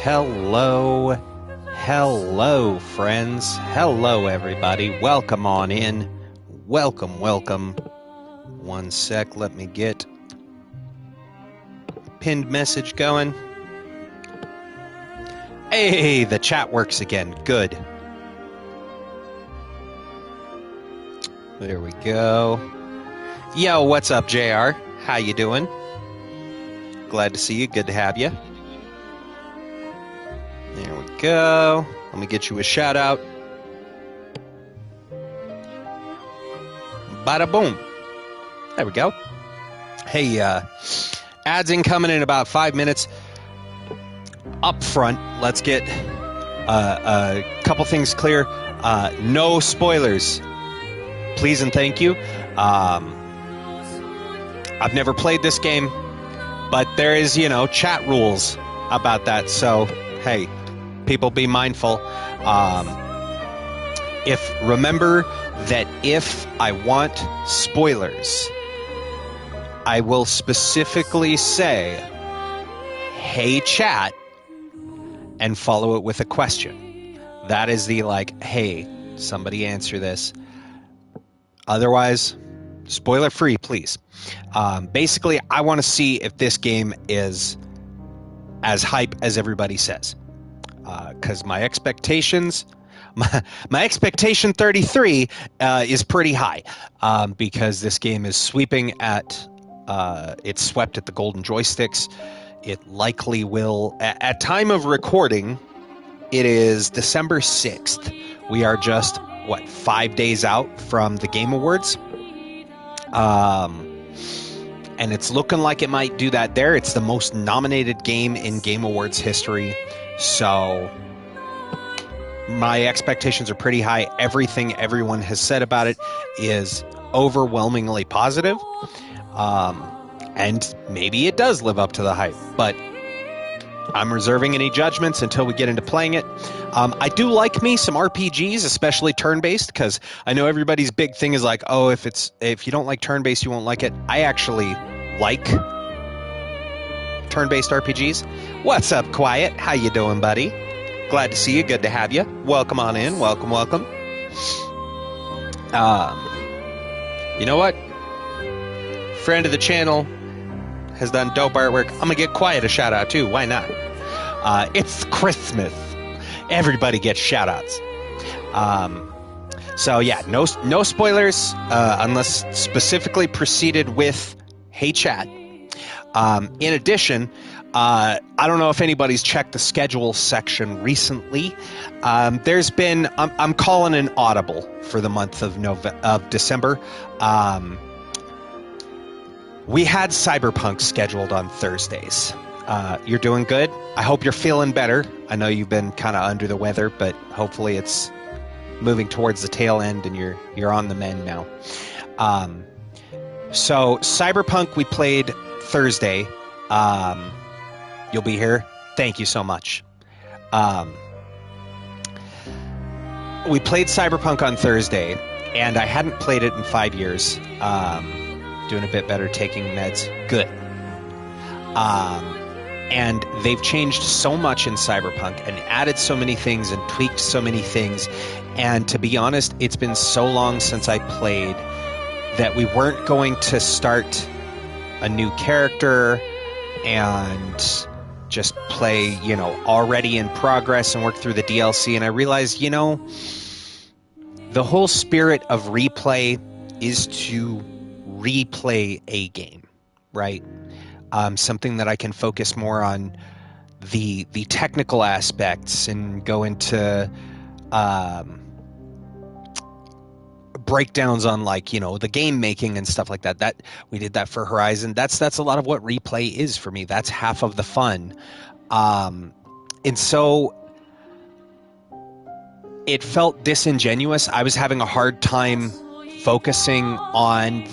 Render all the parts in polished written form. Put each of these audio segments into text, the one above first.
Hello, hello, friends. Hello, everybody. Welcome on in. Welcome, welcome. One sec, let me get pinned message going. Hey, the chat works again. Good. There we go. Yo, what's up, JR? How you doing? Glad to see you. Good to have you. There we go. Let me get you a shout out. Bada boom. There we go. Hey, ads incoming in about 5 minutes. Up front, let's get a couple things clear. No spoilers, please and thank you. I've never played this game, but there is, chat rules about that. So, hey, people be mindful. Remember that if I want spoilers, I will specifically say, hey, chat, and follow it with a question. That is the hey, somebody answer this. Otherwise, spoiler free, please. Basically, I want to see if this game is as hype as everybody says. Because my expectations, my expectation 33 is pretty high. Because this game is sweeping at, it's swept at the golden joysticks. It likely will, at time of recording, it is December 6th. We are just, 5 days out from the Game Awards. And it's looking like it might do that there. It's the most nominated game in Game Awards history. So my expectations are pretty high. Everything everyone has said about it is overwhelmingly positive. And maybe it does live up to the hype, but I'm reserving any judgments until we get into playing it. I do like me some RPGs, especially turn-based, because I know everybody's big thing is if you don't like turn-based, you won't like it. I actually like turn-based RPGs. What's up, Quiet? How you doing, buddy? Glad to see you. Good to have you. Welcome on in. Welcome, welcome. You know what? Friend of the channel has done dope artwork. I'm gonna get Quiet a shout out too. Why not? It's Christmas. Everybody gets shout outs. So yeah, no spoilers unless specifically preceded with hey chat. In addition, I don't know if anybody's checked the schedule section recently. There's been I'm calling an audible for the month of December. We had Cyberpunk scheduled on Thursdays. You're doing good. I hope you're feeling better. I know you've been kind of under the weather, but hopefully it's moving towards the tail end and you're on the mend now. So Cyberpunk we played Thursday. You'll be here. Thank you so much. We played Cyberpunk on Thursday, and I hadn't played it in 5 years. Doing a bit better, taking meds. Good. And they've changed so much in Cyberpunk and added so many things and tweaked so many things. And to be honest, it's been so long since I played that we weren't going to start a new character and just play, already in progress and work through the DLC. And I realized, the whole spirit of replay is to replay a game, right? Something that I can focus more on the technical aspects and go into breakdowns on the game making and stuff like that. That we did that for Horizon. That's a lot of what replay is for me. That's half of the fun. And so it felt disingenuous. I was having a hard time focusing on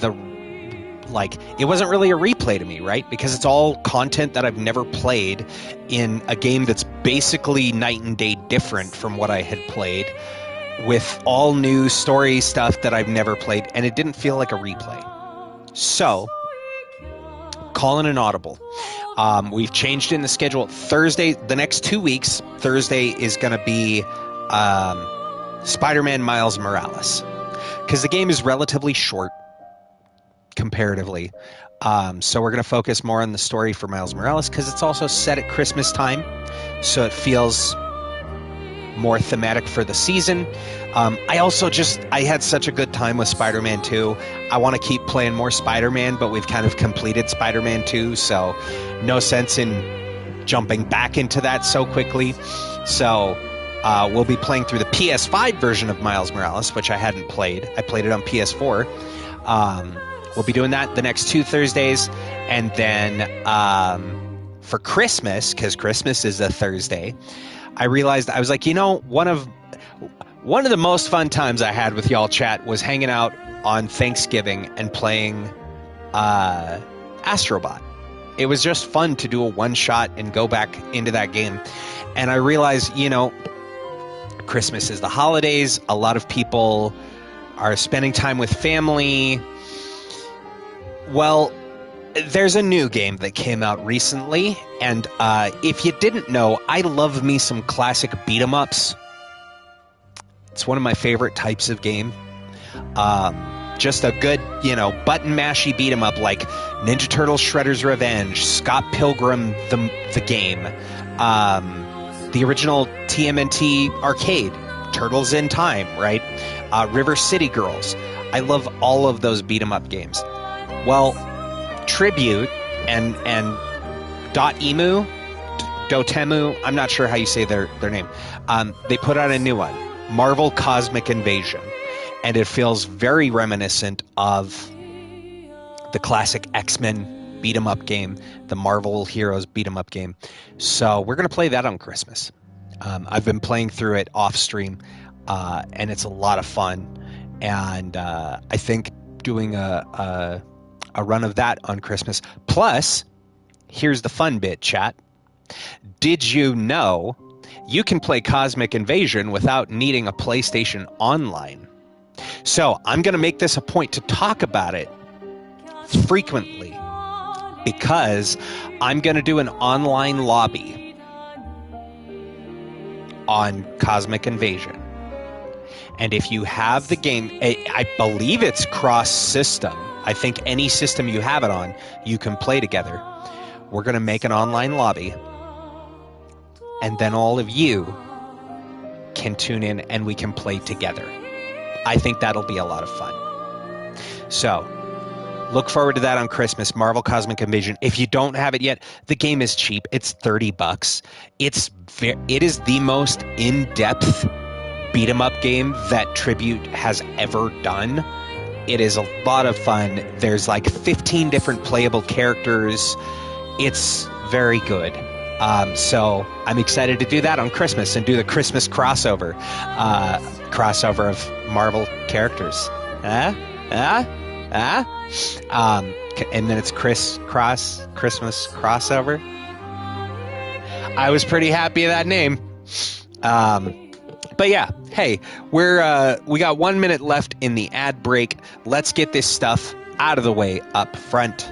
it wasn't really a replay to me, right? Because it's all content that I've never played in a game that's basically night and day different from what I had played, with all new story stuff that I've never played, and it didn't feel like a replay. So, calling an audible. We've changed in the schedule. Thursday, the next 2 weeks, Thursday is going to be Spider-Man Miles Morales. Because the game is relatively short, comparatively. So we're going to focus more on the story for Miles Morales, because it's also set at Christmas time. So it feels more thematic for the season. I had such a good time with Spider-Man 2. I want to keep playing more Spider-Man, but we've kind of completed Spider-Man 2, so no sense in jumping back into that so quickly. So we'll be playing through the PS5 version of Miles Morales, which I hadn't played. I played it on PS4. We'll be doing that the next 2 Thursdays. And then for Christmas, because Christmas is a Thursday, I realized, I was like, one of the most fun times I had with y'all chat was hanging out on Thanksgiving and playing Astrobot. It was just fun to do a one-shot and go back into that game. And I realized, Christmas is the holidays. A lot of people are spending time with family. Well, there's a new game that came out recently, and if you didn't know, I love me some classic beat-em-ups. It's one of my favorite types of game. Just a good, button mashy beat-em-up like Ninja Turtles Shredder's Revenge, Scott Pilgrim the game, the original TMNT arcade, Turtles in Time, right? River City Girls. I love all of those beat-em-up games. Well, Tribute and Dotemu, I'm not sure how you say their name. They put out a new one, Marvel Cosmic Invasion, and it feels very reminiscent of the classic X-Men beat-em-up game, the Marvel Heroes beat-em-up game. So we're going to play that on Christmas. I've been playing through it off-stream, and it's a lot of fun. And I think doing a run of that on Christmas. Plus, here's the fun bit, chat. Did you know you can play Cosmic Invasion without needing a PlayStation Online? So I'm going to make this a point to talk about it frequently, because I'm going to do an online lobby on Cosmic Invasion. And if you have the game, I believe it's cross-system. I think any system you have it on, you can play together. We're going to make an online lobby. And then all of you can tune in and we can play together. I think that'll be a lot of fun. So, look forward to that on Christmas, Marvel Cosmic Invasion. If you don't have it yet, the game is cheap. It's $30. It is the most in-depth beat-em-up game that Tribute has ever done. It is a lot of fun. There's like 15 different playable characters. It's very good. So I'm excited to do that on Christmas and do the Christmas crossover of Marvel characters. And then it's Christmas crossover. I was pretty happy with that name. But yeah, hey, we got 1 minute left in the ad break. Let's get this stuff out of the way up front.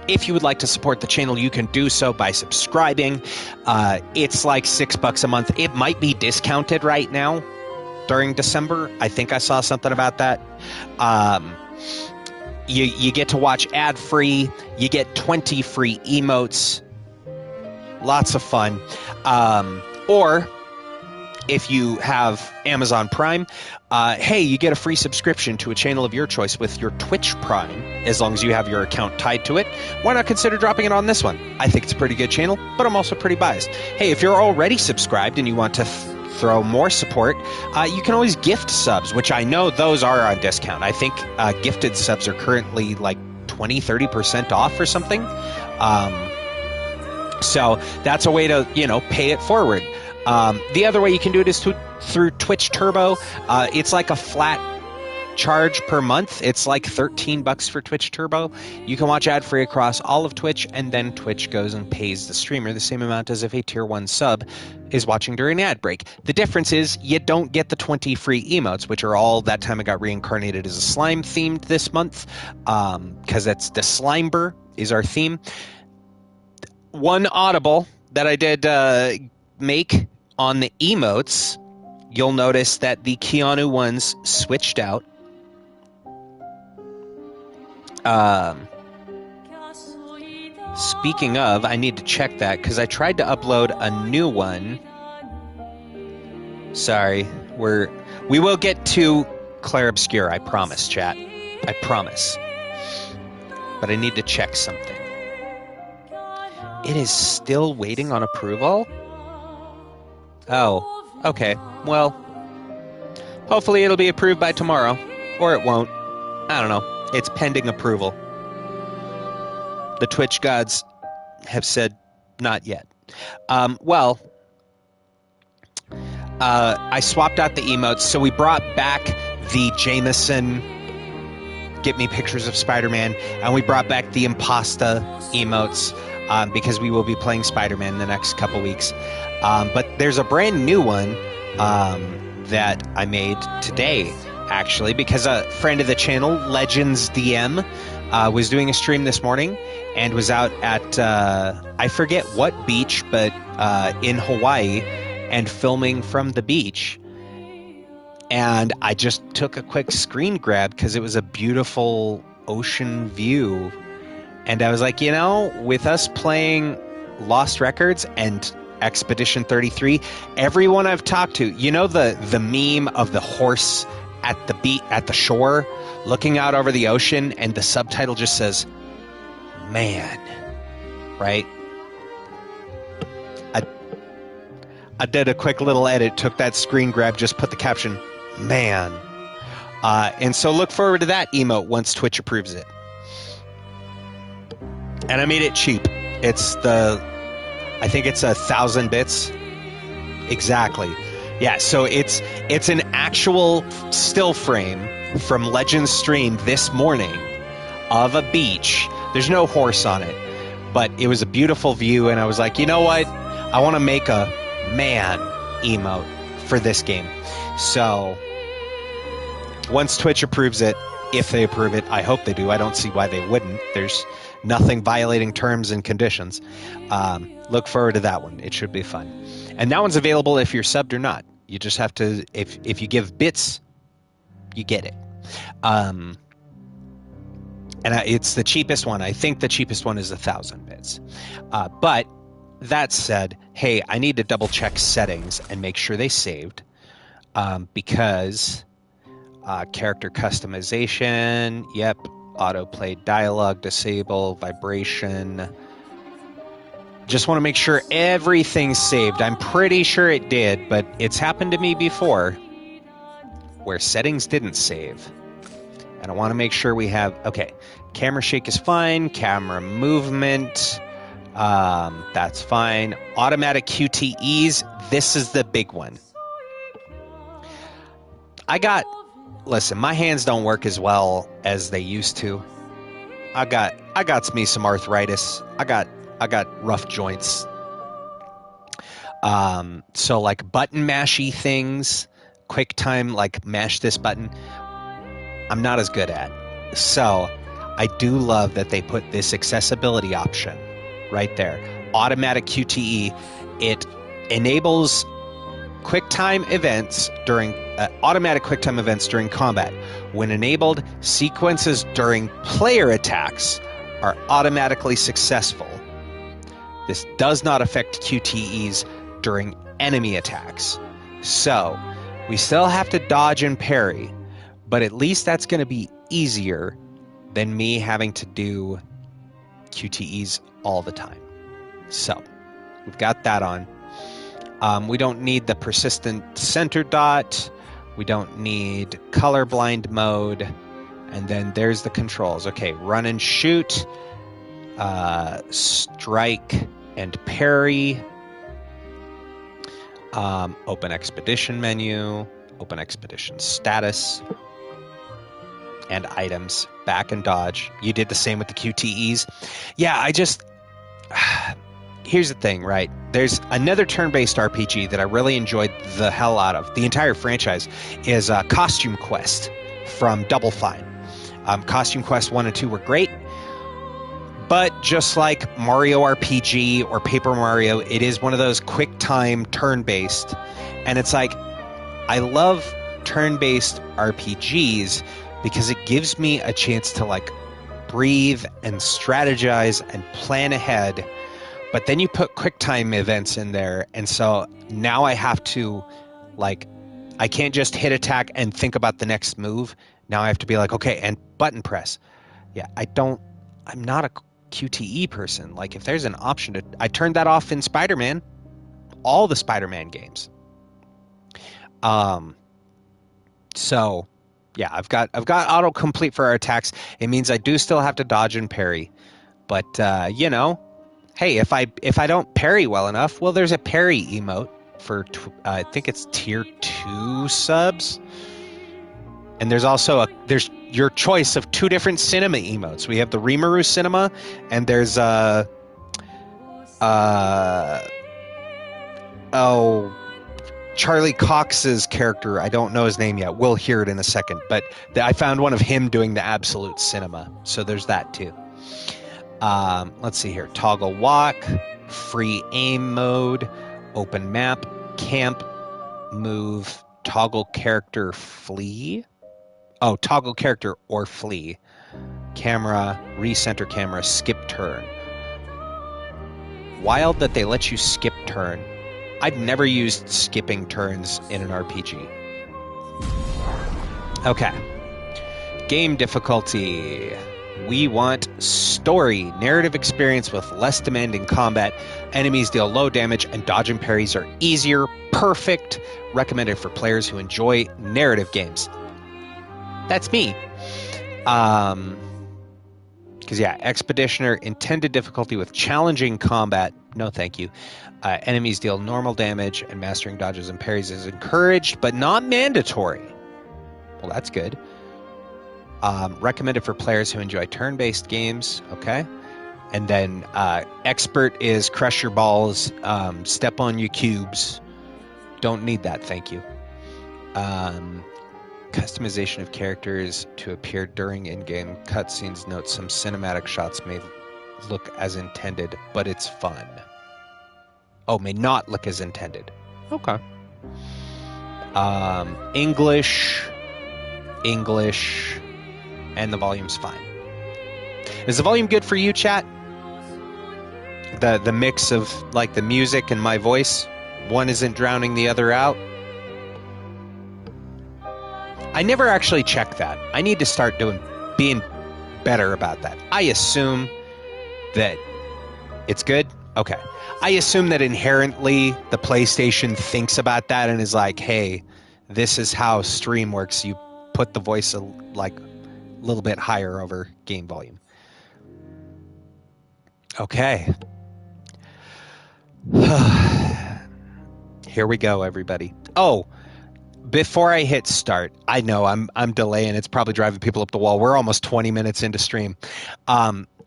If you would like to support the channel, you can do so by subscribing. It's like $6 a month. It might be discounted right now during December. I think I saw something about that. You get to watch ad-free. You get 20 free emotes. Lots of fun. Or if you have Amazon Prime, hey, you get a free subscription to a channel of your choice with your Twitch Prime, as long as you have your account tied to it. Why not consider dropping it on this one? I think it's a pretty good channel, but I'm also pretty biased. Hey, if you're already subscribed and you want to throw more support, you can always gift subs, which I know those are on discount. I think gifted subs are currently like 20-30% off or something. So that's a way to, pay it forward. The other way you can do it is through Twitch Turbo. It's like a flat charge per month. It's like $13 for Twitch Turbo. You can watch ad-free across all of Twitch, and then Twitch goes and pays the streamer the same amount as if a tier 1 sub is watching during an ad break. The difference is you don't get the 20 free emotes, which are all that time I got reincarnated as a slime themed this month, because that's the Slimer is our theme. One audible that I did make on the emotes, you'll notice that the Keanu ones switched out. Speaking of, I need to check that because I tried to upload a new one. Sorry, we will get to Clair Obscur, I promise, chat. I promise. But I need to check something. It is still waiting on approval? Oh, okay. Well, hopefully it'll be approved by tomorrow. Or it won't. I don't know. It's pending approval. The Twitch gods have said not yet. I swapped out the emotes. So we brought back the Jameson get me pictures of Spider-Man, and we brought back the Impasta emotes because we will be playing Spider-Man in the next couple weeks. But there's a brand new one that I made today, actually, because a friend of the channel, Legends DM, was doing a stream this morning and was out at, I forget what beach, but in Hawaii, and filming from the beach. And I just took a quick screen grab because it was a beautiful ocean view. And I was like, you know, with us playing Lost Records and Expedition 33, everyone I've talked to, you know, the meme of the horse at the shore looking out over the ocean, and the subtitle just says, man, right? I did a quick little edit, took that screen grab, just put the caption, man. And so look forward to that emote once Twitch approves it. And I made it cheap. I think it's 1,000 bits. Exactly. Yeah, so it's an actual still frame from Legends stream this morning of a beach. There's no horse on it, but it was a beautiful view, and I was like, you know what? I want to make a man emote for this game. So once Twitch approves it, if they approve it, I hope they do. I don't see why they wouldn't. There's nothing violating terms and conditions. Look forward to that one. It should be fun. And that one's available if you're subbed or not. You just have to, if you give bits, you get it. And it's the cheapest one. I think the cheapest one is 1,000 bits. But that said, hey, I need to double check settings and make sure they saved, because character customization, yep, autoplay dialogue, disable, vibration. Just want to make sure everything's saved. I'm pretty sure it did, but it's happened to me before where settings didn't save. And I want to make sure we have, okay, camera shake is fine, camera movement, that's fine. Automatic QTEs, this is the big one. Listen, my hands don't work as well as they used to. I got me some arthritis. I got rough joints. So like button mashy things, quick time, like mash this button, I'm not as good at. So I do love that they put this accessibility option right there. Automatic QTE. It enables QuickTime events during automatic QuickTime events during combat. When enabled, sequences during player attacks are automatically successful. This does not affect QTEs during enemy attacks. So we still have to dodge and parry, but at least that's going to be easier than me having to do QTEs all the time. So we've got that on. We don't need the persistent center dot. We don't need colorblind mode. And then there's the controls. Okay, run and shoot, strike and parry, open expedition menu, open expedition status. and items, back and dodge. You did the same with the QTEs. Yeah, here's the thing, right? There's another turn-based RPG that I really enjoyed the hell out of. The entire franchise is Costume Quest from Double Fine. Costume Quest 1 and 2 were great, but just like Mario RPG or Paper Mario, it is one of those quick-time turn-based. And it's like, I love turn-based RPGs because it gives me a chance to like breathe and strategize and plan ahead. But then you put QuickTime events in there, and so now I have to, like, I can't just hit attack and think about the next move. Now I have to be like, okay, and button press. Yeah, I'm not a QTE person. Like, if there's an option I turned that off in Spider-Man, all the Spider-Man games. So, yeah, I've got autocomplete for our attacks. It means I do still have to dodge and parry, but you know. Hey, if I don't parry well enough, well, there's a parry emote for I think it's tier 2 subs, and there's also there's your choice of 2 different cinema emotes. We have the Rimuru Cinema, and there's Charlie Cox's character. I don't know his name yet. We'll hear it in a second, but I found one of him doing the Absolute Cinema, so there's that too. Let's see here. Toggle walk, free aim mode, open map, camp, move, toggle character, flee. Oh, toggle character or flee. Camera, recenter camera, skip turn. Wild that they let you skip turn. I've never used skipping turns in an RPG. Okay. Game difficulty. We want story, narrative experience with less demanding combat. Enemies deal low damage and dodge and parries are easier. Perfect. Recommended for players who enjoy narrative games. That's me. Because, yeah, Expeditioner, intended difficulty with challenging combat. No, thank you. Enemies deal normal damage and mastering dodges and parries is encouraged, but not mandatory. Well, that's good. Recommended for players who enjoy turn-based games. Okay. And then expert is crush your balls, step on your cubes. Don't need that, thank you. Customization of characters to appear during in-game cutscenes. Note some cinematic shots may look as intended, but it's fun. Oh, may not look as intended. Okay. English, and the volume's fine. Is the volume good for you, chat? The mix of like the music and my voice, one isn't drowning the other out. I never actually check that. I need to start being better about that. I assume that it's good. Okay. I assume that inherently the PlayStation thinks about that and is like, hey, this is how stream works. You put the voice like a little bit higher over game volume. Okay. Here we go, everybody. Oh, before I hit start, I know I'm delaying. It's probably driving people up the wall. We're almost 20 minutes into stream.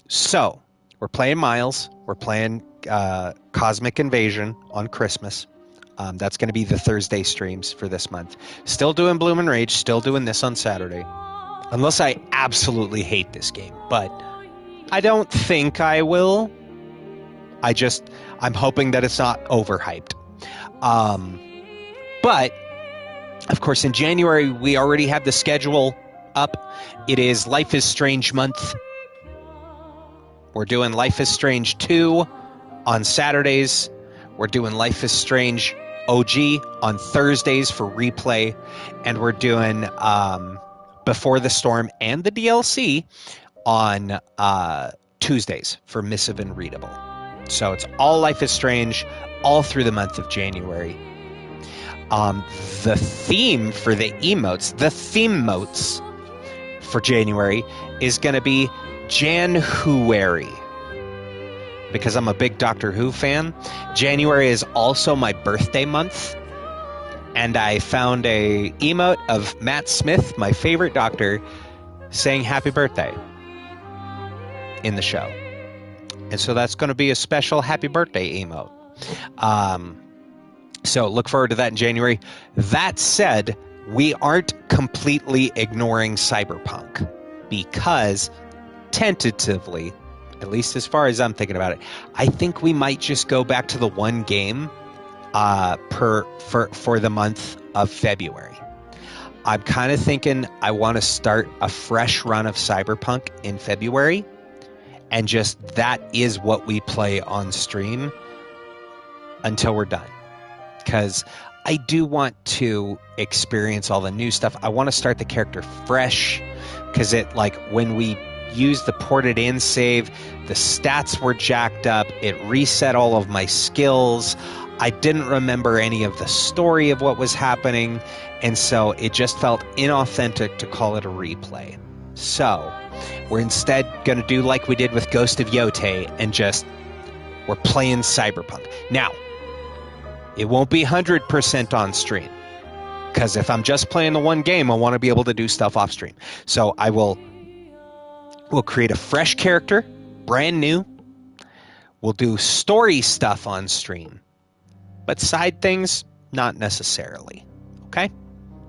So we're playing Miles. We're playing Cosmic Invasion on Christmas. That's going to be the Thursday streams for this month. Still doing Bloom and Rage. Still doing this on Saturday. Unless I absolutely hate this game. But I don't think I will. I'm hoping that it's not overhyped. But, of course, in January, we already have the schedule up. It is Life is Strange month. We're doing Life is Strange 2 on Saturdays. We're doing Life is Strange OG on Thursdays for replay. And we're doing Before the Storm and the DLC on Tuesdays for Missive and Readable. So it's all Life is Strange all through the month of January. The theme for the emotes, the theme motes for January is going to be Jan-Huary. Because I'm a big Doctor Who fan. January is also my birthday month. And I found a emote of Matt Smith, my favorite doctor, saying happy birthday in the show. And so that's going to be a special happy birthday emote. So look forward to that in January. That said, we aren't completely ignoring Cyberpunk because tentatively, at least as far as I'm thinking about it, I think we might just go back to the one game for the month of February. I'm kind of thinking I want to start a fresh run of Cyberpunk in February, and just that is what we play on stream until we're done. Because I do want to experience all the new stuff. I want to start the character fresh, because when we used the ported in save, the stats were jacked up. It reset all of my skills. I didn't remember any of the story of what was happening, and so it just felt inauthentic to call it a replay. So we're instead going to do like we did with Ghost of Yotei, and we're playing Cyberpunk. Now, it won't be 100% on stream, because if I'm just playing the one game, I want to be able to do stuff off stream. So we'll create a fresh character, brand new. We'll do story stuff on stream, but side things, not necessarily. Okay?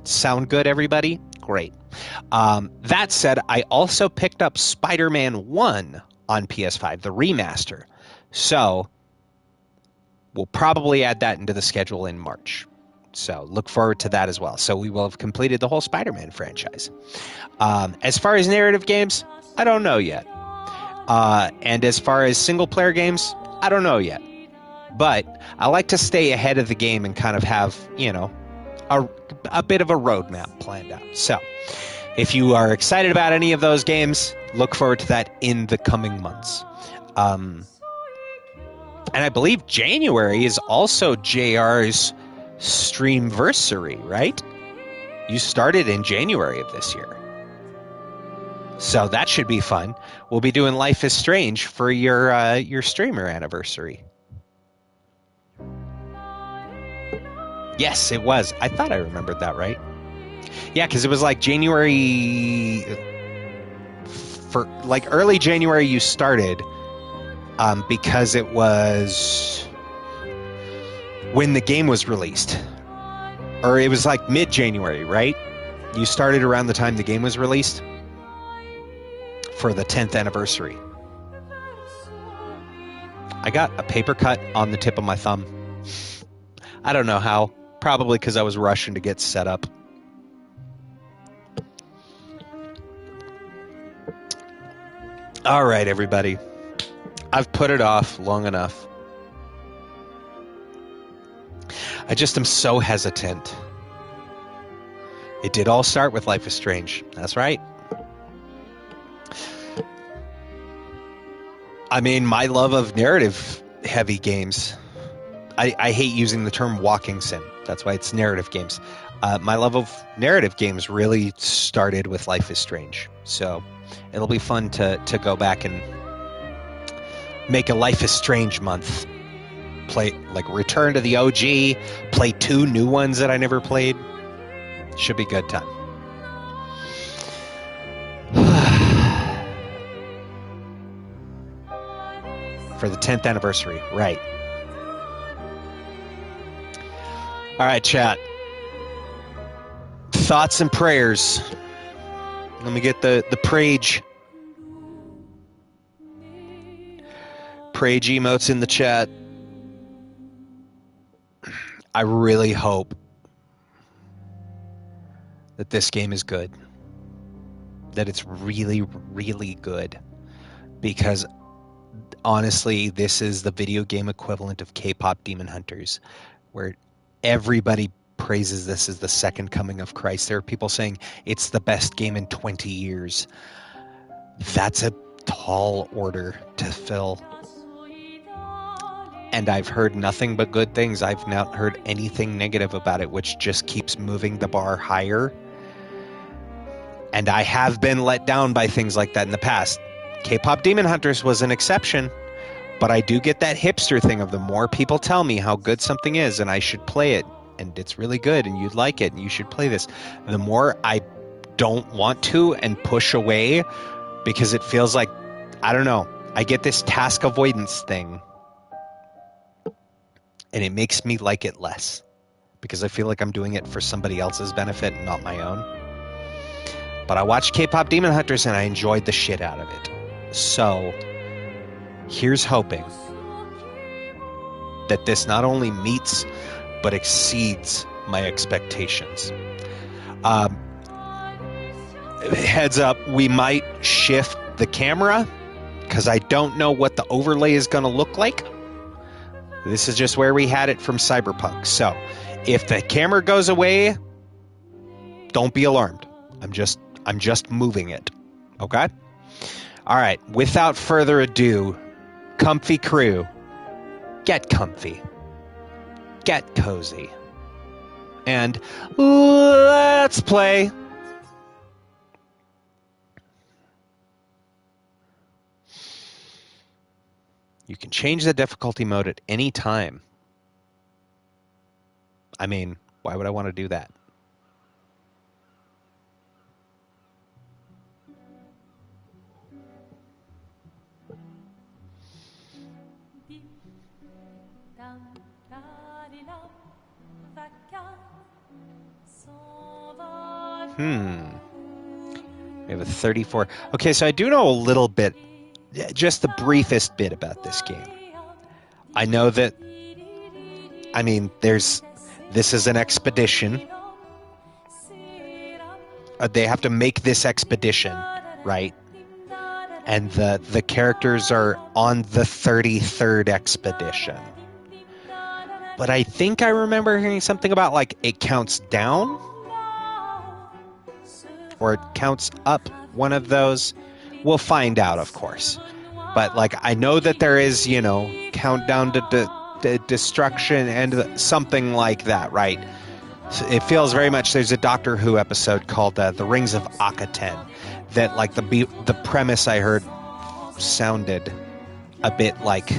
Sound good, everybody? Great. That said, I also picked up Spider-Man 1 on PS5, the remaster. So we'll probably add that into the schedule in March. So look forward to that as well. So we will have completed the whole Spider-Man franchise. As far as narrative games, I don't know yet. And as far as single-player games, I don't know yet. But I like to stay ahead of the game and kind of have, a bit of a roadmap planned out. So if you are excited about any of those games, look forward to that in the coming months. And I believe January is also JR's Streamversary, right? You started in January of this year. So that should be fun. We'll be doing Life is Strange for your streamer anniversary. Yes, it was. I thought I remembered that right. Yeah, because it was like January, early January you started, because it was when the game was released. Or it was like mid-January, right? You started around the time the game was released for the 10th anniversary. I got a paper cut on the tip of my thumb. I don't know how. Probably because I was rushing to get set up. All right, everybody. I've put it off long enough. I just am so hesitant. It did all start with Life is Strange. That's right. I mean, my love of narrative-heavy games. I hate using the term walking sim. That's why it's narrative games. My love of narrative games really started with Life is Strange. So it'll be fun to go back and make a Life is Strange month. Return to the OG, play 2 new ones that I never played. Should be good time. For the 10th anniversary, right. All right, chat. Thoughts and prayers. Let me get the Prage emotes in the chat. I really hope that this game is good. That it's really, really good. Because honestly, this is the video game equivalent of K-pop Demon Hunters, where everybody praises this as the second coming of Christ. There are people saying it's the best game in 20 years. That's a tall order to fill. And I've heard nothing but good things. I've not heard anything negative about it, which just keeps moving the bar higher. And I have been let down by things like that in the past. K-pop Demon Hunters was an exception. But I do get that hipster thing of the more people tell me how good something is and I should play it and it's really good and you'd like it and you should play this, the more I don't want to and push away because it feels like, I don't know, I get this task avoidance thing and it makes me like it less because I feel like I'm doing it for somebody else's benefit and not my own. But I watched K-Pop Demon Hunters and I enjoyed the shit out of it. So here's hoping that this not only meets but exceeds my expectations. Heads up, we might shift the camera because I don't know what the overlay is going to look like. This is just where we had it from Cyberpunk. So if the camera goes away, don't be alarmed. I'm just moving it. Okay? All right. Without further ado, comfy crew, get comfy. Get cozy. And let's play. You can change the difficulty mode at any time. I mean, why would I want to do that? We have a 34. Okay, so I do know a little bit, just the briefest bit about this game. I know that, I mean, this is an expedition. They have to make this expedition, right? And the characters are on the 33rd expedition. But I think I remember hearing something about, like, it counts down? Or it counts up, one of those. We'll find out, of course. But, like, I know that there is, you know, countdown to destruction and something like that, right? So it feels very much, there's a Doctor Who episode called The Rings of Akaten that, like, the premise I heard sounded a bit like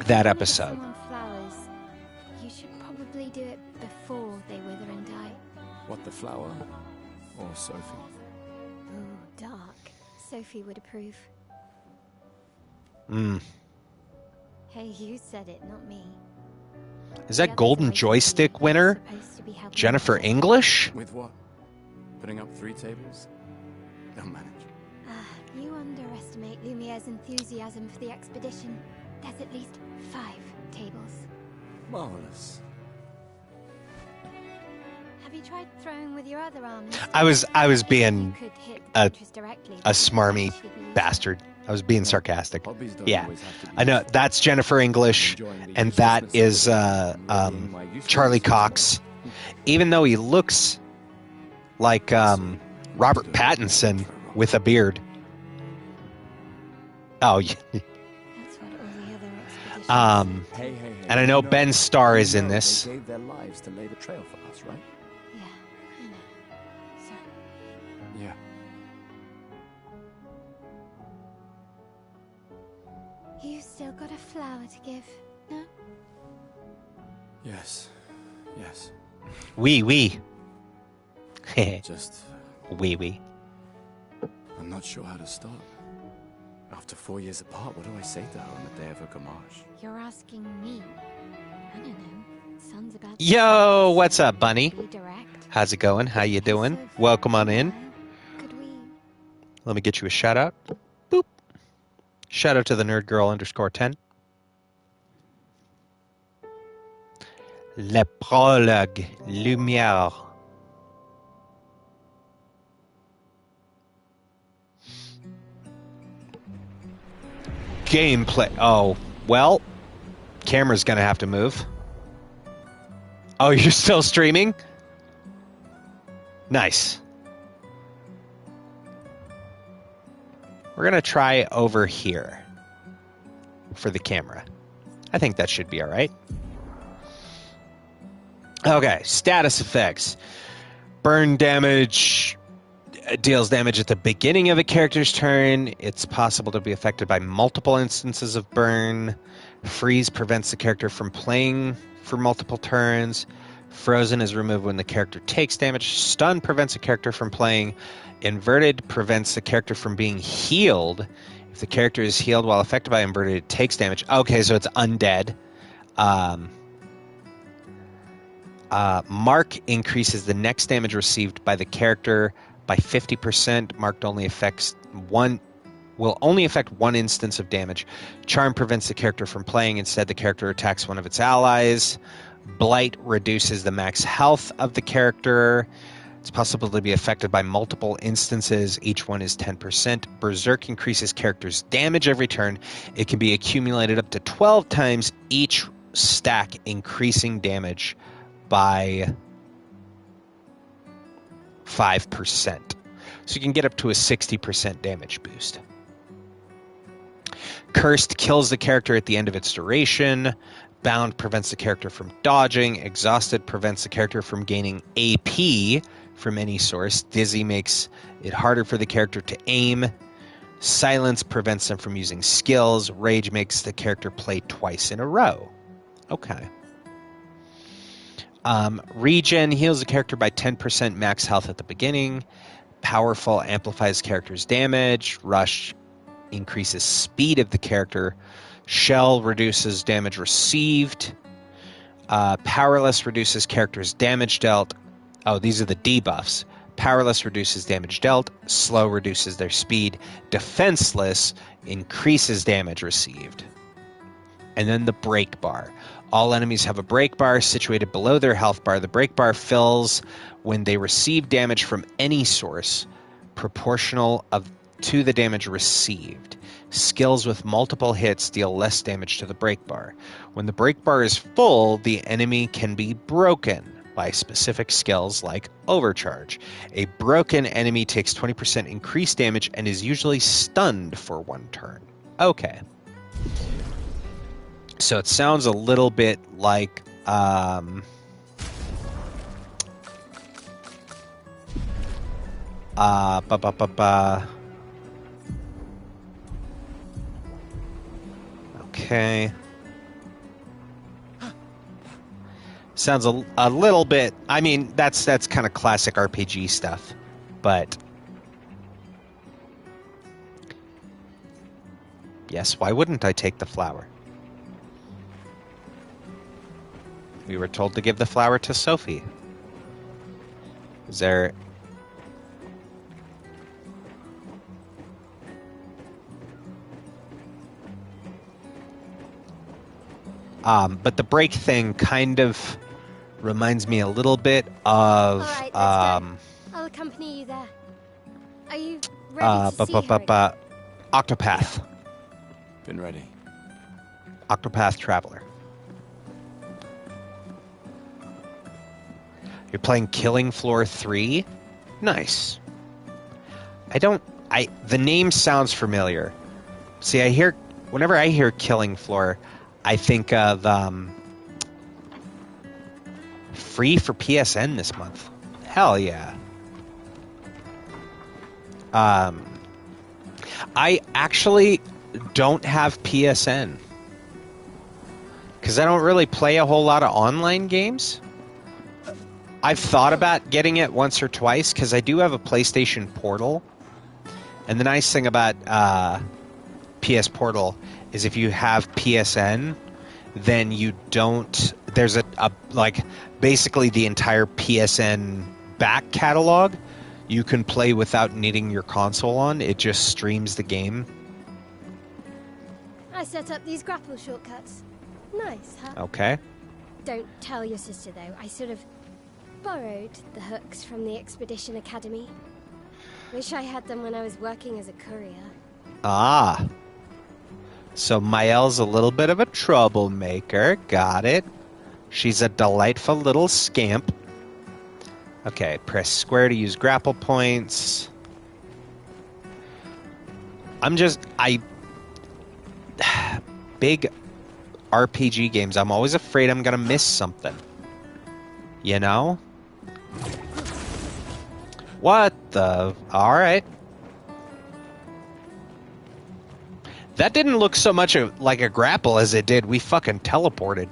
that episode. Flowers. You should probably do it before they wither and die. What, the flower? Or Sophie? Ooh, dark. Sophie would approve. Hey, you said it, not me. Is that Golden Joystick winner Jennifer English? With what? Putting up 3 tables? They'll manage. You underestimate Lumiere's enthusiasm for the expedition. There's at least 5 tables. Marvelous. Have you tried throwing with your other arm? I was being a smarmy bastard. I was being sarcastic. Yeah, I know that's Jennifer English, and that is Charlie Cox. Even though he looks like Robert Pattinson with a beard. Oh, yeah. That's what all the other expeditions. And I know Ben Starr is in this. They gave their lives to lay the trail for us, right? Yeah, I know. Sorry. Yeah. You still got a flower to give, no? Yes. Yes. Oui. Just... Oui. I'm not sure how to start. After 4 years apart, what do I say to her on the day of her gamache? You're asking me. I don't know. Son's about to Yo, what's up, Bunny? be direct. How's it going? How you doing? Welcome on in. Could we... Let me get you a shout out. Boop. Shout out to the nerdgirl_10. Le prologue Lumière. Gameplay. Oh, well, camera's gonna have to move. Oh, you're still streaming? Nice. We're gonna try over here for the camera. I think that should be all right. Okay, status effects. Burn damage deals damage at the beginning of a character's turn. It's possible to be affected by multiple instances of burn. Freeze prevents the character from playing for multiple turns. Frozen is removed when the character takes damage. Stun prevents a character from playing. Inverted prevents the character from being healed. If the character is healed while affected by inverted, it takes damage. Okay, so it's undead. Mark increases the next damage received by the character by 50%. Marked only affects will only affect one instance of damage. Charm prevents the character from playing. Instead, the character attacks one of its allies. Blight reduces the max health of the character. It's possible to be affected by multiple instances. Each one is 10%. Berserk increases character's damage every turn. It can be accumulated up to 12 times each stack, increasing damage by 5%. So you can get up to a 60% damage boost. Cursed kills the character at the end of its duration. Bound prevents the character from dodging. Exhausted prevents the character from gaining AP from any source. Dizzy makes it harder for the character to aim. Silence prevents them from using skills. Rage makes the character play twice in a row. Okay. Regen heals the character by 10% max health at the beginning. Powerful amplifies character's damage. Rush increases speed of the character. Shell reduces damage received. Powerless reduces character's damage dealt. Oh, these are the debuffs. Powerless reduces damage dealt. Slow reduces their speed. Defenseless increases damage received. And then the break bar. All enemies have a break bar situated below their health bar. The break bar fills when they receive damage from any source proportional to the damage received. Skills with multiple hits deal less damage to the break bar. When the break bar is full, the enemy can be broken by specific skills like Overcharge. A broken enemy takes 20% increased damage and is usually stunned for one turn. Okay. So it sounds a little bit like Okay. Sounds a little bit... I mean, that's kind of classic RPG stuff. But... yes, why wouldn't I take the flower? We were told to give the flower to Sophie. Is there... but the break thing kind of reminds me a little bit of... All right, let's go. I'll accompany you there. Are you ready to see her again? Octopath. Yeah. Been ready. Octopath Traveler. You're playing Killing Floor 3? Nice. The name sounds familiar. See, whenever I hear Killing Floor, I think of free for PSN this month. Hell yeah. I actually don't have PSN because I don't really play a whole lot of online games. I've thought about getting it once or twice because I do have a PlayStation Portal. And the nice thing about PS Portal is if you have PSN, then you don't... There's basically the entire PSN back catalog you can play without needing your console on. It just streams the game. I set up these grapple shortcuts. Nice, huh? Okay. Don't tell your sister, though. I sort of borrowed the hooks from the Expedition Academy. Wish I had them when I was working as a courier. Ah. So Mael's a little bit of a troublemaker. Got it. She's a delightful little scamp. Okay, press square to use grapple points. Big RPG games, I'm always afraid I'm gonna miss something. You know? What the... Alright. That didn't look so much like a grapple as it did we fucking teleported.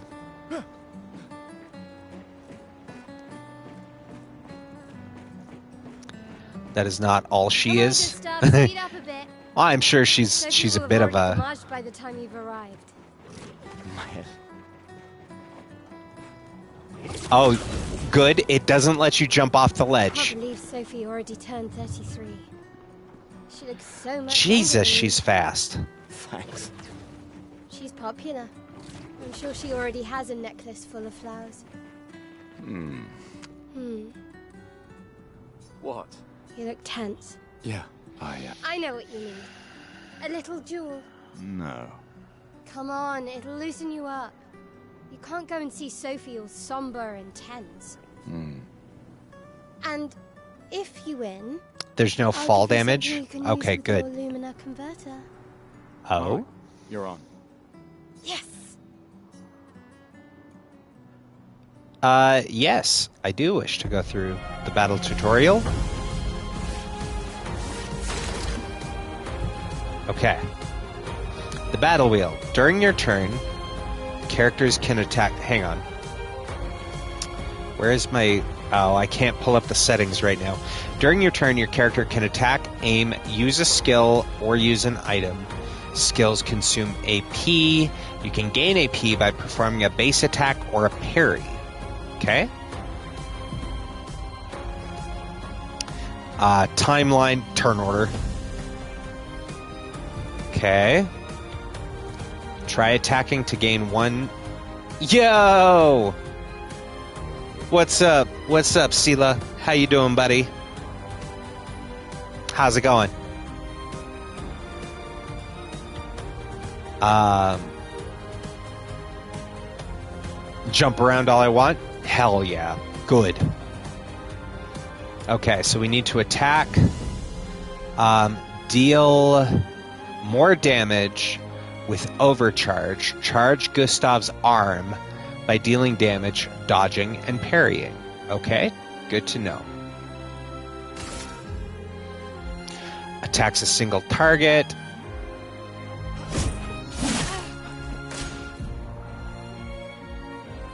That is not all she Come on, is. Gustav, speed up a bit. I'm sure So she's a people bit have of already a... demarched by the time you've arrived. My head. Oh, good. It doesn't let you jump off the I ledge. can't believe Sophie already turned 33. She looks so much Jesus, younger than she's fast. Thanks. you. She's popular. I'm sure she already has a necklace full of flowers. What? You look tense. Yeah, I know what you need. A little jewel. No. Come on, it'll loosen you up. You can't go and see Sophie all somber and tense. And if you win, There's no I'll fall give you damage? something you can Okay, use with good. your Lumina converter. Oh? You're on. Yes. Yes, I do wish to go through the battle tutorial. Okay. The battle wheel. During your turn, characters can attack... Hang on. Where is my... Oh, I can't pull up the settings right now. During your turn, your character can attack, aim, use a skill, or use an item. Skills consume AP. You can gain AP by performing a base attack or a parry. Okay? Timeline, turn order. Okay. Try attacking to gain 1... Yo! What's up? What's up, Sela? How you doing, buddy? How's it going? Jump around all I want? Hell yeah. Good. Okay, so we need to attack. Deal more damage with overcharge. Charge Gustav's arm by dealing damage, dodging, and parrying. Okay, good to know. Attacks a single target.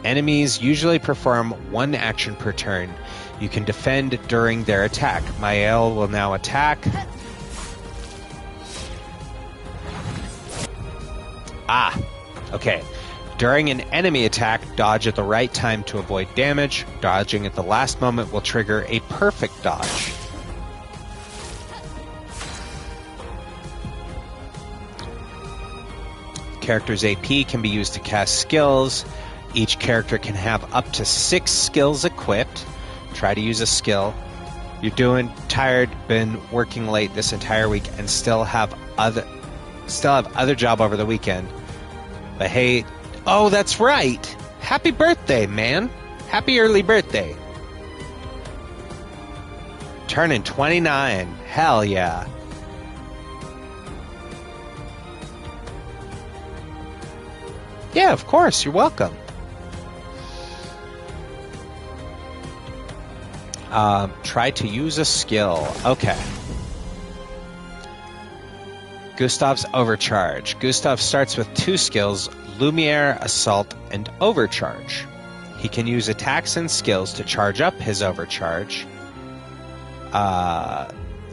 Enemies usually perform one action per turn. You can defend during their attack. Mael will now attack. Okay. During an enemy attack, dodge at the right time to avoid damage. Dodging at the last moment will trigger a perfect dodge. Character's AP can be used to cast skills. Each character can have up to 6 skills equipped. Try to use a skill. You're doing tired, been working late this entire week, and still have other job over the weekend. But hey, oh, that's right. Happy birthday, man. Happy early birthday. Turning 29. Hell yeah. Yeah, of course. You're welcome. Try to use a skill. Okay. Gustav's Overcharge. Gustav starts with 2 skills, Lumiere, Assault, and Overcharge. He can use attacks and skills to charge up his Overcharge,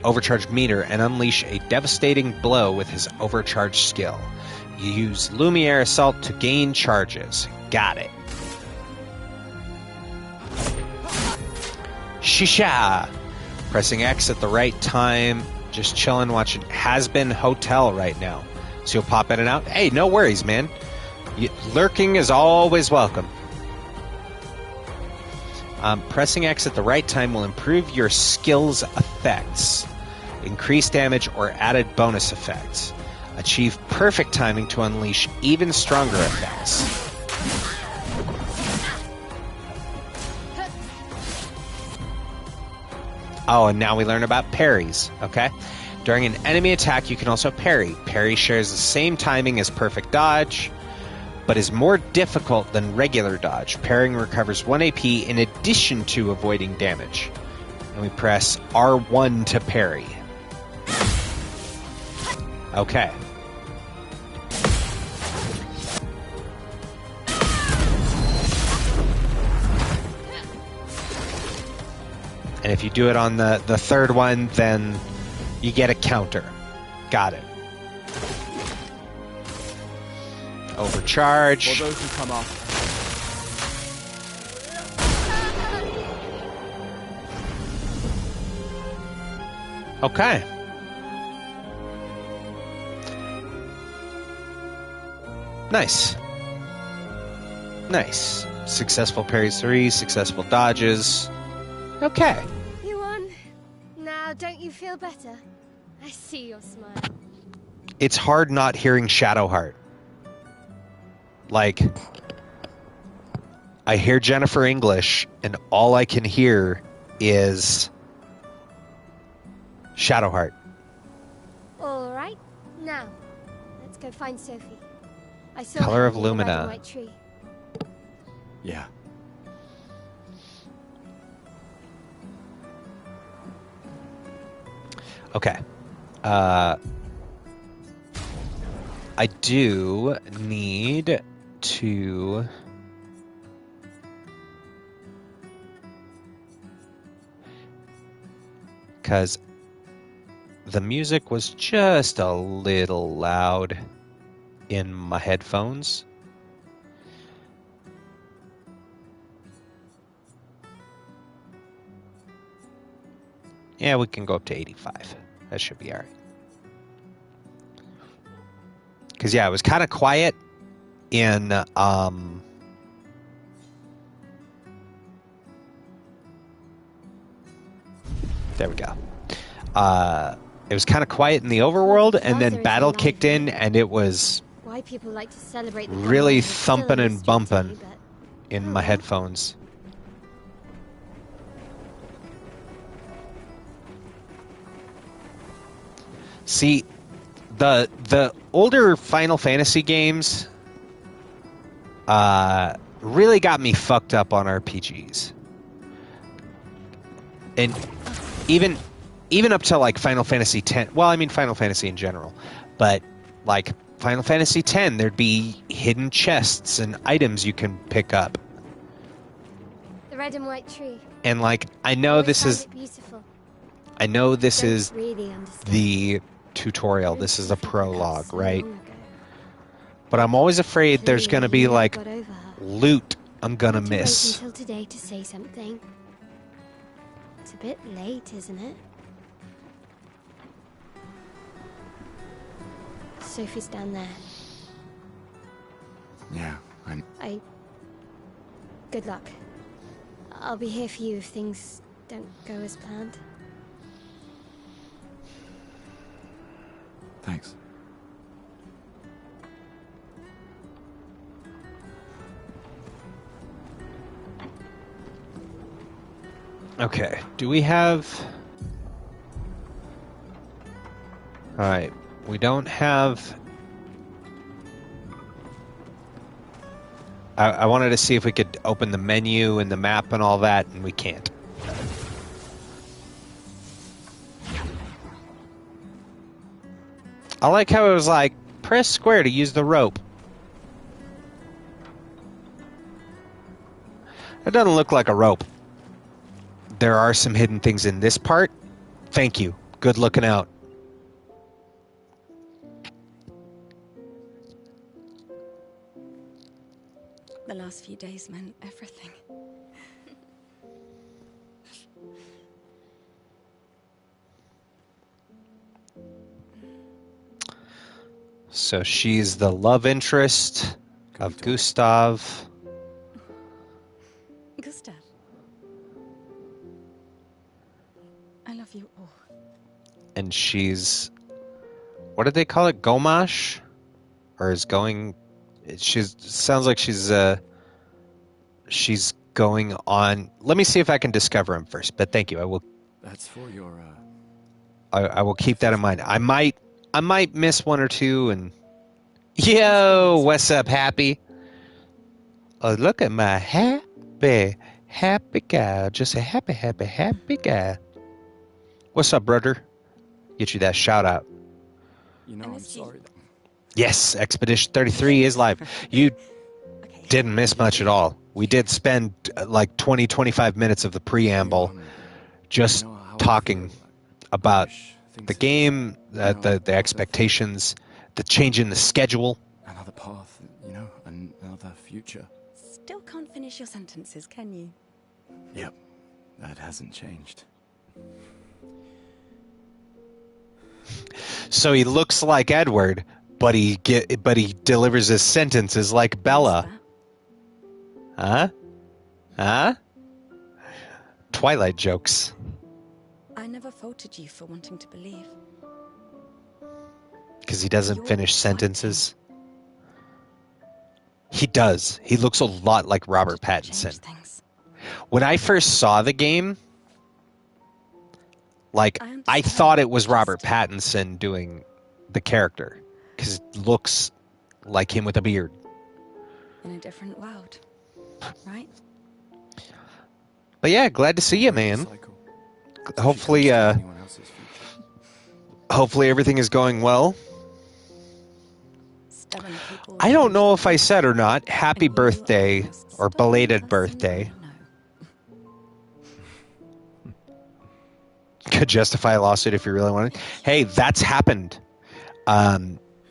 Overcharge meter, and unleash a devastating blow with his Overcharge skill. You use Lumiere Assault to gain charges. Got it. Shisha! Pressing X at the right time. Just chilling, watching Has-Been Hotel right now. So you'll pop in and out. Hey, no worries, man. Lurking is always welcome. Pressing X at the right time will improve your skill's effects. Increase damage or added bonus effects. Achieve perfect timing to unleash even stronger effects. Oh, and now we learn about parries, okay? During an enemy attack, you can also parry. Parry shares the same timing as perfect dodge, but is more difficult than regular dodge. Parrying recovers 1 AP in addition to avoiding damage. And we press R1 to parry. Okay. And if you do it on the third one, then you get a counter. Got it. Overcharge. For those who come after. Okay. Nice. Nice. Successful parries 3, successful dodges. Okay. You won. Now, don't you feel better? I see your smile. It's hard not hearing Shadowheart. Like, I hear Jennifer English, and all I can hear is Shadowheart. All right. Now, let's go find Sophie. I saw Color her of near the red Lumina. and white tree. Yeah. Okay. I do need to... Because the music was just a little loud in my headphones. Yeah, we can go up to 85. That should be all right. Because, yeah, it was kind of quiet in... there we go. It was kind of quiet in the overworld, and then battle kicked in, and it was Why people like to celebrate the really combat is still thumping a and mystery to me, bumping but in oh my well. headphones. See, the older Final Fantasy games really got me fucked up on RPGs. And even up to like Final Fantasy X. Well, I mean Final Fantasy in general, but like Final Fantasy X, there'd be hidden chests and items you can pick up. The red and white tree. And like I know Always this found is it beautiful. I know this Don't is really understand. the tutorial. This is a Sophie broke up prologue, so right? long ago. But I'm always afraid there's going to be Clearly, you like got over her. loot I'm going to Had to miss. wait until today to say something. It's a bit late, isn't it? Sophie's down there. Yeah, Good luck. I'll be here for you if things don't go as planned. Thanks. Okay, do we have... Alright, we don't have... I wanted to see if we could open the menu and the map and all that, and we can't. I like how it was like, press square to use the rope. It doesn't look like a rope. There are some hidden things in this part. Thank you. Good looking out. The last few days meant everything. So she's the love interest of Gustav. Gustav. I love you all. And she's... What did they call it? Gomash? Or is going... She's sounds like she's going on... Let me see if I can discover him first. But thank you. I will... That's for your, I will keep that in mind. I might miss one or two and... Yo, what's up, Happy? Oh, look at my happy guy. Just a happy guy. What's up, brother? Get you that shout out. You know, I'm sorry. Yes, Expedition 33 is live. You Okay. didn't miss much at all. We did spend like 20, 25 minutes of the preamble just You know how I talking feel. I about wish things the had- game, you know, the expectations, the change in the schedule. Another path, you know, another future. Still can't finish your sentences, can you? Yep, that hasn't changed. So he looks like Edward, but he delivers his sentences like Bella. What's that? Huh? Twilight jokes. I never faulted you for wanting to believe. Because he doesn't You're finish fighting. sentences. He does. He looks a lot like Robert To change Pattinson. things. When I first saw the game, like, I I understand. thought it was Just- Robert Pattinson doing the character. Because it looks like him with a beard. In a different world, right? But yeah, glad to see you, man. Cycle. Hopefully, She comes to anyone else's future. hopefully everything is going well. Stubborn people I don't change know their if I said or not, happy And you birthday, are the most or stubborn belated person birthday. I know. Could justify a lawsuit if you really wanted. Hey, that's happened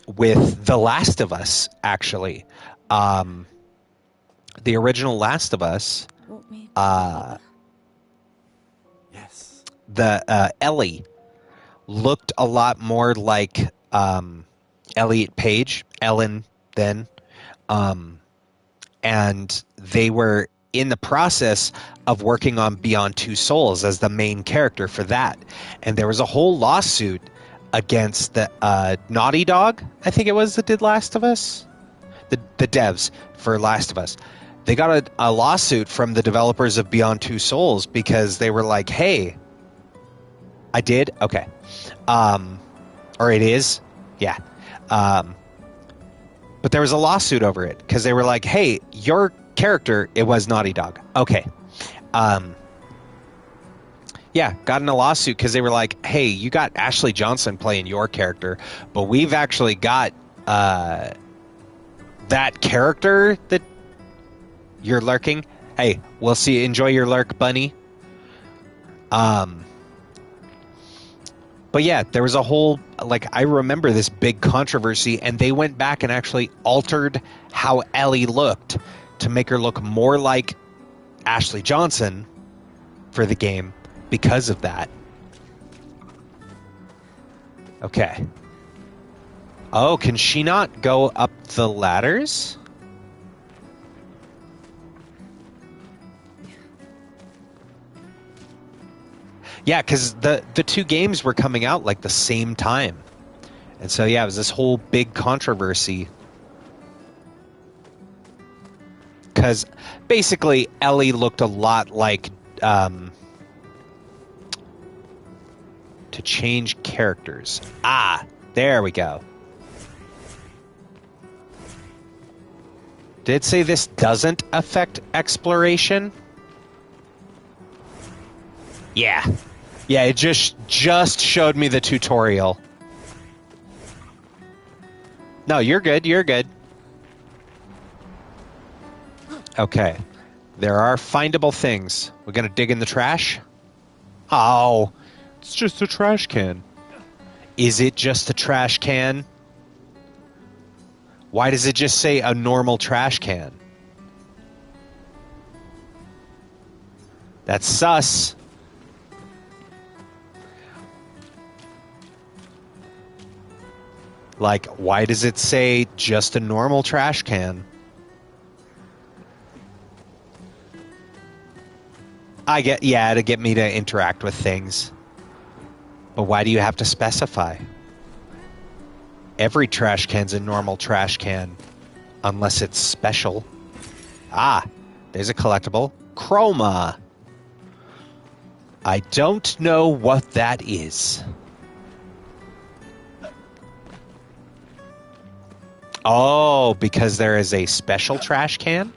with The Last of Us, actually. The original Last of Us, Walk me Yes. the Ellie looked a lot more like Elliot Page, Ellen then. And they were in the process of working on Beyond Two Souls as the main character for that. And there was a whole lawsuit against the Naughty Dog, I think it was, that did Last of Us. The devs for Last of Us. They got a lawsuit from the developers of Beyond Two Souls because they were like, hey, I did? Okay. Or it is? Yeah. But there was a lawsuit over it because they were like, hey, your character, it was Naughty Dog. Okay. Yeah, got in a lawsuit because they were like, hey, you got Ashley Johnson playing your character, but we've actually got that character that you're lurking. Hey, we'll see. Enjoy your lurk, bunny. But yeah, there was a whole, like, I remember this big controversy, and they went back and actually altered how Ellie looked to make her look more like Ashley Johnson for the game because of that. Okay. Oh, can she not go up the ladders? Yeah, because the two games were coming out like the same time. And so, yeah, it was this whole big controversy. Because basically, Ellie looked a lot like... to change characters. Ah, there we go. Did it say this doesn't affect exploration? Yeah. Yeah, it just showed me the tutorial. No, you're good, you're good. Okay. There are findable things. We're gonna dig in the trash? Oh, it's just a trash can. Is it just a trash can? Why does it just say a normal trash can? That's sus. Like, why does it say just a normal trash can? Yeah, to get me to interact with things. But why do you have to specify? Every trash can's a normal trash can, unless it's special. Ah, there's a collectible. Chroma. I don't know what that is. Oh, because there is a special trash can?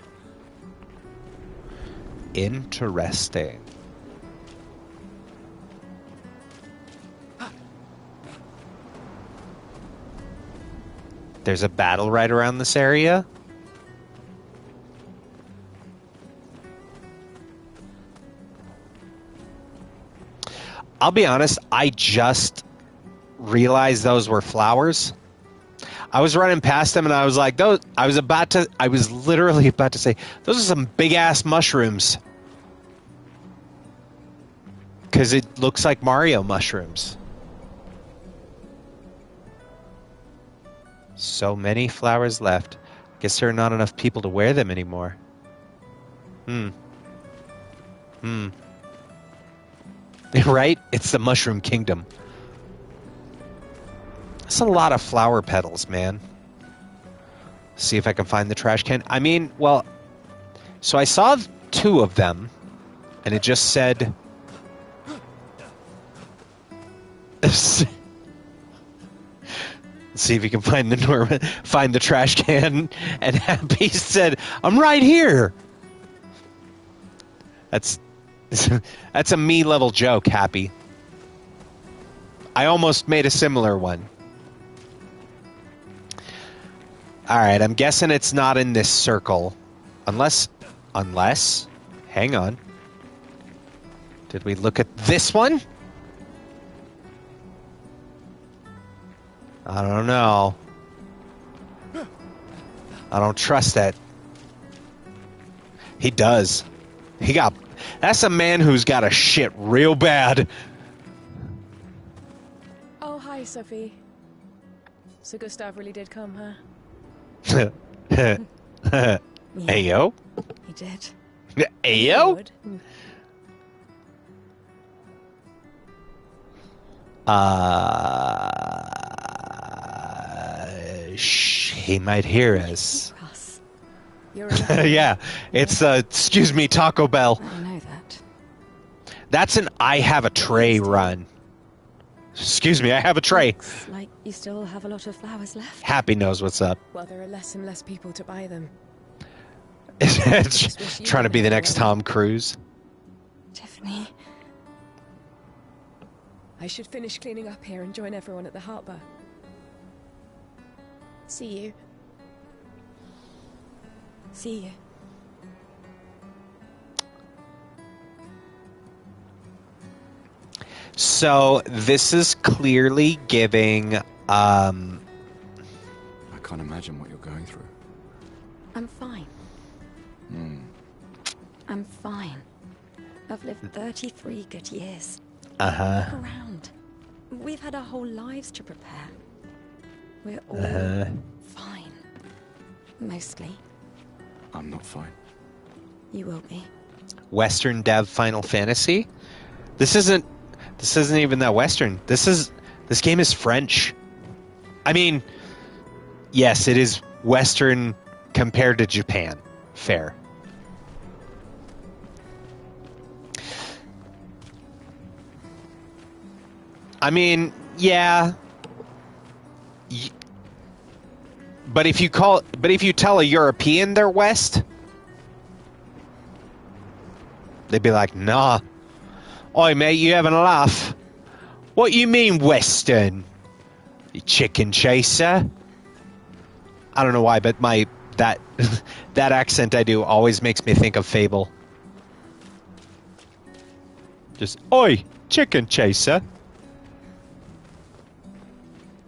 Interesting. There's a battle right around this area? I'll be honest, I just realized those were flowers. I was running past them and I was like, I was literally about to say, those are some big ass mushrooms. Because it looks like Mario mushrooms. So many flowers left. Guess there are not enough people to wear them anymore. Right? It's the Mushroom Kingdom. That's a lot of flower petals, man. See if I can find the trash can. I mean, well, so I saw 2 of them, and it just said... See if you can find the trash can, and Happy said, "I'm right here." That's a me level joke, Happy. I almost made a similar one. All right, I'm guessing it's not in this circle, unless, hang on. Did we look at this one? I don't know. I don't trust that. He does. That's a man who's got a shit real bad. Oh, hi, Sophie. So Gustav really did come, huh? Ayo? He did. Ayo? He might hear us. You're Yeah, it's excuse me, Taco Bell. I know that. That's an I have a tray run. Excuse me, I have a tray. Looks like you still have a lot of flowers left. Happy knows what's up. Well, there are less and less people to buy them. It's trying to be the next Tom Cruise. Tiffany. I should finish cleaning up here and join everyone at the harbour. See you. See you. So this is clearly giving I can't imagine what you're going through. I'm fine. I'm fine. I've lived 33 good years. Look around. We've had our whole lives to prepare. We're all fine. Mostly. I'm not fine. You will be. Western Dev Final Fantasy. This isn't even that Western. This game is French. I mean, yes, it is Western compared to Japan. Fair. I mean, yeah. But if you tell a European they're West, they'd be like, nah. Oi, mate, you having a laugh? What you mean Western? You chicken chaser? I don't know why, but that accent I do always makes me think of Fable. Just, oi, chicken chaser.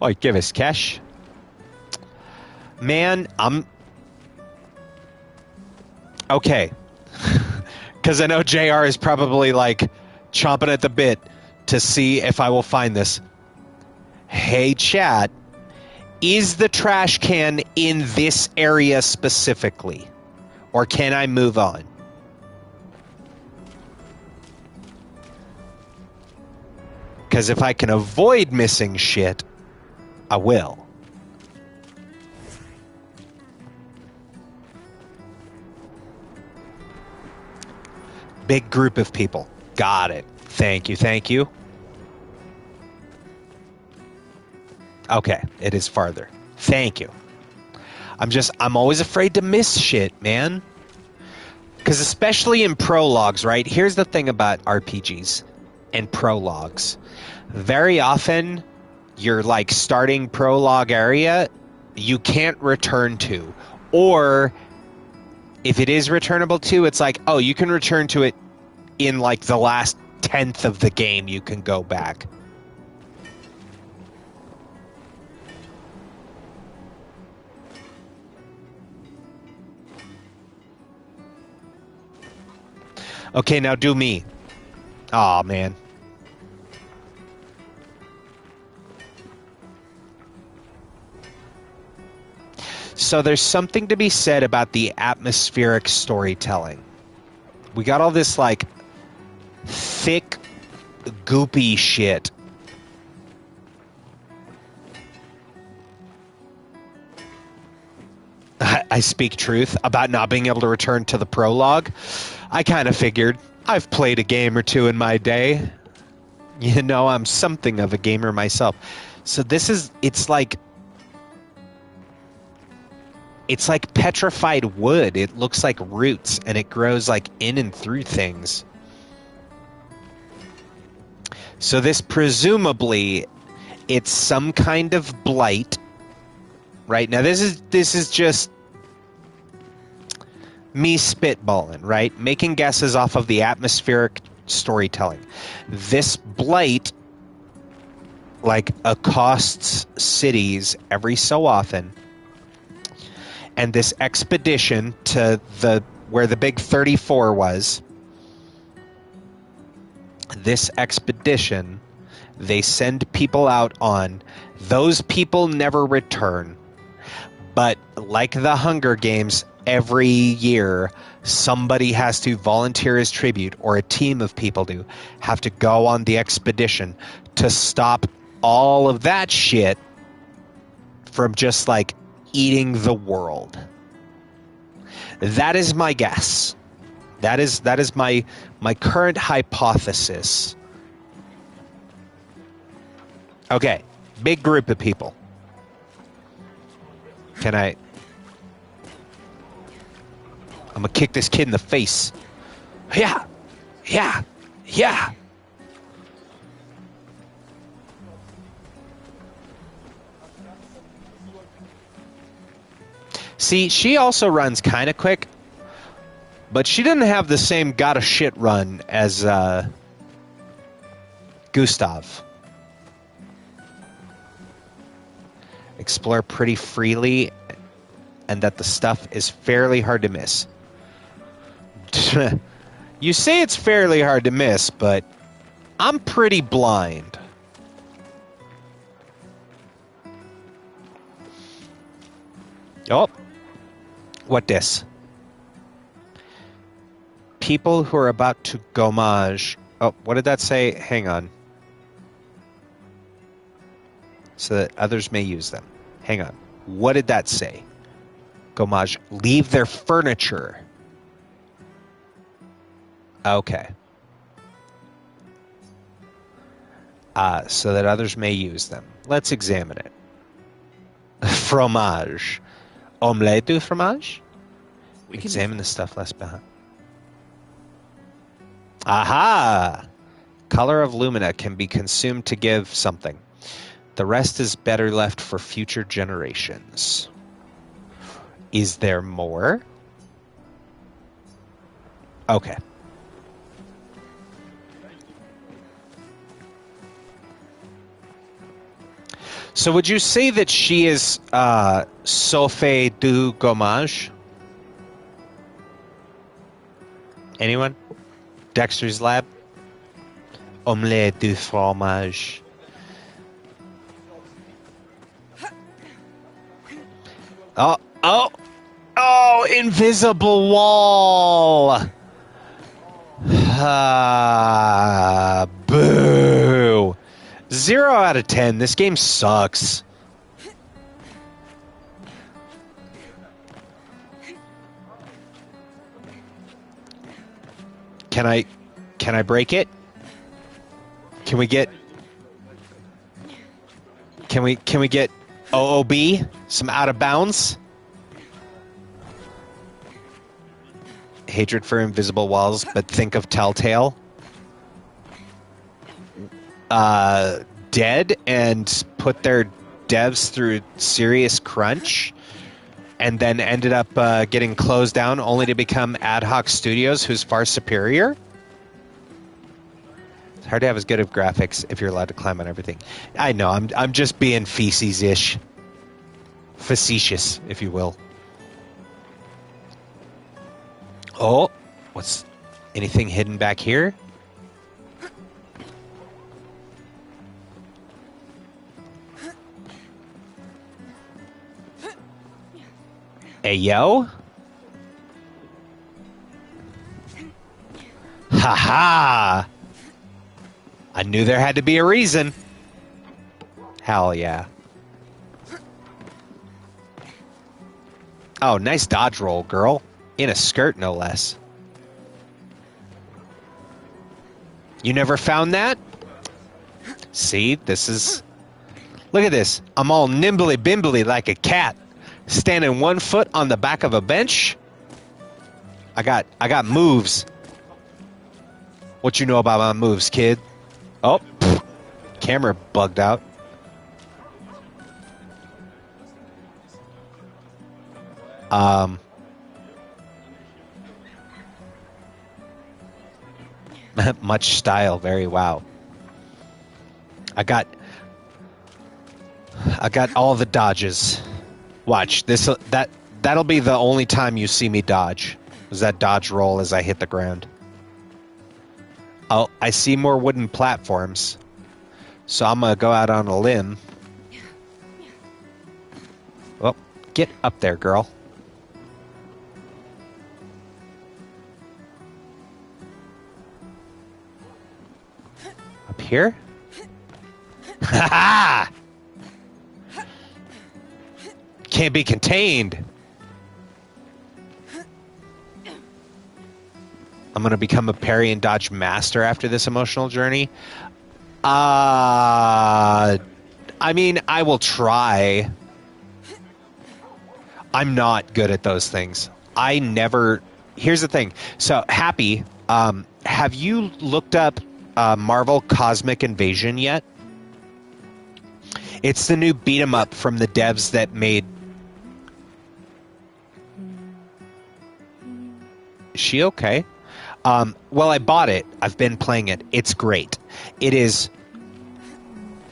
Oi, give us cash. Man, I'm... Okay. Because I know JR is probably, like, chomping at the bit to see if I will find this. Hey, chat. Is the trash can in this area specifically? Or can I move on? Because if I can avoid missing shit, I will. Big group of people. Got it. Thank you, thank you. Okay, it is farther. Thank you. I'm always afraid to miss shit, man. Because especially in prologues, right? Here's the thing about RPGs and prologues. Very often, your like starting prologue area, you can't return to. Or if it is returnable to, it's like, oh, you can return to it in like the last tenth of the game you can go back. Okay, now do me. Aw, man. So there's something to be said about the atmospheric storytelling. We got all this, like, thick, goopy shit. I speak truth about not being able to return to the prologue. I kind of figured. I've played a game or two in my day. You know, I'm something of a gamer myself. So this is, it's like petrified wood. It looks like roots, and it grows like in and through things. So this presumably, it's some kind of blight. Right? Now this is just me spitballing, right? Making guesses off of the atmospheric storytelling. This blight, like, accosts cities every so often, and this expedition to where the big 34 was, this expedition, they send people out on. Those people never return. But like the Hunger Games, every year somebody has to volunteer as tribute, or a team of people do have to go on the expedition to stop all of that shit from just, like, eating the world. That is my guess. That is my current hypothesis. Okay, big group of people. Can I... I'm gonna kick this kid in the face. Yeah! Yeah! Yeah! See, she also runs kind of quick, but she didn't have the same gotta shit run as Gustav. Explore pretty freely, and that the stuff is fairly hard to miss. You say it's fairly hard to miss, but I'm pretty blind. Oh, what this? People who are about to gommage. Oh, what did that say? Hang on. So that others may use them. Hang on. What did that say? Gommage. Leave their furniture. Okay. So that others may use them. Let's examine it. Fromage. Omelette du fromage? Examine the stuff left behind. Aha! Color of lumina can be consumed to give something. The rest is better left for future generations. Is there more? Okay. So would you say that she is Sophie du Gommage? Anyone? Dexter's Lab? Omelette du fromage. Oh, invisible wall! Boo! 0 out of 10. This game sucks. Can I break it? Can we get OOB? Some out of bounds? Hatred for invisible walls, but think of Telltale. Dead and put their devs through serious crunch, and then ended up getting closed down only to become ad hoc studios who's far superior? hard to have as good of graphics if you're allowed to climb on everything. I know, I'm just being feces-ish. Facetious, if you will. Oh, what's anything hidden back here? Hey, yo. Ha-ha! I knew there had to be a reason. Hell yeah. Oh, nice dodge roll, girl. In a skirt, no less. You never found that? See, this is... Look at this. I'm all nimbly-bimbly like a cat. Standing 1 foot on the back of a bench. I got moves. What you know about my moves, kid? Oh, pfft. Camera bugged out. Much style, very wow. I got all the dodges. Watch that'll be the only time you see me dodge. Was that dodge roll as I hit the ground. Oh, I see more wooden platforms. So I'm gonna go out on a limb. Well, get up there, girl. Up here? Ha ha! Can't be contained. I'm going to become a parry and dodge master after this emotional journey. I mean, I will try. I'm not good at those things. I never... Here's the thing. So, Happy, have you looked up Marvel Cosmic Invasion yet? It's the new beat-em-up from the devs that made... Is she okay? Well, I bought it. I've been playing it. It's great. It is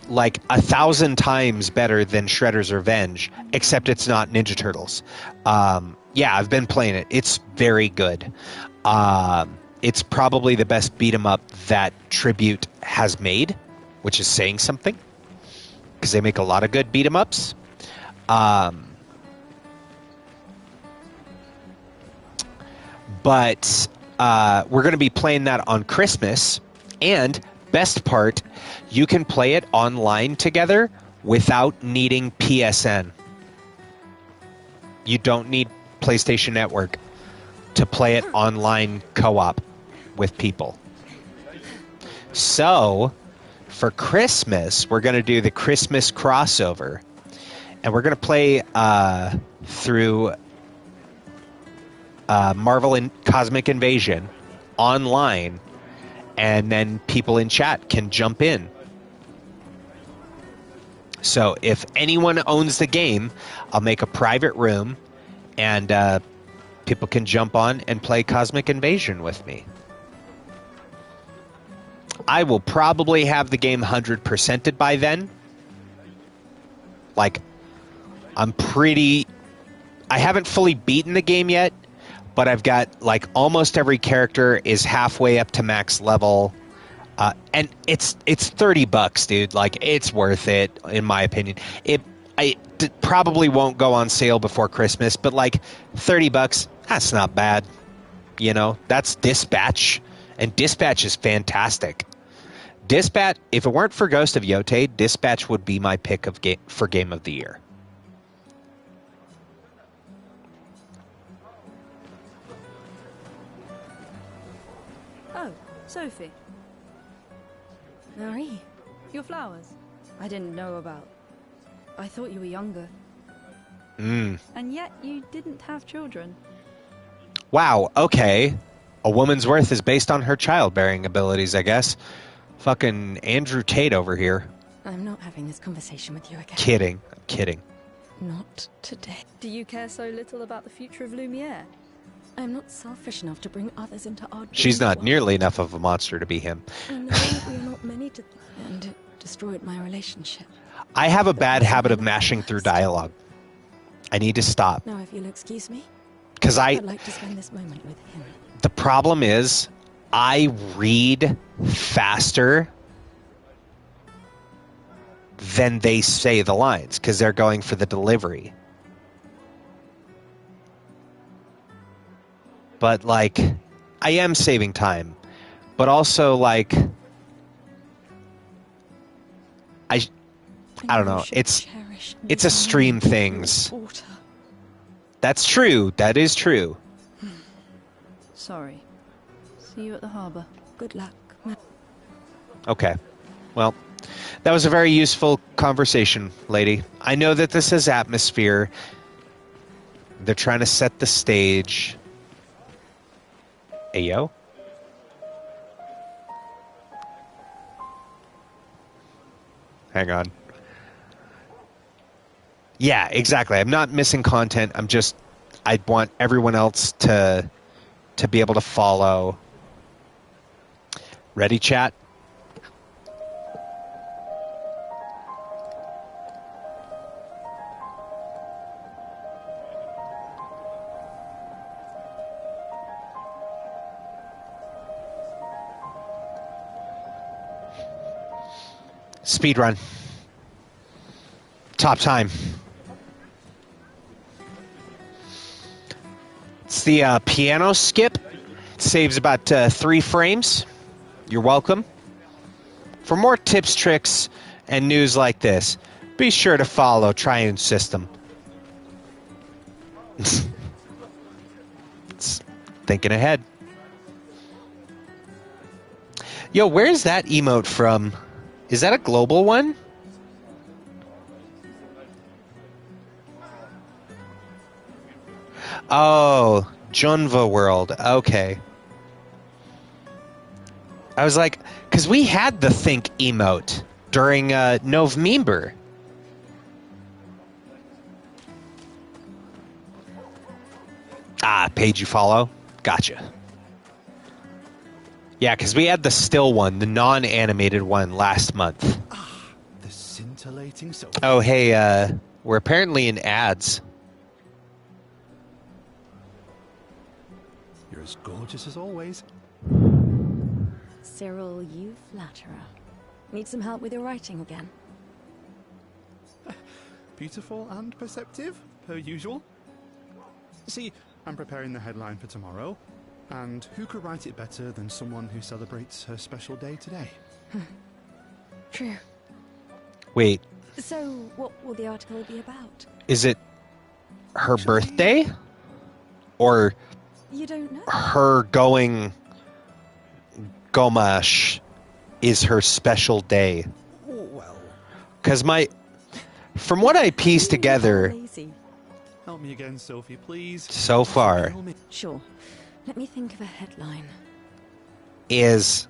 like 1,000 times better than Shredder's Revenge, except it's not Ninja Turtles. Yeah, I've been playing it. It's very good. It's probably the best beat-em-up that Tribute has made, which is saying something, because they make a lot of good beat-em-ups. But we're going to be playing that on Christmas, and best part, you can play it online together without needing PSN. You don't need PlayStation Network to play it online co-op with people. So, for Christmas, we're going to do the Christmas crossover, and we're going to play through Marvel and Cosmic Invasion online, and then people in chat can jump in. So if anyone owns the game, I'll make a private room, and people can jump on and play Cosmic Invasion with me. I will probably have the game 100%ed by then. Like, I haven't fully beaten the game yet, but I've got, like, almost every character is halfway up to max level. And it's $30, dude. Like, it's worth it, in my opinion. It probably won't go on sale before Christmas, but, like, $30, that's not bad. You know, that's Dispatch, and Dispatch is fantastic. Dispatch, if it weren't for Ghost of Yotei, Dispatch would be my pick for Game of the Year. Oh, Sophie. Marie, Your flowers. I didn't know about... I thought you were younger. And yet you didn't have children. Wow, okay. A woman's worth is based on her childbearing abilities, I guess. Fucking Andrew Tate over here. I'm not having this conversation with you again. Kidding. I'm kidding. Not today. Do you care so little about the future of Lumiere? I'm not selfish enough to bring others into our... She's not nearly enough of a monster to be him. I know we are not to... and it destroyed my relationship. I have a bad habit of mashing through dialogue. I need to stop. Now, if you'll excuse me, Because I'd like to spend this moment with him. The problem is, I read faster than they say the lines, because they're going for the delivery. But, like, I am saving time. But also, like, I don't know. It's a stream things. That's true. That is true. Sorry. See you at the harbour. Good luck. Okay. Well, that was a very useful conversation, lady. I know that this is atmosphere. They're trying to set the stage. Ayo? Hang on. Yeah, exactly. I'm not missing content. I want everyone else to be able to follow. Ready, chat? Speed run. Top time. It's the piano skip. It saves about 3 frames. You're welcome. For more tips, tricks, and news like this, be sure to follow Triune System. It's thinking ahead. Yo, where's that emote from? Is that a global one? Oh, Junva World. Okay. I was like, because we had the Think emote during November. Ah, page you follow? Gotcha. Yeah, because we had the still one, the non-animated one last month. Ah, the scintillating soul. Oh, hey, we're apparently in ads. You're as gorgeous as always. Cyril, you flatterer. Need some help with your writing again? Beautiful and perceptive, per usual. See, I'm preparing the headline for tomorrow, and who could write it better than someone who celebrates her special day today? True. Wait, So, what will the article be about? is it her birthday? Or You don't know? her going Gomash is her special day? Well, Because from what I pieced together Lazy. help me again, Sophie, please. so far Sure. Let me think of a headline. is...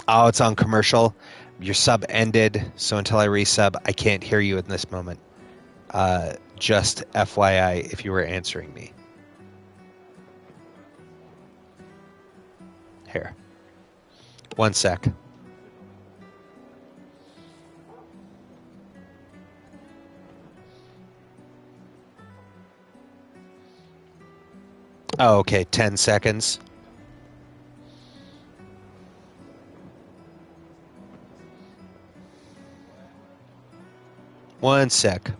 Oh, it's on commercial. Your sub ended, so until I resub, I can't hear you in this moment. Just FYI, if you were answering me. Here. 1 sec. Oh, okay, 10 seconds. One sec.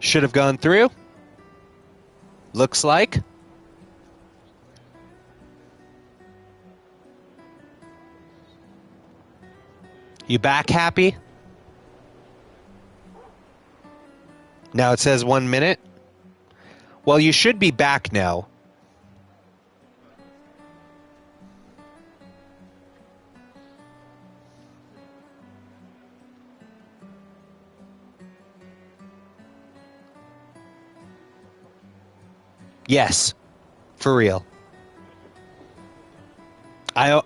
Should have gone through. Looks like. You back happy? Now it says 1 minute. Well, you should be back now. Yes, for real. I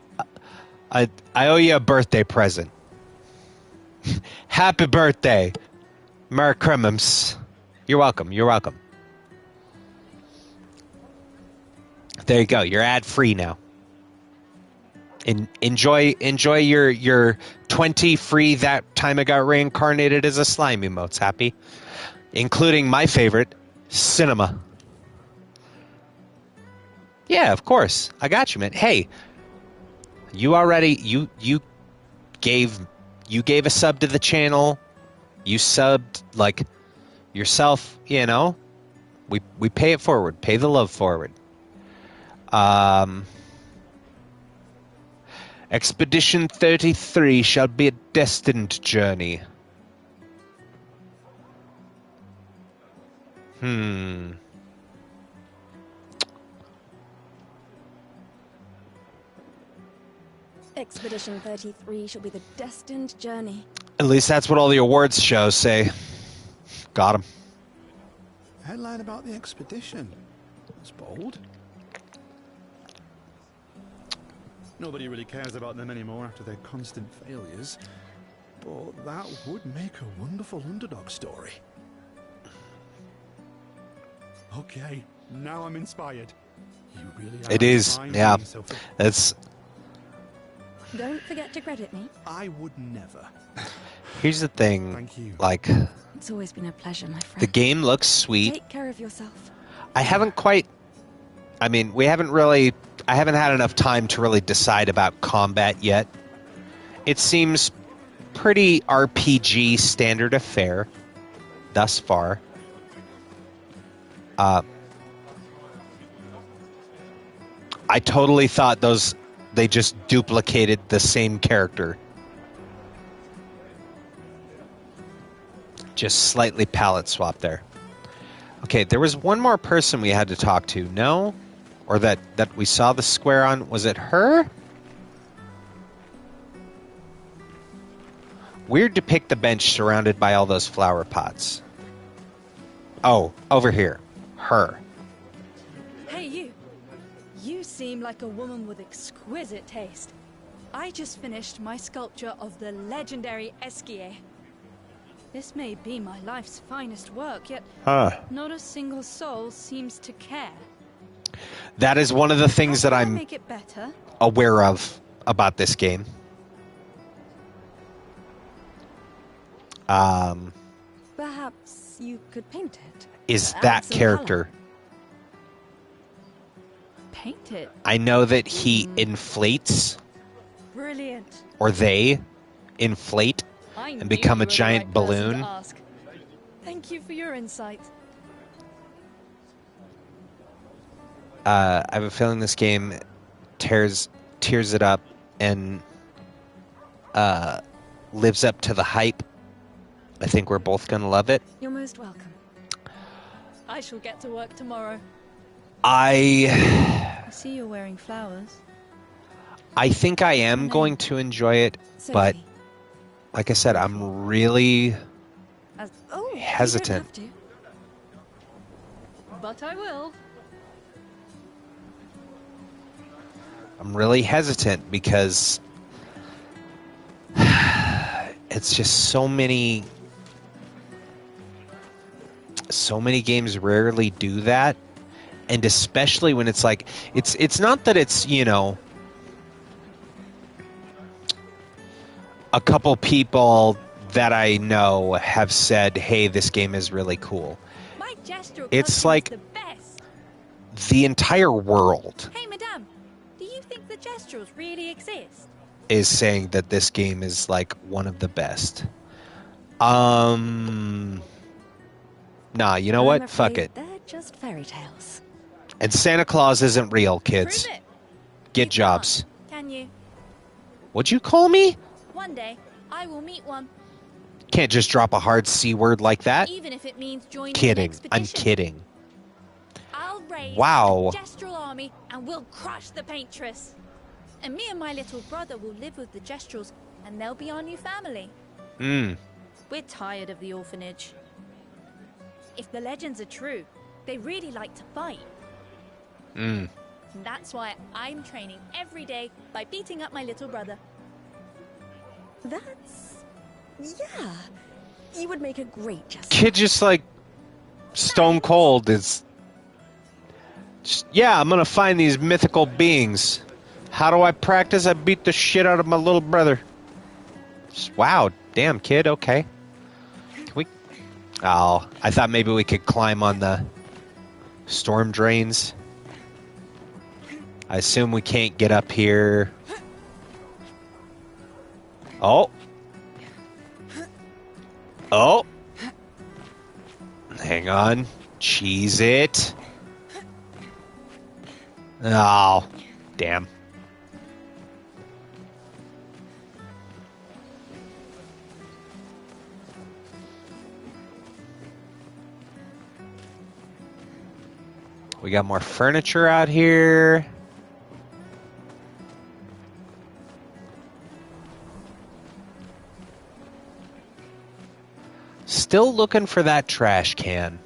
owe you a birthday present. Happy birthday, Merry Christmas. You're welcome. You're welcome. There you go. You're ad free now. Enjoy your 20 free that time I got reincarnated as a slime emotes. Happy, including my favorite, cinema. Yeah, of course. I got you, man. Hey, you already you gave a sub to the channel. You subbed like yourself. You know, we pay it forward. Pay the love forward. Expedition 33 shall be a destined journey. Expedition 33 shall be the destined journey. At least that's what all the awards shows say. Got him. Headline about the expedition. That's bold. Nobody really cares about them anymore after their constant failures. But that would make a wonderful underdog story. Okay, now I'm inspired. You really are. It is, yeah. That's. Don't forget to credit me. I would never. Here's the thing. Thank you. Like, it's always been a pleasure, my friend. The game looks sweet. Take care of yourself. I haven't had enough time to really decide about combat yet. It seems pretty RPG standard of fare thus far. I totally thought they just duplicated the same character. Just slightly palette swap there. Okay, there was one more person we had to talk to, no? Or that we saw the square on. Was it her? Weird to pick the bench surrounded by all those flower pots. Oh, over here. Her. Hey, you. You seem like a woman with exquisite taste. I just finished my sculpture of the legendary Esquier. This may be my life's finest work, yet not a single soul seems to care. That is one of the things that I'm make it better? Aware of about this game. Perhaps you could paint it. Is that character. Paint it? I know that he inflates. Brilliant. Or they inflate and become a giant balloon. Thank you for your insight. I have a feeling this game tears it up and lives up to the hype. I think we're both going to love it. You're most welcome. I shall get to work tomorrow. I see you're wearing flowers. I think I am going to enjoy it, Sophie. But like I said, I'm really hesitant. You don't have to. But I will. I'm really hesitant because it's just so many games rarely do that, and especially when it's like it's not that it's, you know, a couple people that I know have said, hey, this game is really cool. My gestural It's like the best. The entire world Hey, madame, do you think the gestuals really exist? is saying that this game is like one of the best. Nah, you know what? Fuck it. They're just fairy tales. And Santa Claus isn't real, kids. Prove it. Get You jobs. Can you? What'd you call me? One day, I will meet one. Can't just drop a hard C word like that. Even if it means joining Kidding. an expedition. I'm kidding. I'll raise Wow. a gestural army and we'll crush the paintress. And me and my little brother will live with the gestrals and they'll be our new family. We're tired of the orphanage. If the legends are true, they really like to fight. Mm. That's why I'm training every day by beating up my little brother. That's... yeah. You would make a great jester. Kid just like stone cold is... Just, yeah, I'm gonna find these mythical beings. How do I practice? I beat the shit out of my little brother. Just, wow, damn kid, okay. Can we... Oh, I thought maybe we could climb on the storm drains. I assume we can't get up here. Oh. Oh. Hang on. Cheese it. Oh, damn. We got more furniture out here. Still looking for that trash can.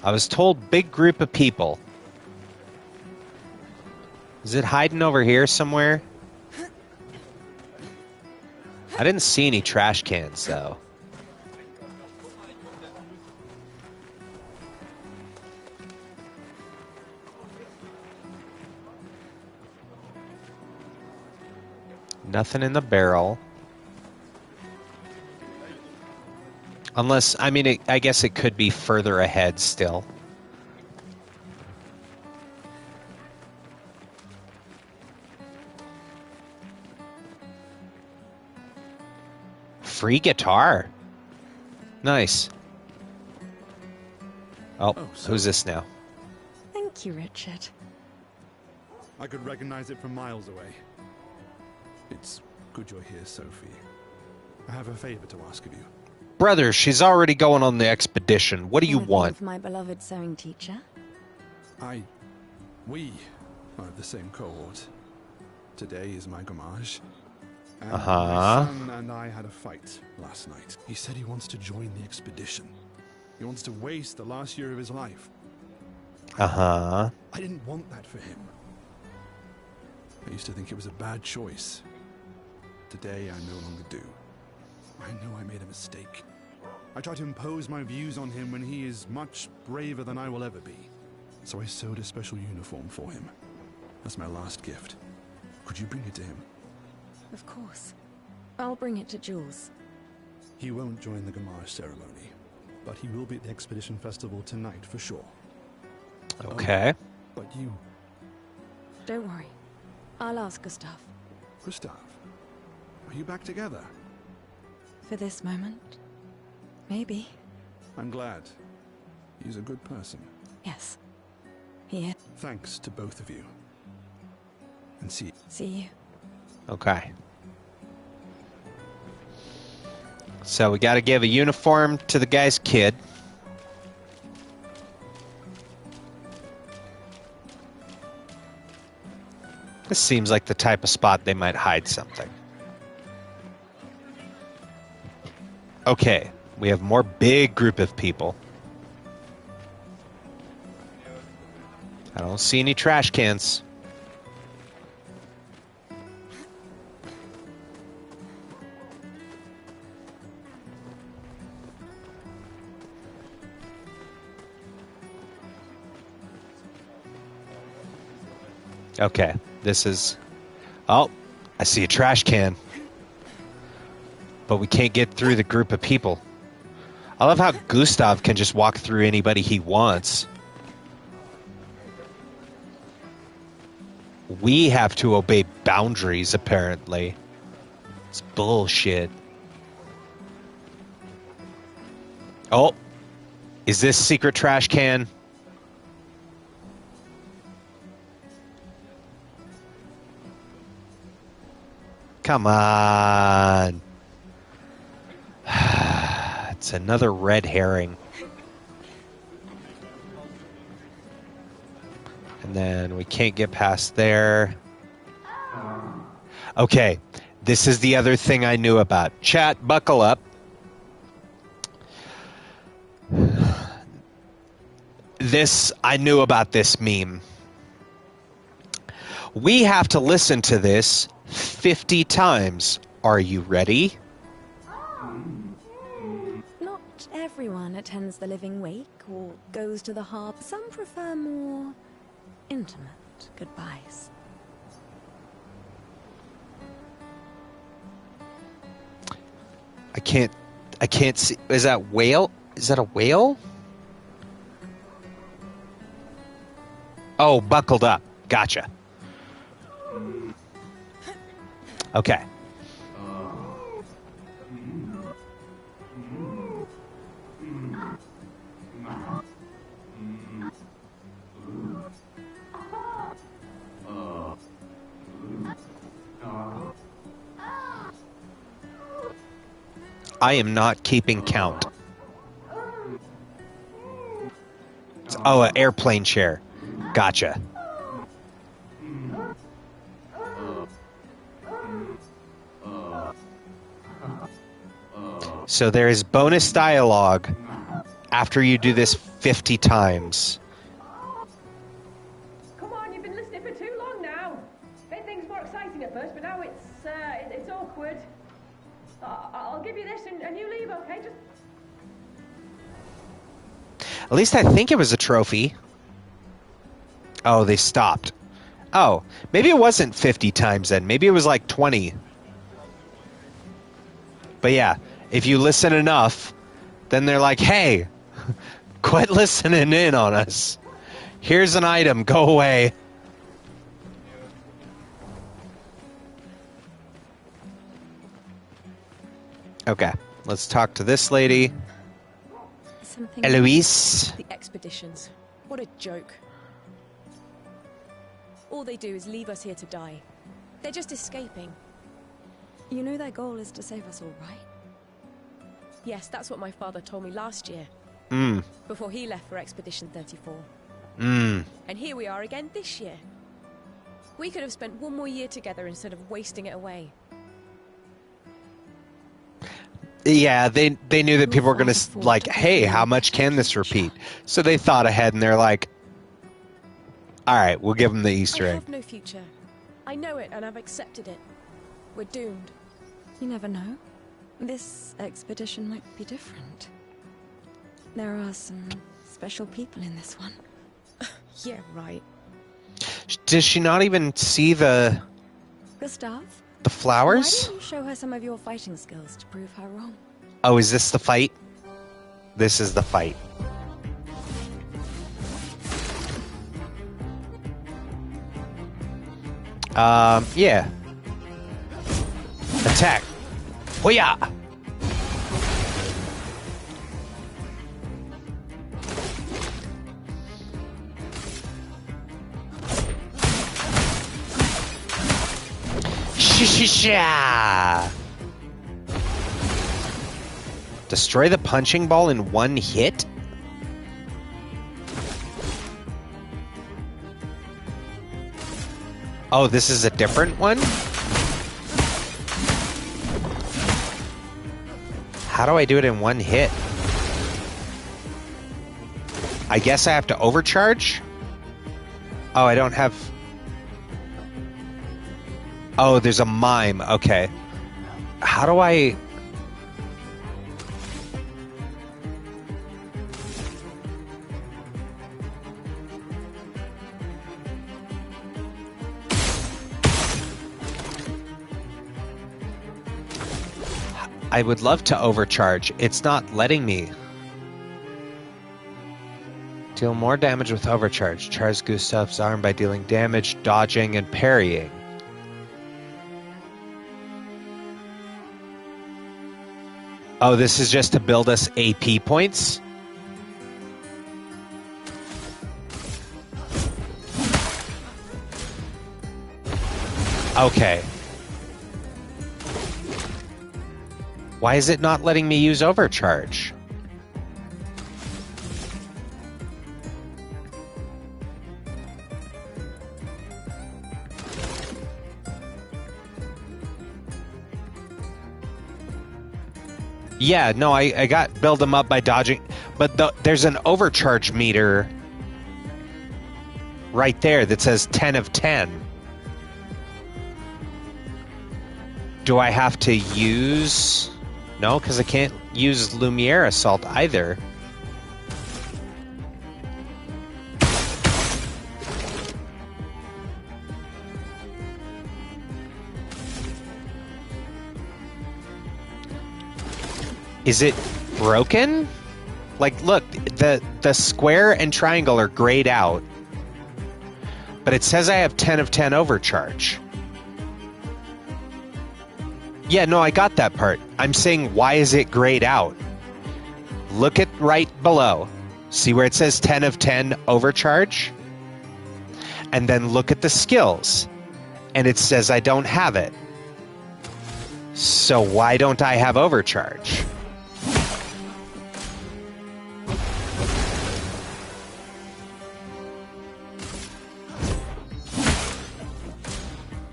I was told big group of people. Is it hiding over here somewhere? I didn't see any trash cans, though. Nothing in the barrel. Unless, I mean, I guess it could be further ahead still. Free guitar. Nice. Oh, who's this now? Thank you, Richard. I could recognize it from miles away. It's good you're here, Sophie. I have a favor to ask of you. Brother, she's already going on the expedition. What do you want? With my beloved sewing teacher? We are of the same cohort. Today is my gamage. And my son and I had a fight last night. He said he wants to join the expedition. He wants to waste the last year of his life. I didn't want that for him. I used to think it was a bad choice. Today, I no longer do. I know I made a mistake. I tried to impose my views on him when he is much braver than I will ever be. So I sewed a special uniform for him. That's my last gift. Could you bring it to him? Of course. I'll bring it to Jules. He won't join the gamage ceremony, but he will be at the expedition festival tonight for sure. Okay. But you... Don't worry. I'll ask Gustav. Gustav, are you back together? For this moment? Maybe. I'm glad. He's a good person. Yes. He is. Thanks to both of you. And see you. Okay. So we got to give a uniform to the guy's kid. This seems like the type of spot they might hide something. Okay, we have more big group of people. I don't see any trash cans. Okay, this is... Oh, I see a trash can. But we can't get through the group of people. I love how Gustav can just walk through anybody he wants. We have to obey boundaries, apparently. It's bullshit. Oh, is this secret trash can? Come on. It's another red herring. And then we can't get past there. Okay, this is the other thing I knew about. Chat, buckle up. I knew about this meme. We have to listen to this 50 times. Are you ready? Not everyone attends the living wake or goes to the harp. Some prefer more intimate goodbyes. I can't see. Is that whale? Is that a whale? Oh, buckled up. Gotcha. Okay. I am not keeping count. Oh, an airplane chair. Gotcha. So there is bonus dialogue after you do this 50 times. Come on, you've been listening for too long now. Made things more exciting at first, but now it's awkward. I'll give you this and you leave, okay? Just... At least I think it was a trophy. Oh, they stopped. Oh, maybe it wasn't 50 times then. Maybe it was like 20. But yeah, if you listen enough, then they're like, hey, quit listening in on us. Here's an item. Go away. Okay, let's talk to this lady. Eloise. The expeditions. What a joke. All they do is leave us here to die. They're just escaping. You know their goal is to save us all, right? Yes, that's what my father told me last year. Before he left for Expedition 34. And here we are again this year. We could have spent one more year together instead of wasting it away. Yeah, they knew that people were going to, like, hey, how much can this repeat? So they thought ahead, and they're like, all right, we'll give them the Easter egg. I have no future. I know it, and I've accepted it. We're doomed. You never know. This expedition might be different. There are some special people in this one. Yeah, right. Does she not even see the Gustav? The flowers? Why don't you show her some of your fighting skills to prove her wrong? Oh, is this the fight? This is the fight. Yeah. Attack. Hoo-yah! Sha-sha-sha! Destroy the punching ball in one hit? Oh, this is a different one? How do I do it in one hit? I guess I have to overcharge? Oh, I don't have... Oh, there's a mime. Okay. How do I... I would love to overcharge. It's not letting me. Deal more damage with overcharge. Charge Gustav's arm by dealing damage, dodging, and parrying. Oh, this is just to build us AP points? Okay. Why is it not letting me use overcharge? Yeah, no, I got build them up by dodging, but there's an overcharge meter right there that says 10 of 10. Do I have to use... No, because I can't use Lumiere Assault either. Is it broken? Like, look, the square and triangle are grayed out. But it says I have 10 of 10 overcharge. Yeah, no, I got that part. I'm saying, why is it grayed out? Look at right below. See where it says 10 of 10 overcharge? And then look at the skills. And it says I don't have it. So why don't I have overcharge?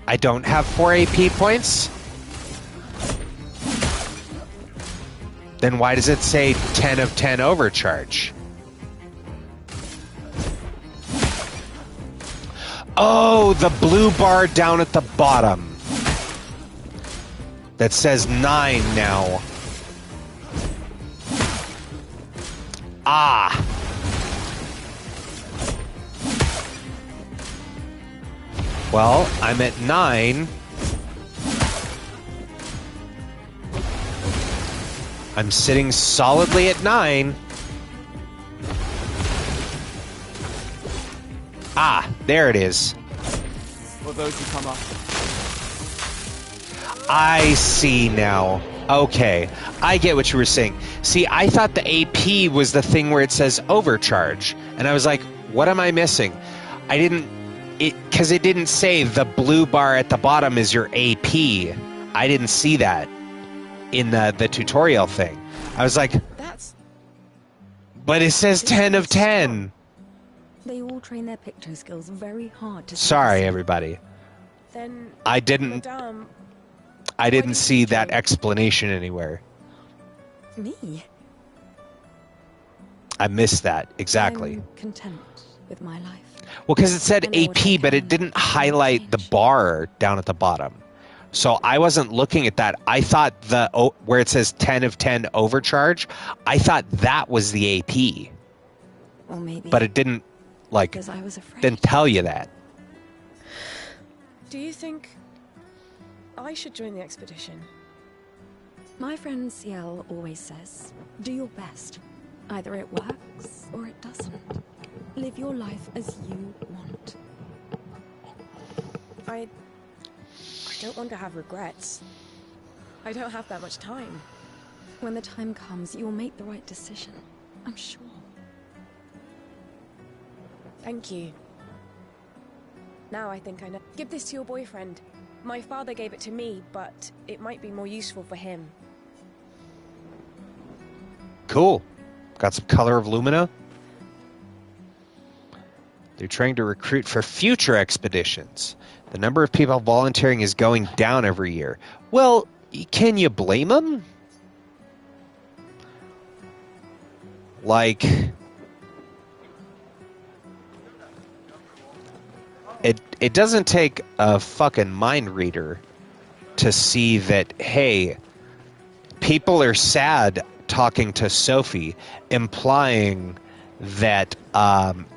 I don't have 4 AP points? Then why does it say 10 of 10 overcharge? Oh, the blue bar down at the bottom. That says 9 now. Ah. Well, I'm at 9. I'm sitting solidly at 9. Ah, there it is. For those who come up. I see now. Okay, I get what you were saying. See, I thought the AP was the thing where it says overcharge. And I was like, what am I missing? I didn't... Because it didn't say the blue bar at the bottom is your AP. I didn't see that in the tutorial thing. I was like, but it says 10 of 10. They all train their picto skills very hard to... Sorry, everybody. Then, I didn't see that explanation anywhere. Me? I missed that, exactly. I'm content with my life. Well, because it said AP, but it didn't highlight the bar down at the bottom. So I wasn't looking at that. I thought where it says 10 of 10 overcharge, I thought that was the AP. Or maybe... But it didn't, like, because I was afraid. Didn't tell you that. Do you think I should join the expedition? My friend Ciel always says, do your best. Either it works or it doesn't. Live your life as you want. I don't want to have regrets. I don't have that much time. When the time comes, you'll make the right decision. I'm sure. Thank you. Now I think I know. Give this to your boyfriend. My father gave it to me, but it might be more useful for him. Cool. Got some color of Lumina. They're trying to recruit for future expeditions. The number of people volunteering is going down every year. Well, can you blame them? Like, it doesn't take a fucking mind reader to see that, hey, people are sad talking to Sophie, implying that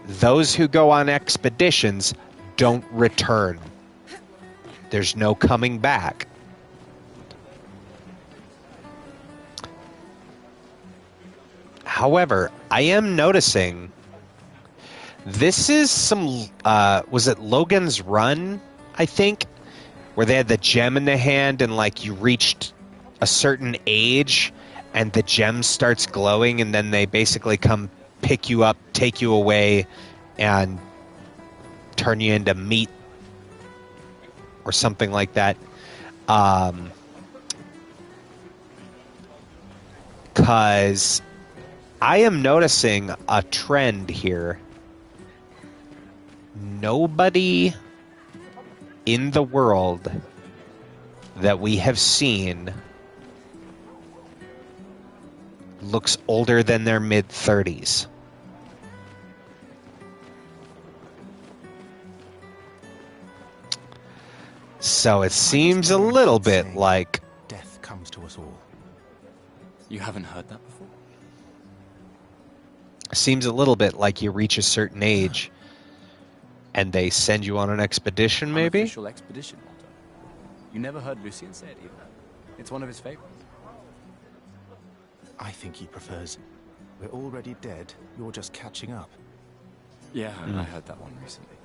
those who go on expeditions don't return. There's no coming back. However, I am noticing this is some, was it Logan's Run, I think? Where they had the gem in the hand and, like, you reached a certain age and the gem starts glowing and then they basically come pick you up, take you away, and turn you into meat or something like that. Because I am noticing a trend here. Nobody in the world that we have seen looks older than their mid-30s. So it seems a little bit like death comes to us all. You haven't heard that before? Seems a little bit like you reach a certain age and they send you on an expedition, maybe? Unofficial expedition motto. You never heard Lucien say it either. It's one of his favorites. I think he prefers, we're already dead, you're just catching up. Yeah, I heard that one recently.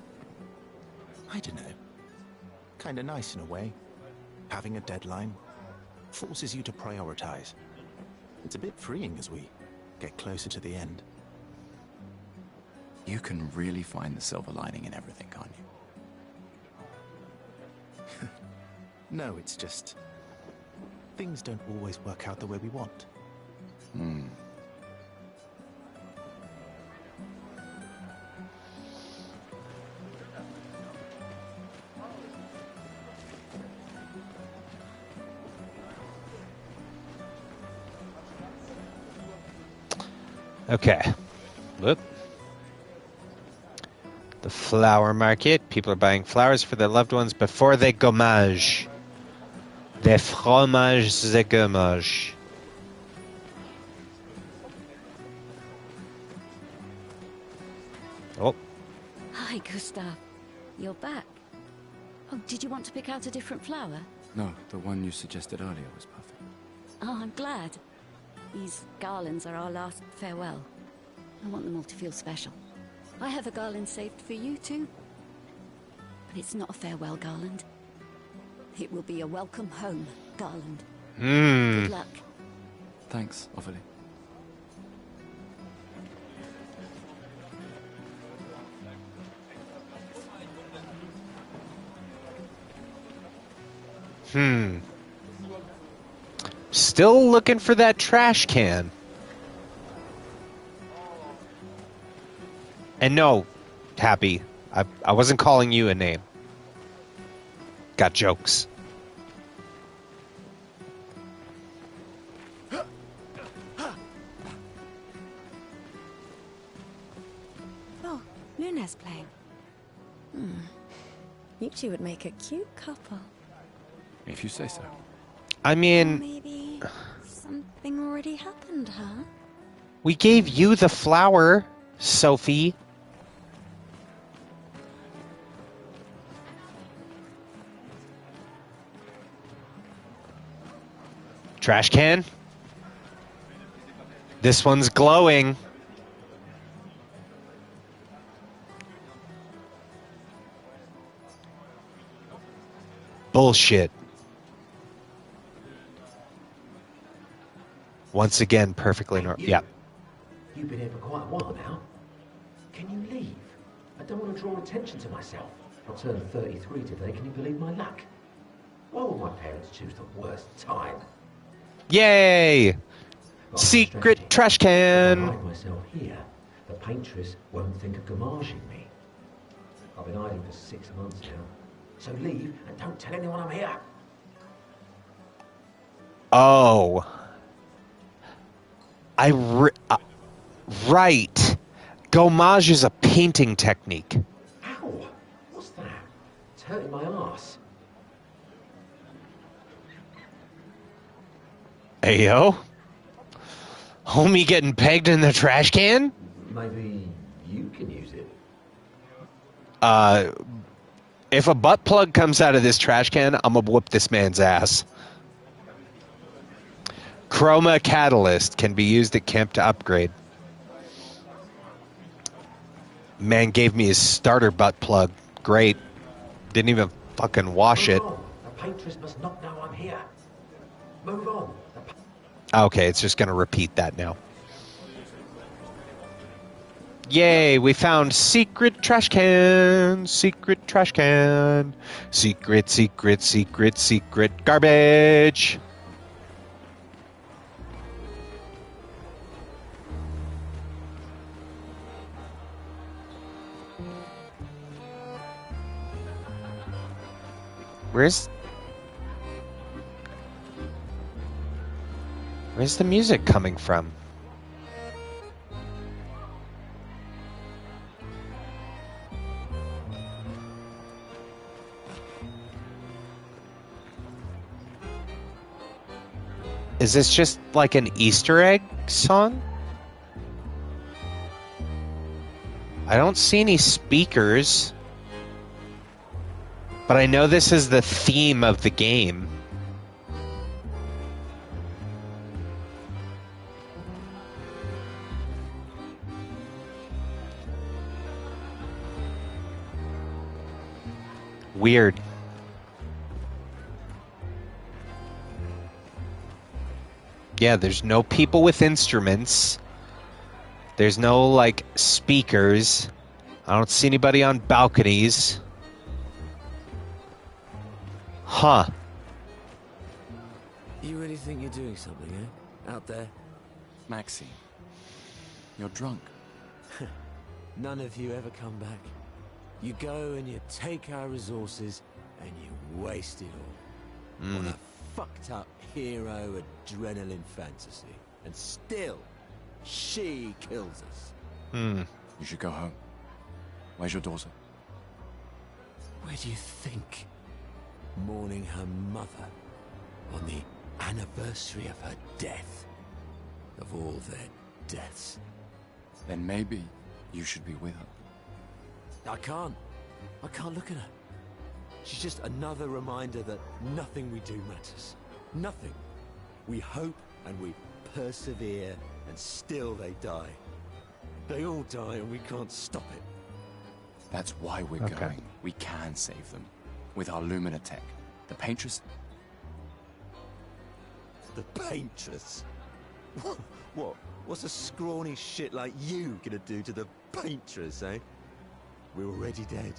I don't know. Kinda nice in a way. Having a deadline forces you to prioritize. It's a bit freeing as we get closer to the end. You can really find the silver lining in everything, can't you? No, it's just... things don't always work out the way we want. Okay. Whoop. The flower market. People are buying flowers for their loved ones before they gommage. Des fromages et gommage. Oh. Hi, Gustav. You're back. Oh, did you want to pick out a different flower? No, the one you suggested earlier was perfect. Oh, I'm glad. These garlands are our last farewell. I want them all to feel special. I have a garland saved for you, too. But it's not a farewell garland. It will be a welcome home garland. Good luck. Thanks, Ophelia. Still looking for that trash can. And no, Happy, I wasn't calling you a name. Got jokes. Oh, Luna's playing. You two would make a cute couple. If you say so. I mean... Maybe something already happened, huh? We gave you the flower, Sophie. Trash can. This one's glowing. Bullshit. Once again, perfectly normal. Yeah. You've been here for quite a while now. Can you leave? I don't want to draw attention to myself. I'll turn 33 today. Can you believe my luck? Why would my parents choose the worst time? Yay! Secret trash can. If I hide myself here, the paintress won't think of gommaging me. I've been hiding for 6 months now. So leave and don't tell anyone I'm here. Oh. Right. Gommage is a painting technique. Ow! What's that? It's hurting my arse. Ayo. Homie getting pegged in the trash can? Maybe you can use it. If a butt plug comes out of this trash can, I'm gonna whoop this man's ass. Chroma catalyst can be used at camp to upgrade. Man gave me his starter butt plug. Great. Didn't even fucking wash it. The paintress must not know I'm here. Move on. Okay, it's just gonna repeat that now. Yay, we found secret trash can. Secret trash can. Secret, secret, secret, secret garbage. Where's the music coming from? Is this just like an Easter egg song? I don't see any speakers. But I know this is the theme of the game. Weird. Yeah, there's no people with instruments. There's no, like, speakers. I don't see anybody on balconies. Huh. You really think you're doing something, eh? Out there? Maxine, you're drunk. None of you ever come back. You go and you take our resources and you waste it all. On a fucked up hero adrenaline fantasy. And still, she kills us. You should go home. Where's your daughter? Where do you think? Mourning her mother on the anniversary of her death. Of all their deaths. Then maybe you should be with her. I can't look at her. She's just another reminder that nothing we do matters. Nothing. We hope and we persevere, and still they die. They all die and we can't stop it. That's why we're going. We can save them. With our Lumina tech. The Paintress... The Paintress? What? What's a scrawny shit like you gonna do to the Paintress, eh? We're already dead.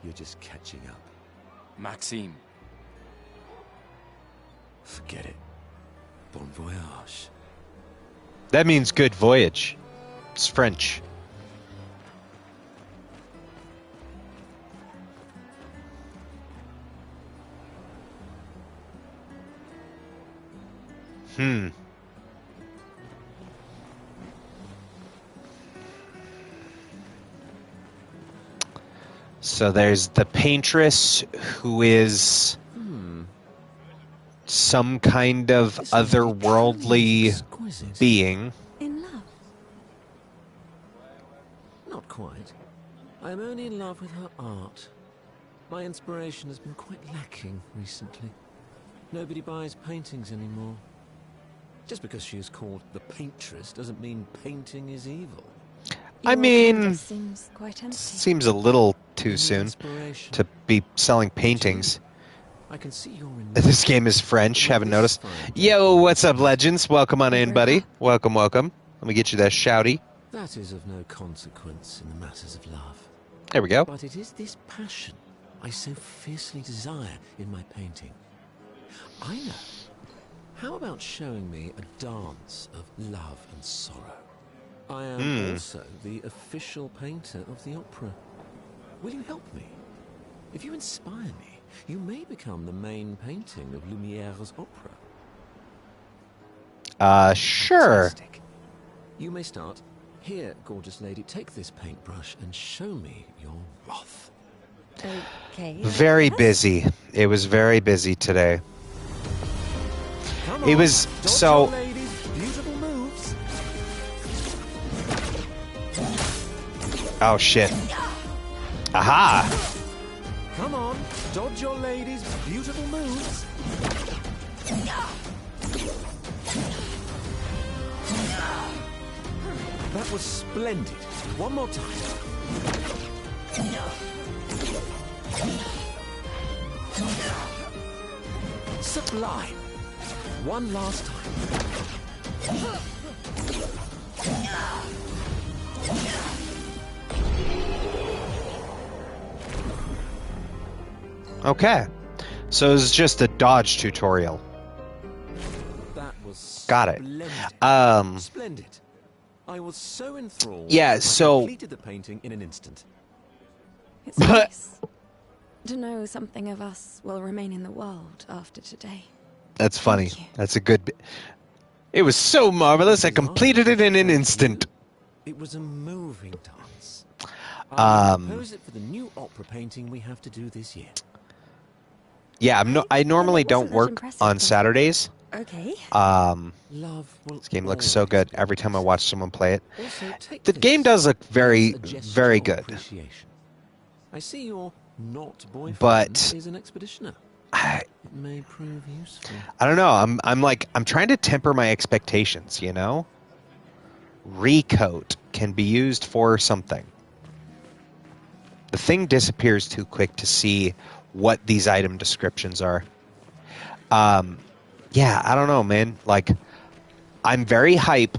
You're just catching up. Maxime. Forget it. Bon voyage. That means good voyage. It's French. So there's the Paintress, who is some kind of otherworldly being. In love? Not quite. I'm only in love with her art. My inspiration has been quite lacking recently. Nobody buys paintings anymore. Just because she is called the Paintress doesn't mean painting is evil. I mean, seems quite empty. Seems a little too soon to be selling paintings. I can see you're in. This game is French, haven't noticed. Yo, what's up, legends? Welcome on in, buddy. Welcome, welcome. Let me get you that shouty. That is of no consequence in the matters of love. There we go. But it is this passion I so fiercely desire in my painting. I know. How about showing me a dance of love and sorrow? I am also the official painter of the opera. Will you help me? If you inspire me, you may become the main painting of Lumiere's opera. Sure. Fantastic. You may start. Here, gorgeous lady, take this paintbrush and show me your wrath. Okay. Very busy. It was very busy today. Come on, it was so. Ladies, beautiful moves. Oh shit. Aha! Come on, dodge your ladies' beautiful moves. That was splendid. One more time. Sublime. One last time. Okay. So it's just a dodge tutorial. That was got it. Splendid. I was so enthralled. Yeah, I so completed the painting in an instant. It's nice to know something of us will remain in the world after today. That's funny. That's a good bit. It was so marvelous. I completed it in an instant. It was a moving dance. I propose it for the new opera painting we have to do this year. Yeah, I normally don't work on Saturdays, Okay. This game looks so good every time I watch someone play it. The game does look very, very good. I see your not boyfriend but is an expeditioner. It may prove useful. I don't know. I'm trying to temper my expectations, you know? Recoat can be used for something. The thing disappears too quick to see what these item descriptions are. Yeah, I don't know, man. Like, I'm very hype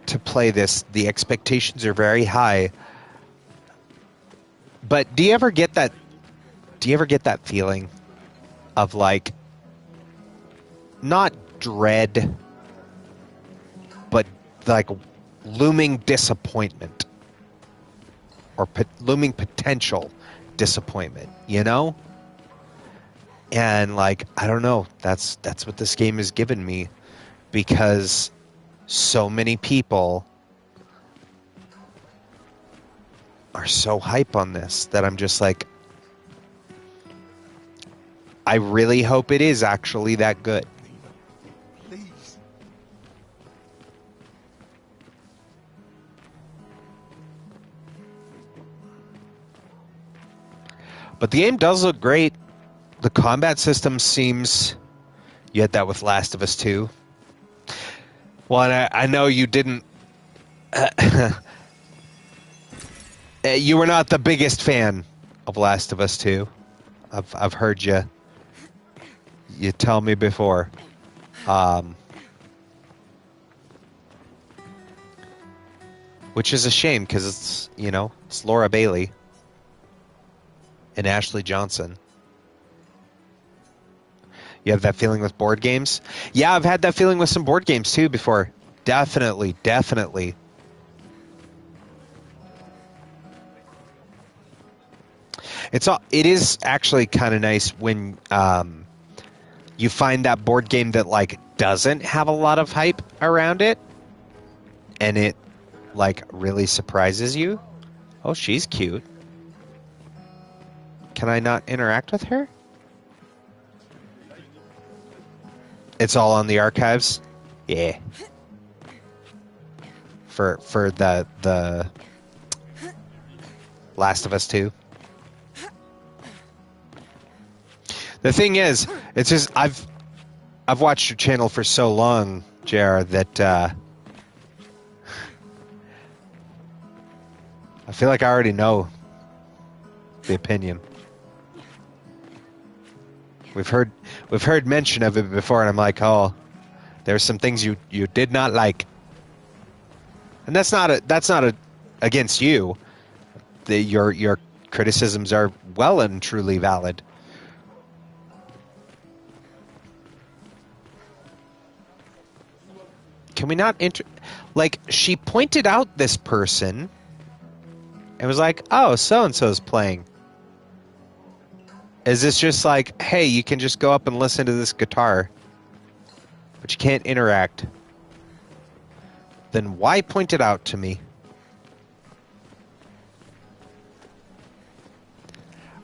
to play this. The expectations are very high. But do you ever get that feeling of, like, not dread, but like looming disappointment or looming potential disappointment, you know? And, like, I don't know, that's what this game has given me, because so many people are so hype on this that I'm just like, I really hope it is actually that good. Please. But the game does look great. The combat system seems... You had that with Last of Us 2. Well, and I know you didn't... you were not the biggest fan of Last of Us 2. I've heard you tell me before. Which is a shame, because it's, you know, it's Laura Bailey and Ashley Johnson. You have that feeling with board games? Yeah, I've had that feeling with some board games too before. Definitely. It is actually kind of nice when you find that board game that, like, doesn't have a lot of hype around it, and it, like, really surprises you. Oh, she's cute. Can I not interact with her? It's all on the archives? Yeah. For the Last of Us 2. The thing is, it's just I've watched your channel for so long, JR, that I feel like I already know the opinion. We've heard mention of it before, and I'm like, oh, there's some things you did not like, and that's not against you. Your criticisms are well and truly valid. Can we not like, she pointed out this person and was like, oh, so-and-so's playing. Is this just like, hey, you can just go up and listen to this guitar, but you can't interact? Then why point it out to me?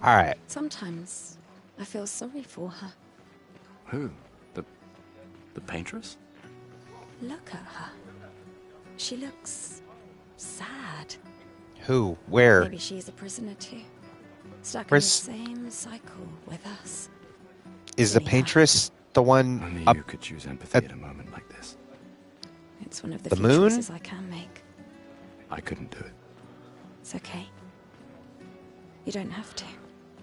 All right. Sometimes I feel sorry for her. Who? The paintress? Look at her. She looks sad. Who? Where? Maybe she's a prisoner too. Stuck in the same cycle with us. Is the paintress the one Only up you could choose empathy at a moment like this. It's one of the The few moon? choices I can make. I couldn't do it. It's okay. You don't have to.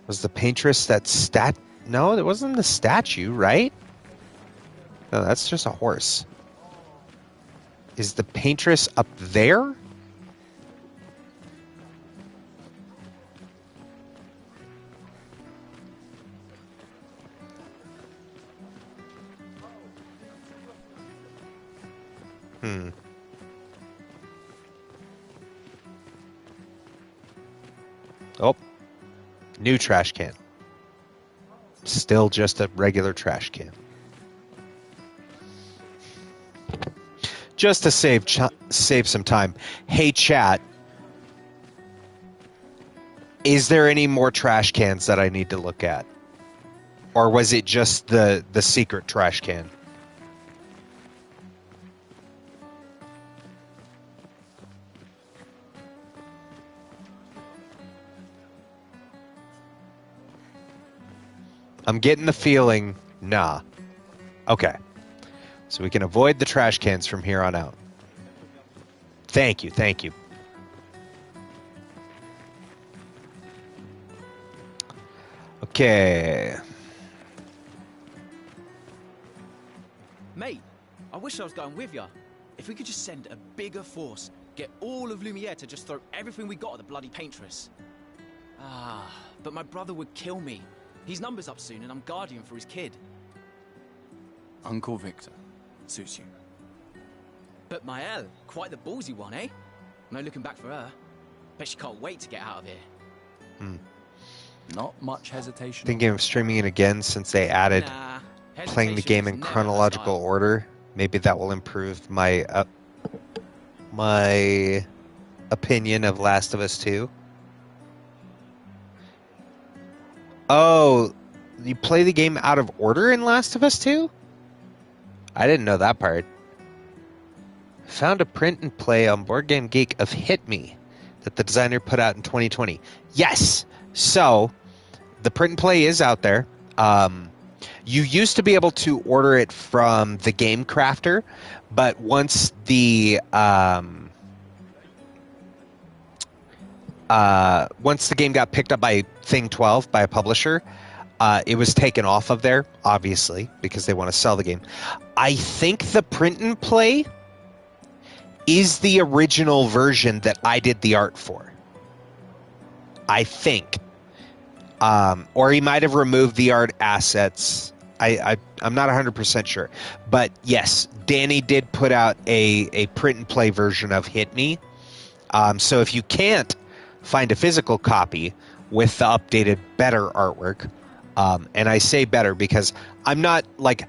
Was the paintress that No, it wasn't the statue, right? No, that's just a horse. Is the paintress up there? Oh, new trash can. Still just a regular trash can. Just to save some time. Hey, chat. Is there any more trash cans that I need to look at? Or was it just the secret trash can? I'm getting the feeling, nah. Okay. So we can avoid the trash cans from here on out. Thank you, thank you. Okay. Mate, I wish I was going with you. If we could just send a bigger force, get all of Lumiere to just throw everything we got at the bloody paintress. But my brother would kill me. His number's up soon and I'm guardian for his kid. Uncle Victor. Suits you. But Maëlle, quite the ballsy one, eh? No looking back for her. Bet she can't wait to get out of here. Not much hesitation. Thinking of streaming it again since they added playing the game in chronological order. Maybe that will improve my my opinion of Last of Us 2. Oh, you play the game out of order in Last of Us 2? I didn't know that part. Found a print and play on Board Game Geek of Hit Me that the designer put out in 2020. Yes! So, the print and play is out there. You used to be able to order it from the Game Crafter, but once the game got picked up by Thing 12, by a publisher, it was taken off of there, obviously, because they want to sell the game. I think the print and play is the original version that I did the art for. I think. Or he might have removed the art assets. I'm not 100% sure. But yes, Danny did put out a print and play version of Hit Me. So if you can't find a physical copy with the updated, better artwork, and I say better because I'm not like...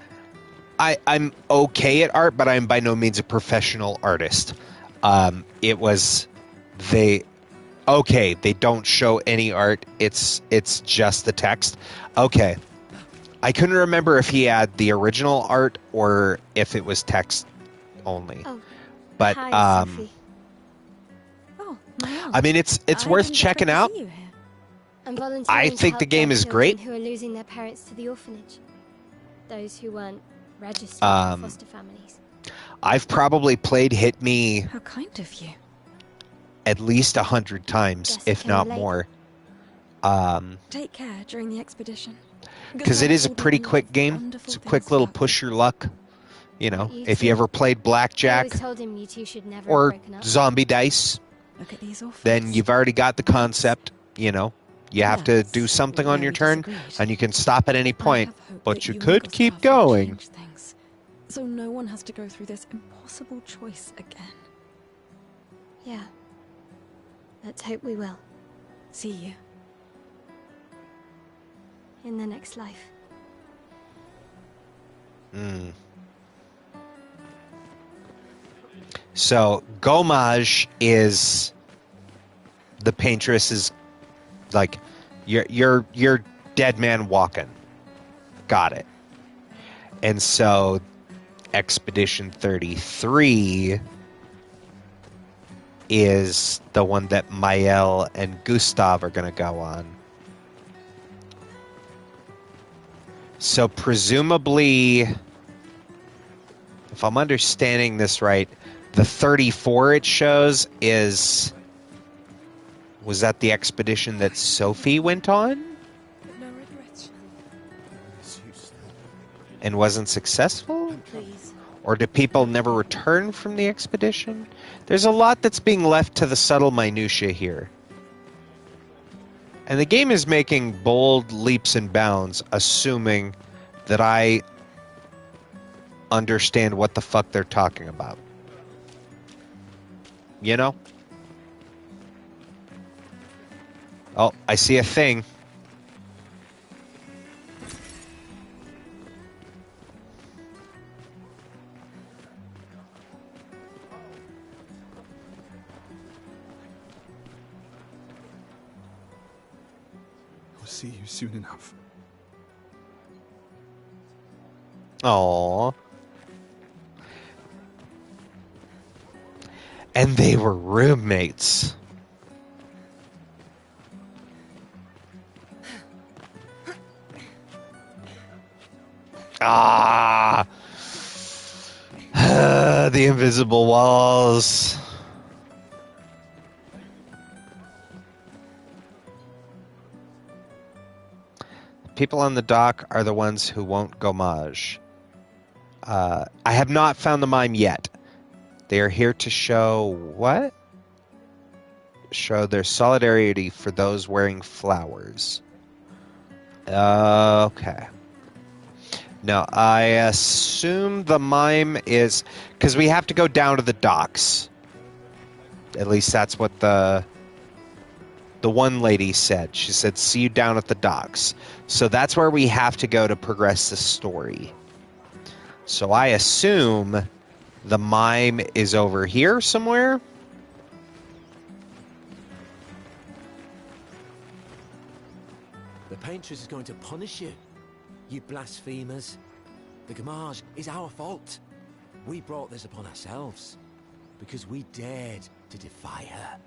I'm okay at art, but I'm by no means a professional artist. They don't show any art. It's just the text. Okay. I couldn't remember if he had the original art or if it was text only. Oh, but hi, Sophie. Oh, wow. I mean, it's worth checking out. I'm volunteering I to think help the game is children great. Who are losing their parents to the orphanage. Those who weren't registered for foster families. I've probably played Hit Me How kind of you. at least 100 times, Guess I if can not relate. more. Take care during the expedition. Because it is a pretty quick game. It's a quick little push your luck. You know, You if too. you ever played I Blackjack always told him you two should never or have broken up. Zombie Dice, Look at these orphans. then you've already got the concept. You know, you have to do That's something where on your we turn, disagreed. and you can stop at any I point, have hope but that you and could Gustav keep can going. change things, so no one has to go through this impossible choice again. Yeah. Let's hope we will. See you. In the next life. So Gomage is the paintress is like you're dead man walking. Got it. And so Expedition 33 is the one that Maëlle and Gustav are going to go on. So presumably, if I'm understanding this right, the 34 it shows was that the expedition that Sophie went on? No regrets. And wasn't successful? Please. Or do people never return from the expedition? There's a lot that's being left to the subtle minutiae here. And the game is making bold leaps and bounds, assuming that I understand what the fuck they're talking about. You know? Oh, I see a thing. I'll see you soon enough. Aww. And they were roommates. Ah! The invisible walls. People on the dock are the ones who won't gomage. I have not found the mime yet. They are here to show what? Show their solidarity for those wearing flowers. Okay. No, I assume the mime is... Because we have to go down to the docks. At least that's what the one lady said. She said, see you down at the docks. So that's where we have to go to progress the story. So I assume the mime is over here somewhere. The paintress is going to punish you, you blasphemers. The Gamage is our fault. We brought this upon ourselves because we dared to defy her.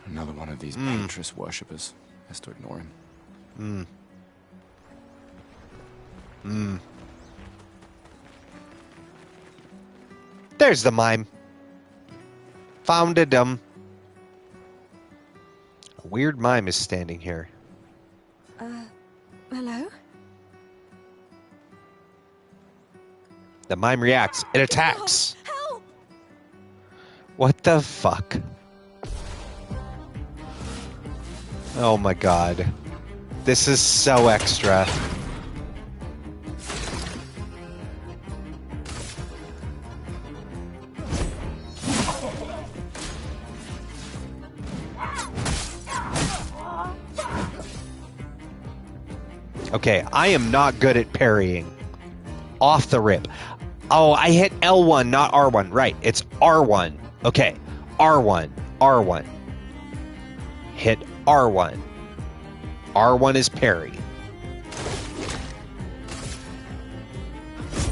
Another one of these paintress worshippers. Has to ignore him. There's the mime. Founded him. A weird mime is standing here. Hello? The mime reacts. It attacks. Help! What the fuck? Oh my god. This is so extra. Okay, I am not good at parrying. Off the rip. Oh, I hit L1, not R1. Right, it's R1. Okay, R1, R1. Hit R1. R1 is parry.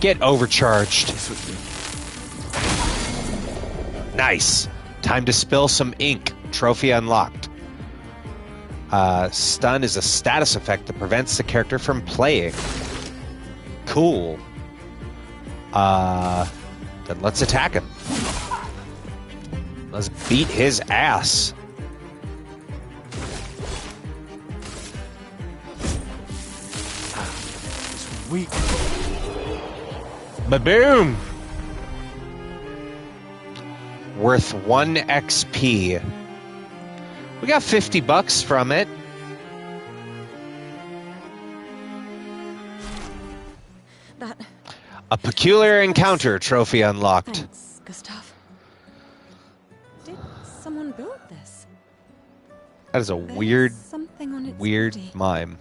Get overcharged. Nice. Time to spill some ink. Trophy unlocked. Stun is a status effect that prevents the character from playing. Cool. Then let's attack him. Let's beat his ass. Weak. Ba-boom! Worth 1 XP. We got $50 from it. A peculiar encounter trophy unlocked. Thanks, Gustav. Did someone build this? That is a weird mime.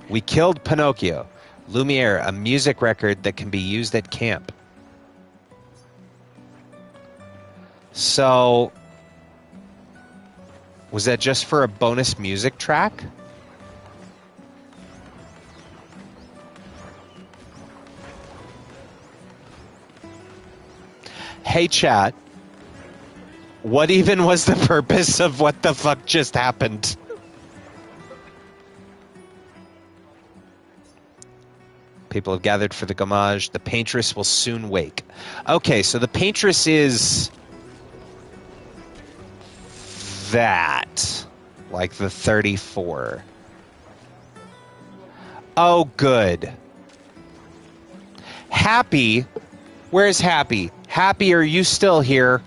We killed Pinocchio. Lumiere, a music record that can be used at camp. So, was that just for a bonus music track? Hey chat, what even was the purpose of what the fuck just happened? People have gathered for the Gamage. The Paintress will soon wake. Okay, so the Paintress is that. Like the 34. Oh, good. Happy. Where's Happy? Happy, are you still here?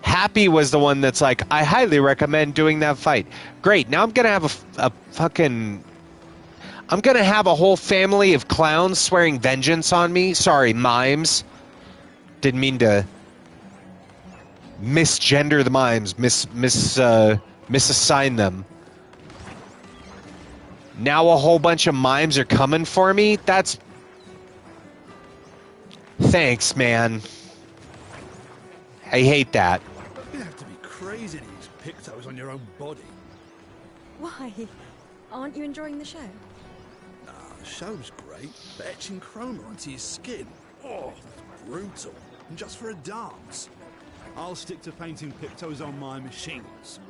Happy was the one that's like, I highly recommend doing that fight. Great, now I'm going to have a fucking... I'm going to have a whole family of clowns swearing vengeance on me. Sorry, mimes. Didn't mean to misgender the mimes, misassign them. Now a whole bunch of mimes are coming for me? That's... Thanks, man. I hate that. You have to be crazy to use pictos on your own body. Why? Aren't you enjoying the show? The show's great. great, but etching chroma onto your skin, oh, brutal. And just for a dance. I'll stick to painting pictos on my machines.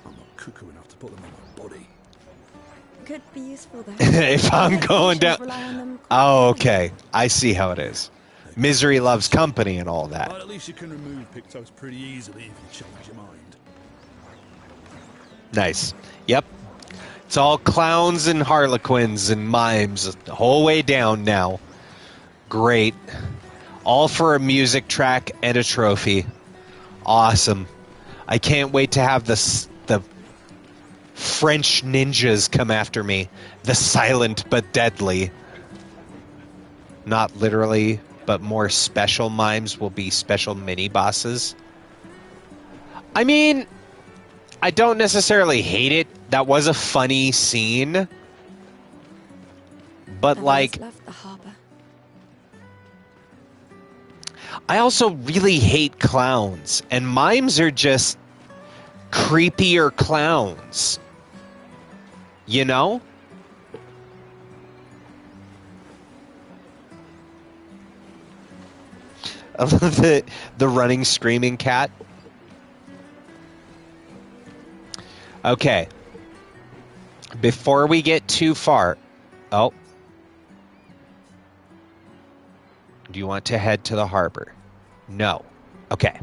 I'm not cuckoo enough to put them on my body. Could be useful though. If I'm going down... Oh, okay. I see how it is. Misery loves company and all that. But at least you can remove pictos pretty easily if you change your mind. Nice. Yep. It's all clowns and harlequins and mimes the whole way down now. Great. All for a music track and a trophy. Awesome. I can't wait to have the French ninjas come after me. The silent but deadly. Not literally, but more special mimes will be special mini-bosses. I mean, I don't necessarily hate it. That was a funny scene. But like... left the harbor. I also really hate clowns. And mimes are just creepier clowns. You know? I love the running, screaming cat. Okay. Before we get too far... Oh. Do you want to head to the harbor? No. Okay.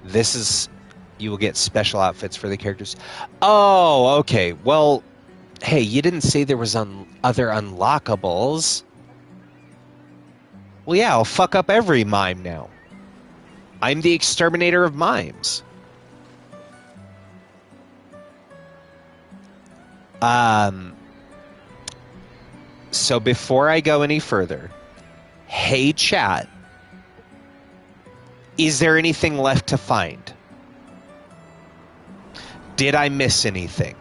This is... You will get special outfits for the characters. Oh, okay. Well, hey, you didn't say there was other unlockables. Well, yeah, I'll fuck up every mime now. I'm the exterminator of mimes. So before I go any further, hey chat, is there anything left to find? Did I miss anything?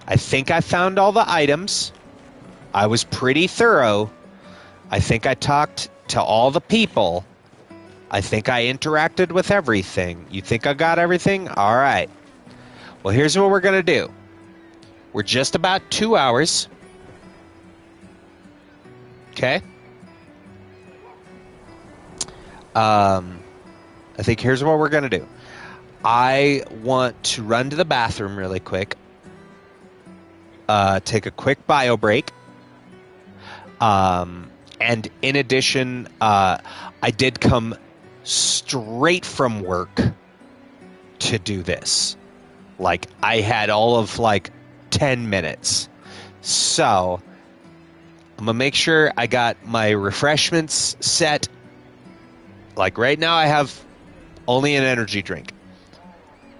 I think I found all the items. I was pretty thorough. I think I talked to all the people. I think I interacted with everything. You think I got everything? All right. Well, here's what we're going to do. We're just about 2 hours. Okay? I think here's what we're going to do. I want to run to the bathroom really quick. Take a quick bio break. And in addition, I did come straight from work to do this. Like, I had all of, 10 minutes. So, I'm going to make sure I got my refreshments set. Like, right now I have only an energy drink.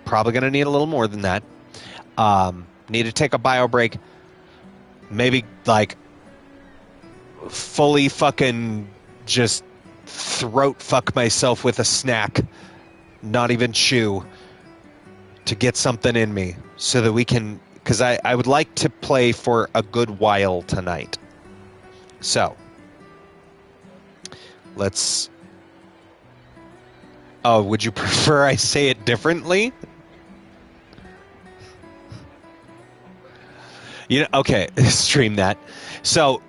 Probably going to need a little more than that. Need to take a bio break. Maybe, fully fucking just throat fuck myself with a snack. Not even chew. To get something in me. So that we can... Because I would like to play for a good while tonight. So. Let's... Oh, would you prefer I say it differently? Okay, stream that. So,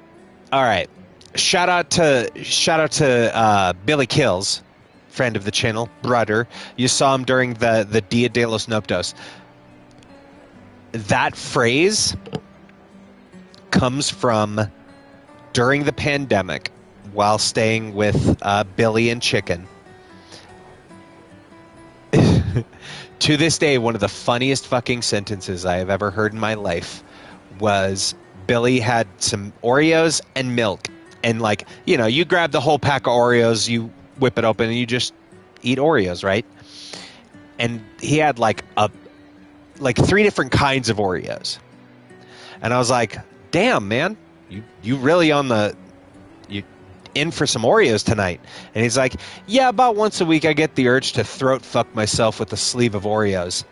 all right. Shout out to Billy Kills, friend of the channel, brother. You saw him during the Dia de los Noptos. That phrase comes from during the pandemic while staying with Billy and Chicken. To this day, one of the funniest fucking sentences I have ever heard in my life was Billy had some Oreos and milk. And, you grab the whole pack of Oreos, you whip it open, and you just eat Oreos, right? And he had, 3 different kinds of Oreos. And I was like, damn, man, you really you in for some Oreos tonight. And he's like, yeah, about once a week I get the urge to throat fuck myself with a sleeve of Oreos.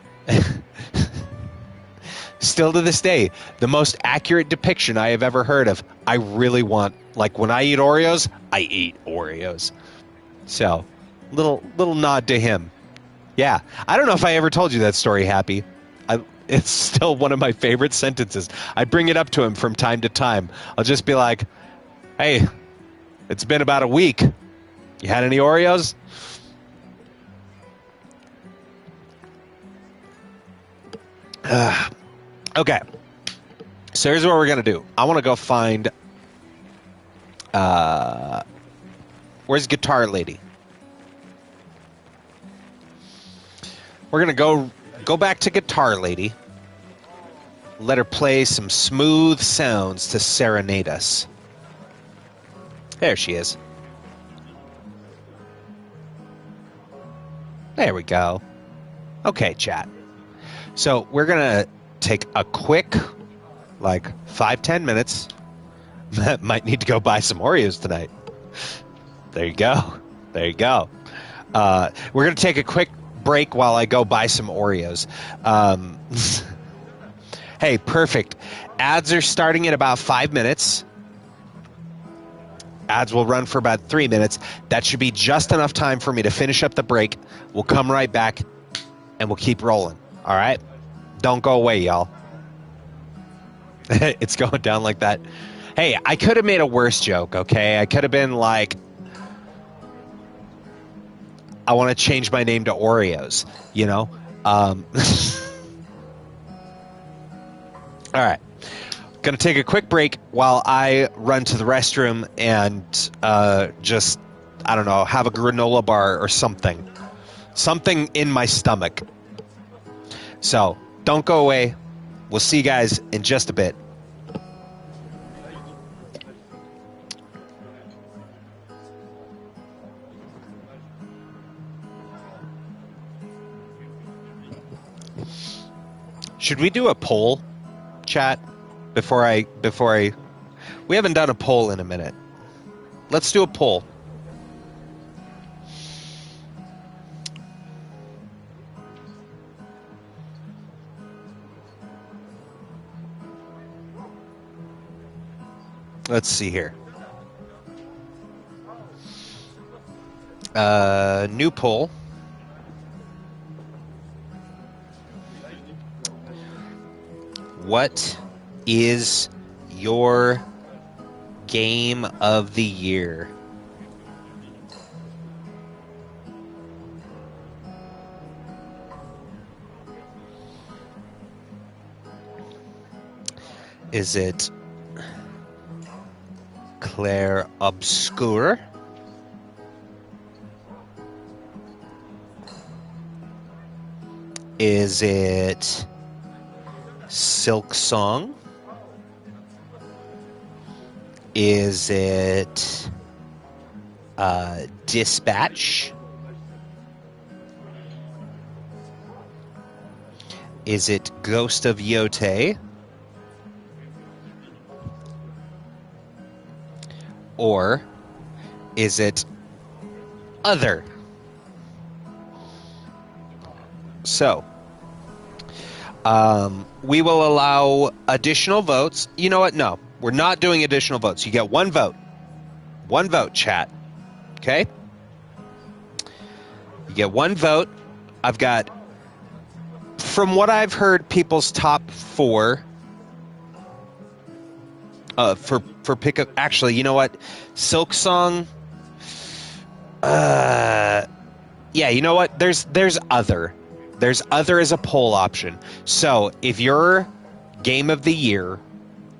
Still to this day, the most accurate depiction I have ever heard of. I really want, when I eat Oreos, I eat Oreos. So, little nod to him. Yeah, I don't know if I ever told you that story, Happy. It's still one of my favorite sentences. I bring it up to him from time to time. I'll just be like, Hey, it's been about a week. You had any Oreos? Okay. So here's what we're going to do. I want to go find... where's Guitar Lady? We're going to go back to Guitar Lady. Let her play some smooth sounds to serenade us. There she is. There we go. Okay, chat. So we're going to take a quick, 5-10 minutes. Might need to go buy some Oreos tonight. There you go. There you go. We're going to take a quick break while I go buy some Oreos. Hey, perfect. Ads are starting in about 5 minutes. Ads will run for about 3 minutes. That should be just enough time for me to finish up the break. We'll come right back, and we'll keep rolling. All right? Don't go away, y'all. It's going down like that. Hey, I could have made a worse joke, okay? I could have been like, I want to change my name to Oreos, you know? All right. Going to take a quick break while I run to the restroom and just, I don't know, have a granola bar or something. Something in my stomach. So, don't go away. We'll see you guys in just a bit. Should we do a poll, chat? Before I we haven't done a poll in a minute. Let's do a poll. Let's see here. New poll. What is your game of the year? Is it Clair Obscur? Is it Silk Song? Is it Dispatch? Is it Ghost of Yote? Or is it Other? So, we will allow additional votes. You know what? No, we're not doing additional votes. You get one vote. One vote, chat. Okay? You get one vote. I've got, from what I've heard, people's top four for pickup. Actually, you know what? Silk Song. Yeah, you know what? There's Other. There's Other as a poll option. So if your game of the year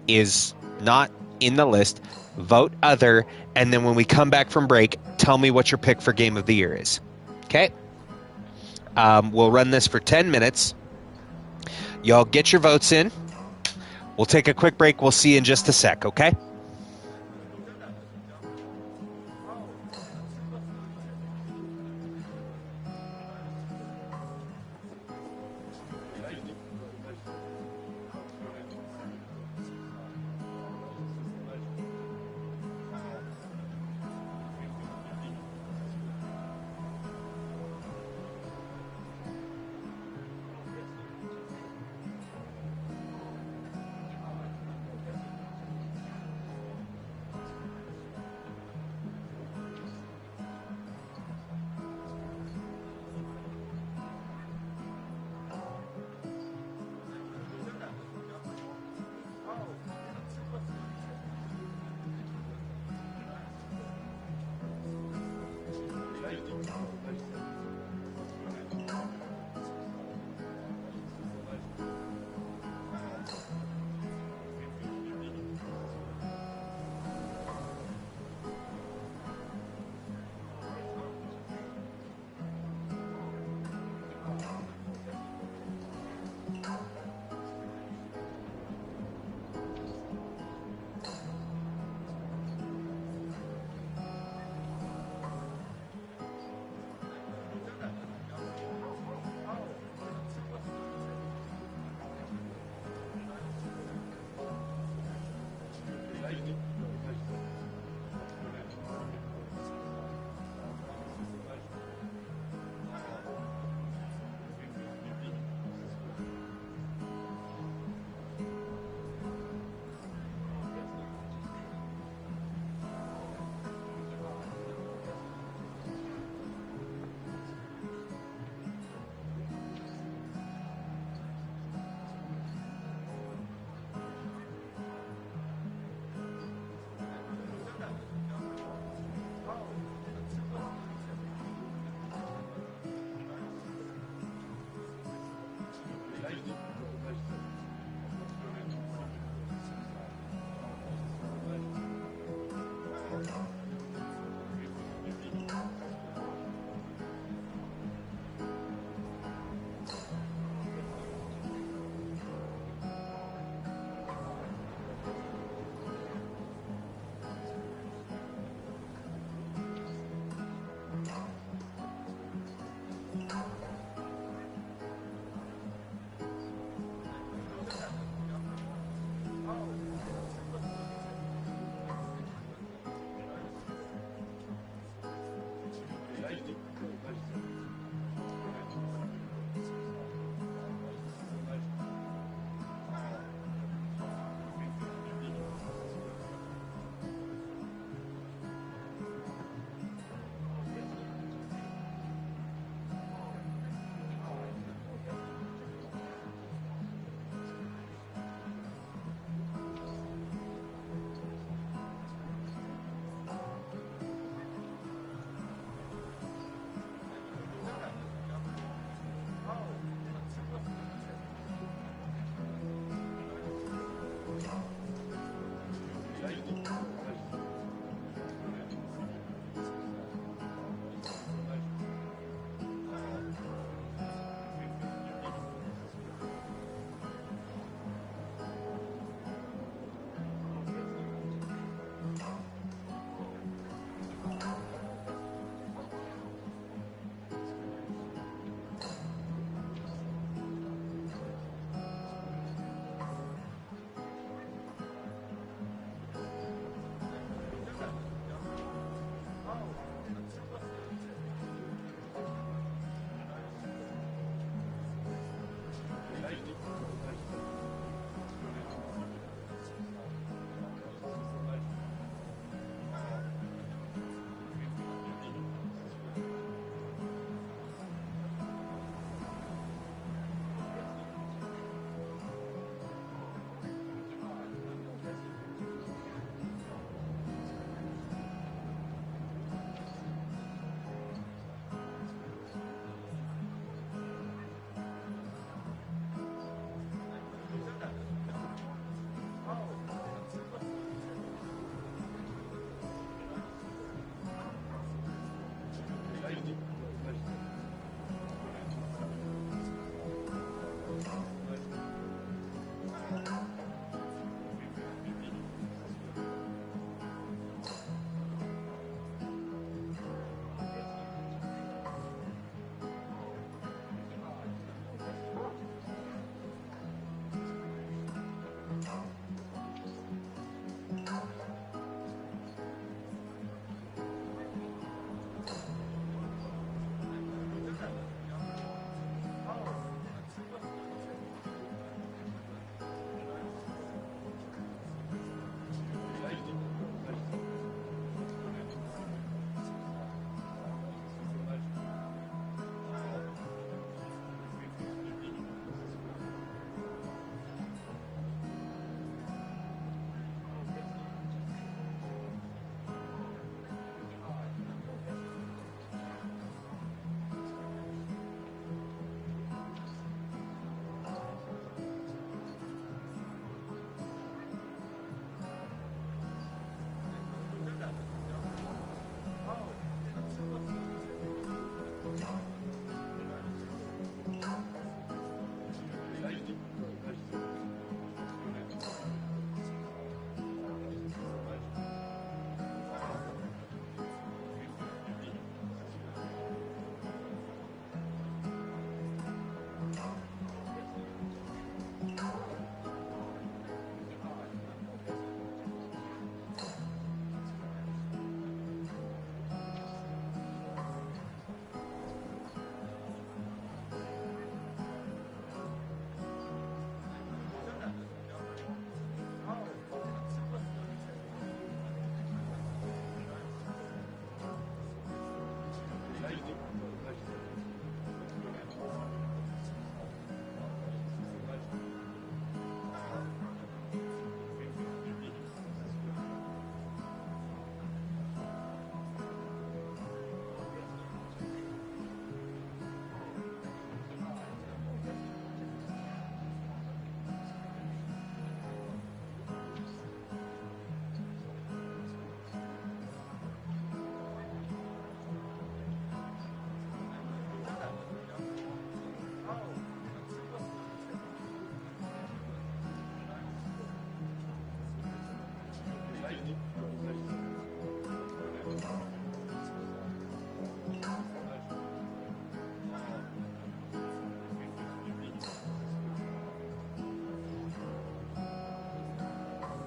is not in the list, vote Other, and then when we come back from break, tell me what your pick for game of the year is. Okay? We'll run this for 10 minutes. Y'all get your votes in. We'll take a quick break. We'll see you in just a sec, okay?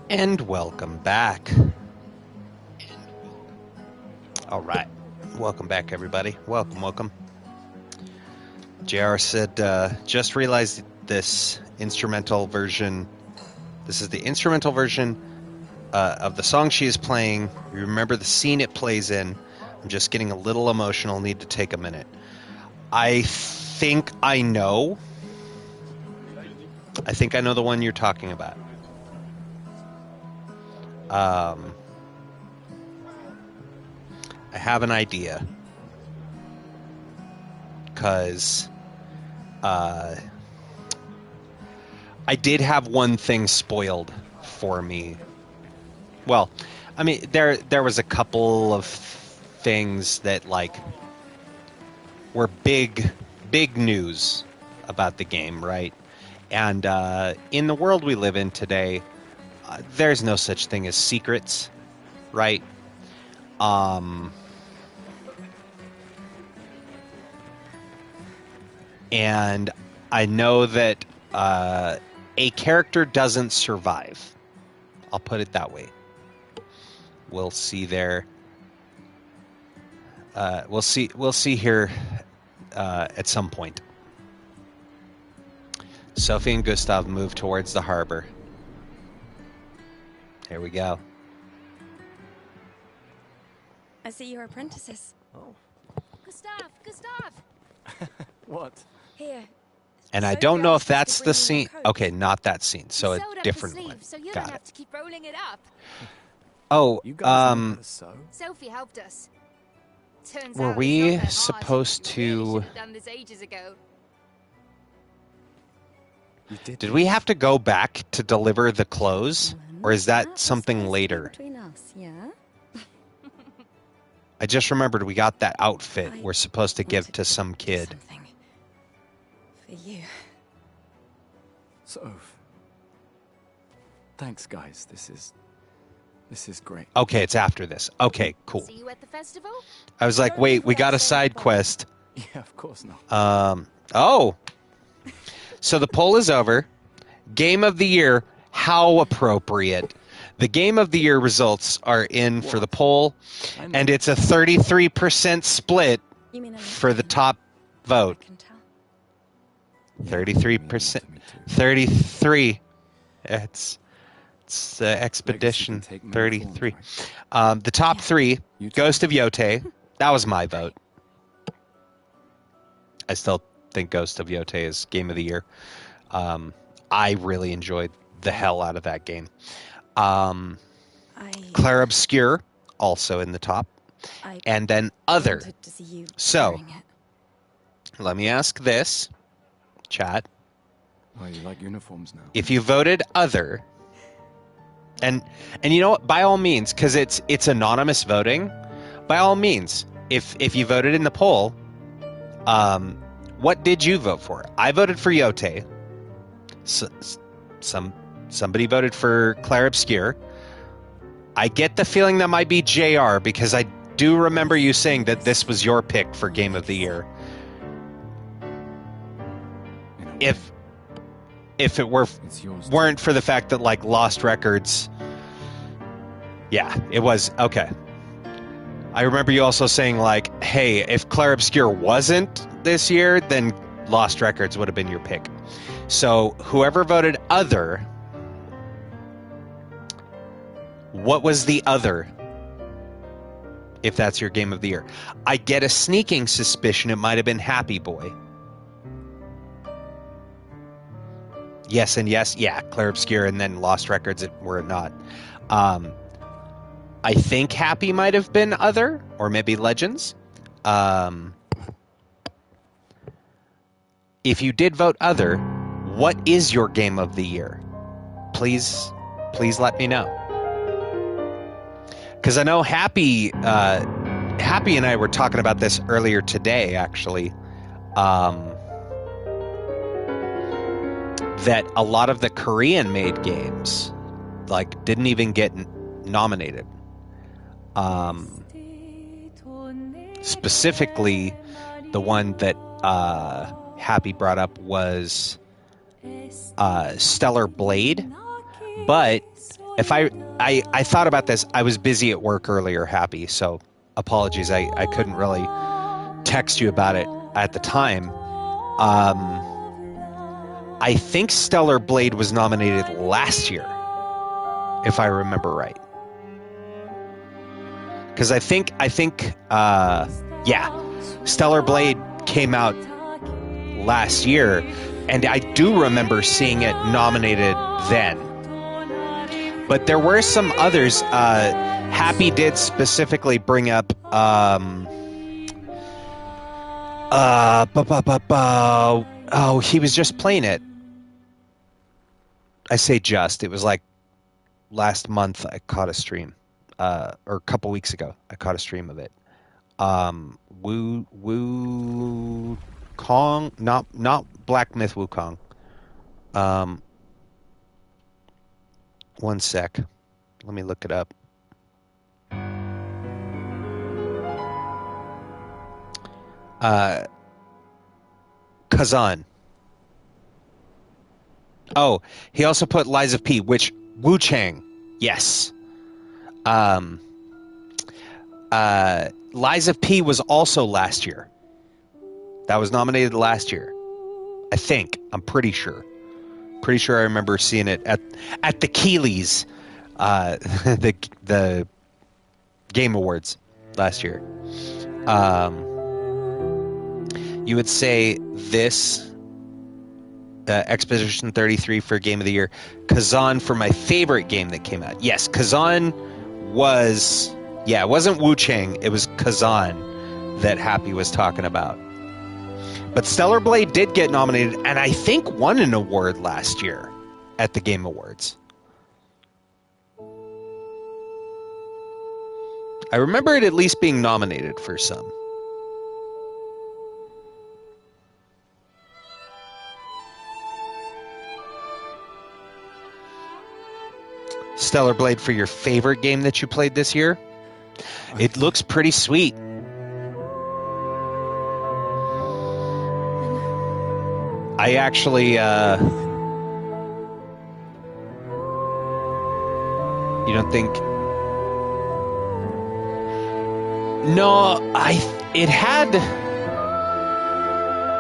And welcome back. All right. Welcome back, everybody. Welcome. JR said, just realized this instrumental version. This is the instrumental version of the song she is playing. You remember the scene it plays in. I'm just getting a little emotional. Need to take a minute. I think I know the one you're talking about. I have an idea. Because I did have one thing spoiled for me. Well, I mean, there was a couple of things that, like, were big news about the game, right? And in the world we live in today, there's no such thing as secrets, right? And I know that a character doesn't survive. I'll put it that way. We'll see there. We'll see here at some point. Sophie and Gustav move towards the harbor. Here we go. I see you're apprentices. Oh. Gustav! What? Here. And I don't know if that's the scene. Okay, not that scene. So a different one. So you Got don't it. have to keep rolling it up. Oh, You guys know how to sew? Sophie helped us. Turns were out we it's not that hard. supposed We really to? should have done this ages ago. Did we have to go back to deliver the clothes, or is that something later? Between us, yeah. I just remembered we got that outfit we're supposed to give to some kid. Something for you. Soph. Thanks, guys. This is great. Okay, it's after this. Okay, cool. See you at the festival? I was like, wait, we got a side quest. Yeah, of course not. Oh. So the poll is over. Game of the year, how appropriate. The Game of the Year results are in for the poll, and it's a 33% split for the top vote. 33%. 33. It's Expedition 33. The top three, Ghost of Yote. That was my vote. I still think Ghost of Yote is Game of the Year. I really enjoyed the hell out of that game. Clair Obscur, also in the top. And then Other. So, let me ask this, chat. Oh, you like uniforms now? If you voted Other, and you know what, by all means, because it's anonymous voting, by all means, if you voted in the poll, what did you vote for? I voted for Yote. Somebody voted for Clair Obscur. I get the feeling that might be JR, because I do remember you saying that this was your pick for Game of the Year. If it weren't for the fact that, like, Lost Records, yeah, it was okay. I remember you also saying, like, hey, if Clair Obscur wasn't this year, then Lost Records would have been your pick. So whoever voted Other, what was the Other? If that's your Game of the Year, I get a sneaking suspicion it might have been Happy Boy. Yes and yes, yeah, Clair Obscur, and then Lost Records were it not. I think Happy might have been Other, or maybe Legends. If you did vote Other, what is your Game of the Year? Please let me know. Because I know Happy and I were talking about this earlier today, actually. That a lot of the Korean-made games, like, didn't even get nominated. Specifically, the one that Happy brought up was Stellar Blade. But if I thought about this, I was busy at work earlier, Happy, so apologies. I couldn't really text you about it at the time. I think Stellar Blade was nominated last year, if I remember right. Because I think, Stellar Blade came out last year, and I do remember seeing it nominated then. But there were some others. Happy did specifically bring up he was just playing it. I say just. It was like last month I caught a stream. Or a couple weeks ago I caught a stream of it. Wukong, not Black Myth Wukong. One sec. Let me look it up. Kazan. Oh, he also put Lies of P, which Wu Chang. Yes. Lies of P was also last year. That was nominated last year. I think. I'm pretty sure. Pretty sure I remember seeing it at the Keeleys, the Game Awards last year. You would say this Expedition 33 for Game of the Year. Kazan for my favorite game that came out. Yes, Kazan was... Yeah, it wasn't Wu Chang. It was Kazan that Happy was talking about. But Stellar Blade did get nominated, and I think won an award last year at the Game Awards. I remember it at least being nominated for some. Stellar Blade for your favorite game that you played this year? It looks pretty sweet. I actually You don't think? No, it had.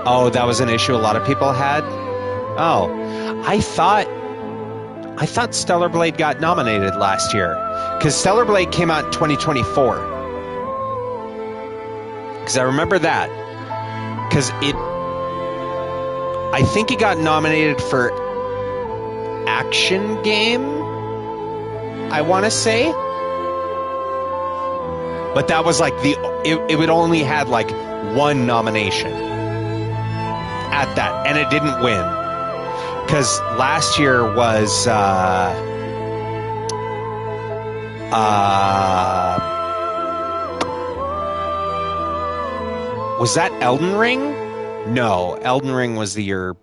Oh, that was an issue a lot of people had. Oh, I thought Stellar Blade got nominated last year because Stellar Blade came out in 2024. Because I remember that. Because I think it got nominated for action game, I want to say. But that was like it would only had like one nomination at that, and it didn't win. Because last year was was that Elden Ring? No, Elden Ring was the year.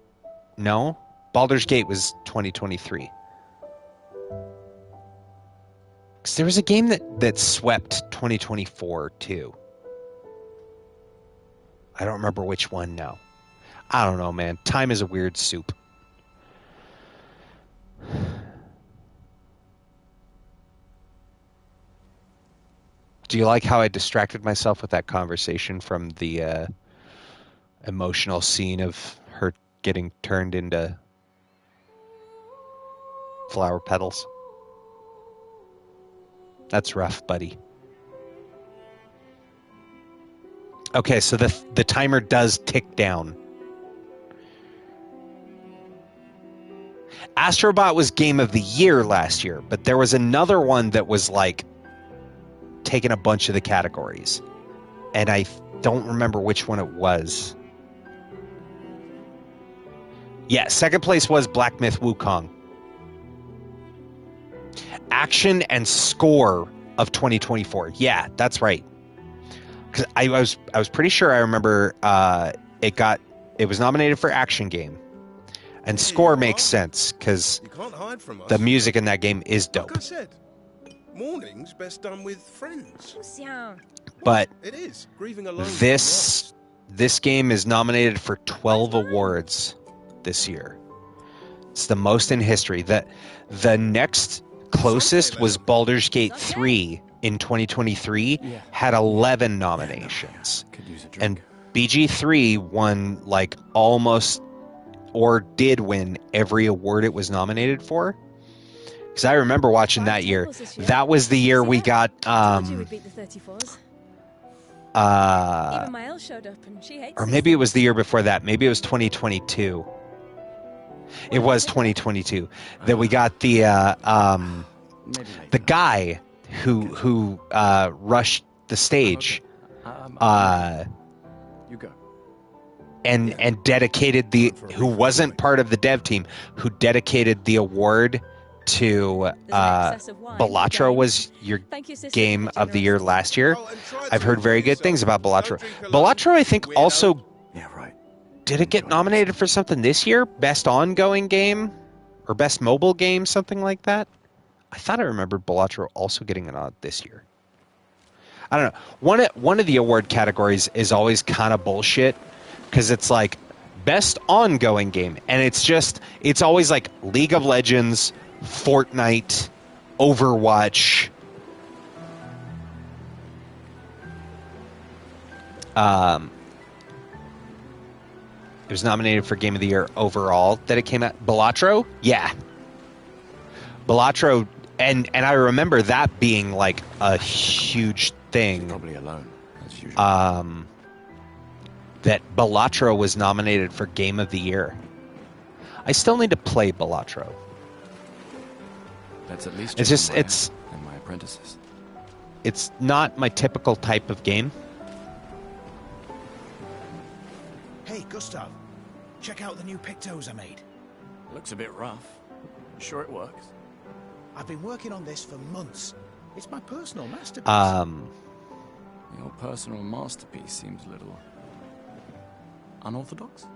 No, Baldur's Gate was 2023. Because there was a game that swept 2024 too. I don't remember which one now. I don't know, man. Time is a weird soup. Do you like how I distracted myself with that conversation from the emotional scene of her getting turned into flower petals? That's rough, buddy. Okay, so the timer does tick down. Astrobot was Game of the Year last year, but there was another one that was like taking a bunch of the categories. And I don't remember which one it was. Yeah, second place was Black Myth Wukong. Action and score of 2024. Yeah, that's right. Because I was pretty sure I remember it was nominated for action game, and score makes sense because the music in that game is dope. Like I said, morning's best done with friends. But it is. Grieving alone this game is nominated for 12 awards this year. It's the most in history. The next closest was Baldur's Gate 3 in 2023, had 11 nominations. And BG3 won like almost, or did win every award it was nominated for. Because I remember watching that year. That was the year we got Even my Elle showed up and she hates or maybe it was the year before that. Maybe it was 2022. It was 2022 that we got the guy who rushed the stage, you go, and dedicated who wasn't part of the dev team, who dedicated the award to Balatro was your game of the year last year. I've heard very good things about Balatro. Balatro, I think, also did it get nominated for something this year? Best ongoing game or best mobile game, something like that? I thought I remembered Balatro also getting a nod this year. I don't know. One of the award categories is always kind of bullshit because it's like best ongoing game, and it's always like League of Legends, Fortnite, Overwatch. It was nominated for Game of the Year overall that it came out. Balatro? Yeah. Balatro, and I remember that being like a huge thing. Probably alone, as usual. That Balatro was nominated for Game of the Year. I still need to play Balatro. That's at least it's and my apprentices. It's not my typical type of game. Hey, Gustav, check out the new pictos I made. Looks a bit rough. Sure it works? I've been working on this for months. It's my personal masterpiece. Your personal masterpiece seems a little unorthodox.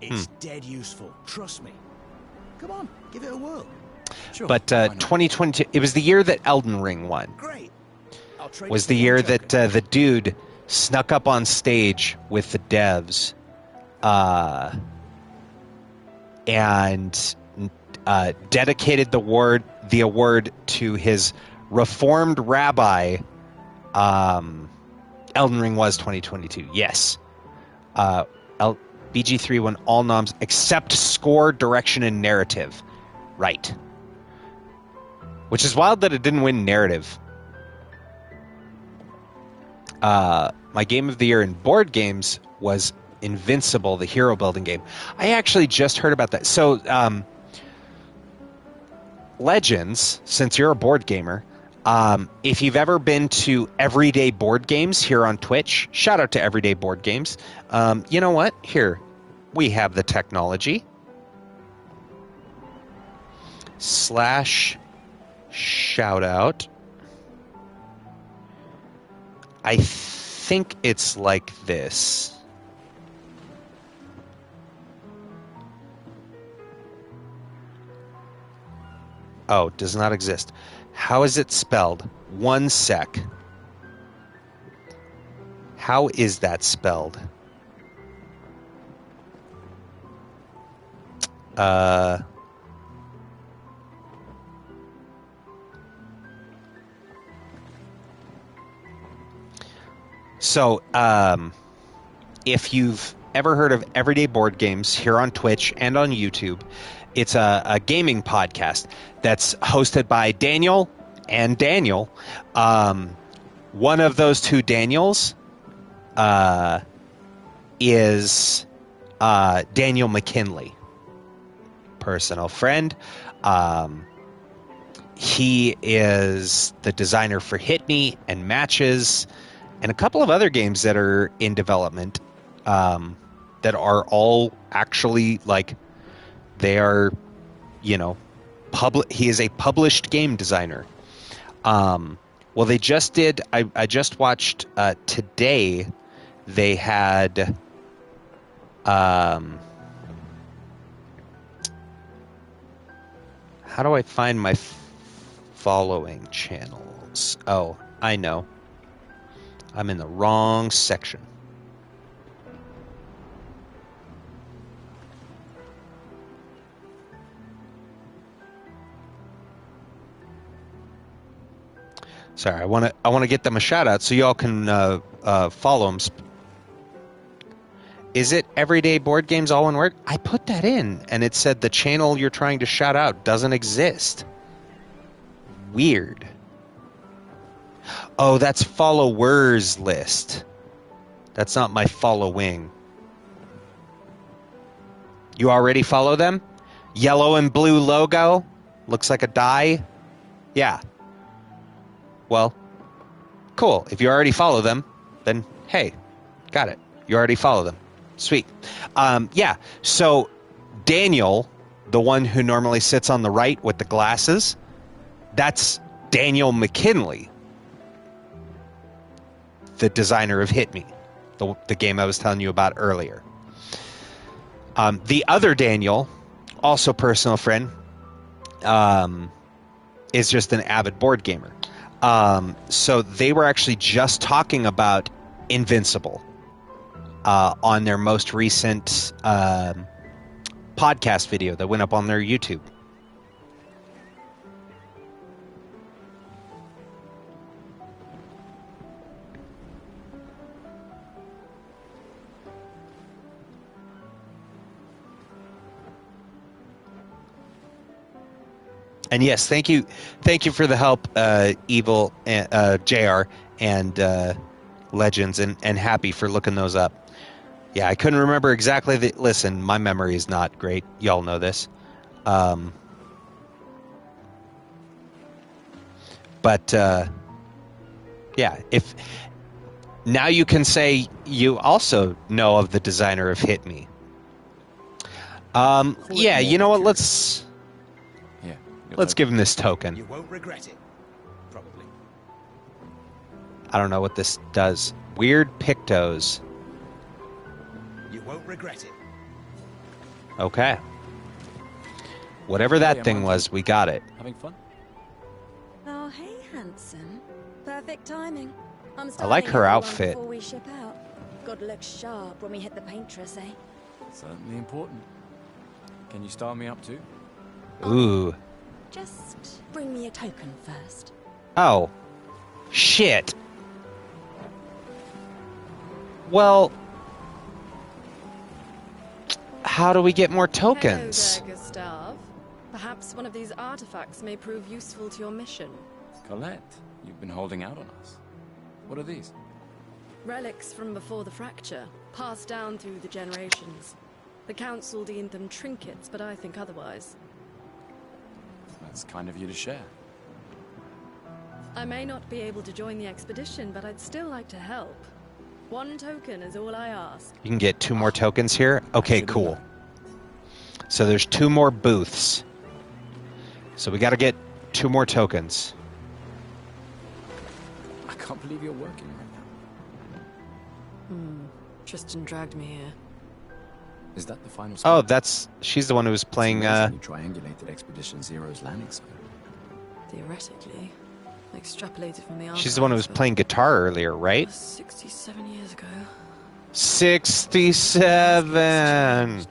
It's dead useful, trust me. Come on, give it a whirl. Sure, but 2022, it was the year that Elden Ring won. Great. Was the year that the dude snuck up on stage with the devs and dedicated the the award to his reformed rabbi. Elden Ring was 2022. Yes. BG3 won all noms except score, direction, and narrative. Right. Which is wild that it didn't win narrative. My game of the year in board games was Invincible, the hero building game. I actually just heard about that. So, Legends, since you're a board gamer, if you've ever been to Everyday Board Games here on Twitch, shout out to Everyday Board Games. You know what? Here, we have the technology. / shout out. I think it's like this. Oh, does not exist. How is it spelled? 1 sec. How is that spelled? So, if you've ever heard of Everyday Board Games here on Twitch and on YouTube, it's a gaming podcast that's hosted by Daniel and Daniel. One of those two Daniels is Daniel McKinley, personal friend. He is the designer for Hit Me and Matches and a couple of other games that are in development that are all actually like they are, you know, he is a published game designer. Well, they just did. I just watched today. They had how do I find my following channels? Oh, I know. I'm in the wrong section. Sorry, I want to get them a shout out so y'all can follow them. Is it Everyday Board Games all one word? I put that in, and it said the channel you're trying to shout out doesn't exist. Weird. Oh, that's followers list. That's not my following. You already follow them? Yellow and blue logo? Looks like a die? Yeah. Well, cool. If you already follow them, then hey, got it. You already follow them. Sweet. Yeah. So Daniel, the one who normally sits on the right with the glasses, that's Daniel McKinley, the designer of Hit Me, the game I was telling you about earlier. The other Daniel, also personal friend, is just an avid board gamer. So they were actually just talking about Invincible on their most recent podcast video that went up on their YouTube. And yes, thank you for the help, Evil, JR, and Legends, and Happy for looking those up. Yeah, I couldn't remember exactly. Listen, my memory is not great. Y'all know this. But yeah, if now you can say you also know of the designer of Hit Me. Yeah, you know what? Let's give him this token. You won't regret it. Probably. I don't know what this does. Weird pictos. You won't regret it. Okay. Whatever that thing was, we got it. Having fun? Oh, hey, handsome. Perfect timing. I'm I like her outfit. Before we ship out. Gotta look sharp when we hit the paintress, eh? Certainly important. Can you style me up too? Ooh. Just bring me a token first. Oh. Shit. Well, how do we get more tokens? Hello there, Gustav. Perhaps one of these artifacts may prove useful to your mission. Colette, you've been holding out on us. What are these? Relics from before the fracture, passed down through the generations. The council deemed them trinkets, but I think otherwise. That's kind of you to share. I may not be able to join the expedition, but I'd still like to help. 1 token is all I ask. You can get 2 more tokens here? Okay, cool. So there's 2 more booths. So we got to get 2 more tokens. I can't believe you're working right now. Tristan dragged me here. Is that the final Oh, score? she's the one who was playing... You triangulated Expedition Zero's landing site. Theoretically. Extrapolated from the she's the one who was playing guitar earlier, right? 67 years ago. 67!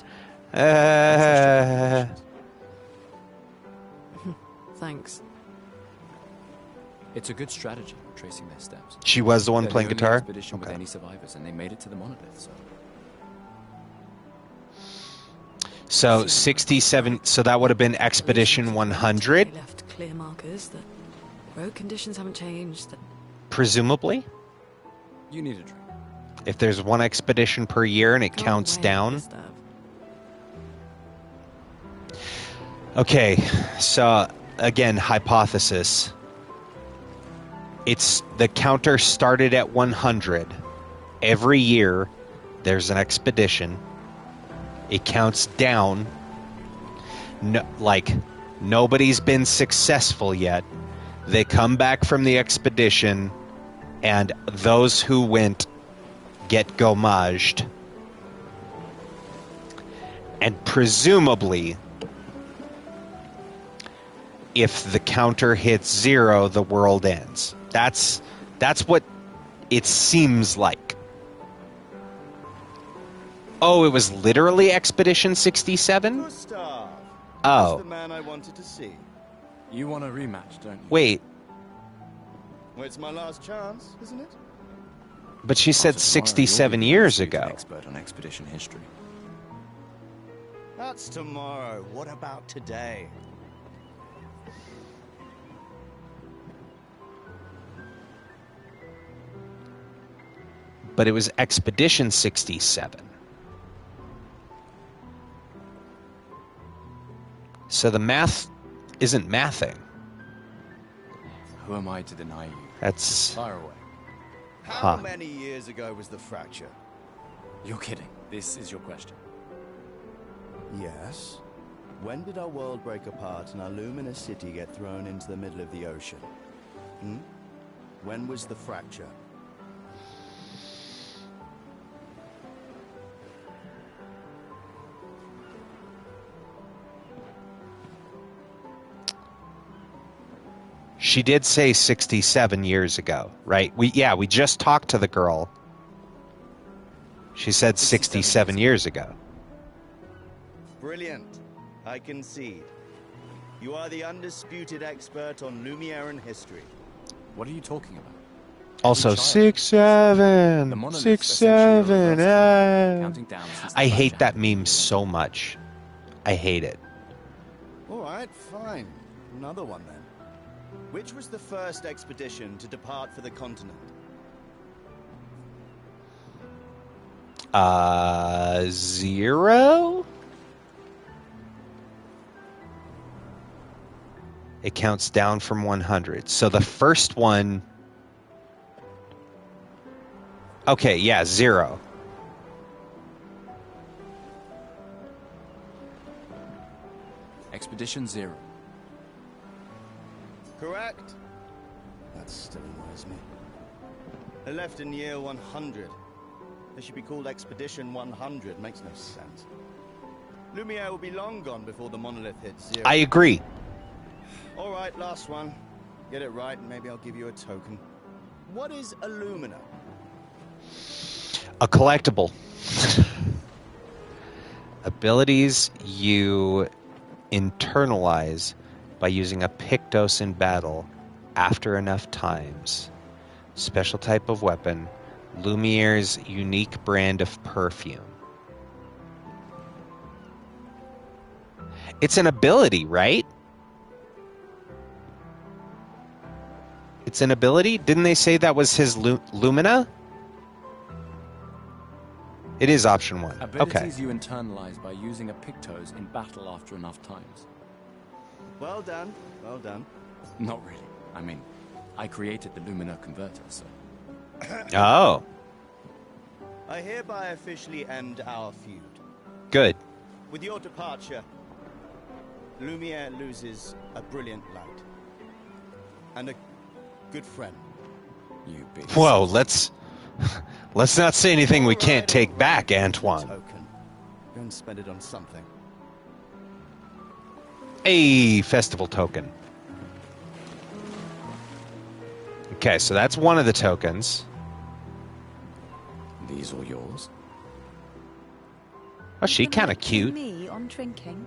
Thanks. It's a good strategy, tracing their steps. She was the one They're playing the only guitar? expedition with any survivors, and they made it to the monolith, So 67, so that would have been Expedition 100? They left clear markers that road conditions haven't changed. That Presumably? You need a drink. If there's 1 expedition per year and it counts down. Okay, so again, hypothesis. It's the counter started at 100. Every year there's an expedition. It counts down. No, like nobody's been successful yet. They come back from the expedition, and those who went get gommaged. And presumably, if the counter hits 0, the world ends. That's what it seems like. Oh, it was literally Expedition 67? Gustav, oh. That's the man I wanted to see. You want a rematch, don't you? Wait. Well, it's my last chance, isn't it? But she said 67 years ago. Expert on expedition history. That's tomorrow. What about today? But it was Expedition 67. So the math isn't mathing. Who am I to deny you? That's... Fire away. How many years ago was the fracture? You're kidding. This is your question. Yes. When did our world break apart and our luminous city get thrown into the middle of the ocean? When was the fracture? She did say 67 years ago, right? We just talked to the girl. She said 67 years ago. Brilliant. I concede. You are the undisputed expert on Lumiere history. What are you talking about? Also, 6-7, 6-7. I hate that meme so much. I hate it. All right, fine. Another one then. Which was the first expedition to depart for the continent? 0? It counts down from 100. So the first one... Okay, yeah, 0. Expedition 0. Correct. That still annoys me. They left in year 100. They should be called Expedition 100. Makes no sense. Lumiere will be long gone before the monolith hits 0. I agree. All right, last one. Get it right and maybe I'll give you a token. What is Illumina? A collectible. Abilities you internalize by using a Pictos in battle after enough times. Special type of weapon. Lumiere's unique brand of perfume. It's an ability, right? It's an ability? Didn't they say that was his Lumina? It is option 1. Abilities you internalize by using a Pictos in battle after enough times. Well done, well done. Not really. I mean, I created the Lumina converter, so... Oh. I hereby officially end our feud. Good. With your departure, Lumiere loses a brilliant light. And a good friend. You big... Whoa, let's not say anything we can't take back, Antoine. Token. Go and spend it on something. A festival token. Okay, so that's one of the tokens. These are yours. Oh, she kind of cute. Me on drinking.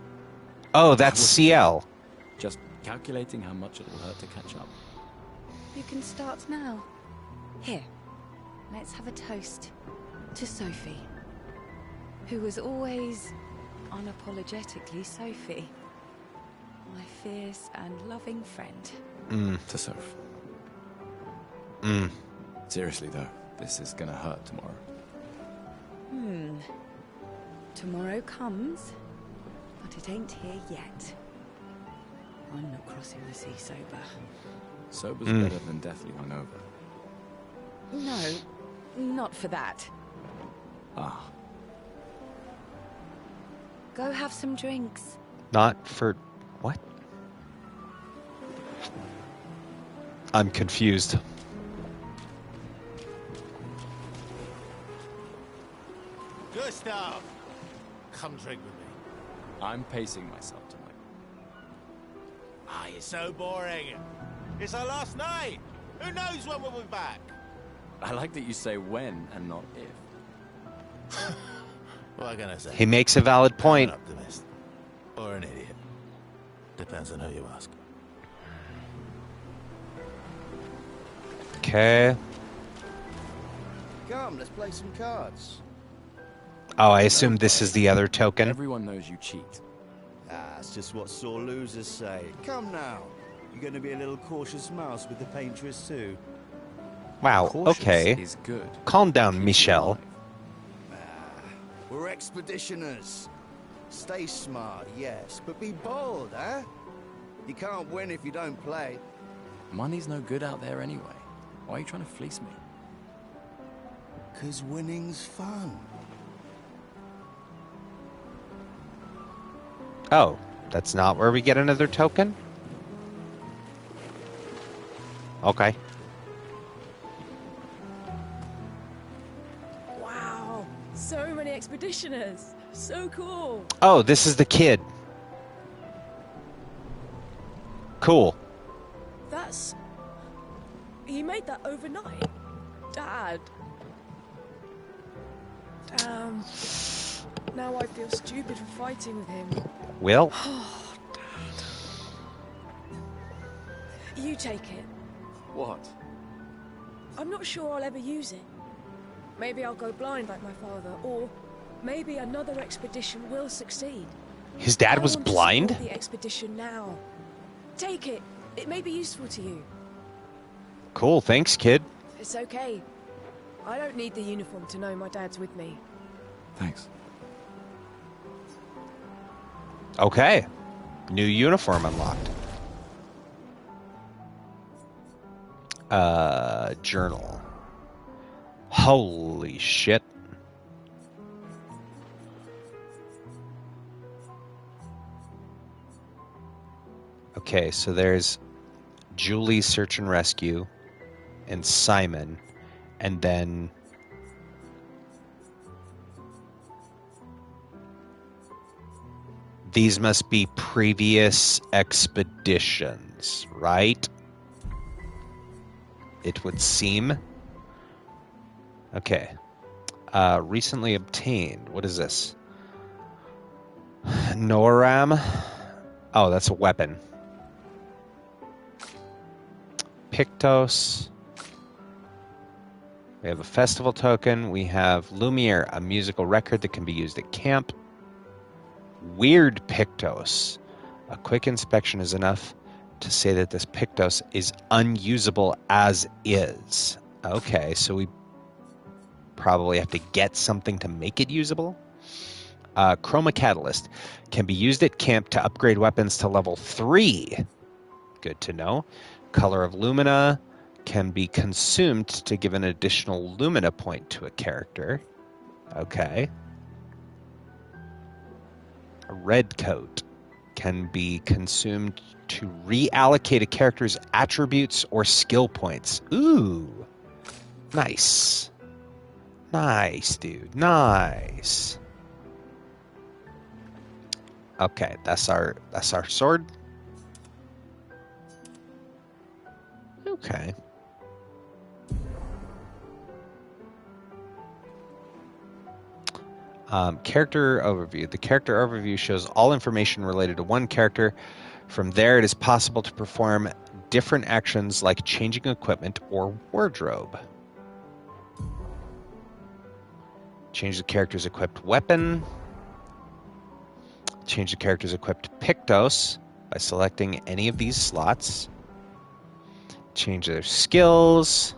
Oh, that's CL. Just calculating how much it'll hurt to catch up. You can start now. Here, let's have a toast to Sophie, who was always unapologetically Sophie, my fierce and loving friend. To Soph. Seriously though, this is gonna hurt tomorrow. Tomorrow comes, but it ain't here yet. I'm not crossing the sea sober. Sober's better than deathly hungover. No, not for that. Ah. Go have some drinks. Not for... what? I'm confused. Gustav! Come drink with me. I'm pacing myself tonight. Ah, you're so boring. It's our last night. Who knows when we'll be back? I like that you say when and not if. What can I say? He makes a valid point. I'm an optimist. Or an idiot. Depends on who you ask. Okay. Come, let's play some cards. Oh, I assume this is the other token. Everyone knows you cheat. That's just what sore losers say. Come now. You're going to be a little cautious mouse with the paintress too. Wow, Cautious okay. is good. Calm down, Michelle. We're expeditioners. Stay smart, yes, but be bold, eh? You can't win if you don't play. Money's no good out there anyway. Why are you trying to fleece me? 'Cause winning's fun. Oh, that's not where we get another token? Okay. Wow, so many expeditioners. So cool. Oh, this is the kid. Cool. That's... He made that overnight? Dad. Damn. Now I feel stupid for fighting with him. Will? Oh, Dad. You take it. What? I'm not sure I'll ever use it. Maybe I'll go blind like my father, or maybe another expedition will succeed. His dad was blind? I want to support the expedition now. Take it. It may be useful to you. Cool, thanks, kid. It's okay. I don't need the uniform to know my dad's with me. Thanks. Okay. New uniform unlocked. Journal. Holy shit. Okay, so there's Julie's search and rescue and Simon, and then these must be previous expeditions, right? It would seem. Okay. Recently obtained. What is this? Noram. Oh, that's a weapon. Pictos. We have a festival token. We have Lumiere, a musical record that can be used at camp. Weird Pictos. A quick inspection is enough to say that this Pictos is unusable as is. Okay, so we probably have to get something to make it usable. Chroma Catalyst can be used at camp to upgrade weapons to level 3. Good to know. Color of Lumina can be consumed to give an additional Lumina point to a character. Okay. A red coat can be consumed to reallocate a character's attributes or skill points. Ooh. Nice. Nice, dude. Nice. Okay, that's our sword. Okay. Character overview. The character overview shows all information related to one character. From there, it is possible to perform different actions like changing equipment or wardrobe. Change the character's equipped weapon. Change the character's equipped Pictos by selecting any of these slots. Change their skills.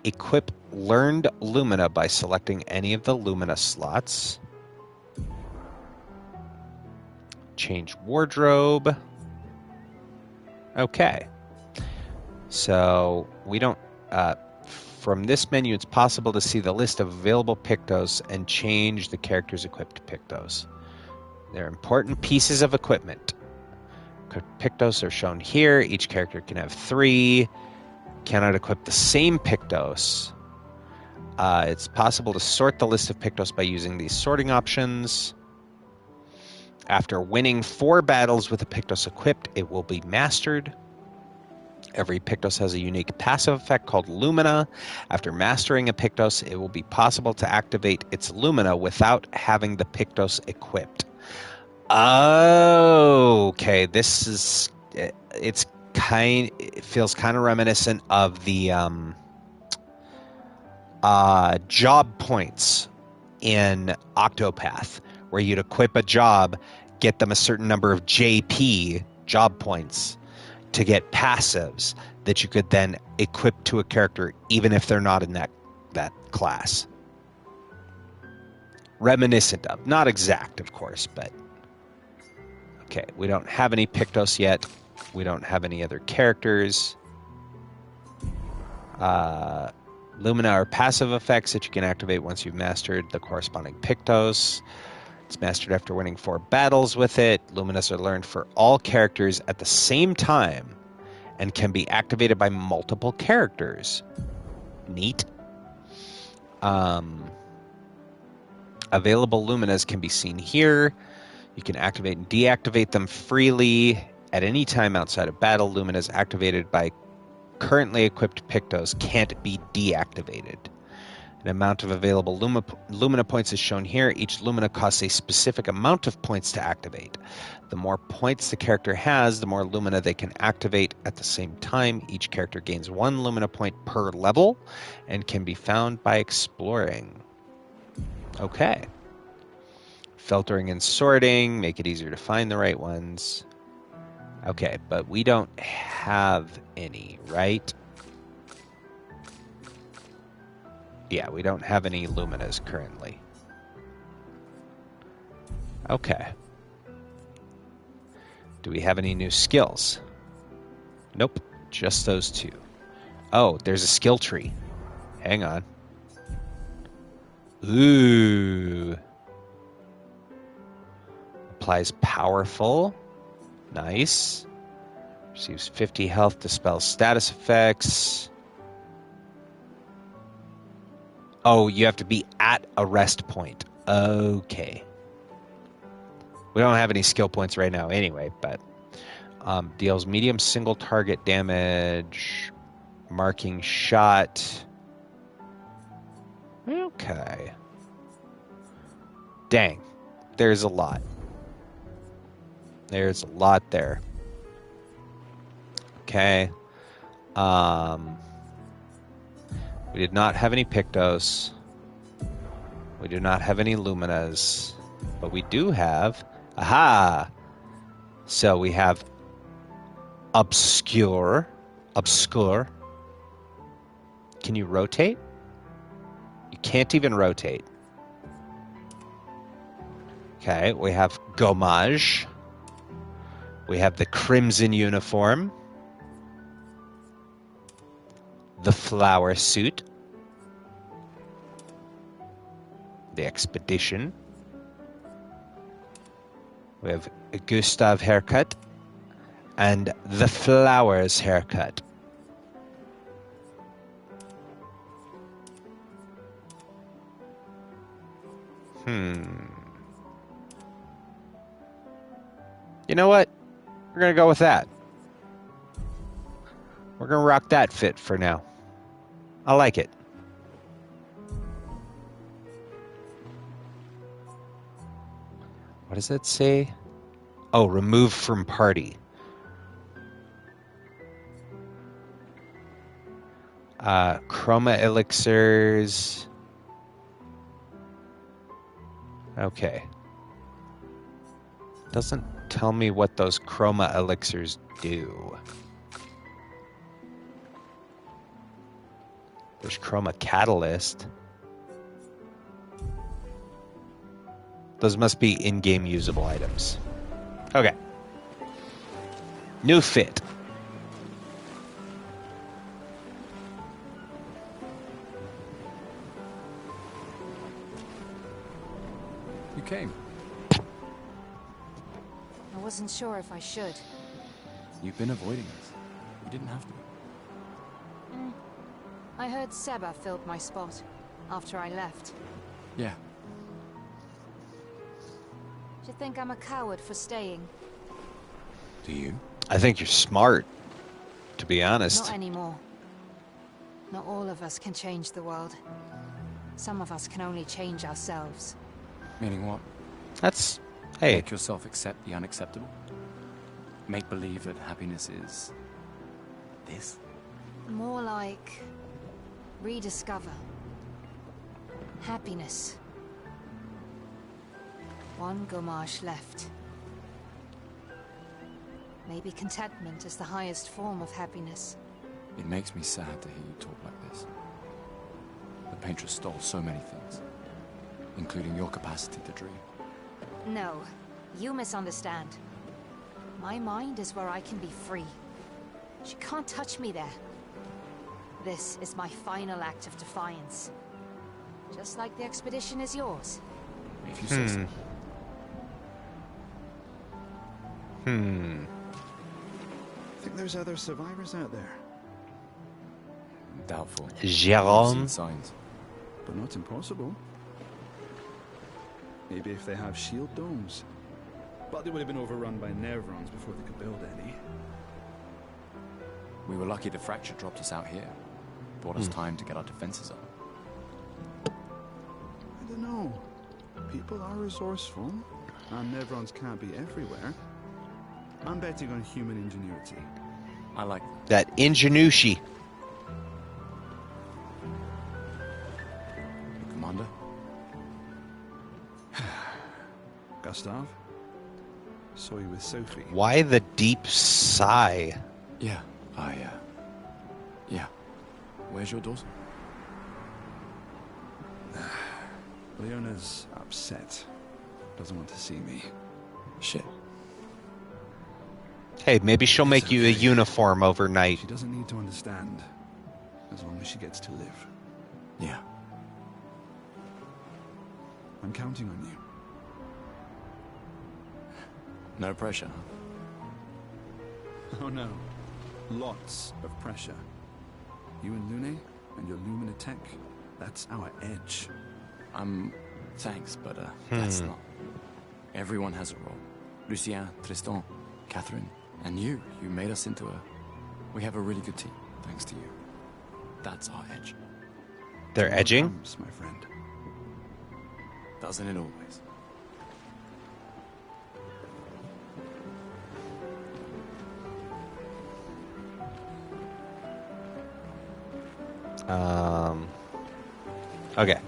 Equip learned Lumina by selecting any of the Lumina slots. Change wardrobe. Okay. So we don't... from this menu, it's possible to see the list of available Pictos and change the character's equipped Pictos. They're important pieces of equipment. Pictos are shown here. Each character can have 3. Cannot equip the same Pictos. It's possible to sort the list of Pictos by using these sorting options. After winning 4 battles with a Pictos equipped, it will be mastered. Every Pictos has a unique passive effect called Lumina. After mastering a Pictos, it will be possible to activate its Lumina without having the Pictos equipped. Okay, this is... it feels kind of reminiscent of the job points in Octopath, where you'd equip a job, get them a certain number of JP, job points, to get passives that you could then equip to a character even if they're not in that class. Reminiscent of. Not exact, of course, but... Okay, we don't have any Pictos yet. We don't have any other characters. Lumina are passive effects that you can activate once you've mastered the corresponding Pictos. It's mastered after winning 4 battles with it. Luminas are learned for all characters at the same time and can be activated by multiple characters. Neat. Available Luminas can be seen here. You can activate and deactivate them freely at any time outside of battle. Luminas activated by currently equipped Pictos can't be deactivated. An amount of available Lumina points is shown here. Each Lumina costs a specific amount of points to activate. The more points the character has, the more Lumina they can activate at the same time. Each character gains 1 Lumina point per level and can be found by exploring. Okay. Filtering and sorting, make it easier to find the right ones. Okay, but we don't have any, right? Yeah, we don't have any Luminas currently. Okay. Do we have any new skills? Nope, just those 2. Oh, there's a skill tree. Hang on. Ooh. Applies powerful. Nice. Receives 50 health, dispels status effects. Oh, you have to be at a rest point. Okay. We don't have any skill points right now anyway, but deals medium single target damage, marking shot. Okay. Dang. There's a lot. There's a lot there. Okay. We did not have any Pictos. We do not have any Luminas. But we do have... Aha! So we have Obscur. Obscur. Can you rotate? You can't even rotate. Okay, we have Gommage. We have the Crimson Uniform. The Flower Suit. The Expedition. We have a Gustav Haircut. And the Flowers Haircut. You know what? We're going to go with that. We're going to rock that fit for now. I like it. What does it say? Oh, remove from party. Chroma elixirs. Okay. Doesn't tell me what those chroma elixirs do. There's chroma catalyst. Those must be in-game usable items. Okay. New fit. You came. I wasn't sure if I should. You've been avoiding us. You didn't have to. I heard Seba filled my spot after I left. Yeah. Do you think I'm a coward for staying? Do you? I think you're smart, to be honest. Not anymore. Not all of us can change the world. Some of us can only change ourselves. Meaning what? That's... Hey. Make yourself accept the unacceptable? Make believe that happiness is... this? More like... rediscover. Happiness. One Gommage left. Maybe contentment is the highest form of happiness. It makes me sad to hear you talk like this. The Paintress stole so many things, including your capacity to dream. No, you misunderstand. My mind is where I can be free. She can't touch me there. This is my final act of defiance. Just like the expedition is yours. If you say so. I think there's other survivors out there. Doubtful. Jérôme. Signs. But not impossible. Maybe if they have shield domes. But they would have been overrun by Nevrons before they could build any. We were lucky the fracture dropped us out here. Bought us time to get our defenses up. I don't know. People are resourceful, and Nevrons can't be everywhere. I'm betting on human ingenuity. I like that ingenuity. Commander? Gustav? Saw you with Sophie. Why the deep sigh? Yeah, yeah. Where's your daughter? Leona's upset. Doesn't want to see me. Shit. Hey, maybe she'll make you a uniform overnight. She doesn't need to understand, as long as she gets to live. Yeah. I'm counting on you. No pressure. Oh no. Lots of pressure. You and Lune and your Lumina tech, that's our edge. Thanks, but that's not. Everyone has a role. Lucien, Tristan, Catherine, and you. You made us into a... We have a really good team, thanks to you. That's our edge. They're edging? Comes, my friend. Doesn't it always? Okay.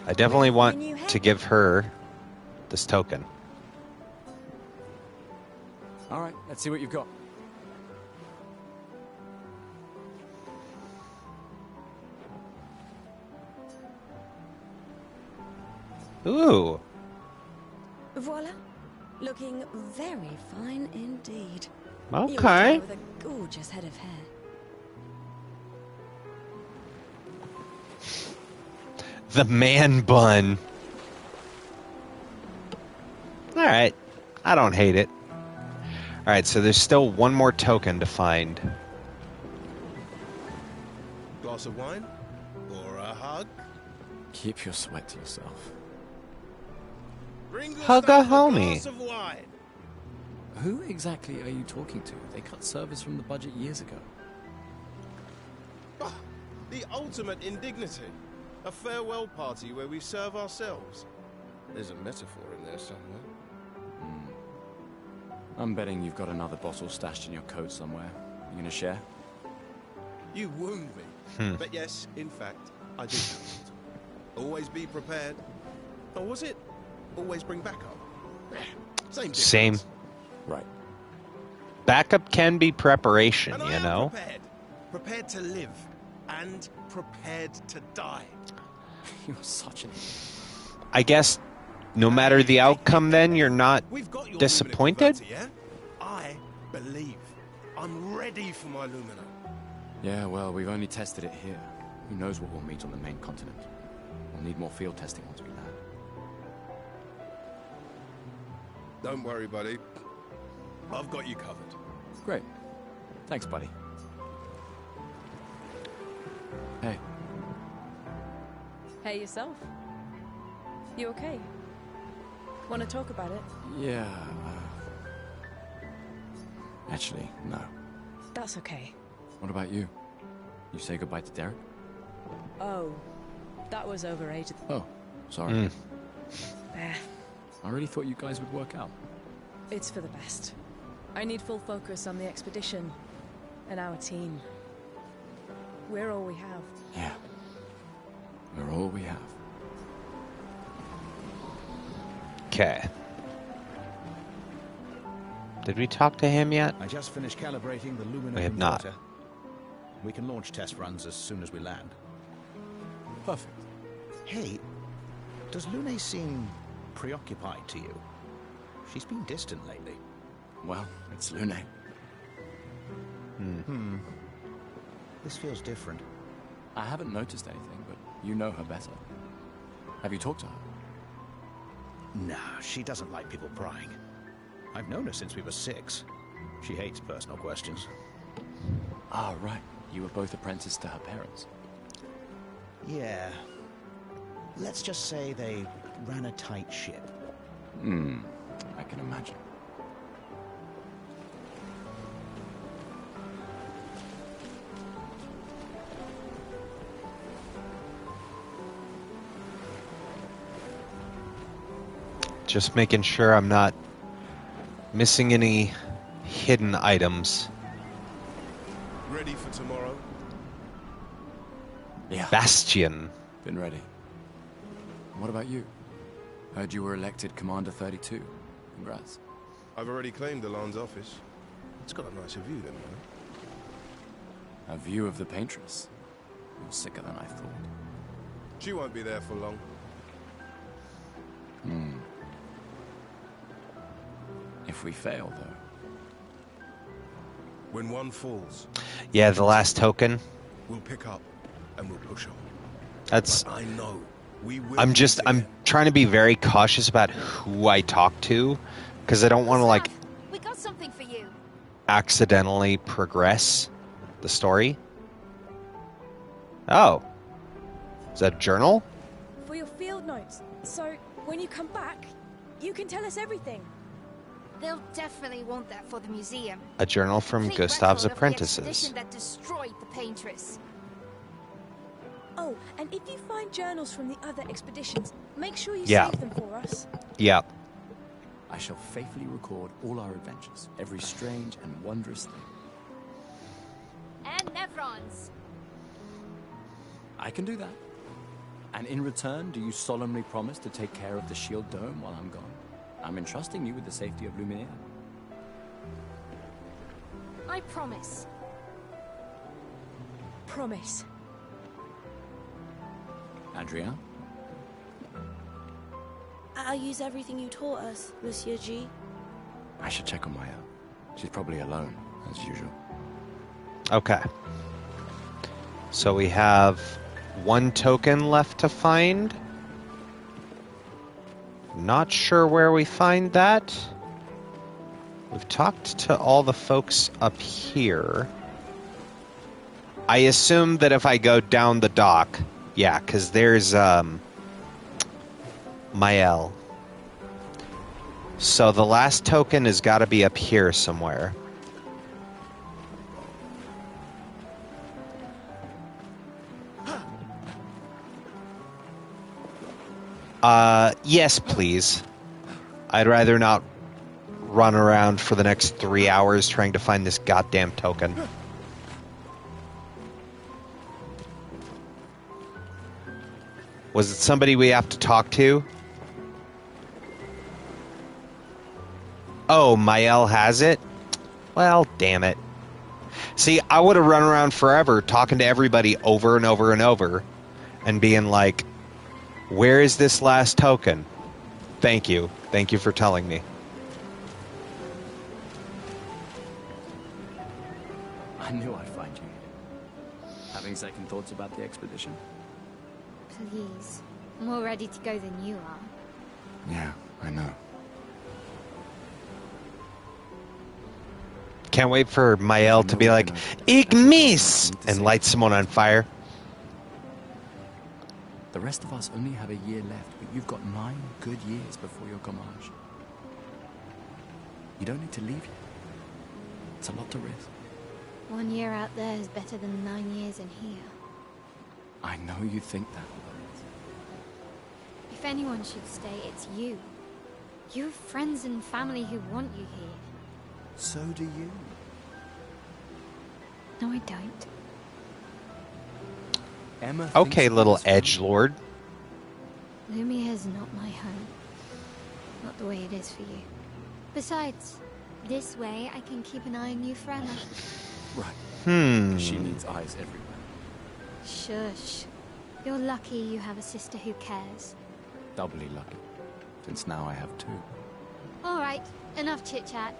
I definitely want to give her this token. All right, let's see what you've got. Ooh. Voila. Looking very fine indeed. Okay. With a gorgeous head of hair. The man bun. All right. I don't hate it. All right, so there's still one more token to find. Glass of wine? Or a hug? Keep your sweat to yourself. Hug a homie. Of wine. Who exactly are you talking to? They cut service from the budget years ago. Oh, the ultimate indignity. A farewell party where we serve ourselves. There's a metaphor in there somewhere. I'm betting you've got another bottle stashed in your coat somewhere. You gonna share? You wound me. But yes, in fact, I do. Always be prepared. Or was it always bring backup? Same difference. Same. Right. Backup can be preparation, And you I am know? prepared. Prepared to live. And prepared to die. You're such an idiot. I guess no matter the outcome then, you're not disappointed? Yeah? I believe. I'm ready for my Lumina. Yeah, well, we've only tested it here. Who knows what we'll meet on the main continent? We'll need more field testing once we land. Don't worry, buddy. I've got you covered. Great. Thanks, buddy. Hey. Hey, yourself. You okay? Want to talk about it? Yeah. Actually, no. That's okay. What about you? You say goodbye to Derek? Oh, that was over ages. Oh, sorry. Eh, I really thought you guys would work out. it's for the best. I need full focus on the expedition and our team. We're all we have. Yeah. We're all we have. Okay. Did we talk to him yet? I just finished calibrating the Lumina We have not. converter. We can launch test runs as soon as we land. Perfect. Hey, does Lune seem preoccupied to you? She's been distant lately. Well, it's Lune. This feels different. I haven't noticed anything, but you know her better. Have you talked to her? Nah, she doesn't like people prying. I've known her since we were 6. She hates personal questions. Ah, right. You were both apprenticed to her parents. Yeah. Let's just say they ran a tight ship. I can imagine. Just making sure I'm not missing any hidden items. Ready for tomorrow? Yeah. Bastion. Been ready. What about you? Heard you were elected Commander 32. Congrats. I've already claimed the Lan's office. It's got a nicer view than mine. A view of the Paintress. You're sicker than I thought. She won't be there for long. If we fail, though. When one falls, Yeah, the last token. we'll pick up and we'll push on. That's. But I know we will. I'm trying to be very cautious about who I talk to, because I don't want to like We got something for you. accidentally progress the story. Oh, is that a journal? For your field notes. So, when you come back, you can tell us everything. They'll definitely want that for the museum. A journal from Complete Gustav's record of the apprentices. expedition that destroyed the Paintress. Oh, and if you find journals from the other expeditions, make sure you Yeah. save them for us. Yeah. I shall faithfully record all our adventures, every strange and wondrous thing. And Nevrons. I can do that. And in return, do you solemnly promise to take care of the shield dome while I'm gone? I'm entrusting you with the safety of Lumiere. I promise. Promise. Adrien? I'll use everything you taught us, Monsieur G. I should check on Maya. She's probably alone, as usual. Okay. So we have one token left to find. Not sure where we find that. We've talked to all the folks up here. I assume that if I go down the dock, yeah, because there's Mael. So the last token has got to be up here somewhere. Yes, please. I'd rather not run around for the next 3 hours trying to find this goddamn token. Was it somebody we have to talk to? Oh, Mael has it? Well, damn it. See, I would have run around forever talking to everybody over and over and over and being like, where is this last token? Thank you. Thank you for telling me. I knew I'd find you here. Having second thoughts about the expedition? Please. I'm more ready to go than you are. Yeah, I know. Can't wait for Mael to be like, Igmis! And light someone on fire. The rest of us only have a year left, but you've got 9 good years before your gommage. You don't need to leave yet. It's a lot to risk. 1 year out there is better than 9 years in here. I know you think that. If anyone should stay, it's you. You have friends and family who want you here. So do you. No, I don't. Emma okay, little edgelord. Lumiere's not my home. Not the way it is for you. Besides, this way I can keep an eye on you forever. Right. She needs eyes everywhere. Shush. You're lucky you have a sister who cares. Doubly lucky, since now I have 2. All right, enough chit-chat.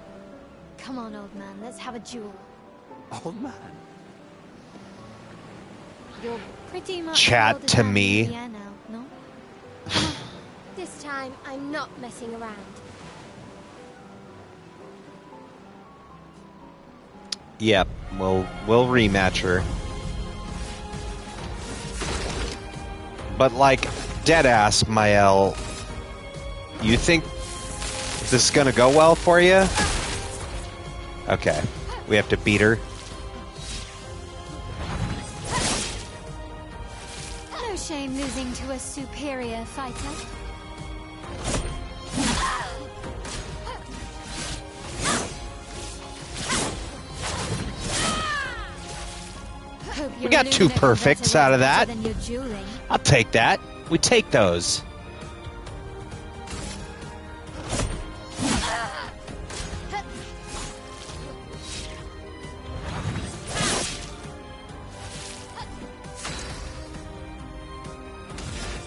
Come on, old man, let's have a duel. Old man? You're pretty much Chat older to than me. Lumiere now, no? Come on. This time, I'm not messing around. Yep, we'll rematch her. But like, deadass, Mael, you think this is gonna go well for you? Okay, we have to beat her. No shame losing to a superior fighter. We got 2 perfects out of that. Than your dueling. I'll take that. We take those.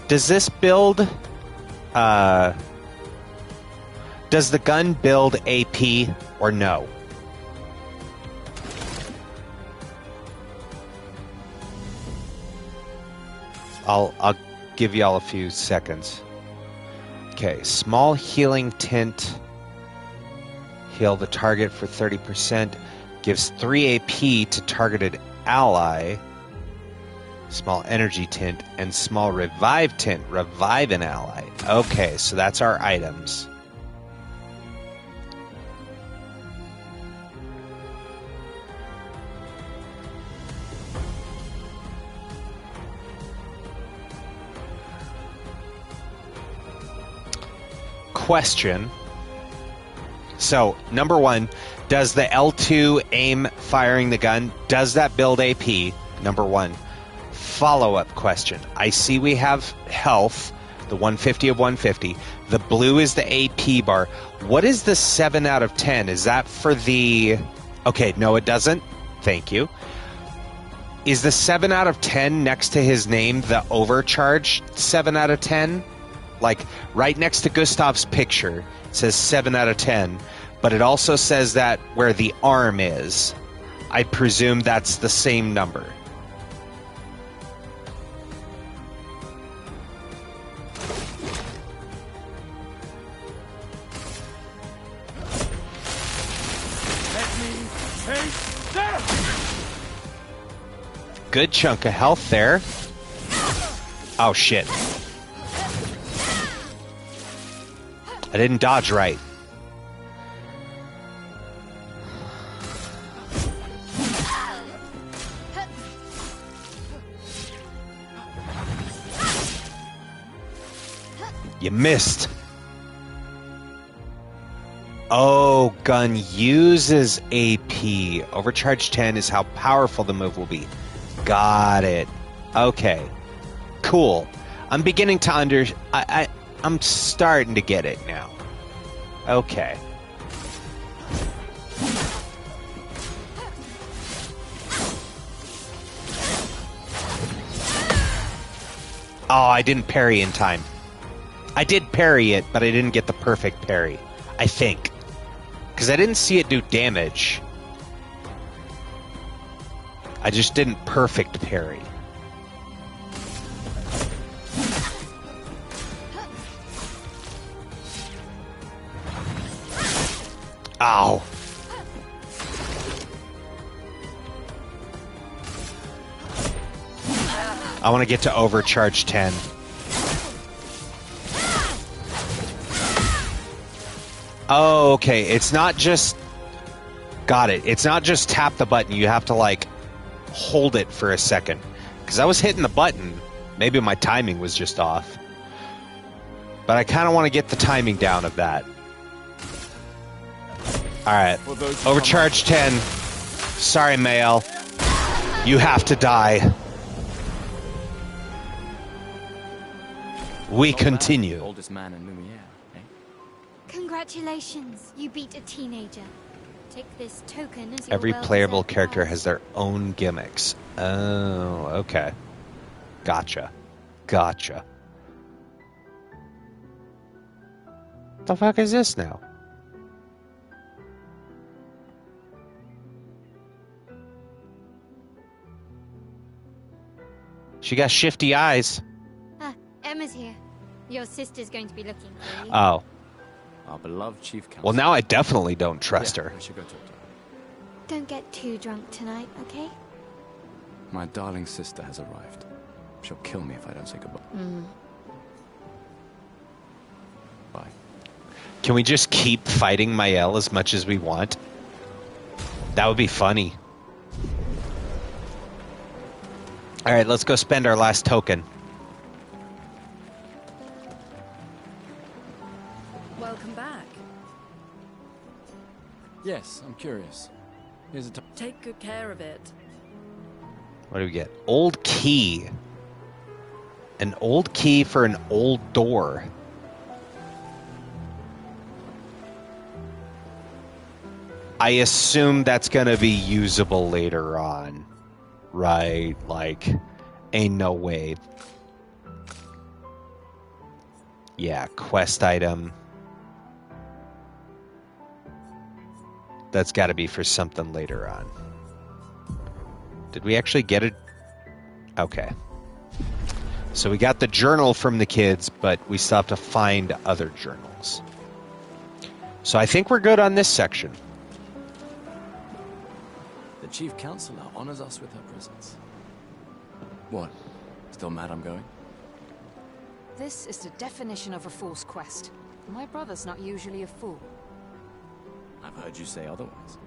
Does this build, does the gun build AP or no? I'll give y'all a few seconds. Okay, small healing tint. Heal the target for 30%. Gives 3 AP to targeted ally. Small energy tint and small revive tint. Revive an ally. Okay, so that's our items. Question. So, number 1, does the L2 aim firing the gun? Does that build AP? Number 1. Follow-up question. I see we have health, the 150 of 150. The blue is the AP bar. What is the 7 out of 10? Is that for the... Okay, no, it doesn't. Thank you. Is the 7 out of 10 next to his name the overcharged 7 out of 10? Like, right next to Gustav's picture, it says 7 out of 10. But it also says that where the arm is. I presume that's the same number. Good chunk of health there. Oh, shit. I didn't dodge right. You missed. Oh, gun uses AP. Overcharge 10 is how powerful the move will be. Got it. Okay. Cool. I'm beginning to I'm starting to get it now. Okay. Oh, I didn't parry in time. I did parry it, but I didn't get the perfect parry. I think. Because I didn't see it do damage. I just didn't perfect parry. Ow. I want to get to overcharge 10. Oh, okay. It's not just... Got it. It's not just tap the button. You have to, like, hold it for a second. Because I was hitting the button. Maybe my timing was just off. But I kind of want to get the timing down of that. Alright. Overcharge 10. Sorry, Mael. You have to die. We continue. Oldest man in Lumiere, eh? Congratulations, you beat a teenager. Take this token as your Every well-deserved playable character prize. has their own gimmicks. Oh, okay. Gotcha. Gotcha. What the fuck is this now? She got shifty eyes. Ah, Emma's here. Your sister's going to be looking for you. Oh. Our beloved chief counsel. Well, now I definitely don't trust her. I should go talk to her. Don't get too drunk tonight, okay? My darling sister has arrived. She'll kill me if I don't say goodbye. Bye. Can we just keep fighting Mael as much as we want? That would be funny. Alright, let's go spend our last token. Welcome back. Yes, I'm curious. Here's a Take good care of it. What do we get? Old key. An old key for an old door. I assume that's going to be usable later on. Right? Like, ain't no way. Yeah, quest item. That's got to be for something later on. Did we actually get it? Okay. So we got the journal from the kids, but we still have to find other journals. So I think we're good on this section. The chief counselor honors us with her presence. What? Still mad I'm going? This is the definition of a fool's quest. My brother's not usually a fool. I've heard you say otherwise.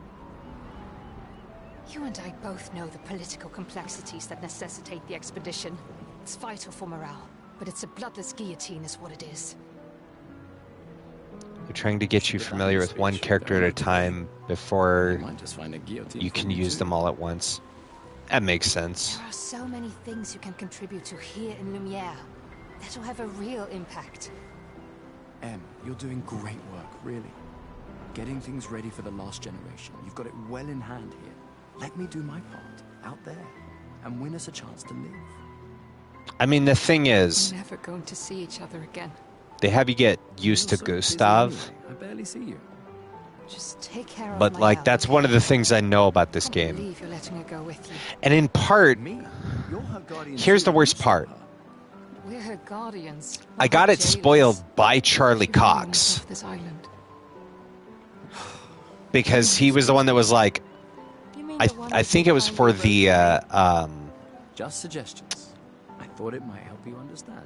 You and I both know the political complexities that necessitate the expedition. It's vital for morale, but it's a bloodless guillotine is what it is. We're trying to get you familiar with one character at a time before Just find a guillotine you can use them all at once. That makes sense. There are so many things you can contribute to here in Lumiere that will have a real impact. Em, you're doing great work, really. Getting things ready for the last generation. You've got it well in hand here. Let me do my part out there and win us a chance to live. I mean, the thing is, We're never going to see each other again. they have you get used to Gustav. I barely see you. Just take care of But, my like, health. that's one of the things I know about this I game. believe you're letting her go with you. And in part, here's the worst part. We're her guardians. I got it spoiled by Charlie Cox. This island. Because he was the one that was like, I think it was for the, Just suggestions. I thought it might help you understand.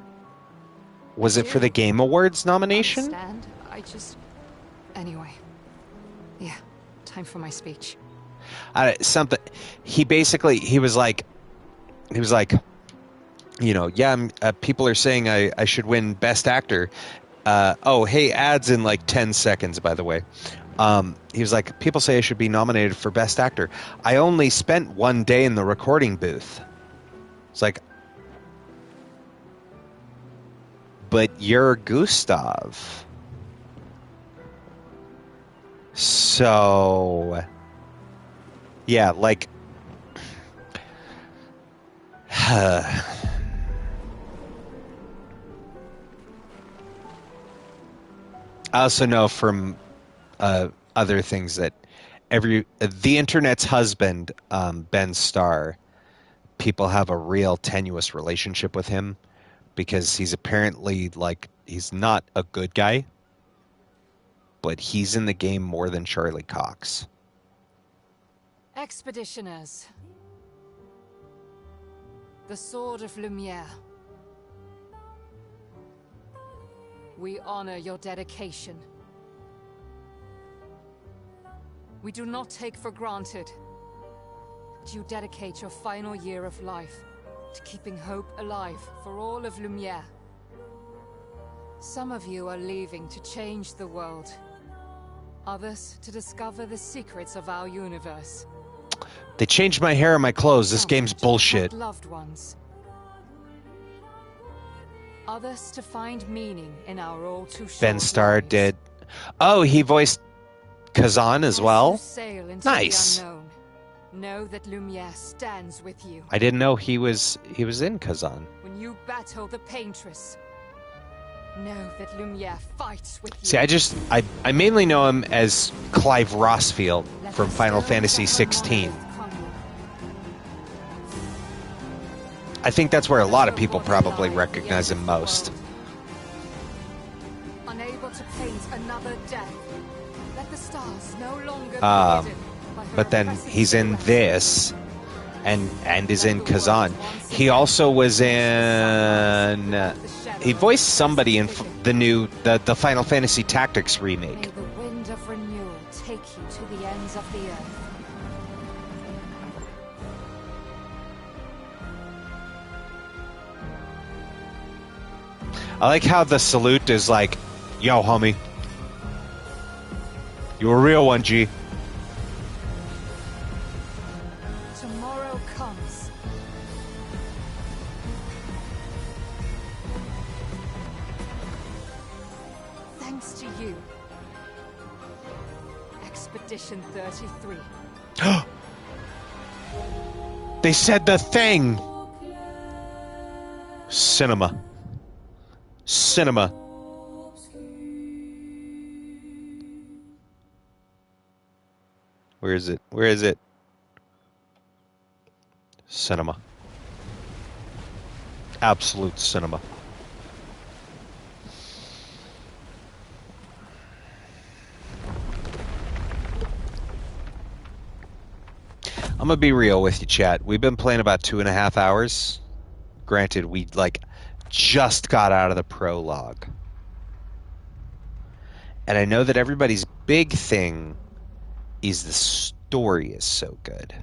was it for the Game Awards nomination? Understand? I just... Anyway. Yeah, time for my speech. Something, he was like, you know, yeah, people are saying I should win Best Actor. Oh, hey, ads in like 10 seconds, by the way. He was like, people say I should be nominated for Best Actor. I only spent 1 day in the recording booth. It's like, but you're Gustav. So, yeah, like, I also know from other things that the internet's husband, Ben Starr, people have a real tenuous relationship with him because he's apparently like, he's not a good guy, but he's in the game more than Charlie Cox. Expeditioners. The Sword of Lumiere. We honor your dedication. We do not take for granted that you dedicate your final year of life to keeping hope alive for all of Lumiere. Some of you are leaving to change the world. Others to discover the secrets of our universe. They changed my hair and my clothes. This game's bullshit. Loved ones. Others to find meaning in our all too short Ben Starr did. Oh, he voiced Kazan as well. Sail into Nice. the unknown. Know that Lumiere stands with you. I didn't know he was in Kazan. When you battle the Paintress, know that Lumiere fights with you. See, I mainly know him as Clive Rossfield from Final Fantasy 16. I think that's where a lot of people probably recognize him most. Unable to paint another death. Let the stars no longer be hidden. But then he's in this, and is in Kazan. He also was in. He voiced somebody in the Final Fantasy Tactics remake. May the wind of renewal take you to the ends of the earth. I like how the salute is like, "Yo, homie, you a real one, G." Tomorrow comes. Thanks to you. Expedition 33. They said the thing. Cinema. Where is it? Cinema. Absolute cinema. I'm gonna be real with you, chat. We've been playing about 2.5 hours. Granted, we just got out of the prologue. And I know that everybody's big thing is the story is so good.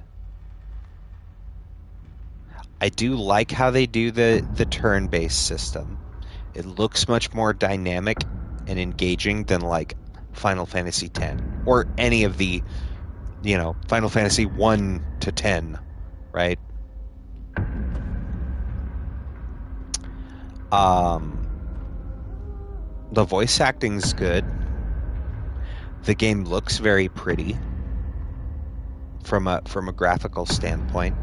I do like how they do the turn-based system. It looks much more dynamic and engaging than like Final Fantasy X or any of the, Final Fantasy 1 to 10, right? The voice acting's good. The game looks very pretty from a graphical standpoint.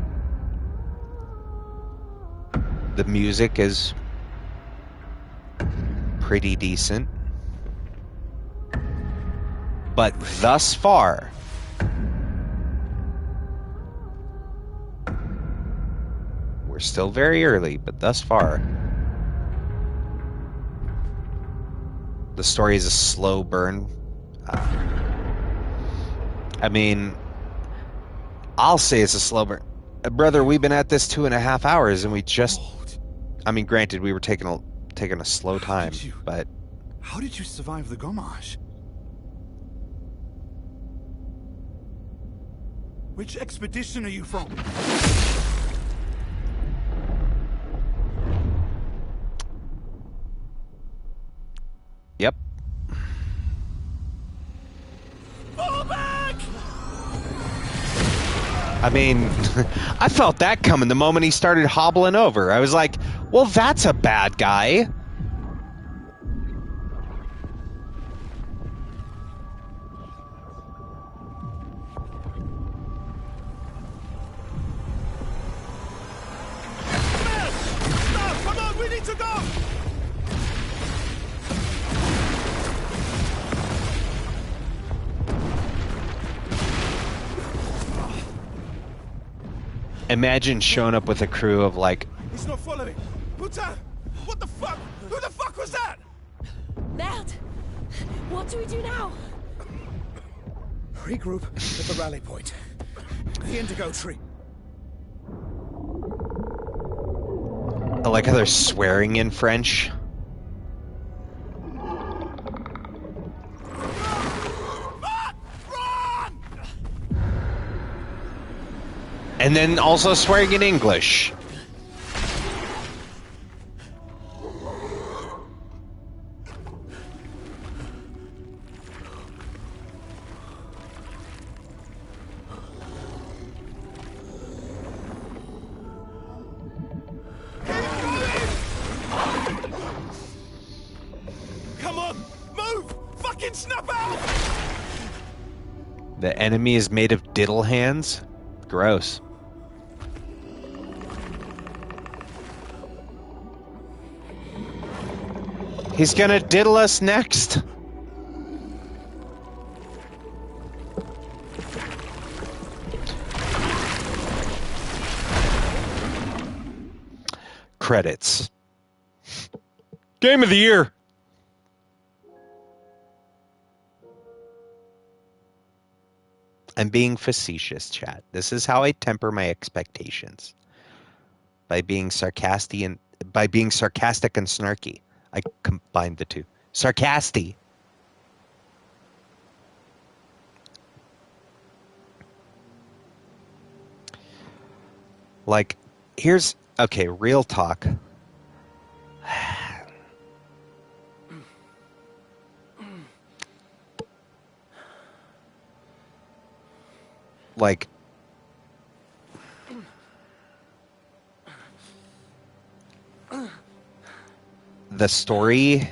The music is pretty decent. But thus far, we're still very early, but thus far, the story is a slow burn. I mean, I'll say it's a slow burn. Brother, we've been at this 2.5 hours, and we just... I mean, granted, we were taking a slow time, but... How did you survive the Gommage? Which expedition are you from? Yep. Fall back! I mean, I felt that coming the moment he started hobbling over. I was like, well, that's a bad guy. Stop! Come on, we need to go! Imagine showing up with a crew of like... He's not following. Puta! What the fuck? Who the fuck was that? Ned! What do we do now? Regroup at the rally point. The Indigo Tree. I like how they're swearing in French. And then also swearing in English. Come on! Move! Fucking snap out! The enemy is made of diddle hands? Gross. He's gonna diddle us next. Credits. Game of the year. I'm being facetious, chat. This is how I temper my expectations. By being sarcastic and snarky. I combined the two. Sarcasty. Like, here's... Okay, real talk. Like... The story...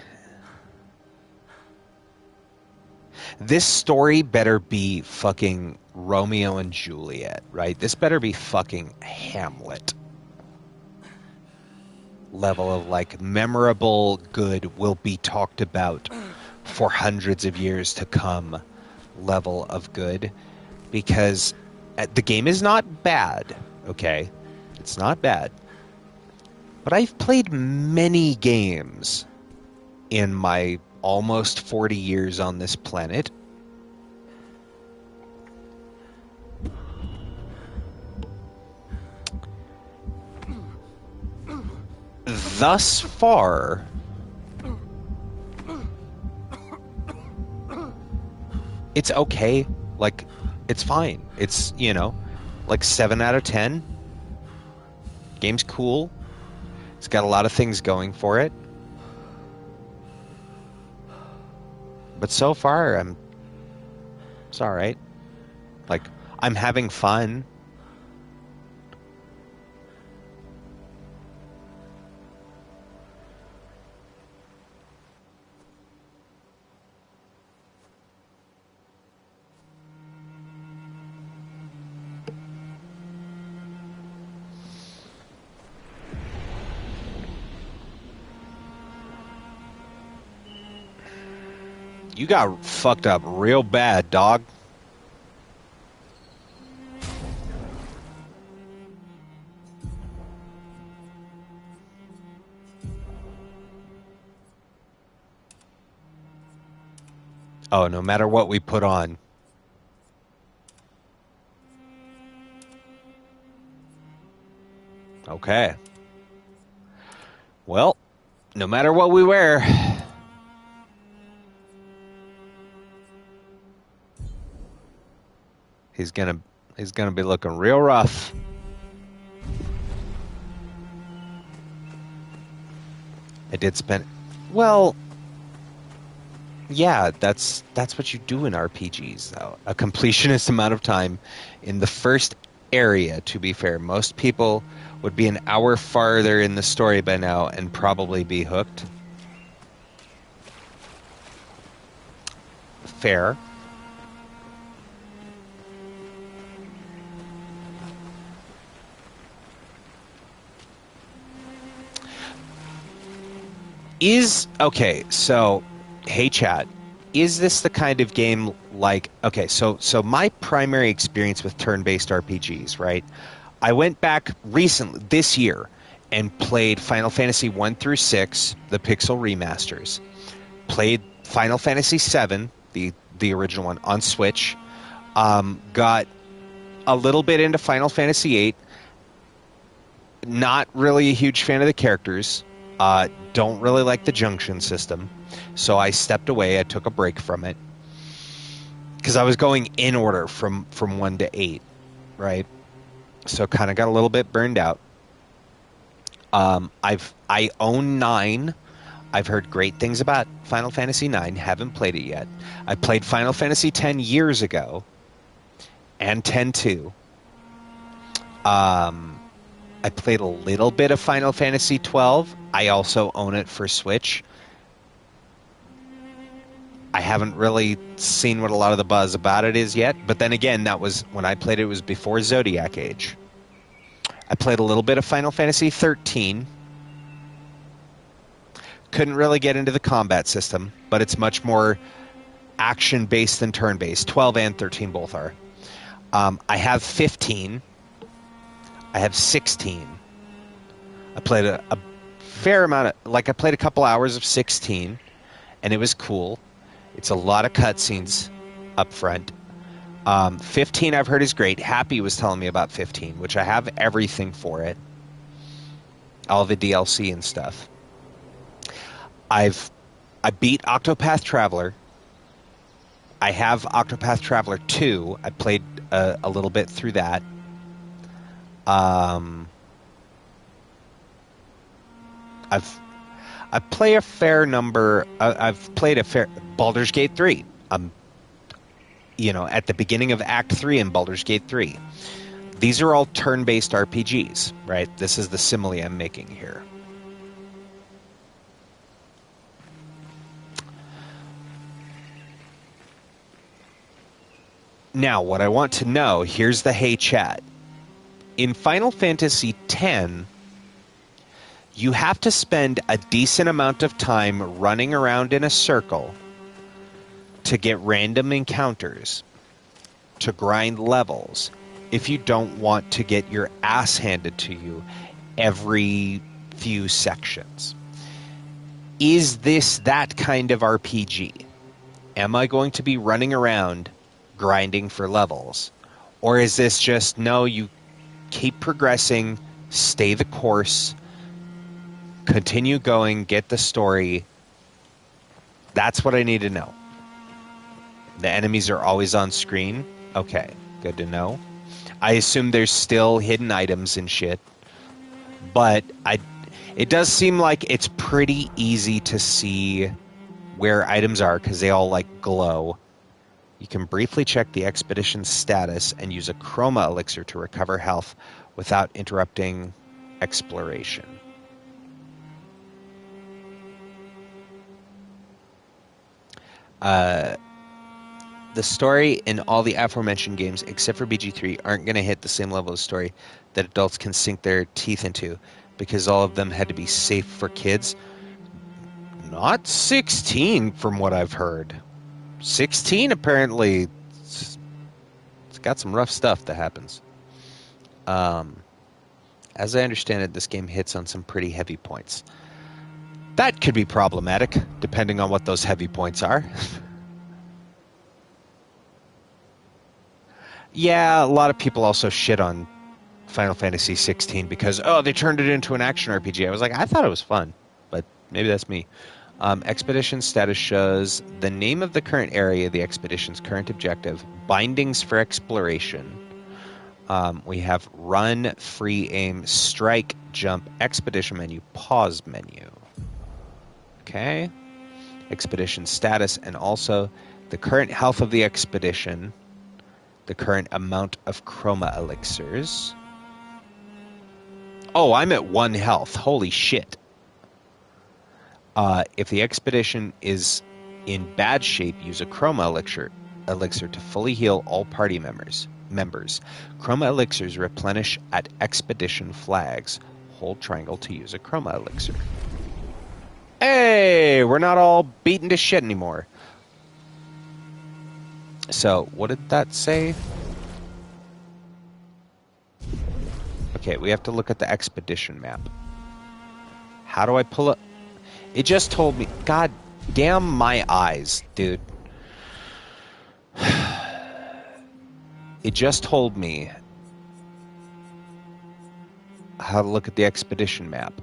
This story better be fucking Romeo and Juliet, right? This better be fucking Hamlet. Level of, like, memorable good will be talked about for hundreds of years to come level of good. Because the game is not bad, okay? It's not bad. But I've played many games in my almost 40 years on this planet. Thus far, it's okay. Like, it's fine. It's, you know, like 7 out of 10. Game's cool. It's got a lot of things going for it. But so far, it's alright. Like, I'm having fun. You got fucked up real bad, dog. Oh, no matter what we put on. Okay. Well, no matter what we wear. He's gonna be looking real rough. I did spend, well, yeah, that's what you do in RPGs, though. A completionist amount of time in the first area, to be fair. Most people would be an hour farther in the story by now and probably be hooked. Fair. Okay, so hey chat, is this the kind of game like, okay, so my primary experience with turn-based RPGs, right? I went back recently this year and played Final Fantasy 1 through 6, the Pixel remasters. Played Final Fantasy 7, the original one, on Switch. Got a little bit into Final Fantasy 8. Not really a huge fan of the characters. Don't really like the junction system. So I stepped away. I took a break from it. Because I was going in order from 1 to 8, right? So kind of got a little bit burned out. I own 9. I've heard great things about Final Fantasy 9. Haven't played it yet. I played Final Fantasy 10 years ago. And 10-2. I played a little bit of Final Fantasy 12. I also own it for Switch. I haven't really seen what a lot of the buzz about it is yet. But then again, that was when I played it was before Zodiac Age. I played a little bit of Final Fantasy 13. Couldn't really get into the combat system, but it's much more action-based than turn-based. 12 and 13 both are. I have 15. I have 16. I played a fair amount of, I played a couple hours of 16, and it was cool. It's a lot of cutscenes up front. 15 I've heard is great. Happy was telling me about 15, which I have everything for it. All the DLC and stuff. I beat Octopath Traveler. I have Octopath Traveler 2. I played a little bit through that. I play a fair number. I've played a fair Baldur's Gate 3. At the beginning of Act 3 in Baldur's Gate 3. These are all turn-based RPGs, right? This is the simile I'm making here. Now, what I want to know, here's the hey chat. In Final Fantasy X, you have to spend a decent amount of time running around in a circle to get random encounters, to grind levels, if you don't want to get your ass handed to you every few sections. Is this that kind of RPG? Am I going to be running around grinding for levels? Or is this just, no, you keep progressing, stay the course, continue going, get the story. That's what I need to know. The enemies are always on screen. Okay, good to know. I assume there's still hidden items and shit. But it does seem like it's pretty easy to see where items are because they all glow. You can briefly check the expedition's status and use a chroma elixir to recover health without interrupting exploration. The story in all the aforementioned games, except for BG3, aren't going to hit the same level of story that adults can sink their teeth into, because all of them had to be safe for kids. Not 16, from what I've heard. 16 apparently it's got some rough stuff that happens. As I understand it, this game hits on some pretty heavy points. That could be problematic, depending on what those heavy points are. Yeah, a lot of people also shit on Final Fantasy 16 because, oh, they turned it into an action RPG. I was like, I thought it was fun, but maybe that's me. Expedition status shows the name of the current area, the expedition's current objective, bindings for exploration. We have run, free aim, strike, jump, expedition menu, pause menu. Okay. Expedition status, and also the current health of the expedition, the current amount of chroma elixirs. Oh, I'm at 1 health. Holy shit. If the expedition is in bad shape, use a chroma elixir to fully heal all party members. Chroma elixirs replenish at expedition flags. Hold triangle to use a chroma elixir. Hey, we're not all beaten to shit anymore. So, what did that say? Okay, we have to look at the expedition map. How do I pull up? It just told me. God damn my eyes, dude. It just told me how to look at the expedition map.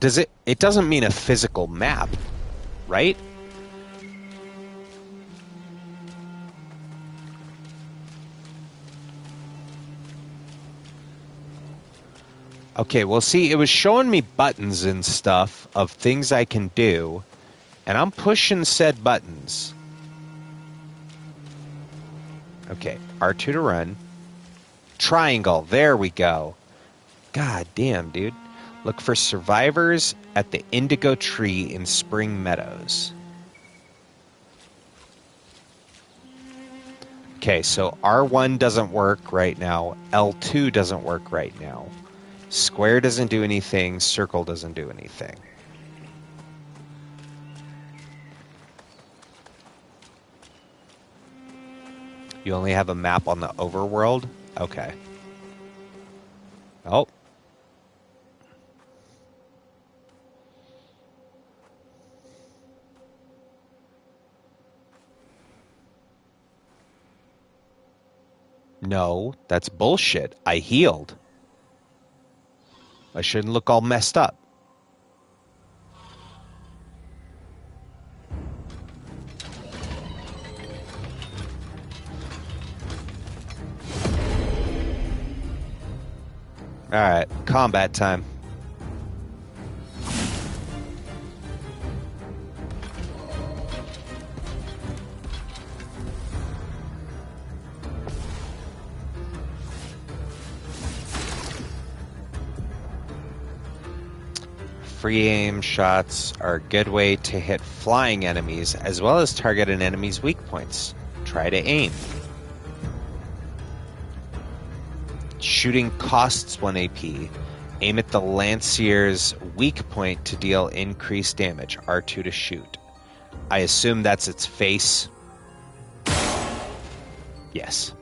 Does it? It doesn't mean a physical map, right? Okay, well, see, it was showing me buttons and stuff of things I can do, and I'm pushing said buttons. Okay, R2 to run. Triangle, there we go. God damn, dude. Look for survivors at the indigo tree in Spring Meadows. Okay, so R1 doesn't work right now. L2 doesn't work right now. Square doesn't do anything. Circle doesn't do anything. You only have a map on the overworld? Okay. Oh. No, that's bullshit. I healed. I shouldn't look all messed up. Alright, combat time. Free aim shots are a good way to hit flying enemies as well as target an enemy's weak points. Try to aim. Shooting costs 1 AP. Aim at the Lancier's weak point to deal increased damage. R2 to shoot. I assume that's its face. Yes.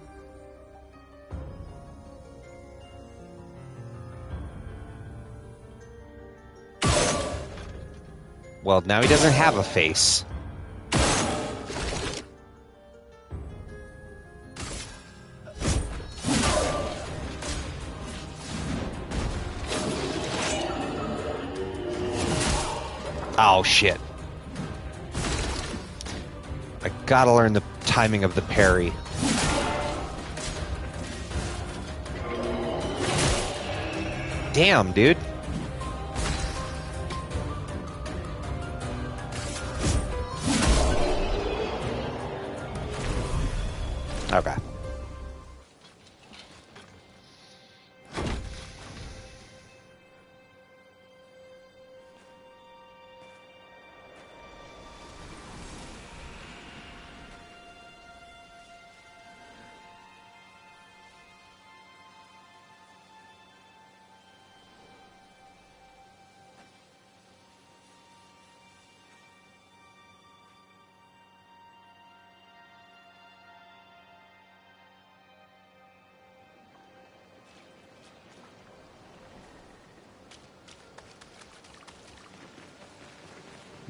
Well, now he doesn't have a face. Oh, shit. I gotta learn the timing of the parry. Damn, dude. Okay.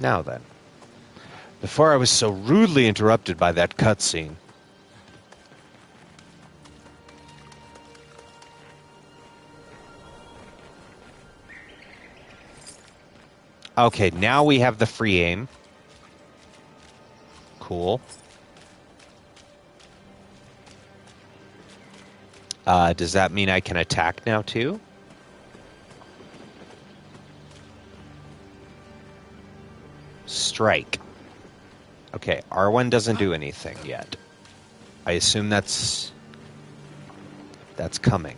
Now then. Before I was so rudely interrupted by that cutscene. Okay, now we have the free aim. Cool. Does that mean I can attack now too? Strike. Okay, R1 doesn't do anything yet. I assume that's coming.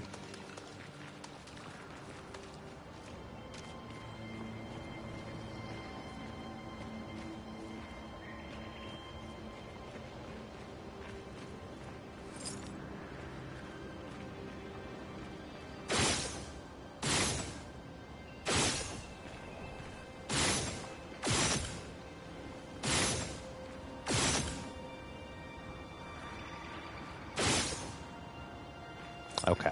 Okay.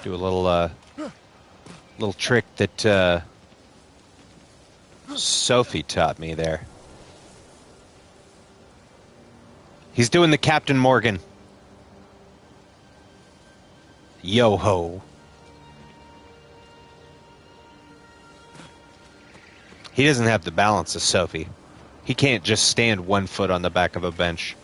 Do a little trick that Sophie taught me there. He's doing the Captain Morgan. Yo-ho. He doesn't have the balance of Sophie. He can't just stand 1 foot on the back of a bench.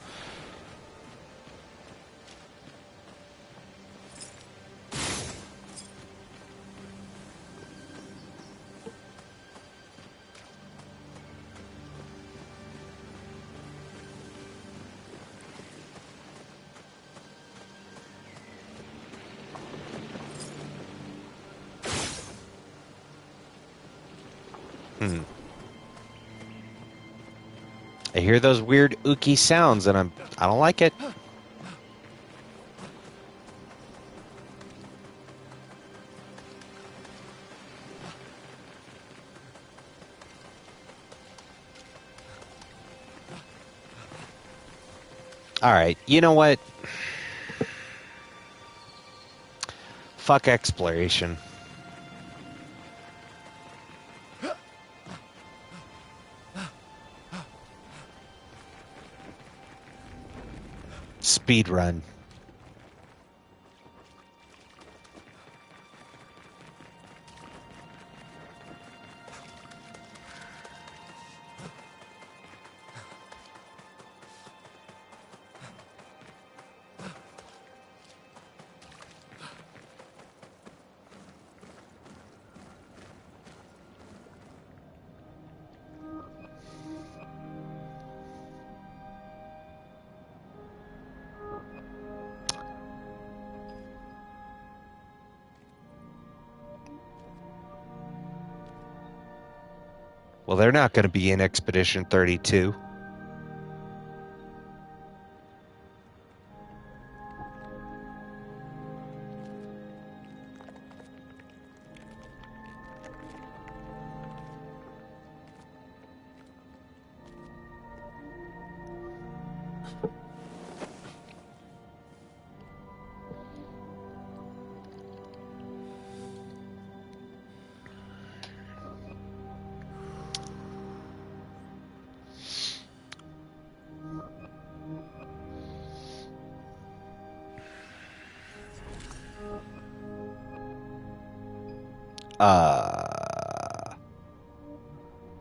I hear those weird ooky sounds and I don't like it. All right, you know what? Fuck exploration. Speed run. Well, they're not going to be in Expedition 32.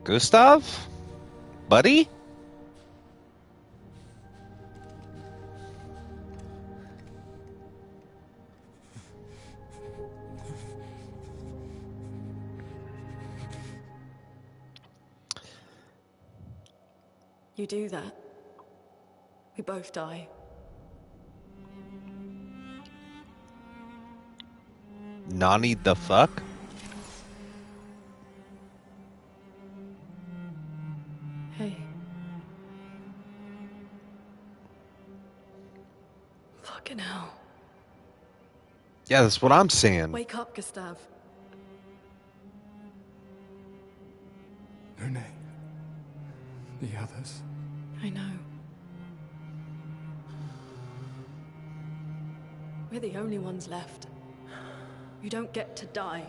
Gustav? Buddy? You do that, we both die. Nani the fuck? Hey. Fucking hell. Yeah, that's what I'm saying. Wake up, Gustav. Lune. The others. I know. We're the only ones left. You don't get to die.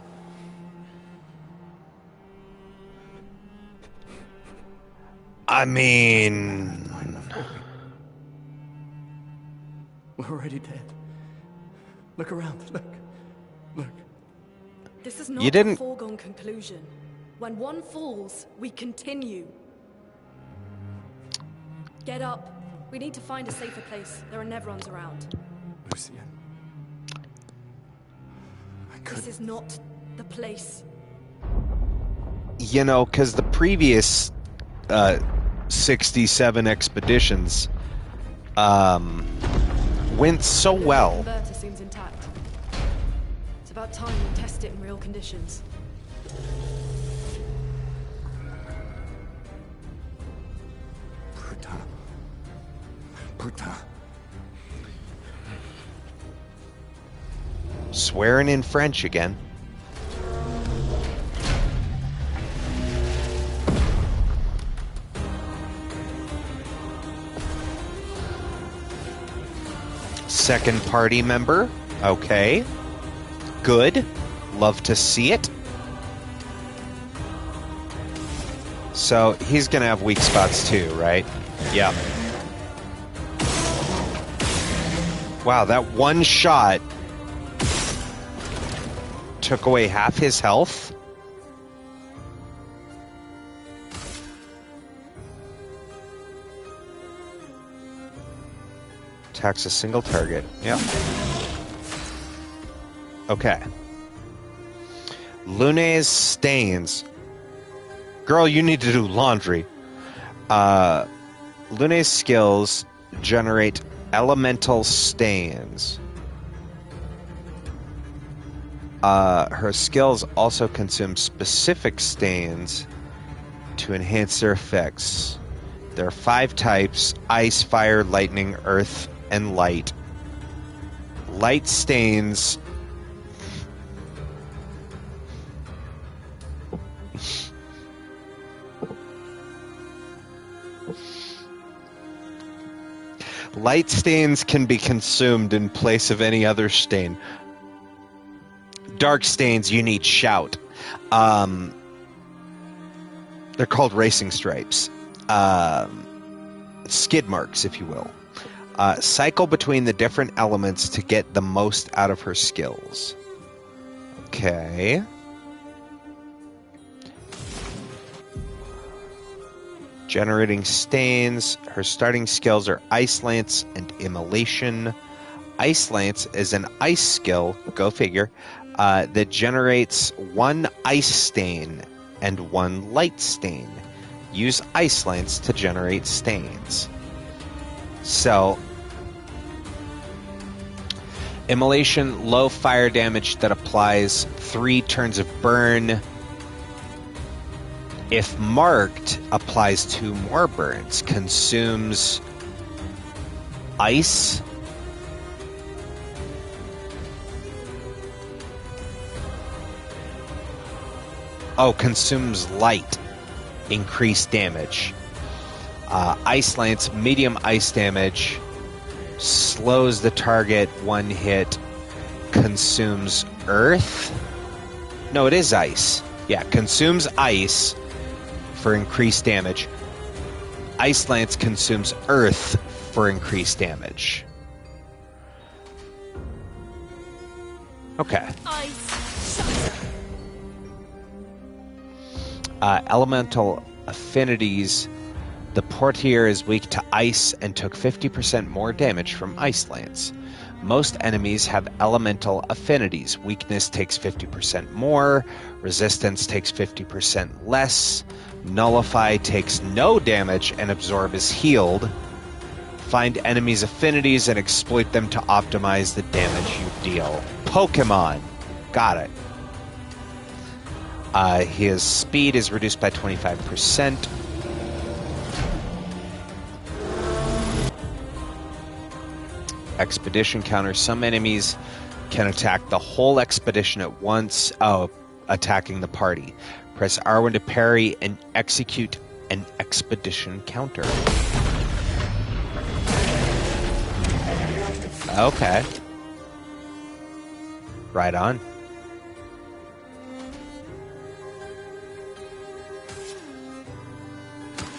I mean... We're already dead. Look around. Look. This is not You didn't... a foregone conclusion. When one falls, we continue. Get up. We need to find a safer place. There are Nevrons around. Lucien. This is not the place. You know, because the previous 67 expeditions went so well. The converter seems intact. It's about time we test it in real conditions. Bruta. Swearing in French again. Second party member. Okay. Good. Love to see it. So he's going to have weak spots too, right? Yeah. Wow, that one shot took away half his health. Attacks a single target. Yep. Okay. Lune's stains. Girl, you need to do laundry. Lune's skills generate elemental stains. Her skills also consume specific stains to enhance their effects. There are 5 types: ice, fire, lightning, earth, and light. Light stains light stains can be consumed in place of any other stain. Dark stains, you need shout. They're called racing stripes. Skid marks, if you will. Cycle between the different elements to get the most out of her skills. Okay. Generating stains. Her starting skills are Ice Lance and Immolation. Ice Lance is an ice skill, go figure, that generates 1 ice stain and 1 light stain. Use Ice Lance to generate stains. So, Immolation, low fire damage that applies 3 turns of burn. If marked, applies 2 more burns. Consumes ice. Oh, consumes light. Increased damage. Ice Lance, medium ice damage. Slows the target 1 hit. Consumes earth. No, it is ice. Yeah, consumes ice for increased damage. Ice Lance consumes earth for increased damage. Okay. Elemental affinities. The Portier is weak to ice and took 50% more damage from Ice Lance. Most enemies have elemental affinities. Weakness takes 50% more. Resistance takes 50% less. Nullify takes no damage and Absorb is healed. Find enemies' affinities and exploit them to optimize the damage you deal. Pokemon. Got it. His speed is reduced by 25%. expedition counter. Some enemies can attack the whole expedition at once. Oh, attacking the party. Press R1 to parry and execute an expedition counter. Okay. Right on.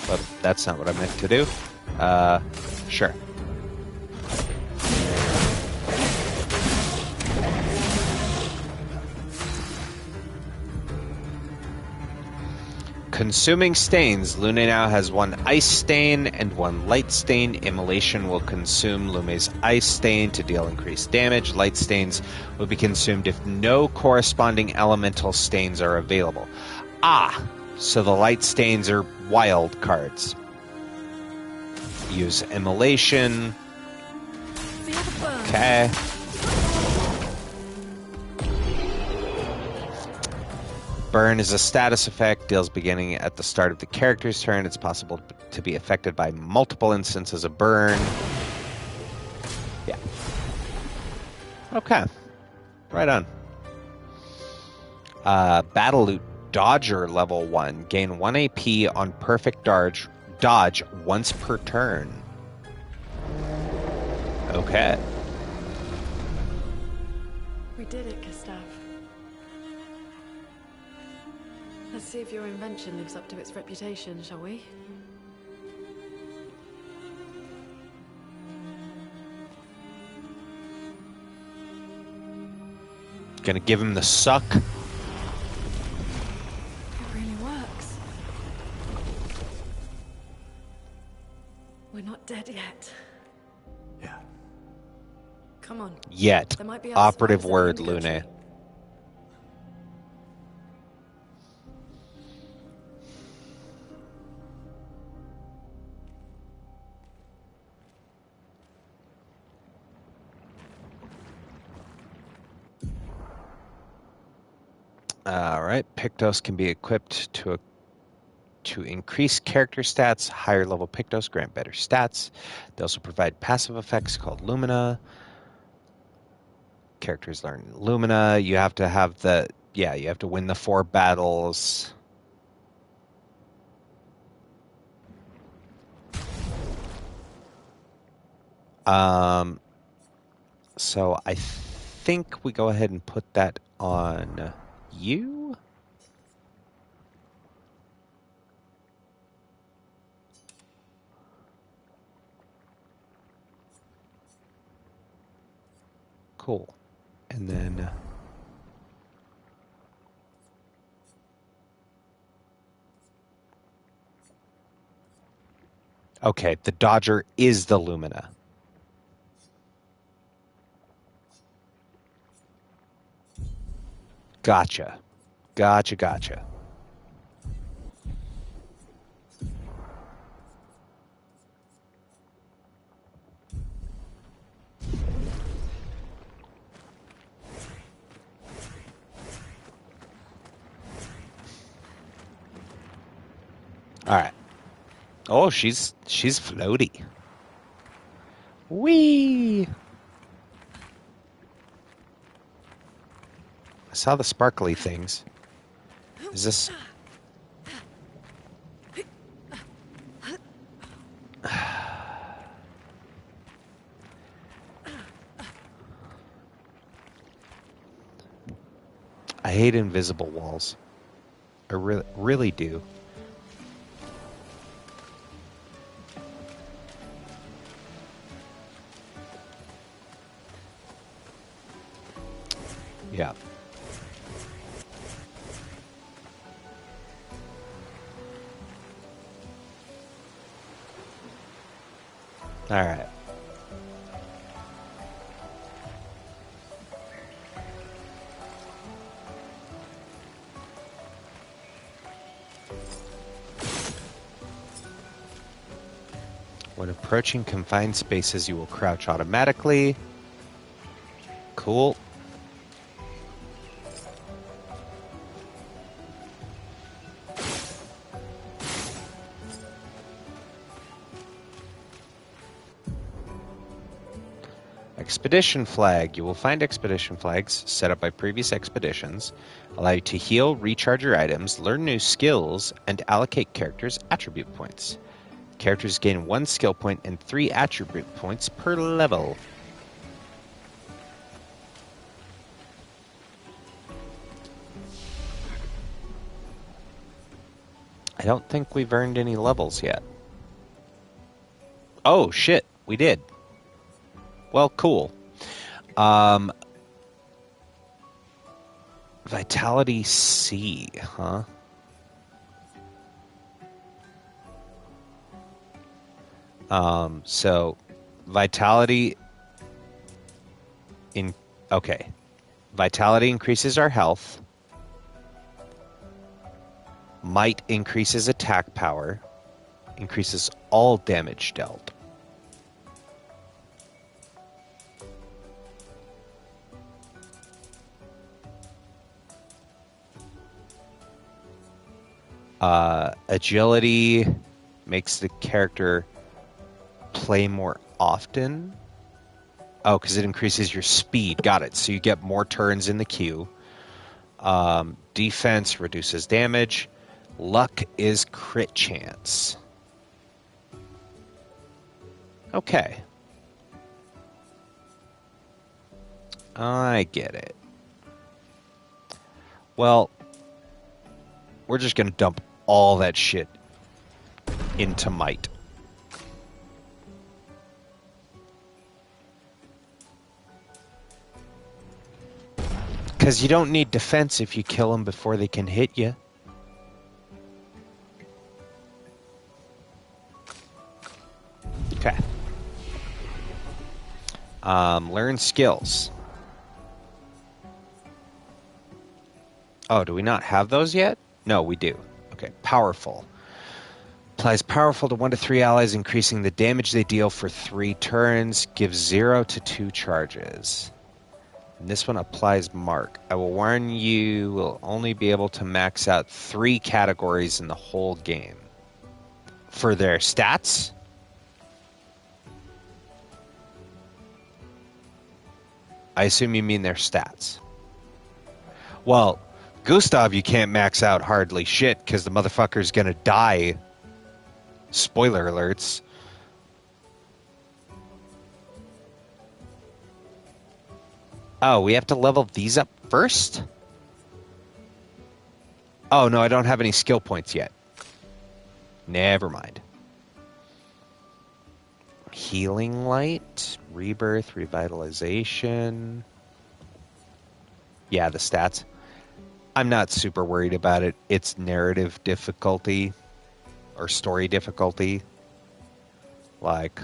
But that's not what I meant to do. Sure. Consuming stains. Lune now has one ice stain and one light stain. Immolation will consume Lume's ice stain to deal increased damage. Light stains will be consumed if no corresponding elemental stains are available. Ah, so the light stains are wild cards. Use immolation. Okay. Burn is a status effect, deals beginning at the start of the character's turn. It's possible to be affected by multiple instances of burn. Yeah. Okay. Right on. Battle Loot Dodger level 1. Gain 1 AP on perfect dodge once per turn. Okay. We did it, Gustav. Let's see if your invention lives up to its reputation, shall we? Gonna give him the suck. It really works. We're not dead yet. Yeah. Come on. Yet. There might be Operative outsiders in the word, Indigo Lune. tree. Alright, Pictos can be equipped to increase character stats. Higher level Pictos grant better stats. They also provide passive effects called Lumina. Characters learn Lumina. You have to have you have to win the 4 battles. So I think we go ahead and put that on you. Cool. And then okay, the Dodger is the Lumina. Gotcha. Gotcha. All right. Oh, she's floaty. Whee! I saw the sparkly things. Is this... I hate invisible walls. I really do. Yeah. All right. When approaching confined spaces, you will crouch automatically. Cool. I Expedition flag. You will find expedition flags set up by previous expeditions, allow you to heal, recharge your items, learn new skills, and allocate characters attribute points. Characters gain 1 skill point and 3 attribute points per level. I don't think we've earned any levels yet. Oh, shit. We did. Well, cool. Vitality C, huh? So vitality okay. Vitality increases our health. Might increases attack power. Increases all damage dealt. Agility makes the character play more often. Oh, because it increases your speed. Got it. So you get more turns in the queue. Defense reduces damage. Luck is crit chance. Okay. I get it. Well, we're just going to dump all that shit into might. Because you don't need defense if you kill them before they can hit you. Okay. Learn skills. Oh, do we not have those yet? No, we do. Okay, powerful. Applies powerful to 1 to 3 allies, increasing the damage they deal for 3 turns. Gives 0 to 2 charges. And this one applies mark. I will warn you, will only be able to max out 3 categories in the whole game. For their stats? I assume you mean their stats. Well, Gustav you can't max out hardly shit because the motherfucker's gonna die. Spoiler alerts. Oh, we have to level these up first? Oh, no, I don't have any skill points yet. Never mind. Healing light, rebirth, revitalization. Yeah, the stats. I'm not super worried about it. It's narrative difficulty or story difficulty. Like,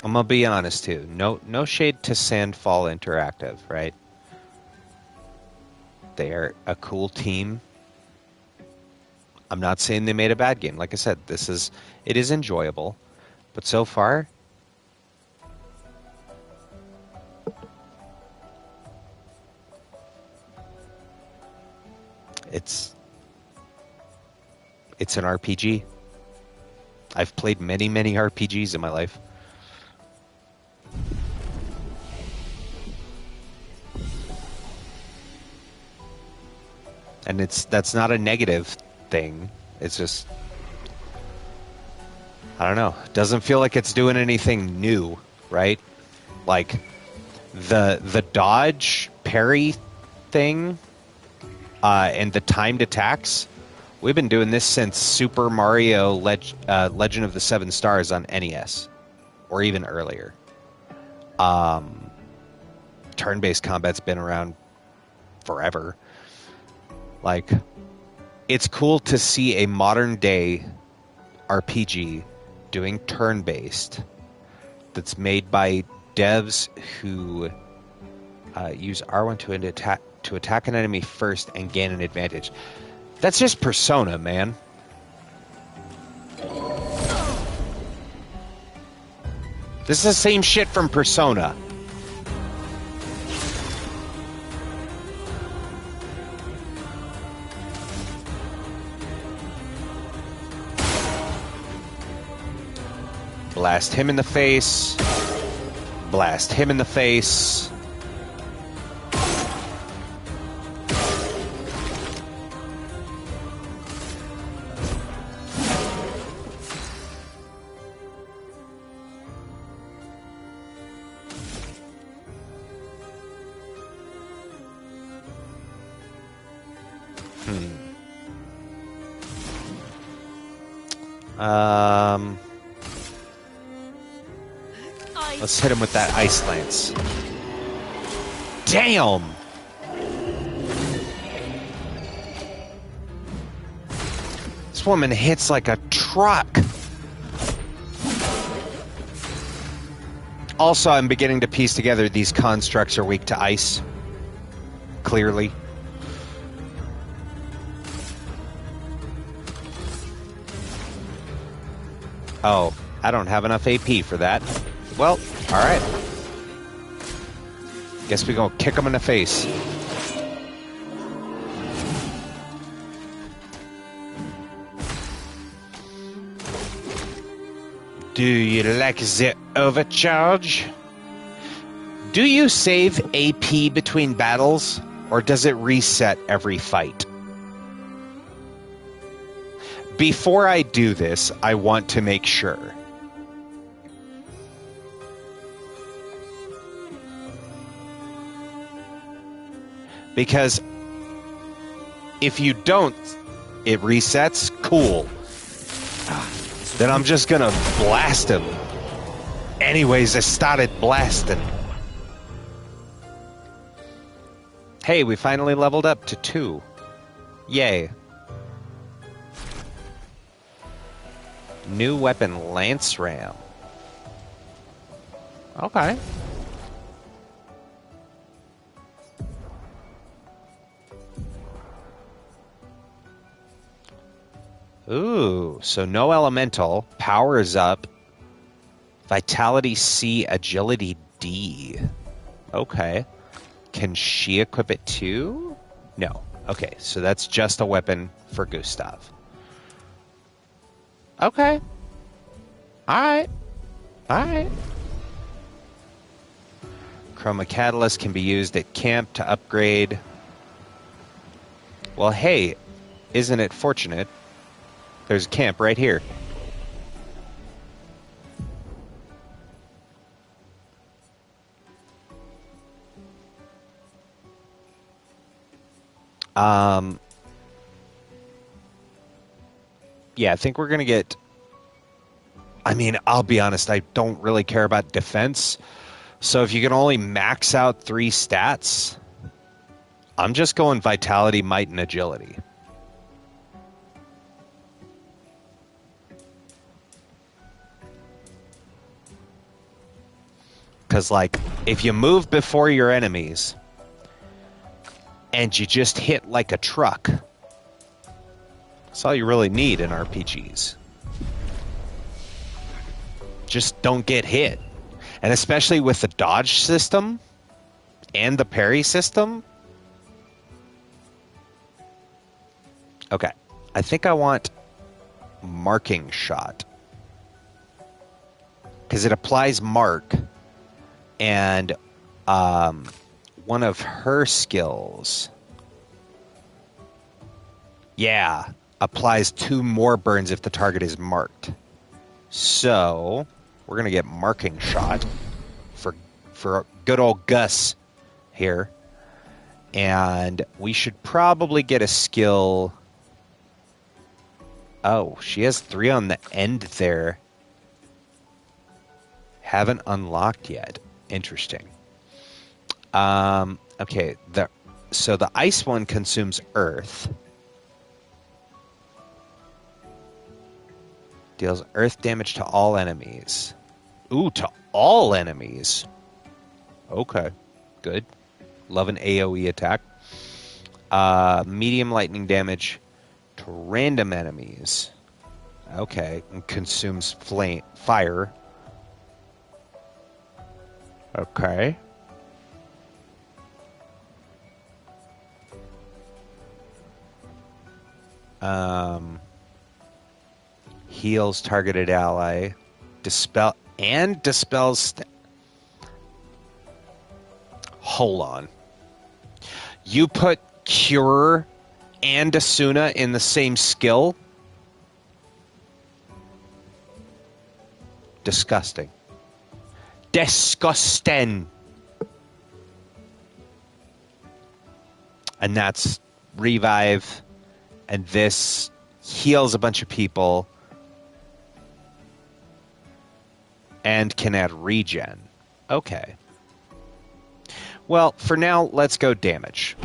I'm gonna be honest too. No shade to Sandfall Interactive, right? They are a cool team. I'm not saying they made a bad game. Like I said, it is enjoyable, but so far, it's an RPG. I've played many RPGs in my life. And that's not a negative thing. It's just, I don't know. It doesn't feel like it's doing anything new, right? Like the dodge parry thing and the timed attacks. We've been doing this since Super Mario Legend of the Seven Stars on NES, or even earlier. Turn-based combat's been around forever. Like, it's cool to see a modern-day RPG doing turn-based that's made by devs who use R1 to attack an enemy first and gain an advantage. That's just Persona, man. This is the same shit from Persona. Blast him in the face. Blast him in the face. Let's hit him with that ice lance. Damn! This woman hits like a truck. Also, I'm beginning to piece together these constructs are weak to ice. Clearly. Oh, I don't have enough AP for that. Well, alright. Guess we gonna kick him in the face. Do you like the overcharge? Do you save AP between battles, or does it reset every fight? Before I do this, I want to make sure. Because if you don't, it resets, cool. Then I'm just gonna blast him. Anyways, I started blasting. Hey, we finally leveled up to 2. Yay. New weapon, Lance Ram. Okay. Ooh, so no elemental. Power is up. Vitality C, agility D. Okay. Can she equip it too? No. Okay, so that's just a weapon for Gustav. Okay. Alright. Alright. Chroma Catalyst can be used at camp to upgrade. Well, hey, isn't it fortunate? There's a camp right here. Yeah, I think we're going to get... I mean, I'll be honest, I don't really care about defense. So if you can only max out 3 stats, I'm just going Vitality, Might, and Agility. Because, like, if you move before your enemies and you just hit like a truck, that's all you really need in RPGs. Just don't get hit. And especially with the dodge system and the parry system. Okay. I think I want Marking Shot. Because it applies Mark. And one of her skills, yeah, applies 2 more burns if the target is marked. So we're going to get Marking Shot for good old Gus here. And we should probably get a skill. Oh, she has 3 on the end there. Haven't unlocked yet. Interesting. Okay, so the ice one consumes earth. Deals earth damage to all enemies. Ooh, to all enemies. Okay, good. Love an AoE attack. Medium lightning damage to random enemies. Okay, and consumes fire. Okay. Heals targeted ally. dispels. Hold on. You put Cure and Asuna in the same skill? Disgusting. Disgusting. And that's revive, and this heals a bunch of people and can add regen. Okay. Well, for now, let's go damage.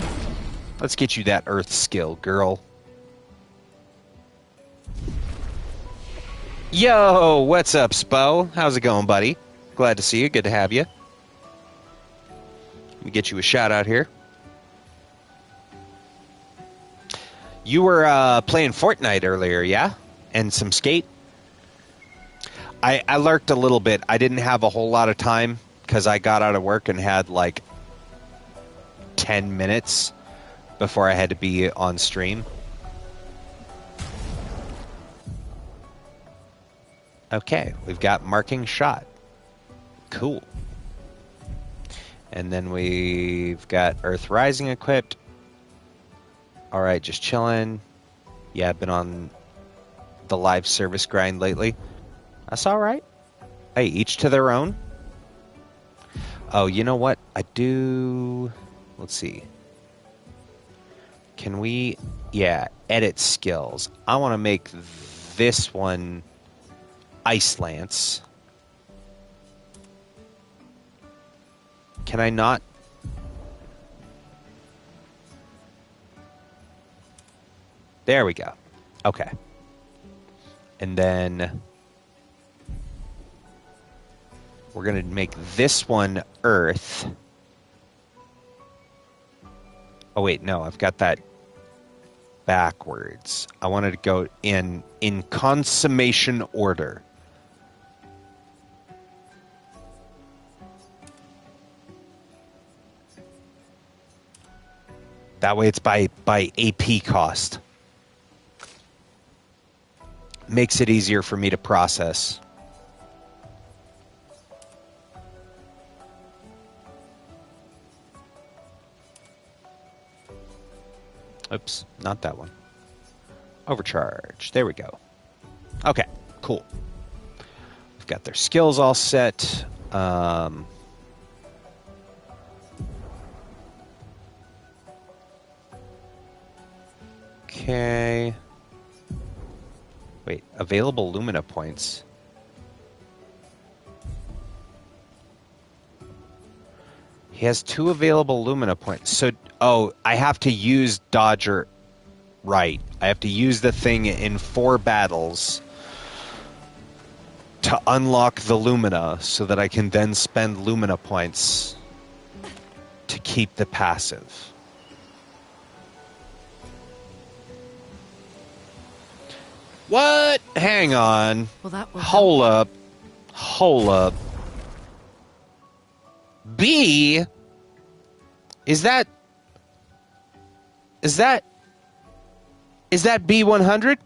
Let's get you that earth skill, girl. Yo, what's up, Spo? How's it going, buddy? Glad to see you. Good to have you. Let me get you a shout out here. You were playing Fortnite earlier, yeah? And some skate? I lurked a little bit. I didn't have a whole lot of time because I got out of work and had like 10 minutes before I had to be on stream. Okay, we've got marking shot. Cool. And then we've got Earth Rising equipped. All right, just chilling. Yeah, I've been on the live service grind lately. That's all right. Hey, each to their own. Oh, you know what? I do... Let's see. Can we... Yeah, edit skills. I want to make this one Ice Lance. Can I not? There we go. Okay. And then we're going to make this one Earth. Oh, wait, no, I've got that backwards. I wanted to go in consummation order. That way it's by AP cost. Makes it easier for me to process. Oops, not that one. Overcharge. There we go. Okay, cool. We've got their skills all set. Okay. Wait, available Lumina points. He has 2 available Lumina points. So, oh, I have to use Dodger. Right. I have to use the thing in 4 battles to unlock the Lumina so that I can then spend Lumina points to keep the passive. What? Hang on. Well, that was Hold up. Hold up. B? Is that B100?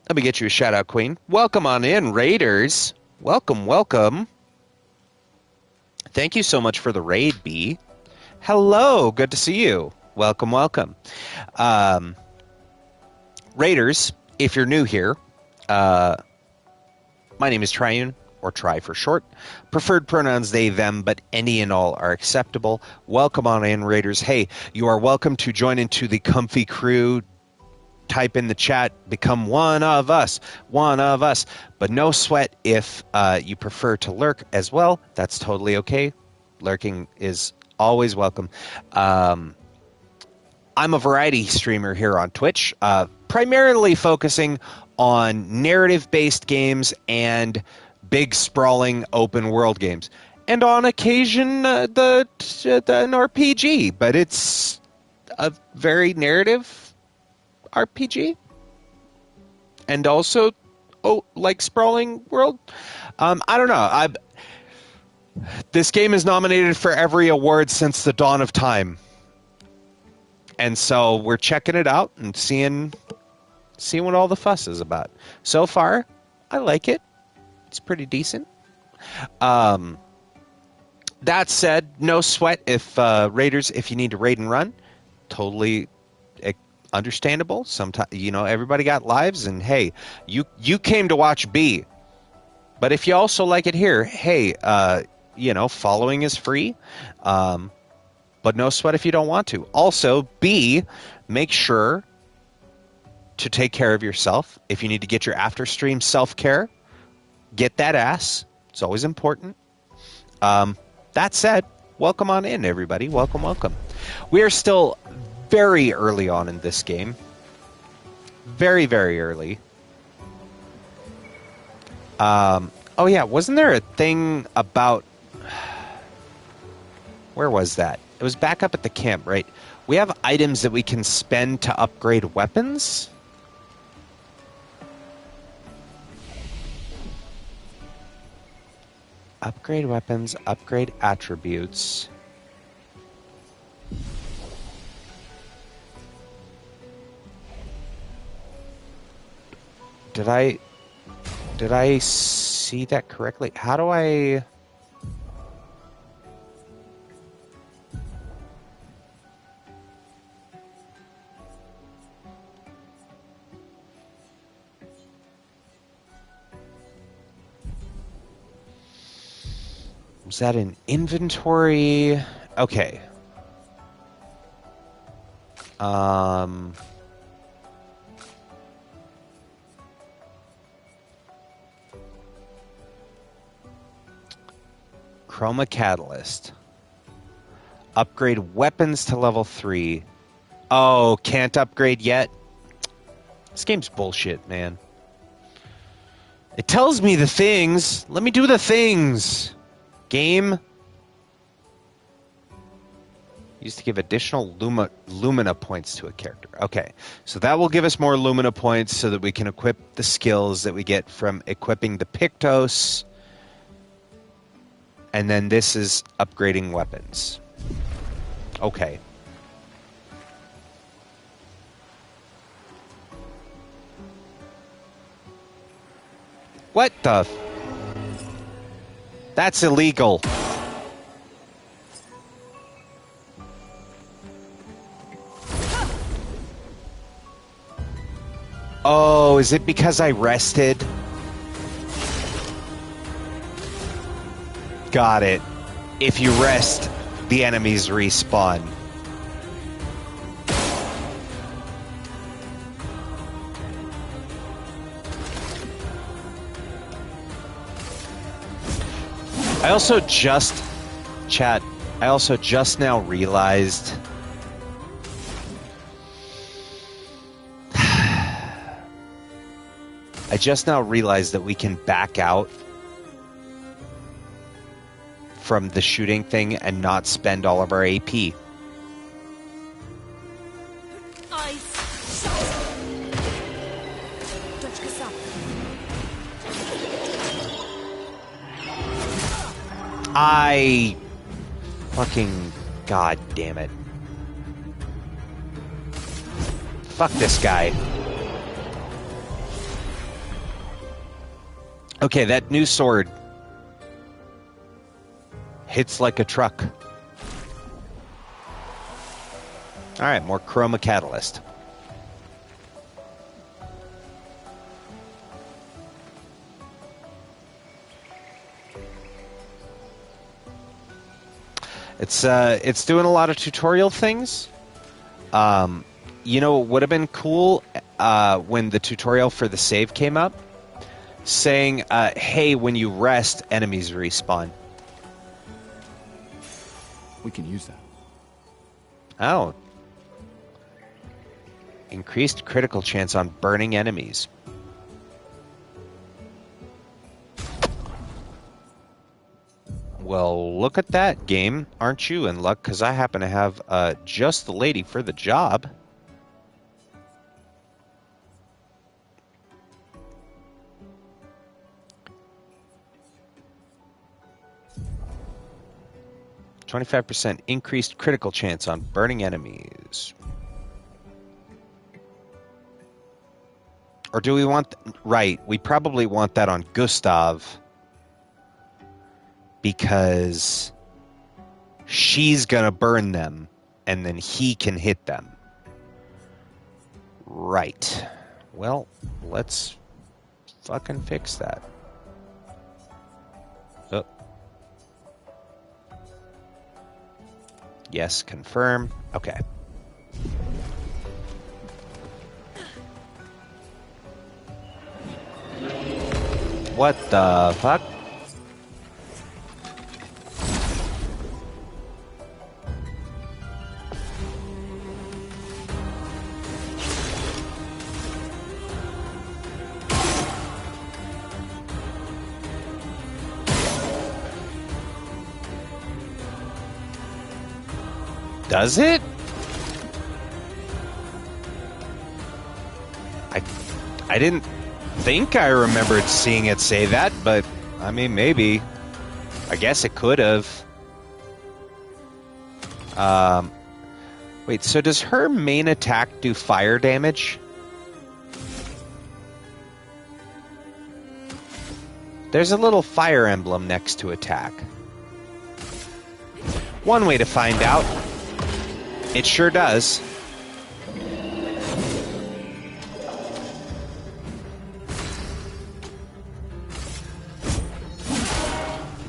Let me get you a shout out, Queen. Welcome on in, Raiders. Welcome, welcome. Thank you so much for the raid, B. Hello, good to see you. Welcome, welcome. Raiders, if you're new here, my name is Triune, or Try for short. Preferred pronouns they, them, but any and all are acceptable. Welcome on in, Raiders. Hey, you are welcome to join into the comfy crew. Type in the chat, become one of us. But no sweat if you prefer to lurk as well. That's totally okay. Lurking is always welcome. I'm a variety streamer here on Twitch, primarily focusing on narrative-based games and big, sprawling, open-world games. And on occasion, an RPG, but it's a very narrative RPG. And also, like sprawling world. I don't know. This game is nominated for every award since the dawn of time. And so we're checking it out and seeing what all the fuss is about. So far, I like it. It's pretty decent. That said, no sweat if raiders, if you need to raid and run, totally understandable. Sometimes, everybody got lives, and hey, you came to watch B. But if you also like it here, hey, following is free. But no sweat if you don't want to. Also, B, make sure to take care of yourself. If you need to get your after stream self-care, get that ass. It's always important. That said, welcome on in, everybody. Welcome, welcome. We are still very early on in this game. Very, very early. Oh, yeah, wasn't there a thing about... Where was that? It was back up at the camp, right? We have items that we can spend to upgrade weapons? Upgrade weapons, upgrade attributes. Did I see that correctly? How do I... Was that in inventory? Okay. Chroma Catalyst. Upgrade weapons to level 3. Oh, can't upgrade yet? This game's bullshit, man. It tells me the things. Let me do the things. Game. Used to give additional Lumina points to a character. Okay, so that will give us more Lumina points so that we can equip the skills that we get from equipping the Pictos. And then this is upgrading weapons. Okay. What the... That's illegal. Oh, is it because I rested? Got it. If you rest, the enemies respawn. I also just now realized that we can back out from the shooting thing and not spend all of our AP. I fucking god damn it. Fuck this guy. Okay, that new sword hits like a truck. Alright, more Chroma Catalyst. It's doing a lot of tutorial things. You know, it would have been cool when the tutorial for the save came up, saying, hey, when you rest, enemies respawn. We can use that. Oh. Increased critical chance on burning enemies. Well, look at that, game. Aren't you in luck? Because I happen to have just the lady for the job. %25 increased critical chance on burning enemies. Or do we want... Right, we probably want that on Gustav. Because she's gonna burn them, and then he can hit them. Right. Well, let's fucking fix that. Oh. Yes, confirm. Okay. What the fuck? Does it? I didn't think I remembered seeing it say that, but I mean, maybe. I guess it could have. Wait, so does her main attack do fire damage? There's a little fire emblem next to attack. One way to find out. It sure does.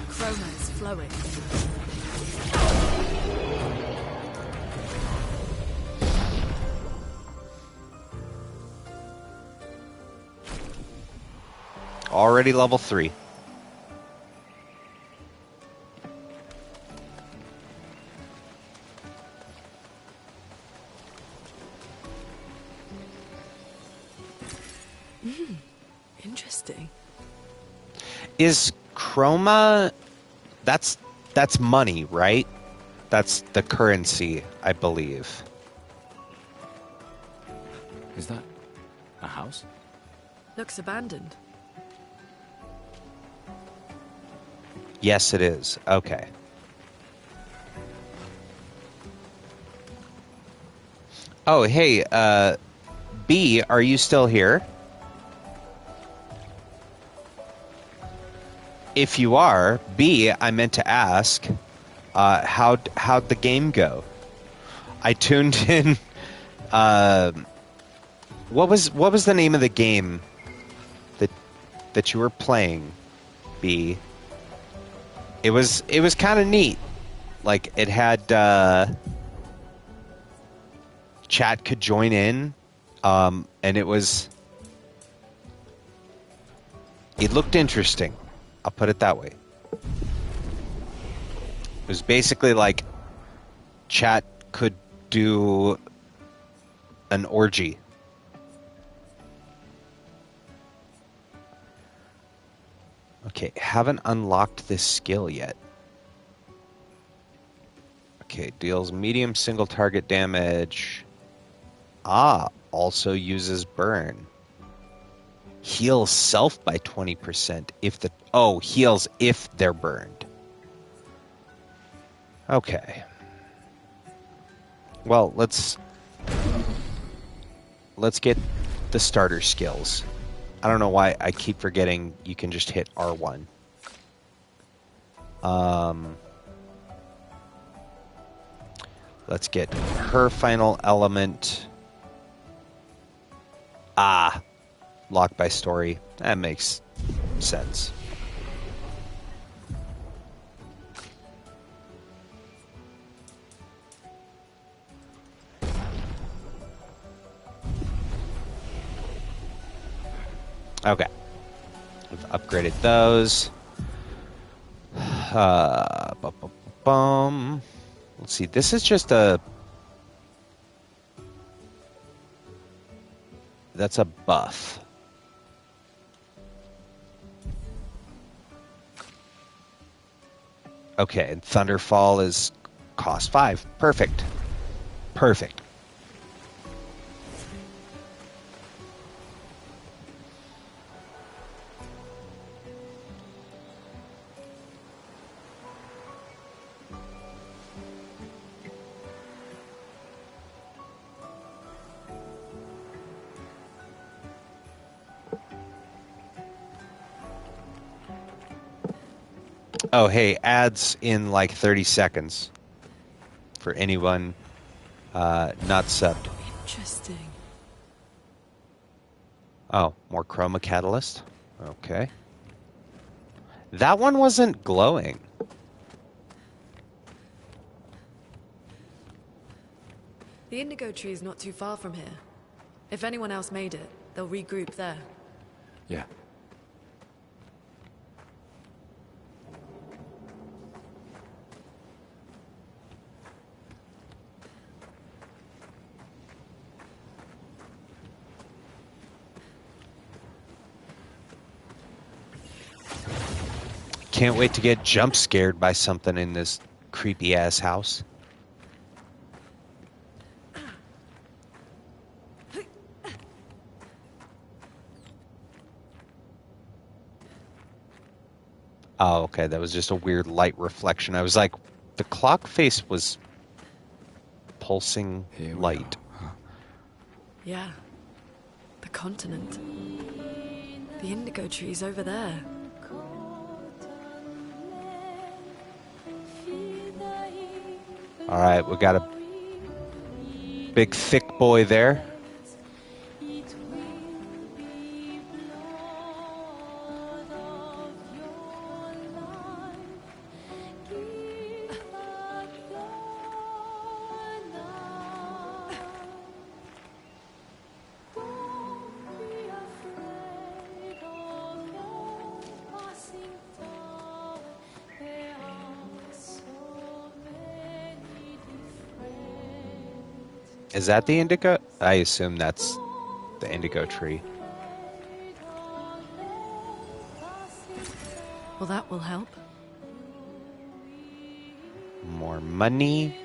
Chroma is flowing. Already level 3. Interesting. Is chroma... That's money, right? That's the currency, I believe. Is that a house? Looks abandoned. Yes, it is. Okay. Oh, hey, B, are you still here? If you are, B, I meant to ask, how'd the game go? I tuned in. What was the name of the game that you were playing, B? It was kind of neat. Like, it had chat could join in, and it looked interesting. I'll put it that way. It was basically like chat could do an orgy. Okay, haven't unlocked this skill yet. Okay, deals medium single target damage. Also uses burn. Heals self by 20% if heals if they're burned. Okay. Well, let's get the starter skills. I don't know why I keep forgetting you can just hit R1. Let's get her final element. Locked by story. That makes sense. Okay. We've upgraded those. Let's see. This is just a... That's a buff. Okay, and Thunderfall is cost 5. Perfect. Perfect. Oh, hey, ads in like 30 seconds for anyone not subbed. Interesting. Oh, more chroma catalyst. Okay. That one wasn't glowing. The indigo tree is not too far from here. If anyone else made it, they'll regroup there. Yeah. Can't wait to get jump scared by something in this creepy ass house. Oh, okay, that was just a weird light reflection. I was like, the clock face was pulsing light. Yeah. The continent. The indigo tree's over there. All right, we got a big thick boy there. Is that the indigo? I assume that's the indigo tree. Well, that will help. More money.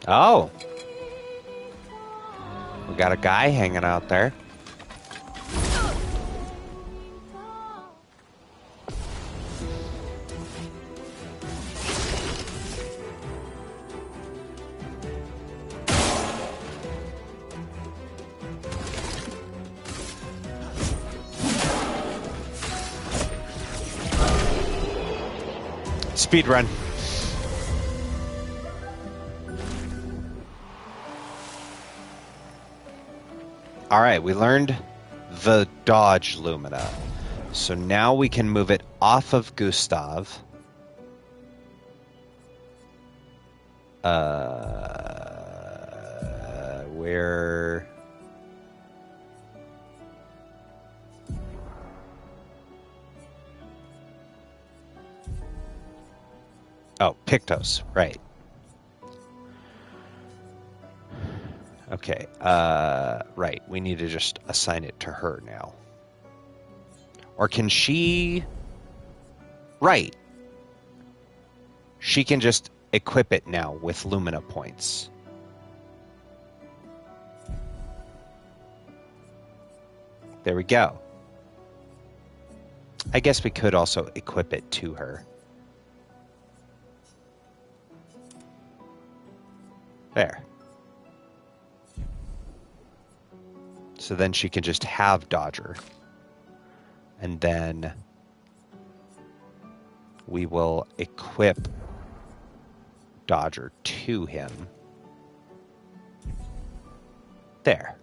Oh. We got a guy hanging out there. Speed run. All right, we learned the dodge Lumina. So now we can move it off of Gustav. Where... Oh, Pictos, right. Okay, right. We need to just assign it to her now. Or can she... Right. She can just equip it now with Lumina points. There we go. I guess we could also equip it to her. There. So then she can just have Dodger. And then we will equip Dodger to him. There.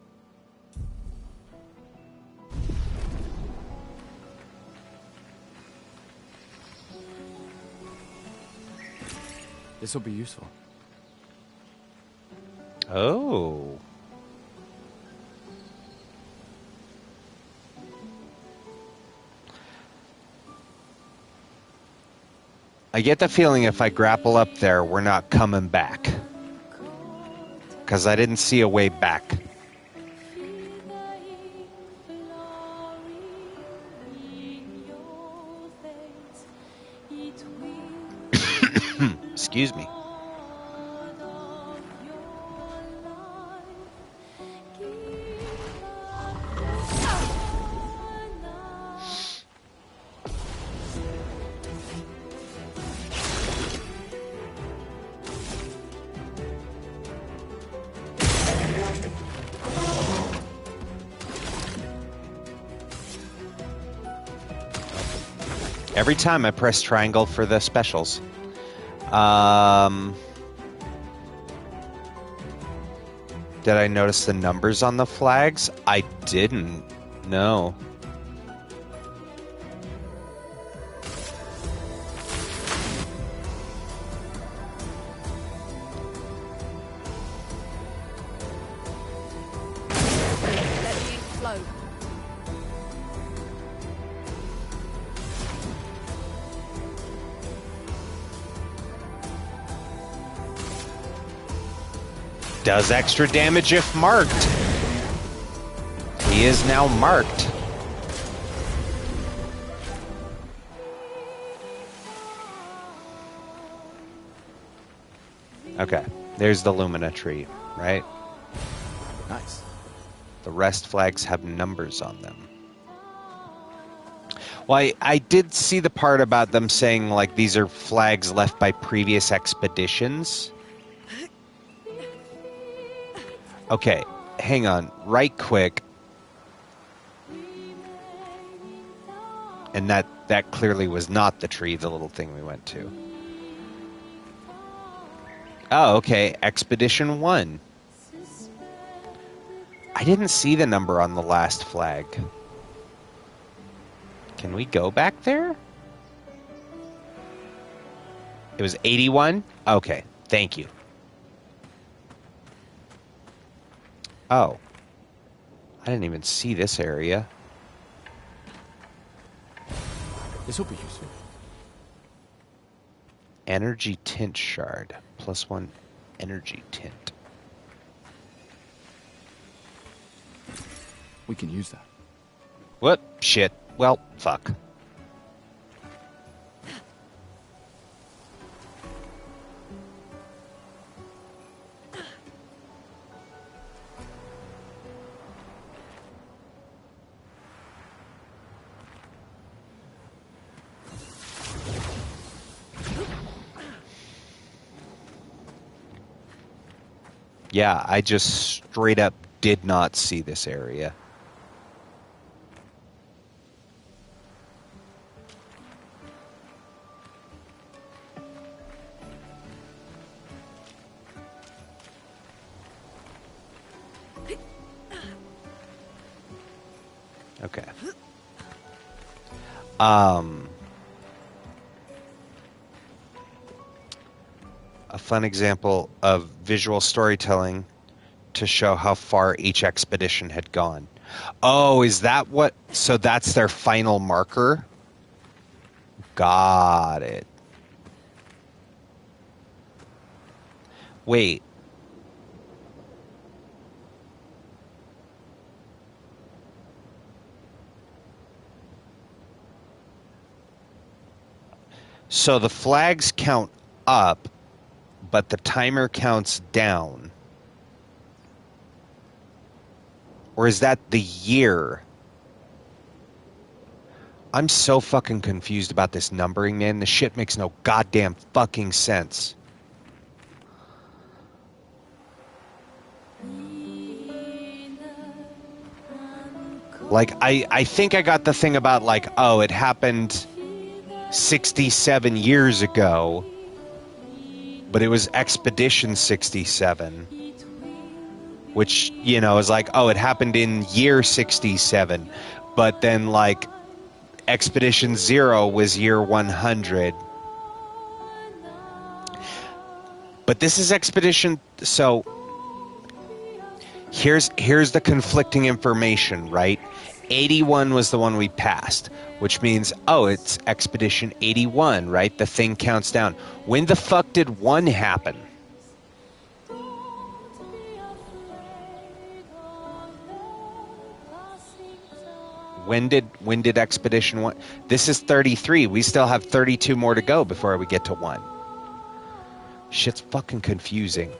This will be useful. Oh. I get the feeling if I grapple up there, we're not coming back. Because I didn't see a way back. Excuse me. Every time I press triangle for the specials. Did I notice the numbers on the flags? I didn't. No. Let the ink flow. Does extra damage if marked. He is now marked. Okay, there's the Lumina tree, right? Nice. The rest flags have numbers on them. Well, I did see the part about them saying, like, these are flags left by previous expeditions. Okay, hang on, right quick. And that clearly was not the tree, the little thing we went to. Oh, okay, Expedition 1. I didn't see the number on the last flag. Can we go back there? It was 81? Okay, thank you. Oh. I didn't even see this area. This will be useful. Energy tint shard. +1 energy tint. We can use that. What? Shit. Well, fuck. Yeah, I just straight up did not see this area. Okay. A fun example of visual storytelling to show how far each expedition had gone. Oh, is that what? So that's their final marker? Got it. Wait. So the flags count up, but the timer counts down. Or is that the year? I'm so fucking confused about this numbering, man. This shit makes no goddamn fucking sense. Like, I think I got the thing about, like, oh, it happened 67 years ago, but it was Expedition 67, which, you know, is like, oh, it happened in year 67, but then, like, Expedition 0 was year 100. But this is Expedition, so here's the conflicting information, right? 81 was the one we passed, which means, oh, it's Expedition 81, right? The thing counts down. When the fuck did 1 happen? When did Expedition 1? This is 33. We still have 32 more to go before we get to 1. Shit's fucking confusing.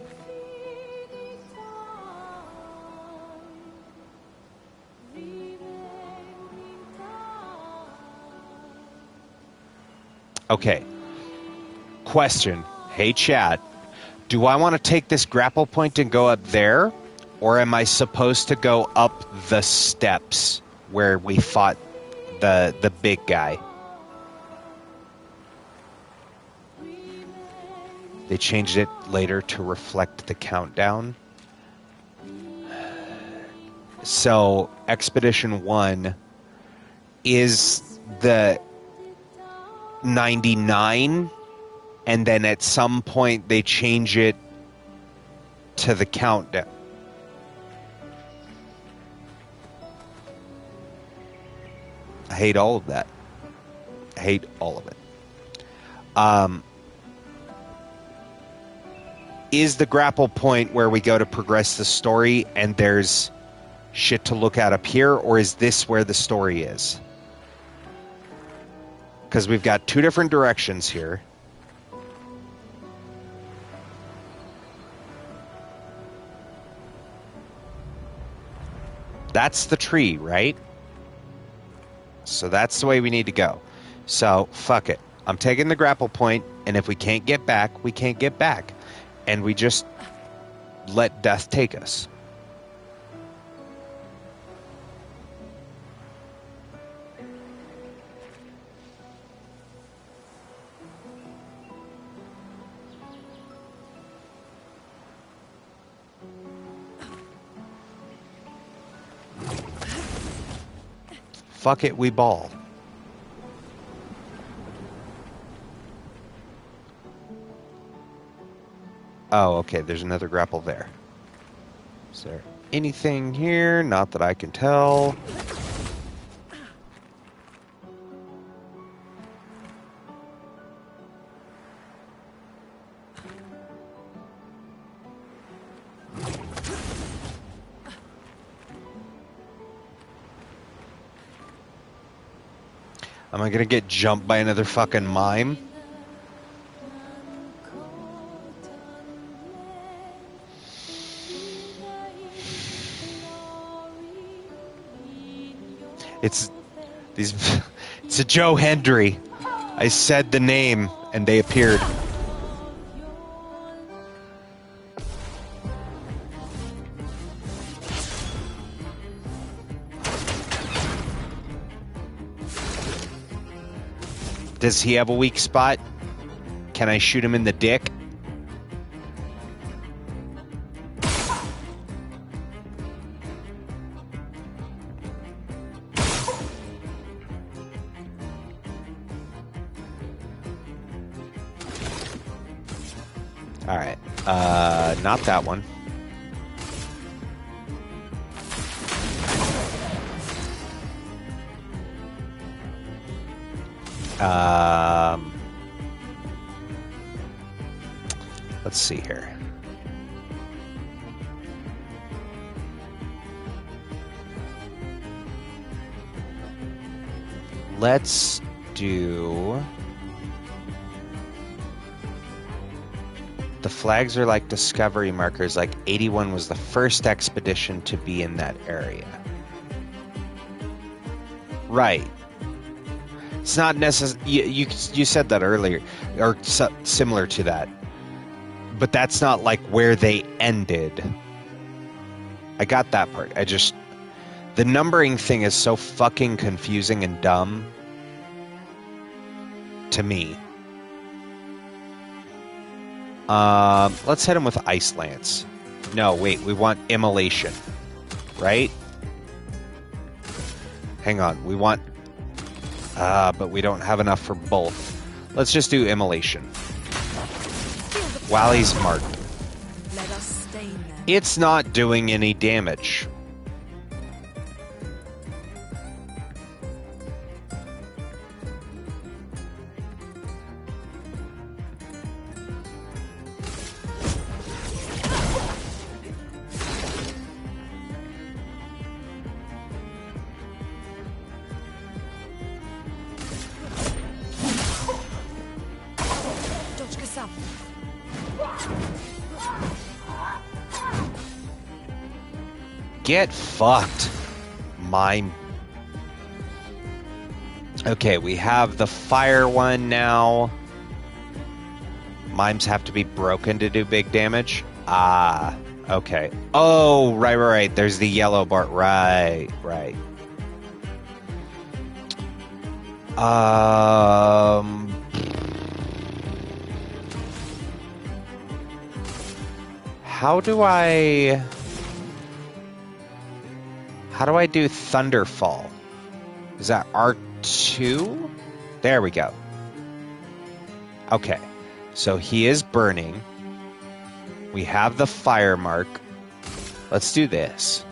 Okay. Question. Hey, chat. Do I want to take this grapple point and go up there? Or am I supposed to go up the steps where we fought the big guy? They changed it later to reflect the countdown. So Expedition 1 is the 99, and then at some point they change it to the countdown. I hate all of that. I hate all of it. Is the grapple point where we go to progress the story and there's shit to look at up here, or is this where the story is? Because we've got two different directions here. That's the tree, right? So that's the way we need to go. So, fuck it. I'm taking the grapple point, and if we can't get back, we can't get back. And we just let death take us. Fuck it, we ball. Oh, okay, there's another grapple there. Is there anything here? Not that I can tell. Am I gonna get jumped by another fucking mime? It's a Joe Hendry. I said the name and they appeared. Does he have a weak spot? Can I shoot him in the dick? All right. Not that one. Let's see here. Let's do... The flags are like discovery markers, like 81 was the first expedition to be in that area. Right. It's not necessary. You said that earlier, or similar to that. But that's not like where they ended. I got that part. The numbering thing is so fucking confusing and dumb to me. Let's hit him with Ice Lance. No, wait, we want Immolation, right? Hang on, we want... but we don't have enough for both. Let's just do Immolation. While he's marked. It's not doing any damage. Get fucked, mime. Okay, we have the fire one now. Mimes have to be broken to do big damage. Ah, okay. Oh, right. There's the yellow bar. Right. How do I do Thunderfall? Is that R2? There we go. Okay. So he is burning. We have the fire mark. Let's do this.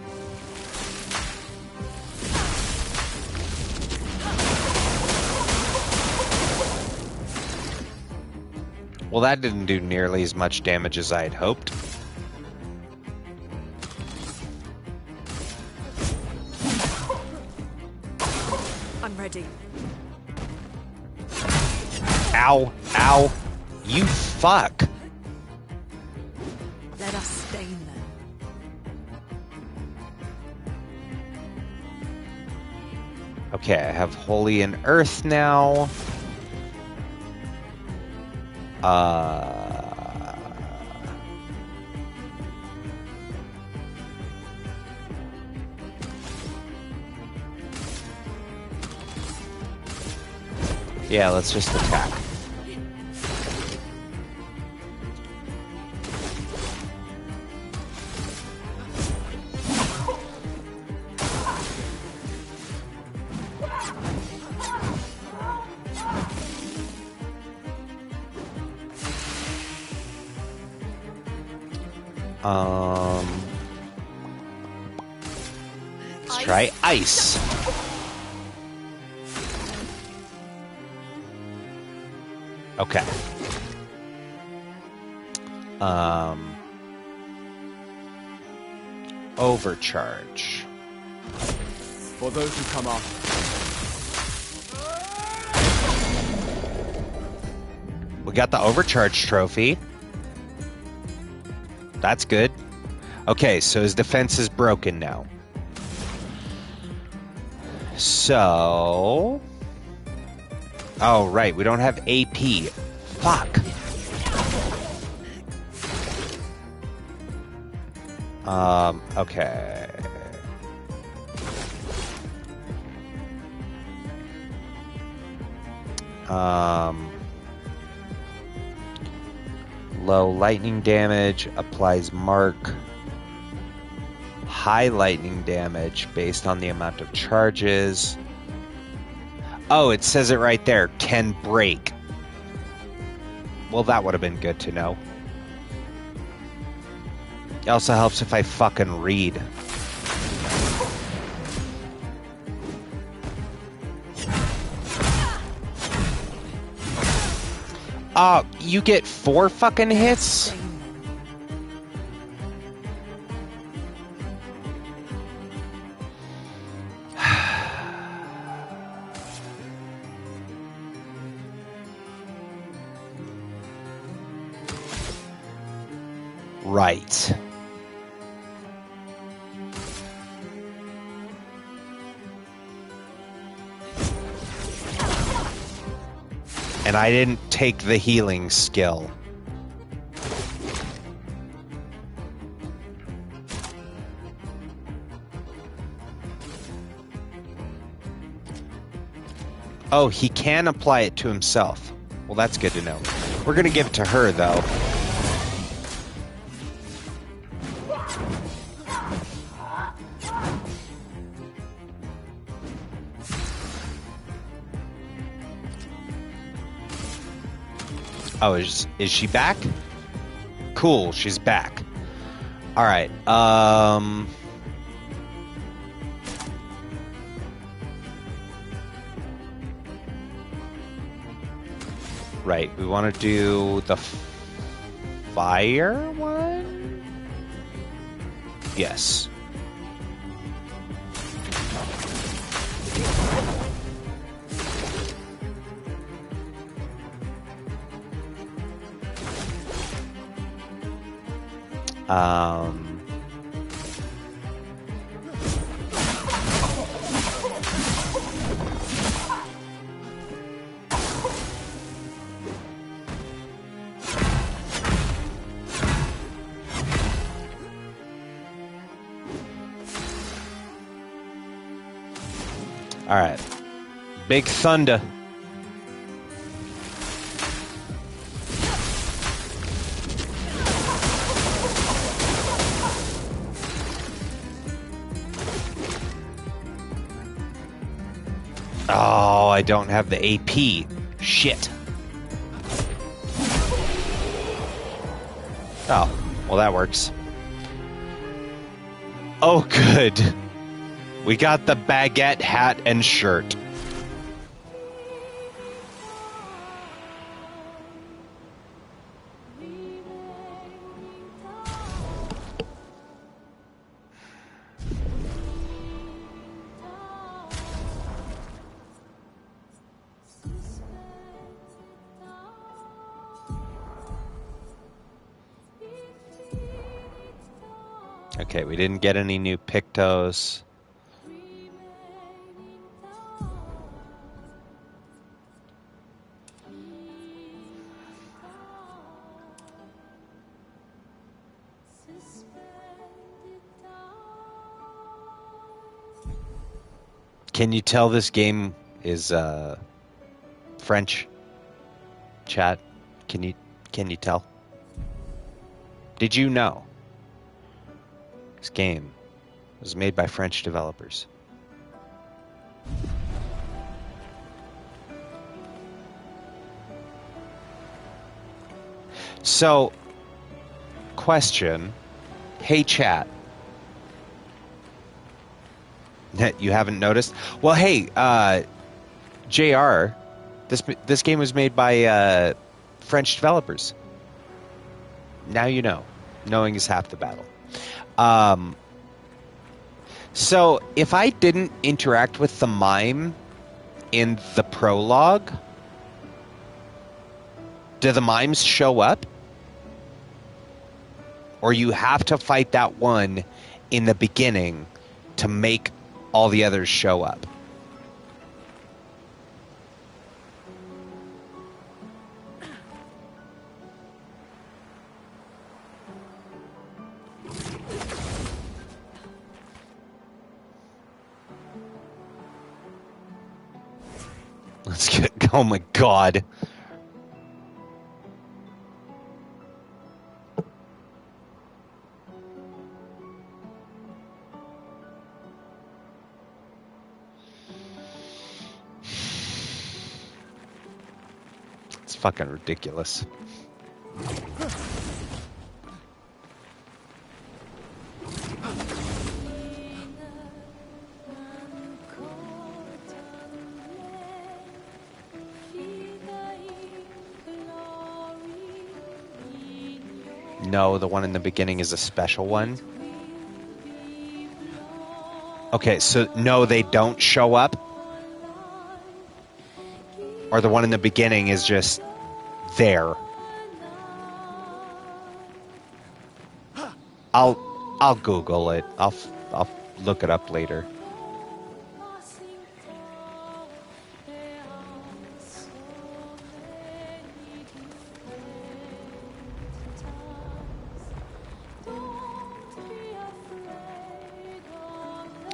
Well, that didn't do nearly as much damage as I had hoped. I'm ready. Ow, ow, you fuck. Let us stain them. Okay, I have Holy and Earth now. Yeah, let's just attack. Let's try ice. Okay. Overcharge. For those who come up. We got the overcharge trophy. That's good. Okay, so his defense is broken now. So... Oh, right, we don't have AP. Fuck. Okay. Low lightning damage, applies mark. High lightning damage based on the amount of charges. Oh, it says it right there. Can break. Well, that would have been good to know. It also helps if I fucking read. You get 4 fucking hits? Right. And I didn't take the healing skill. Oh, he can apply it to himself. Well, that's good to know. We're going to give it to her, though. Oh, is she back? Cool, she's back. All right. Right, we want to do the fire one? Yes. All right. Big Thunder. Oh, I don't have the AP. Shit. Oh, well that works. Oh, good. We got the baguette, hat, and shirt. Okay, we didn't get any new Pictos. Can you tell this game is French? Chat, can you tell? Did you know this game was made by French developers? So, question. Hey, chat. You haven't noticed? Well, hey, JR, this game was made by French developers. Now you know. Knowing is half the battle. So, if I didn't interact with the mime in the prologue, do the mimes show up? Or you have to fight that one in the beginning to make all the others show up? Let's get... Oh my god. It's fucking ridiculous. No, the one in the beginning is a special one. Okay, so no, they don't show up? Or the one in the beginning is just there? I'll Google it. I'll look it up later.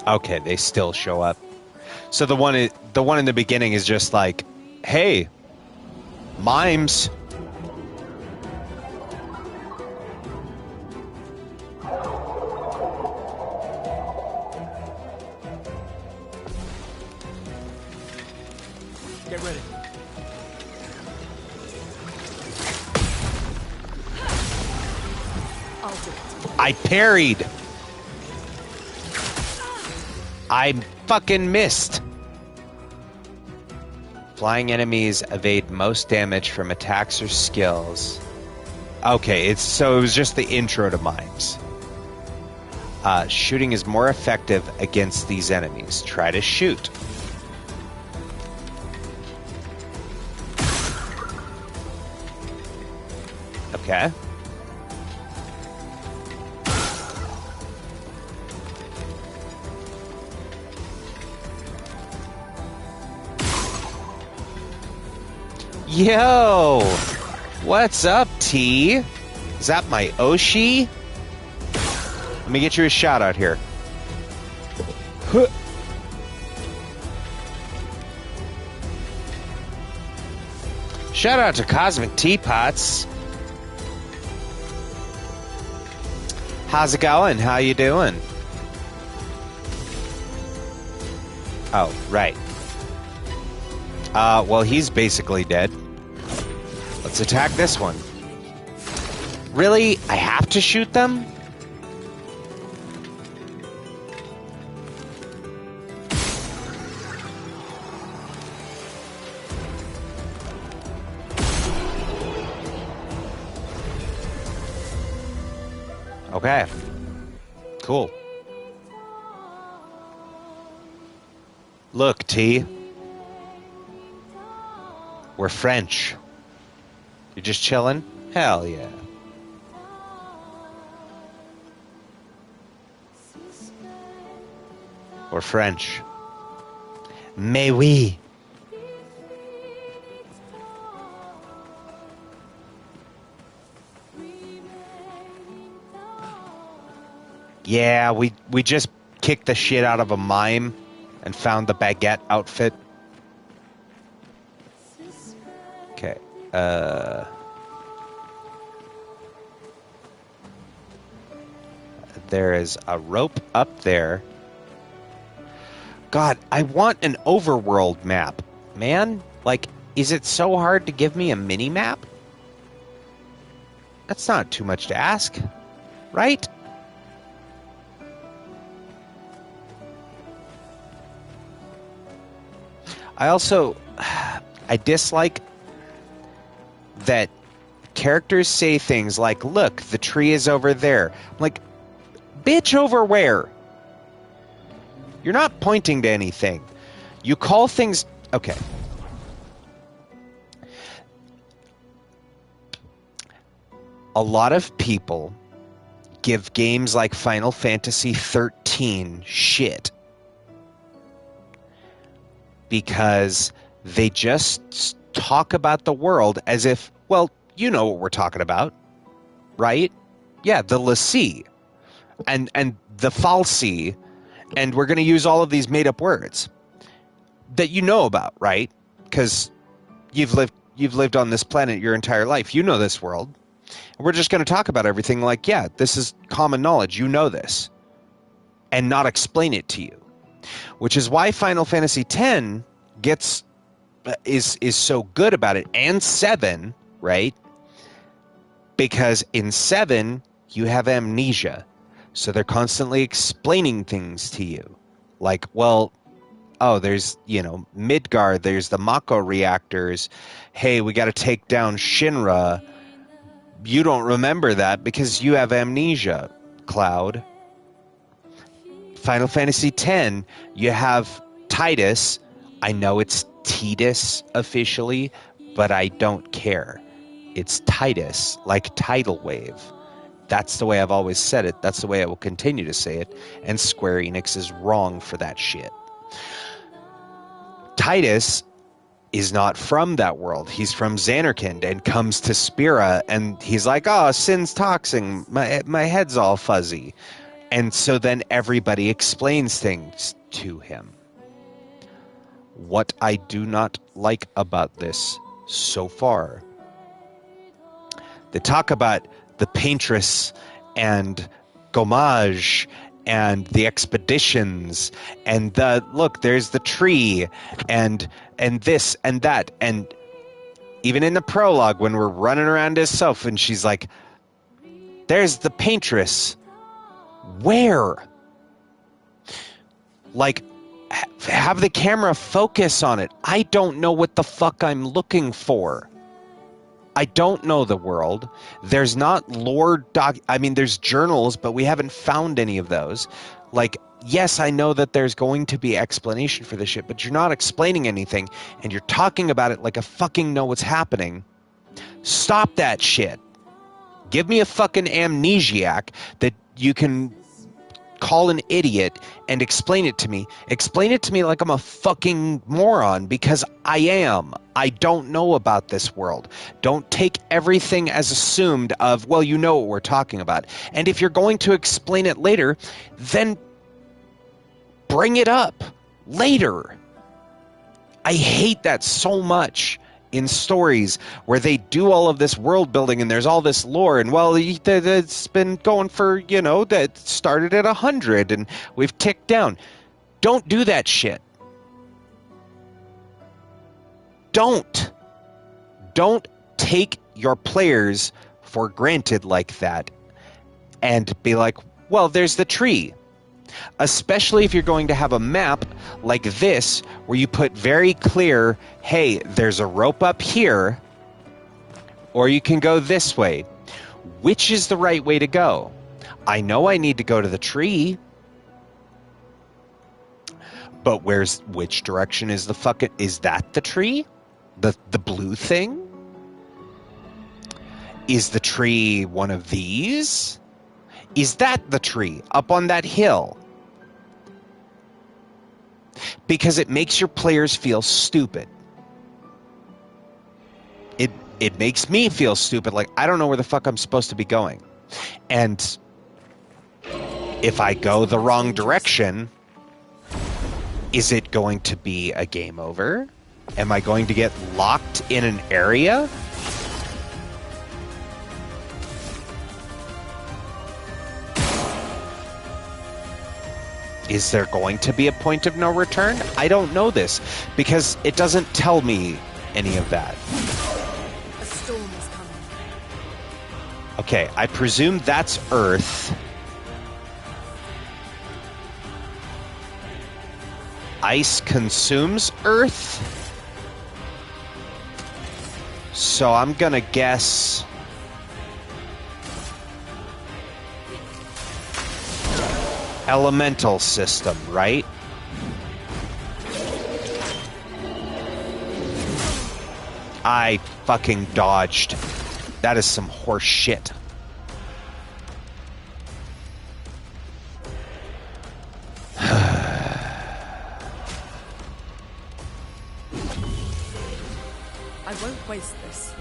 Okay, they still show up. So the one in the beginning is just like, hey, mimes. Get ready. I parried. I fucking missed. Flying enemies evade most damage from attacks or skills. Okay, it was just the intro to mimes. Shooting is more effective against these enemies. Try to shoot. Okay. Yo! What's up, T? Is that my Oshi? Let me get you a shot out here. Huh. Shout out to Cosmic Teapots. How's it going? How you doing? Oh, right. Well, he's basically dead. Let's attack this one. Really? I have to shoot them? Okay. Cool. Look, T. We're French. You're just chilling? Hell yeah. We're French. Mais oui. Yeah, we just kicked the shit out of a mime and found the baguette outfit. Okay. There is a rope up there. God, I want an overworld map. Man, like, is it so hard to give me a mini-map? That's not too much to ask, right? I also, I dislike that characters say things like, look, the tree is over there. I'm like, bitch, over where? You're not pointing to anything. You call things... Okay. A lot of people give games like Final Fantasy 13 shit because they just talk about the world as if, well, you know what we're talking about, right? Yeah, the Lassie and the Falsi, and we're going to use all of these made-up words that you know about, right? Because you've lived on this planet your entire life. You know this world. And we're just going to talk about everything like, yeah, this is common knowledge. You know this. And not explain it to you. Which is why Final Fantasy X is so good about it. And 7, right? Because in 7, you have amnesia. So they're constantly explaining things to you. Like, well, oh, there's, Midgar, there's the Mako reactors. Hey, we got to take down Shinra. You don't remember that because you have amnesia, Cloud. Final Fantasy X, you have Titus. I know it's Titus officially, but I don't care. It's Titus, like tidal wave. That's the way I've always said it. That's the way I will continue to say it. And Square Enix is wrong for that shit. Titus is not from that world. He's from Xanarkand and comes to Spira, and he's like, oh, Sin's toxin. My head's all fuzzy. And so then everybody explains things to him. What I do not like about this so far, they talk about the Paintress and Gommage and the expeditions and look, there's the tree and this and that. And even in the prologue when we're running around as Soph and she's like, there's the Paintress. Where? Like, have the camera focus on it. I don't know what the fuck I'm looking for. I don't know the world. There's not lore there's journals, but we haven't found any of those. Like, yes, I know that there's going to be explanation for this shit, but you're not explaining anything, and you're talking about it like I fucking know what's happening. Stop that shit. Give me a fucking amnesiac that you can call an idiot and explain it to me. Explain it to me like I'm a fucking moron, because I am. I don't know about this world. Don't take everything as assumed of, well, you know what we're talking about. And if you're going to explain it later, then bring it up later. I hate that so much in stories where they do all of this world building and there's all this lore, and well, it's been going for, that started at 100 and we've ticked down. Don't do that shit. don't take your players for granted like that and be like, well, there's the tree. Especially if you're going to have a map like this where you put very clear, hey, there's a rope up here, or you can go this way. Which is the right way to go? I know I need to go to the tree, but which direction is is that the tree? The blue thing? Is the tree one of these? Is that the tree up on that hill? Because it makes your players feel stupid. It makes me feel stupid, like I don't know where the fuck I'm supposed to be going. And if I go the wrong direction, is it going to be a game over? Am I going to get locked in an area? Is there going to be a point of no return? I don't know this because it doesn't tell me any of that. A storm is coming. Okay, I presume that's Earth. Ice consumes Earth. So I'm gonna guess elemental system, right? I fucking dodged. That is some horse shit. I won't waste this.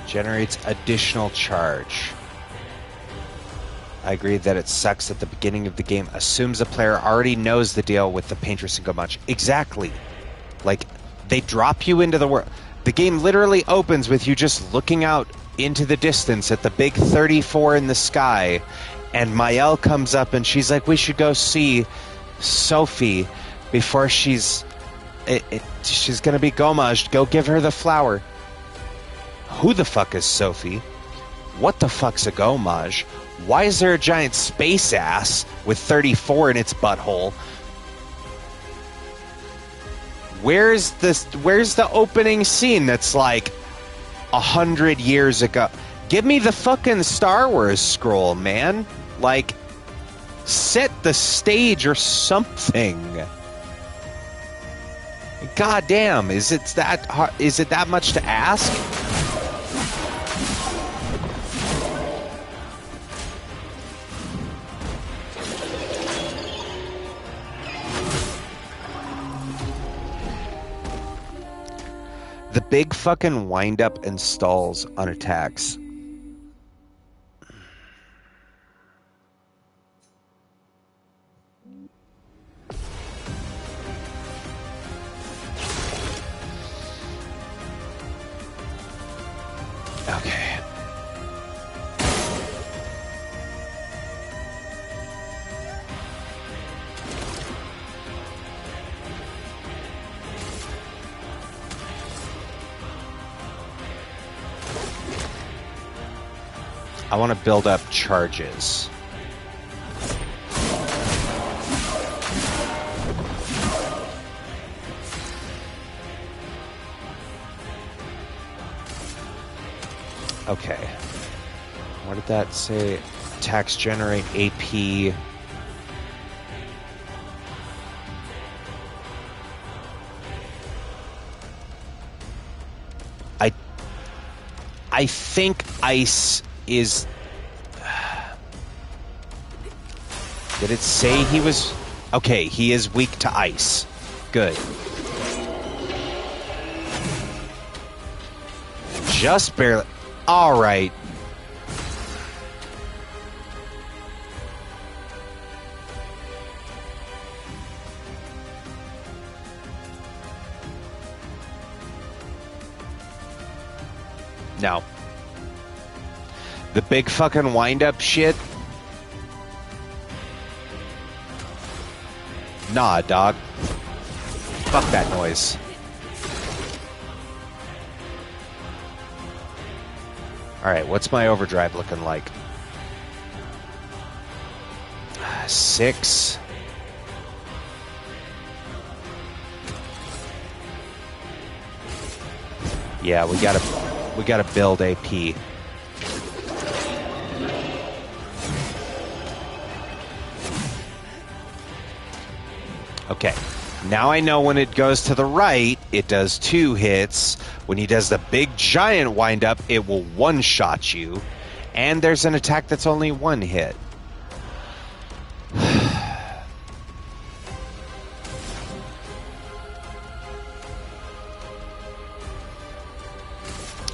Generates additional charge. I agree that it sucks at the beginning of the game. Assumes the player already knows the deal with the Paintress and Gomage. Exactly. Like, they drop you into the world. The game literally opens with you just looking out into the distance at the big 34 in the sky, and Maëlle comes up and she's like, we should go see Sophie before she's gonna be Gomaged. Go give her the flower. Who the fuck is Sophie? What the fuck's a Gomage? Why is there a giant space ass with 34 in its butthole? Where's the opening scene that's like 100 years ago? Give me the fucking Star Wars scroll, man. Like, set the stage or something. God damn, is it that much to ask? The big fucking wind up and stalls on attacks. Okay. I want to build up charges. Okay. What did that say? Attacks generate AP. I think ice is... Did it say he was... Okay, he is weak to ice. Good. Just barely... All right. No. The big fucking wind-up shit? Nah, dog. Fuck that noise. Alright, what's my overdrive looking like? 6. Yeah, we gotta build AP. Okay, now I know when it goes to the right, it does 2 hits. When he does the big giant wind-up, it will one-shot you. And there's an attack that's only 1 hit.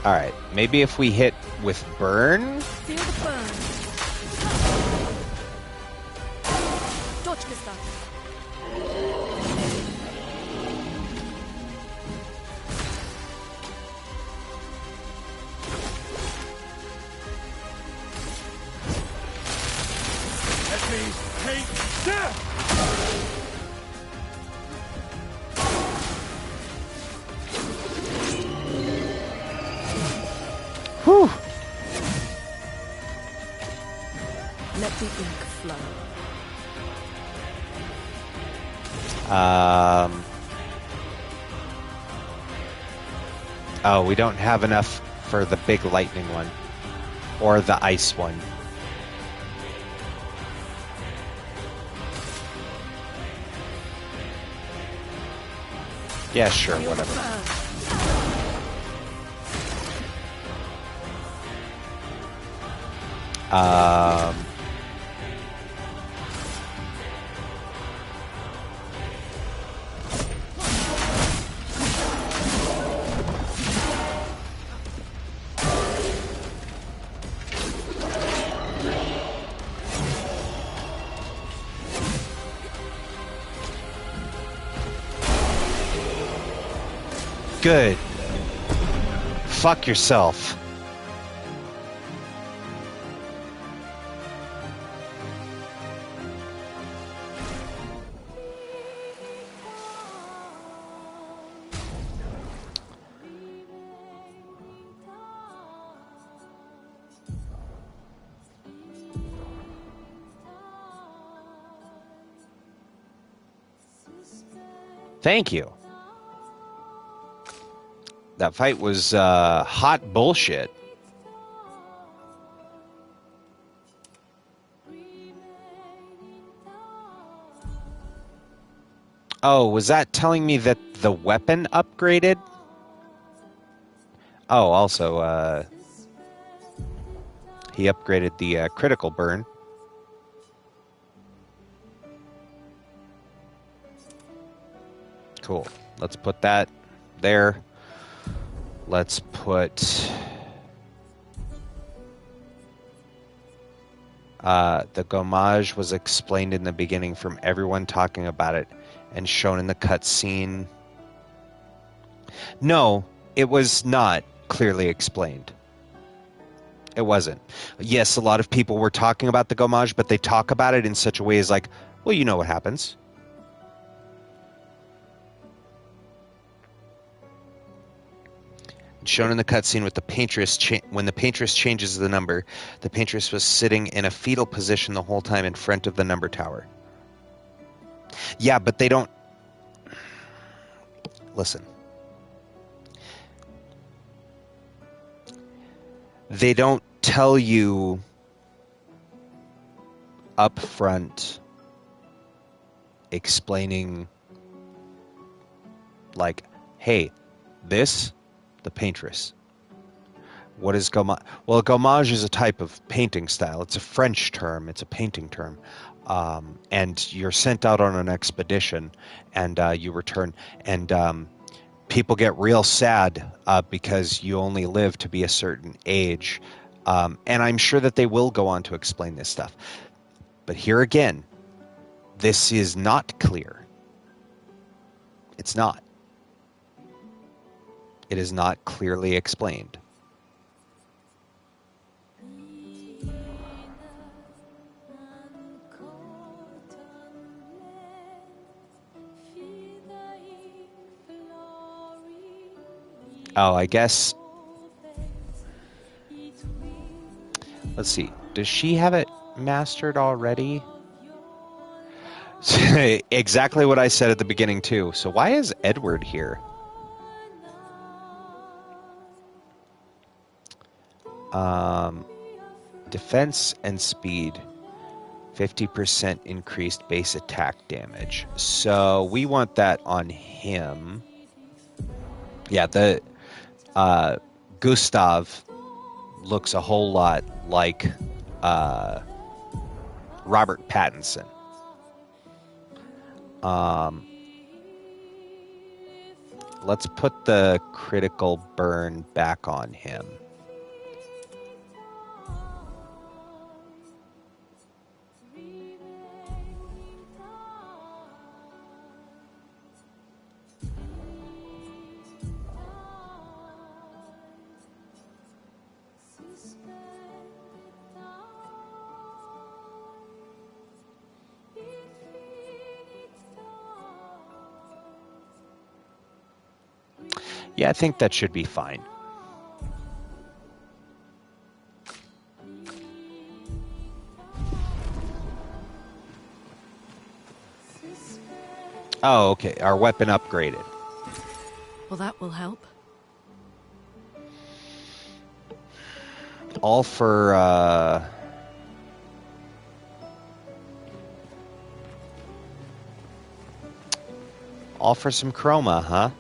Alright, maybe if we hit with burn? Feel the burn. Точка ставь. Enemies hate death! Whew. Let the ink flow. Oh, we don't have enough for the big lightning one. Or the ice one. Yeah, sure, whatever. Good. Fuck yourself. Thank you. That fight was hot bullshit. Oh, was that telling me that the weapon upgraded? Oh, also, he upgraded the critical burn. Cool. Let's put that there. Let's put the gommage was explained in the beginning from everyone talking about it and shown in the cutscene. No, it was not clearly explained. It wasn't. Yes, a lot of people were talking about the gommage, but they talk about it in such a way as like, well, you know what happens. Shown in the cutscene with the paintress, when the paintress changes the number, the paintress was sitting in a fetal position the whole time in front of the number tower. Yeah, but they don't... Listen. They don't tell you up front, explaining, like, hey, the paintress. What is gommage? Well, gommage is a type of painting style. It's a French term. It's a painting term. And you're sent out on an expedition, and you return. And people get real sad because you only live to be a certain age. And I'm sure that they will go on to explain this stuff. But here again, this is not clear. It's not. It is not clearly explained. Oh, I guess. Let's see. Does she have it mastered already? Exactly what I said at the beginning, too. So why is Edward here? Defense and speed. 50% increased base attack damage. So we want that on him. Yeah, the Gustav looks a whole lot like Robert Pattinson. Let's put the critical burn back on him. Yeah, I think that should be fine. Oh, okay. Our weapon upgraded. Well, that will help. All for some chroma, huh?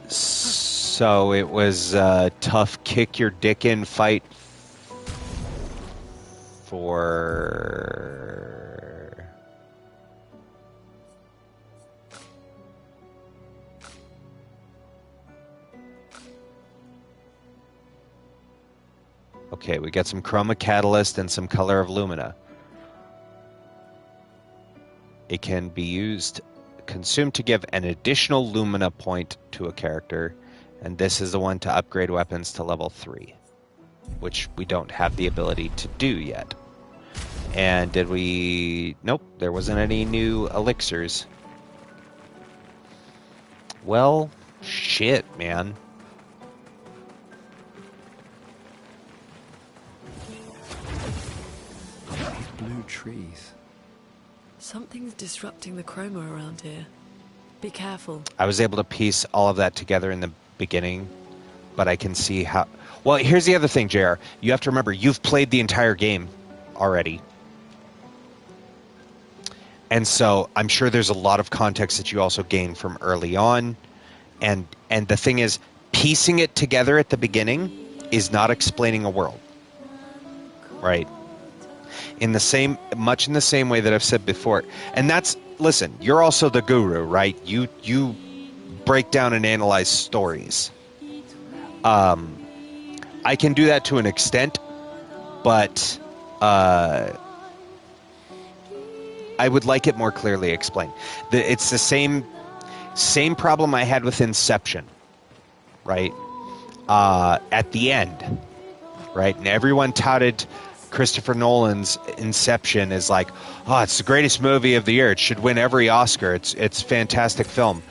So it was a tough kick your dick in fight for... Okay, we got some chroma catalyst and some color of lumina. It can be consumed to give an additional lumina point to a character. And this is the one to upgrade weapons to level 3, which we don't have the ability to do yet. And did we... Nope, there wasn't any new elixirs. Well, shit, man. These blue trees. Something's disrupting the chroma around here. Be careful. I was able to piece all of that together in the beginning, but I can see how... Well, here's the other thing, JR. You have to remember, you've played the entire game already. And so I'm sure there's a lot of context that you also gain from early on. And the thing is, piecing it together at the beginning is not explaining a world. Right? Much in the same way that I've said before. And that's... Listen, you're also the guru, right? You break down and analyze stories. I can do that to an extent, but I would like it more clearly explained. It's the same problem I had with Inception, right? At the end, right? And everyone touted Christopher Nolan's Inception as like, oh, it's the greatest movie of the year. It should win every Oscar. It's a fantastic film.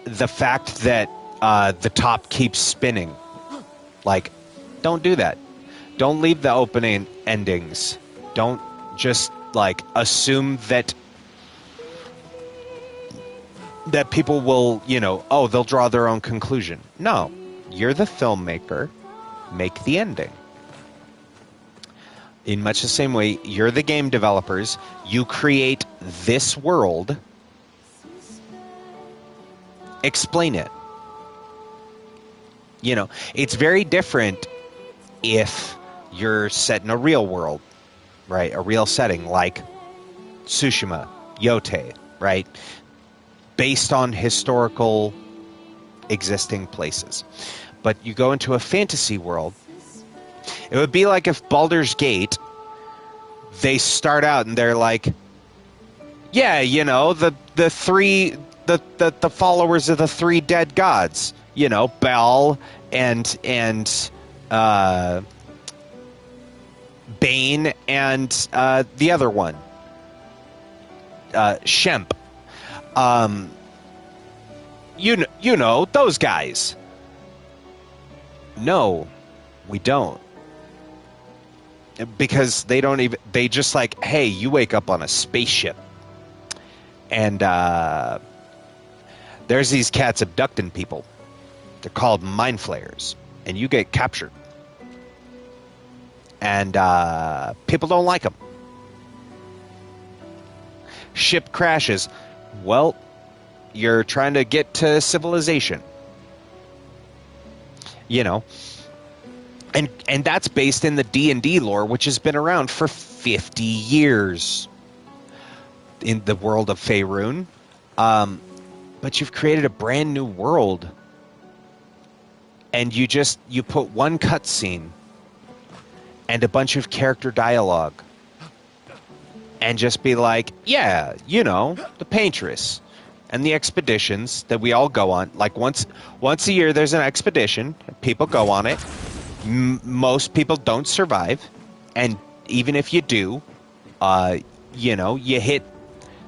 The fact that the top keeps spinning, like, don't do that. don't leave the opening endings. Don't just like assume that people will, they'll draw their own conclusion. No, you're the filmmaker. Make the ending. In much the same way, you're the game developers. You create this world. Explain it. It's very different if you're set in a real world, right? A real setting like Tsushima, Yote, right? Based on historical existing places. But you go into a fantasy world, it would be like if Baldur's Gate, they start out and they're like, yeah, the followers of the three dead gods, Baal and Bane and the other one, Shemp. Those guys. No, we don't. Because they just like, hey, you wake up on a spaceship and there's these cats abducting people. They're called mind flayers, and you get captured. And people don't like them. Ship crashes. Well, you're trying to get to civilization. And that's based in the D&D lore, which has been around for 50 years in the world of Faerun. But you've created a brand new world. And you put one cutscene and a bunch of character dialogue. And just be like, yeah, the Paintress and the expeditions that we all go on. Like once a year there's an expedition. People go on it. Most people don't survive. And even if you do, you hit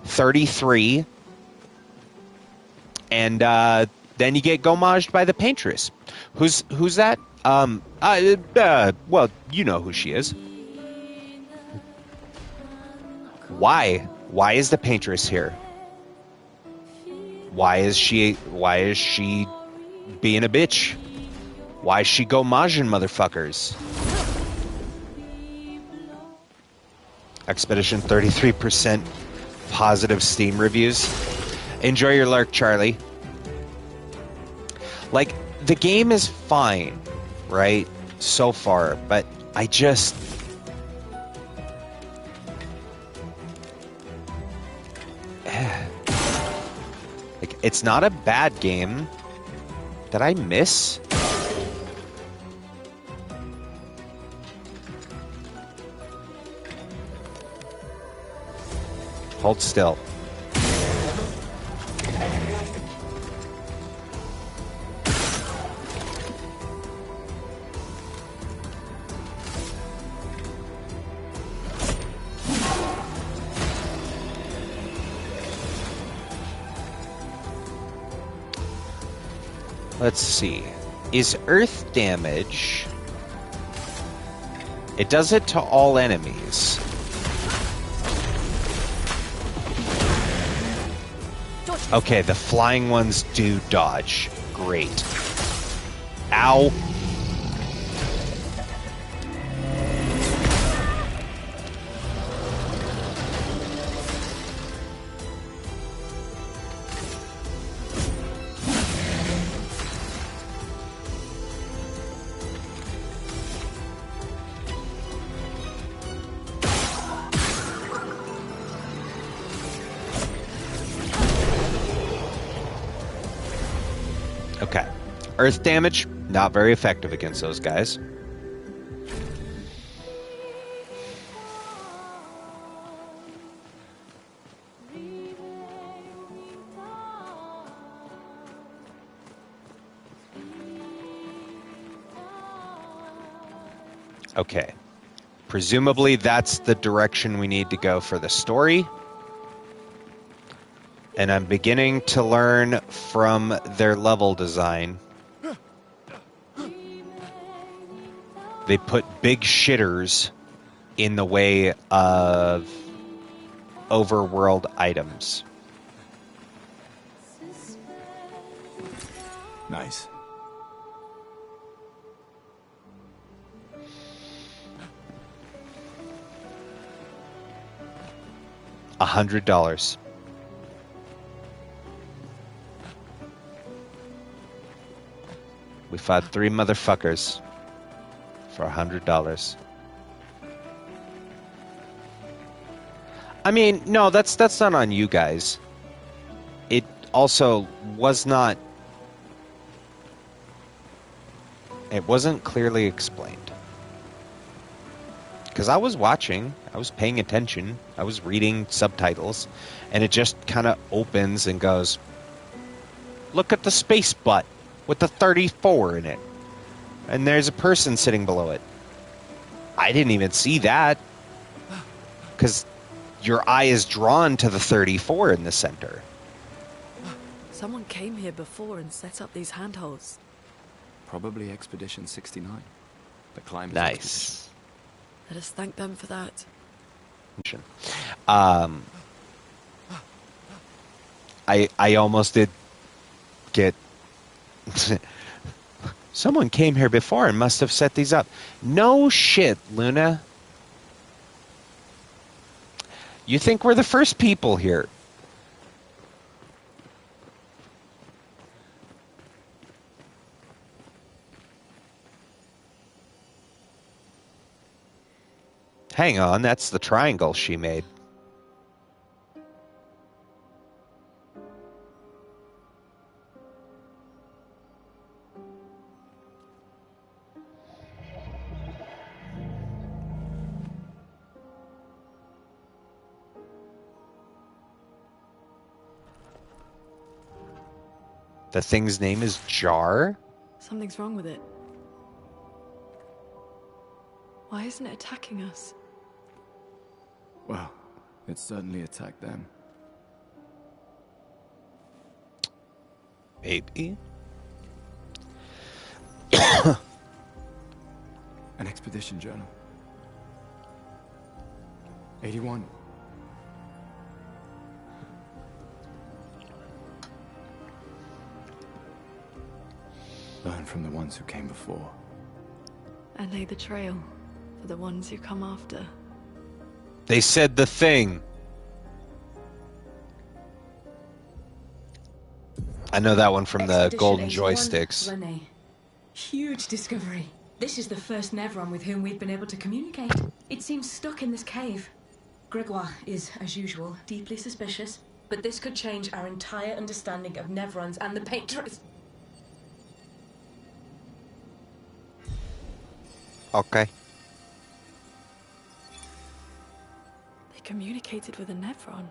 33 and then you get gomaged by the Paintress. Who's that? Well, you know who she is. Why is the Paintress here? Why is she being a bitch? Why is she gomaging motherfuckers? Expedition 33% positive Steam reviews. Enjoy your lurk, Charlie. Like, the game is fine, right? So far, but I just... like, it's not a bad game. Did I miss? Hold still. Let's see. Is earth damage... It does it to all enemies. Okay, the flying ones do dodge. Great. Ow. Okay. Earth damage, not very effective against those guys. Okay. Presumably that's the direction we need to go for the story. And I'm beginning to learn from their level design they put big shitters in the way of overworld items. Nice. $100. We fought 3 motherfuckers for $100. I mean, no, that's not on you guys. It also was not. It wasn't clearly explained. Because I was watching, I was paying attention, I was reading subtitles, and it just kind of opens and goes, look at the space butt with the 34 in it. And there's a person sitting below it. I didn't even see that. Because your eye is drawn to the 34 in the center. Someone came here before and set up these handholds. Probably Expedition 69. The climbers. Nice. Let us thank them for that. I almost did get... Someone came here before and must have set these up. No shit, Luna. You think we're the first people here? Hang on, that's the triangle she made. The thing's name is Jar? Something's wrong with it. Why isn't it attacking us? Well, it certainly attacked them. Maybe. An expedition journal. 81. Learn from the ones who came before. And lay the trail for the ones who come after. They said the thing. I know that one from the golden joysticks. Rene. Huge discovery. This is the first Nevron with whom we've been able to communicate. It seems stuck in this cave. Gregoire is, as usual, deeply suspicious, but this could change our entire understanding of Nevrons and the Patriots. Okay. They communicated with a Nevron.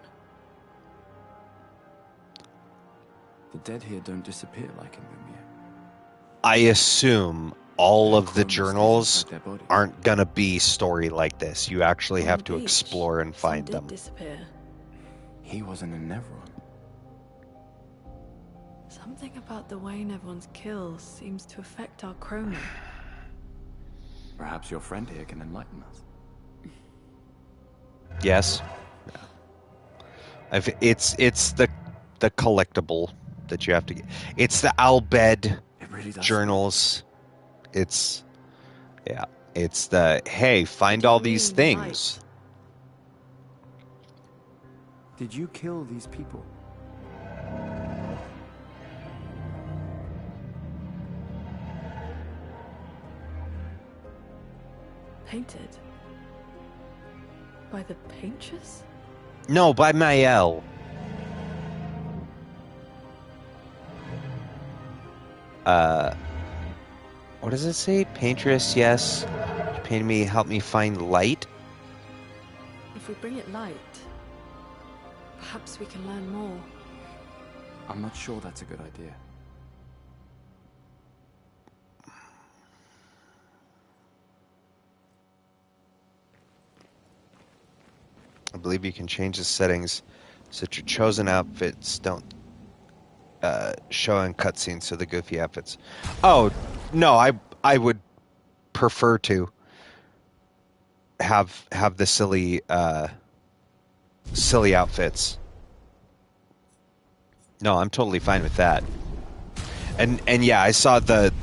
The dead here don't disappear like in Lumiere. I assume all of the journals aren't gonna be story like this. You actually have to explore and find them. Disappear. He wasn't a Nevron. Something about the way Nevrons kill seems to affect our chronon. Perhaps your friend here can enlighten us. Yes. It's the collectible that you have to get. It's the Albed journals. It's the hey, find all these things. Did you kill these people? Painted? By the paintress? No, by Mael. What does it say? Paintress, yes. She painted me, help me find light. If we bring it light, perhaps we can learn more. I'm not sure that's a good idea. I believe you can change the settings so that your chosen outfits don't show in cutscenes, so the goofy outfits. Oh, no, I would prefer to have the silly outfits. No, I'm totally fine with that. And yeah, I saw that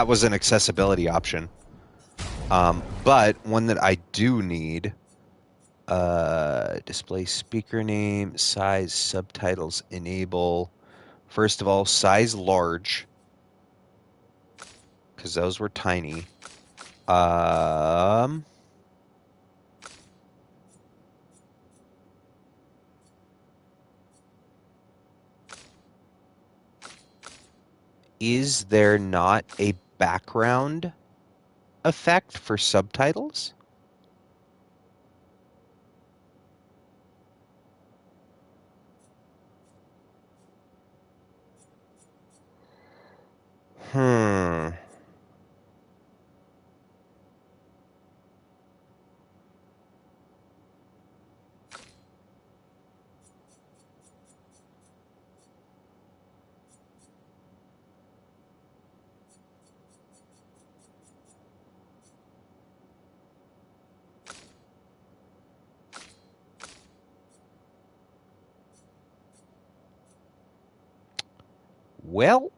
was an accessibility option. But one that I do need, display speaker name, size, subtitles, enable. First of all, size large, because those were tiny. Is there not a background effect for subtitles? Well,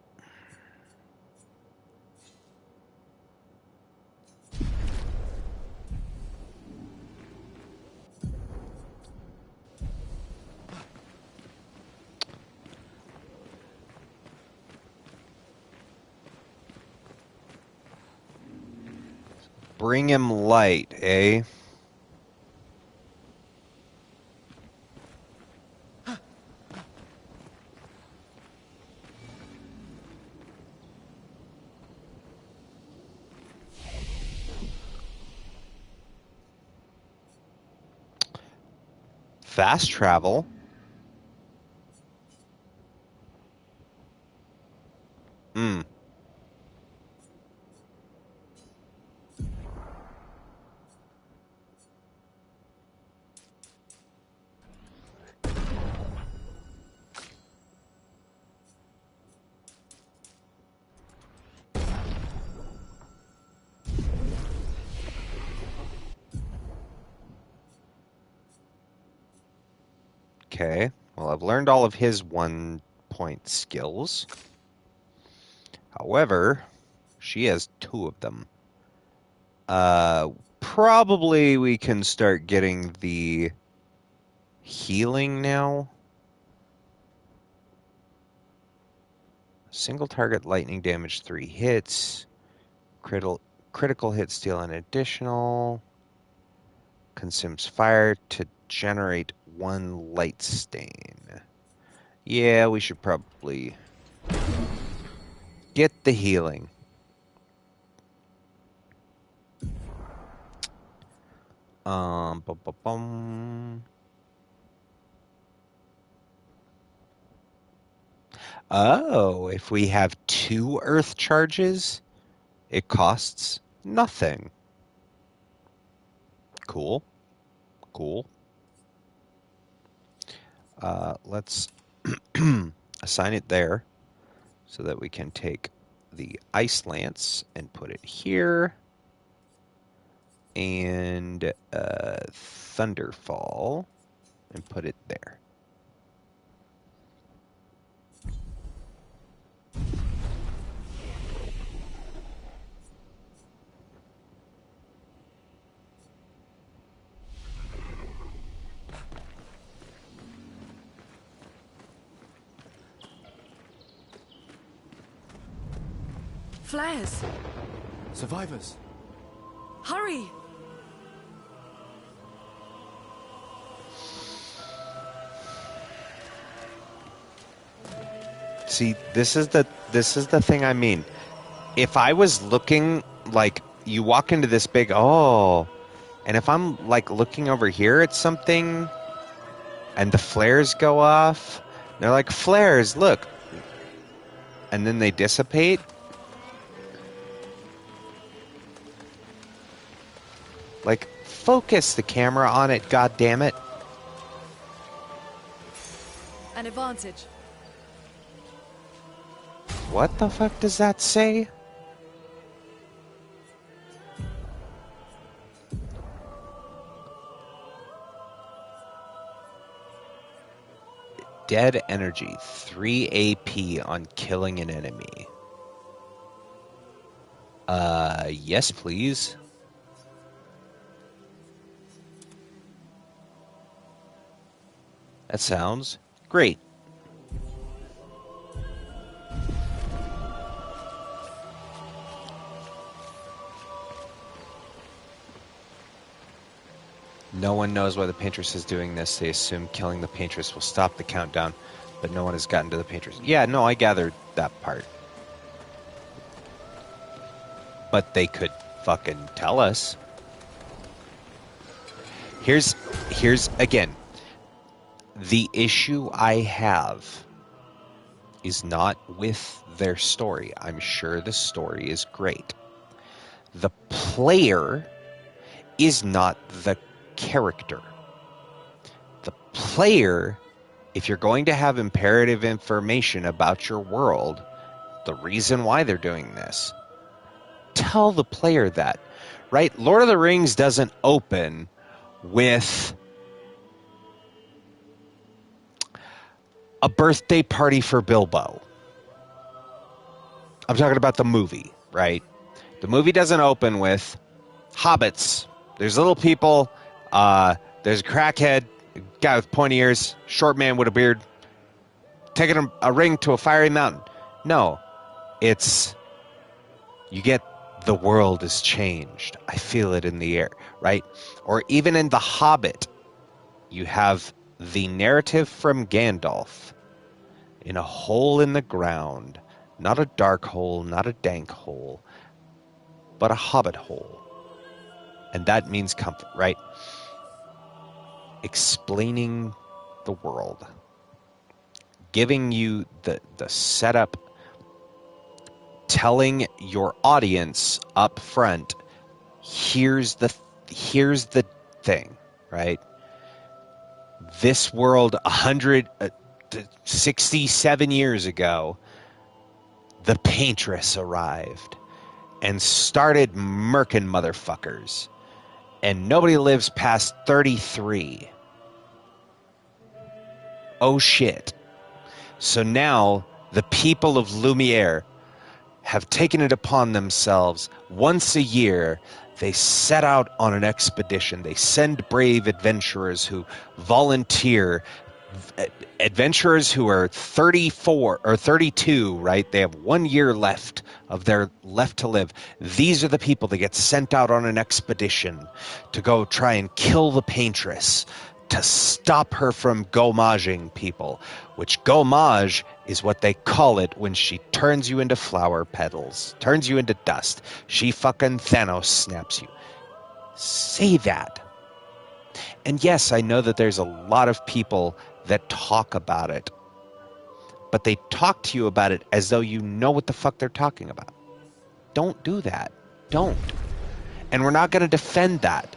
bring him light, eh? Fast travel. Okay, well, I've learned all of his 1-point skills. However, she has 2 of them. Probably we can start getting the healing now. Single target lightning damage 3 hits. Critical hit steal an additional. Consumes fire to generate 1 light stain. Yeah, we should probably get the healing. Oh, if we have 2 earth charges, it costs nothing. Cool. Cool. Let's assign it there so that we can take the ice lance and put it here. And Thunderfall and put it there. Flares! Survivors! Hurry! See, this is the thing I mean. If I was looking, like, you walk into this big, and if I'm, like, looking over here at something, and the flares go off, they're like, flares, look. And then they dissipate. Like, focus the camera on it, goddammit. An advantage. What the fuck does that say? Dead energy, 3 AP on killing an enemy. Yes, please. That sounds great. No one knows why the Paintress is doing this. They assume killing the Paintress will stop the countdown, but no one has gotten to the Paintress. Yeah, no, I gathered that part. But they could fucking tell us. Here's again, the issue I have is not with their story. I'm sure the story is great. The player is not the character. The player, if you're going to have imperative information about your world, the reason why they're doing this, tell the player that, right? Lord of the Rings doesn't open with a birthday party for Bilbo. I'm talking about the movie, right? The movie doesn't open with hobbits. There's little people. There's a crackhead, a guy with pointy ears, short man with a beard, taking a ring to a fiery mountain. No, it's you get the world is changed. I feel it in the air, right? Or even in The Hobbit, you have the narrative from Gandalf in a hole in the ground, not a dark hole, not a dank hole, but a hobbit hole. And that means comfort, right? Explaining the world, giving you the setup, telling your audience up front, here's the thing, right? This world 167 years ago, the Paintress arrived and started murking motherfuckers. And nobody lives past 33. Oh shit. So now the people of Lumiere have taken it upon themselves. Once a year, they set out on an expedition. They send brave adventurers who volunteer. Adventurers who are 34 or 32, right? They have 1 year left of their left to live. These are the people that get sent out on an expedition to go try and kill the Paintress, to stop her from gommaging people, which gommage is what they call it when she turns you into flower petals, turns you into dust. She fucking Thanos snaps you. Say that. And yes, I know that there's a lot of people that talk about it, but they talk to you about it as though you know what the fuck they're talking about. Don't do that. Don't. And we're not going to defend that.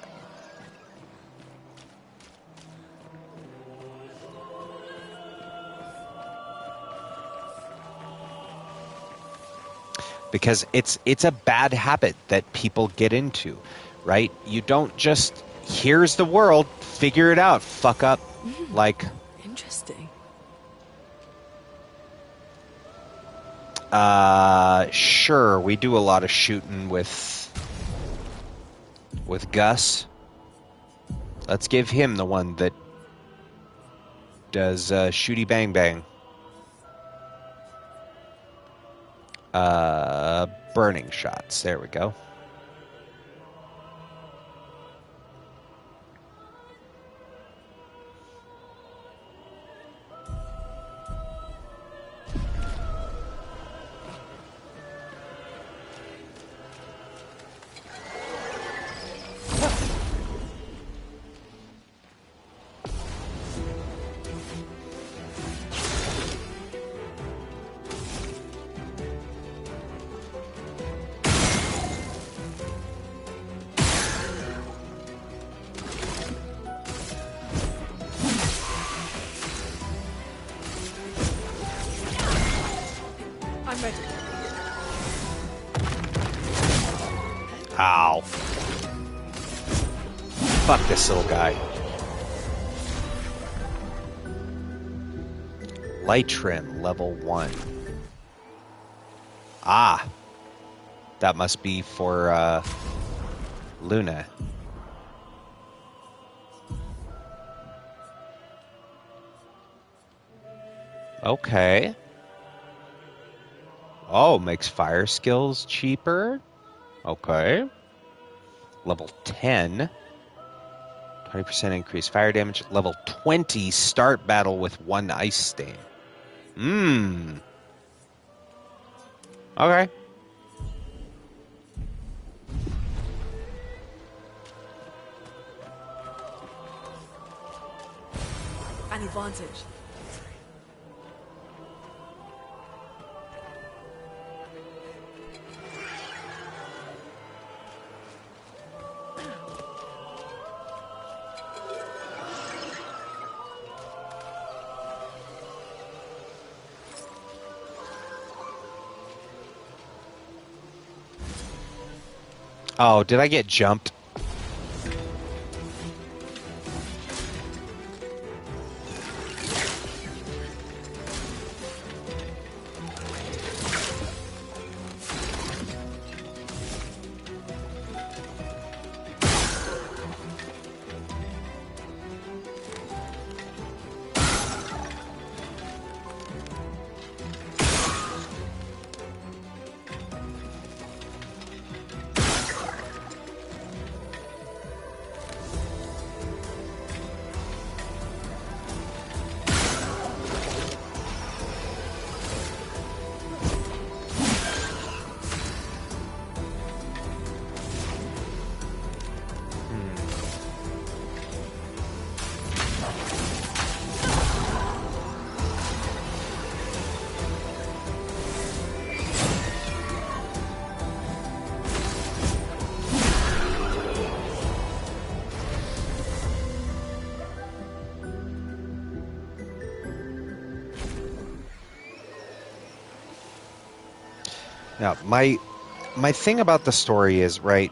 Because it's a bad habit that people get into, right? You don't just, here's the world, figure it out, fuck up. Like, interesting. Sure, we do a lot of shooting with Gus. Let's give him the one that does shooty bang bang. Burning shots. There we go. Ow. Fuck this little guy. Light trim, level 1. Ah! That must be for Luna. Okay. Oh, makes fire skills cheaper. Okay. Level 10. 20% increase fire damage. Level 20, start battle with 1 ice stain. Okay. An advantage. Oh, did I get jumped? Now, my thing about the story is, right,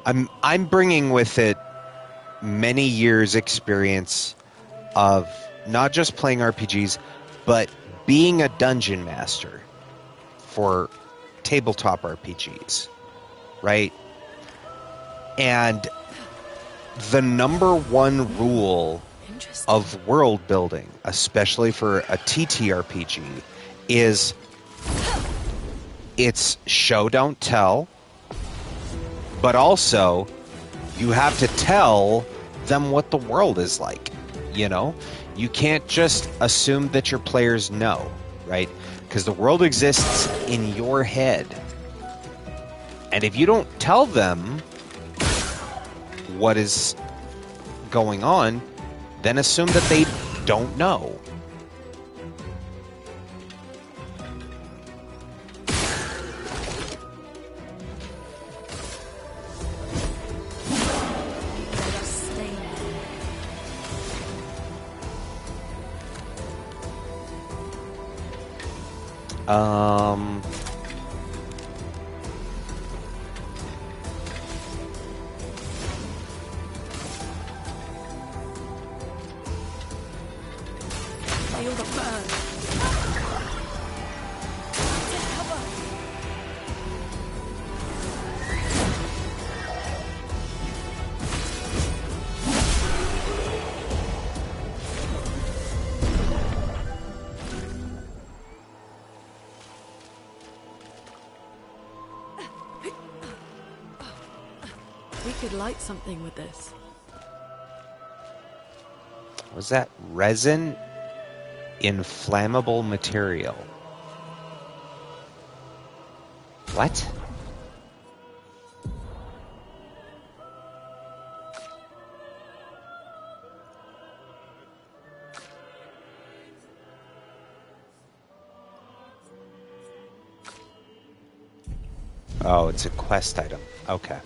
I'm bringing with it many years experience of not just playing RPGs, but being a dungeon master for tabletop RPGs, right? And the number one rule of world building, especially for a TTRPG, is it's show, don't tell, but also you have to tell them what the world is like, you know? You can't just assume that your players know, right? Because the world exists in your head. And if you don't tell them what is going on, then assume that they don't know. Feel the burn. Take cover. We could light something with this. Was that resin? Inflammable material. What? Oh, it's a quest item. Okay.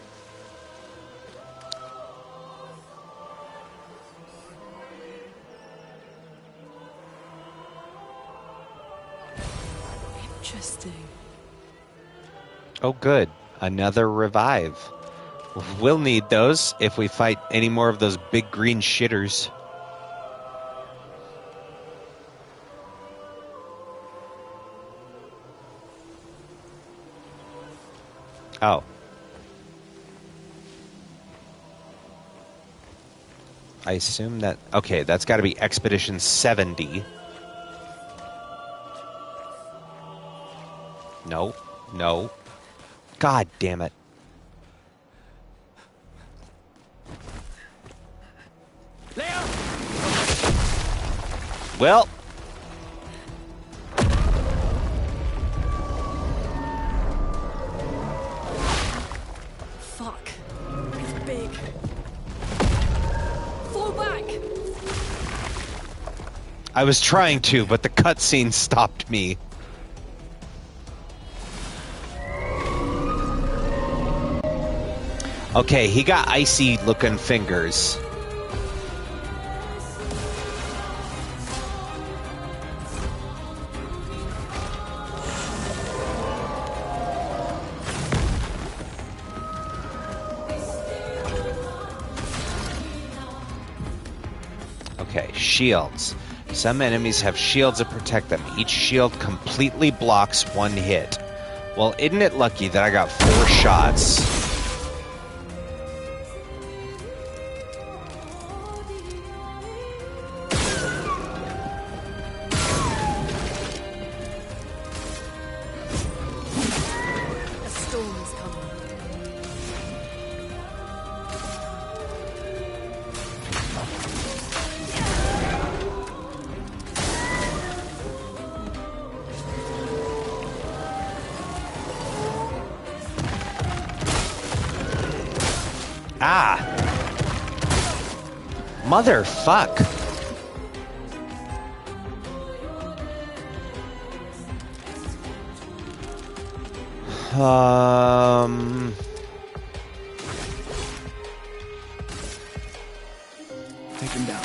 Interesting. Oh, good. Another revive. We'll need those if we fight any more of those big green shitters. Oh. I assume that... Okay, that's got to be Expedition 70. No. No. God damn it. Well... Fuck. It's big. Fall back! I was trying to, but the cutscene stopped me. Okay, he got icy-looking fingers. Okay, shields. Some enemies have shields that protect them. Each shield completely blocks one hit. Well, isn't it lucky that I got 4 shots? A storm is coming. Ah! Motherfuck! Take him down.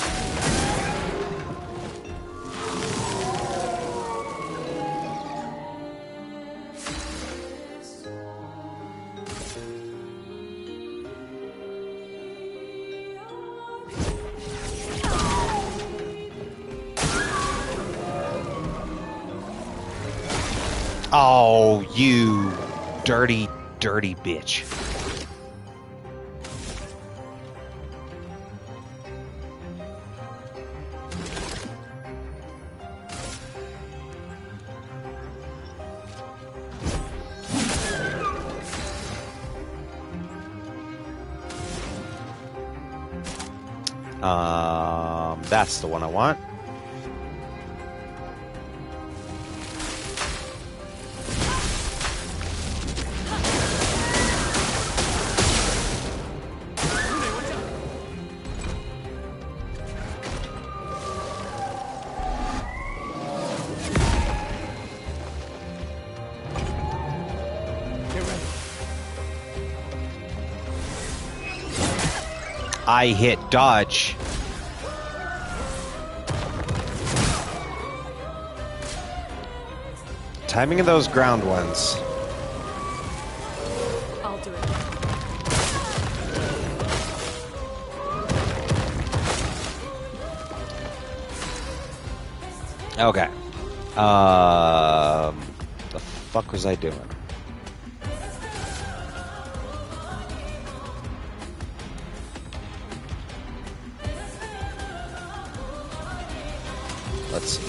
Oh, you dirty, dirty bitch. That's the one I want. I hit dodge. Timing of those ground ones. I'll do it. Okay. The fuck was I doing? Let's see.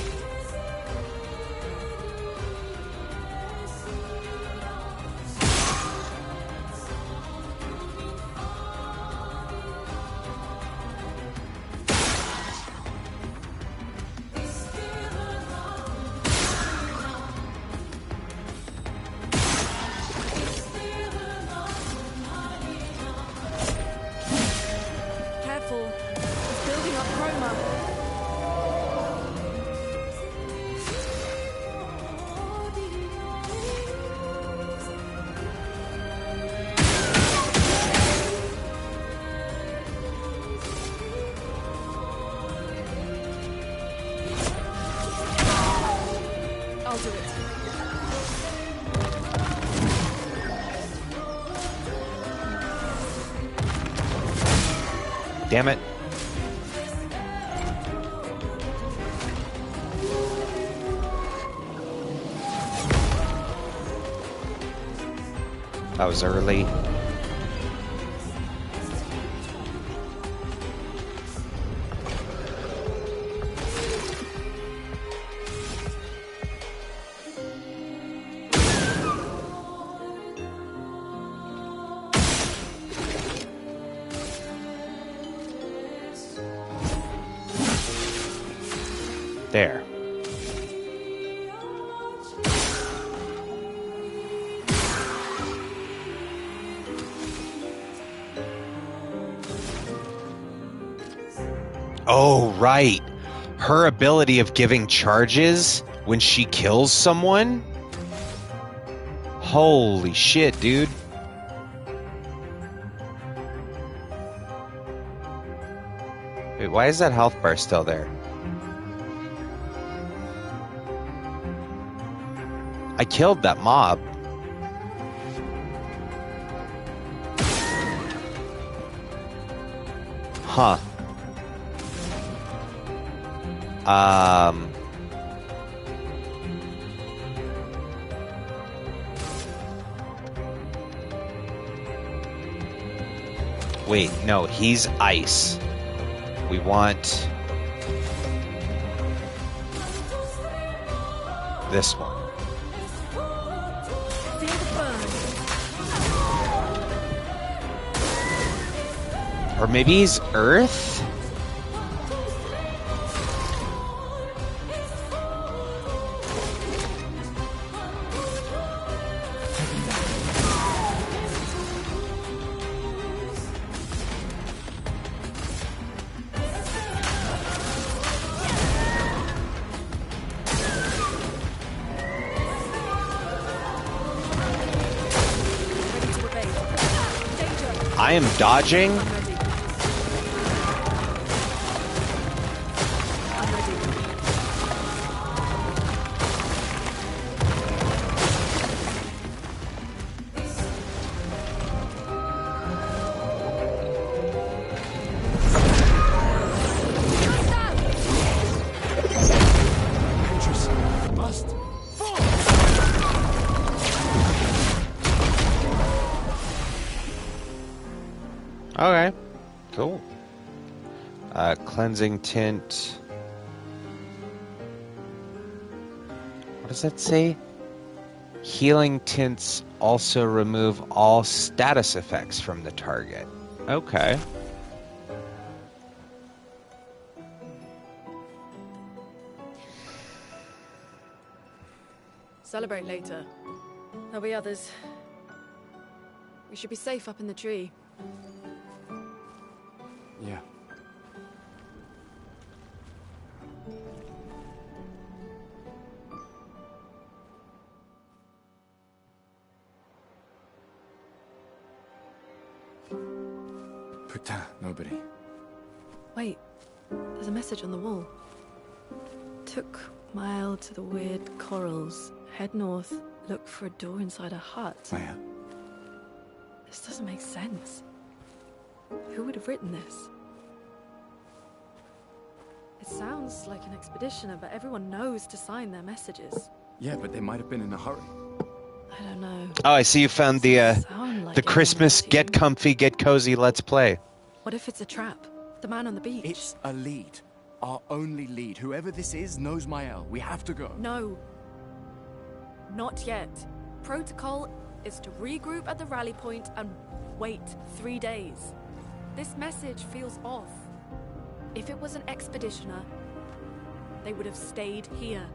Careful. He's building up chroma. I'll do it. Damn it. That was early. There. Oh, right. Her ability of giving charges when she kills someone? Holy shit, dude. Wait, why is that health bar still there? I killed that mob. Huh. Wait, no, he's ice. We want this one. Or maybe he's Earth? I am dodging. Okay, cool. Cleansing tint. What does that say? Healing tints also remove all status effects from the target. Okay. Celebrate later. There'll be others. We should be safe up in the tree. Yeah. Putain, nobody. Wait, there's a message on the wall. Took mile to the weird corals. Head north, look for a door inside a hut. Maya. This doesn't make sense. Who would have written this? It sounds like an expeditioner, but everyone knows to sign their messages. Yeah, but they might have been in a hurry. I don't know. Oh, I see you found the like Christmas Get Comfy, Get Cozy, Let's Play. What if it's a trap? The man on the beach? It's a lead. Our only lead. Whoever this is knows Mael. We have to go. No. Not yet. Protocol is to regroup at the rally point and wait 3 days. This message feels off. If it was an expeditioner, they would have stayed here.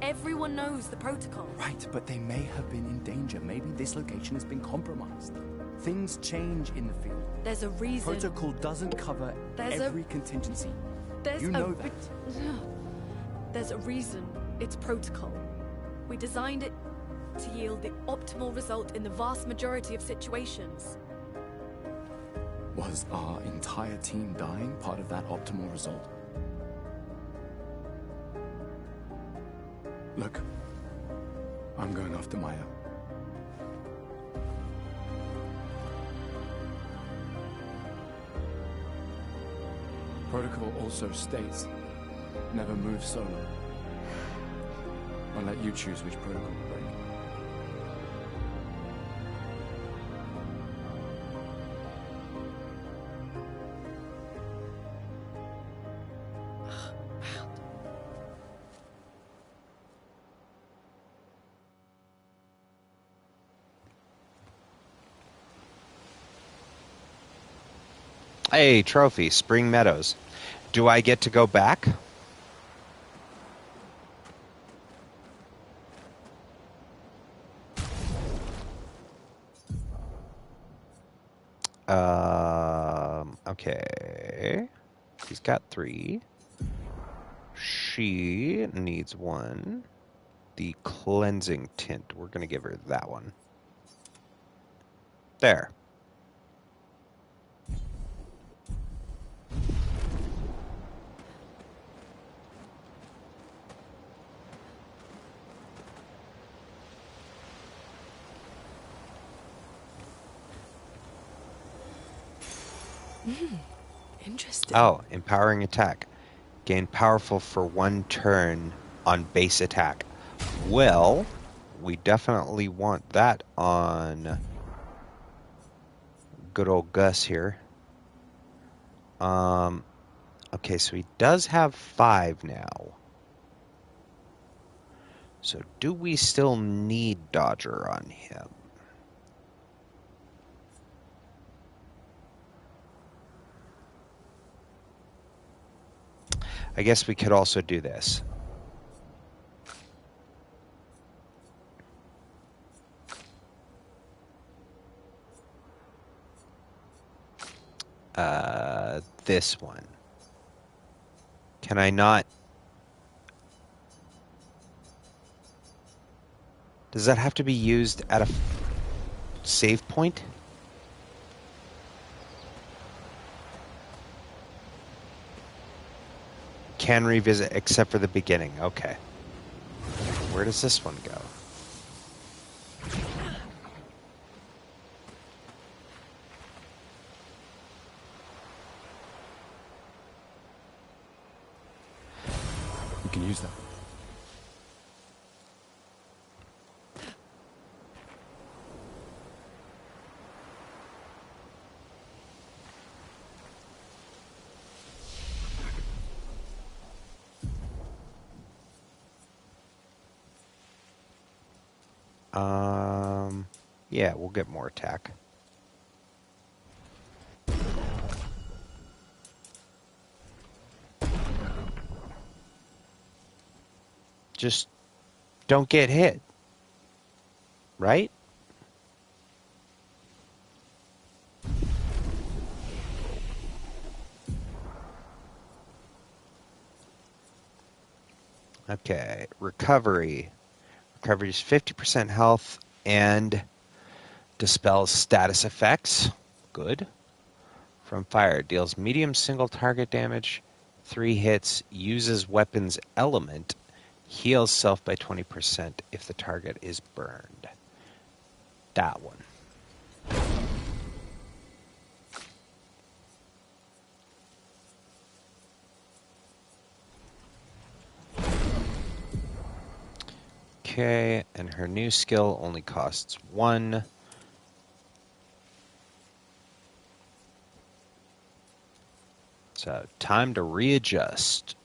Everyone knows the protocol. Right, but they may have been in danger. Maybe this location has been compromised. Things change in the field. There's a reason. Protocol doesn't cover every contingency. You know that. There's a reason it's protocol. We designed it to yield the optimal result in the vast majority of situations. Was our entire team dying part of that optimal result? Look, I'm going after Maya. Protocol also states, never move solo. I'll let you choose which protocol to break. Hey, trophy, Spring Meadows. Do I get to go back? Okay. He's got 3. She needs 1. The cleansing tint. We're going to give her that one. There. Interesting. Oh, empowering attack. Gain powerful for 1 turn on base attack. Well, we definitely want that on good old Gus here. Okay, so he does have 5 now. So do we still need Dodger on him? I guess we could also do this. This one. Can I not? Does that have to be used at a save point? Can revisit except for the beginning. Okay. Where does this one go? We can use that. Yeah, we'll get more attack. Just don't get hit. Right? Okay, recovery. Recovery is 50% health and dispels status effects. Good. From fire, deals medium single target damage, 3 hits, uses weapons element, heals self by 20% if the target is burned. That one. Okay, and her new skill only costs 1. So, time to readjust.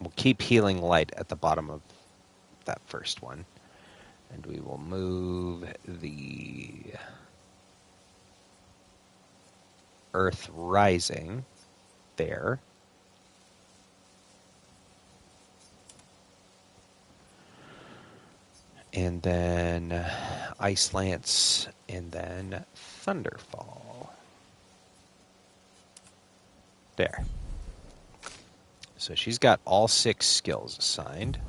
We'll keep healing light at the bottom of that first one. And we will move the Earth Rising there. And then Ice Lance, and then Thunderfall. There. So she's got all 6 skills assigned.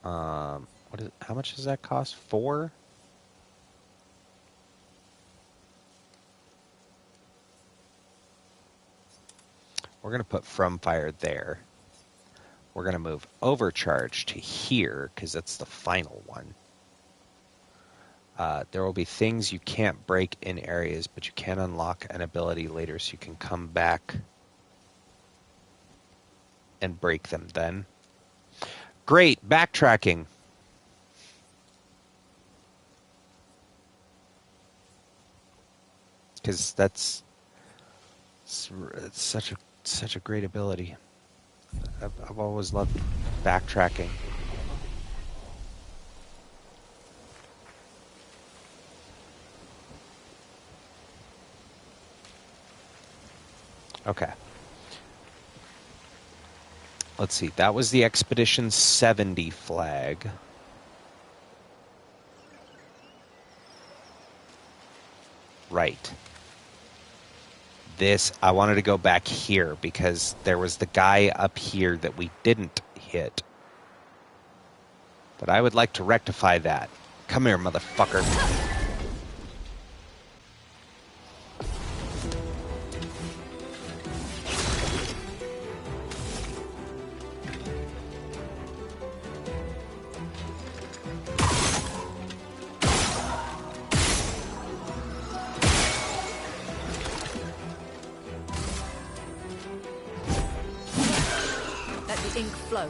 How much does that cost? 4? We're going to put From Fire there. We're going to move Overcharge to here, because that's the final one. There will be things you can't break in areas, but you can unlock an ability later, so you can come back and break them then. Great, backtracking. Because it's such a great ability. I've always loved backtracking. Okay. Let's see. That was the Expedition 70 flag. Right. This, I wanted to go back here because there was the guy up here that we didn't hit. But I would like to rectify that. Come here, motherfucker. Let the ink flow.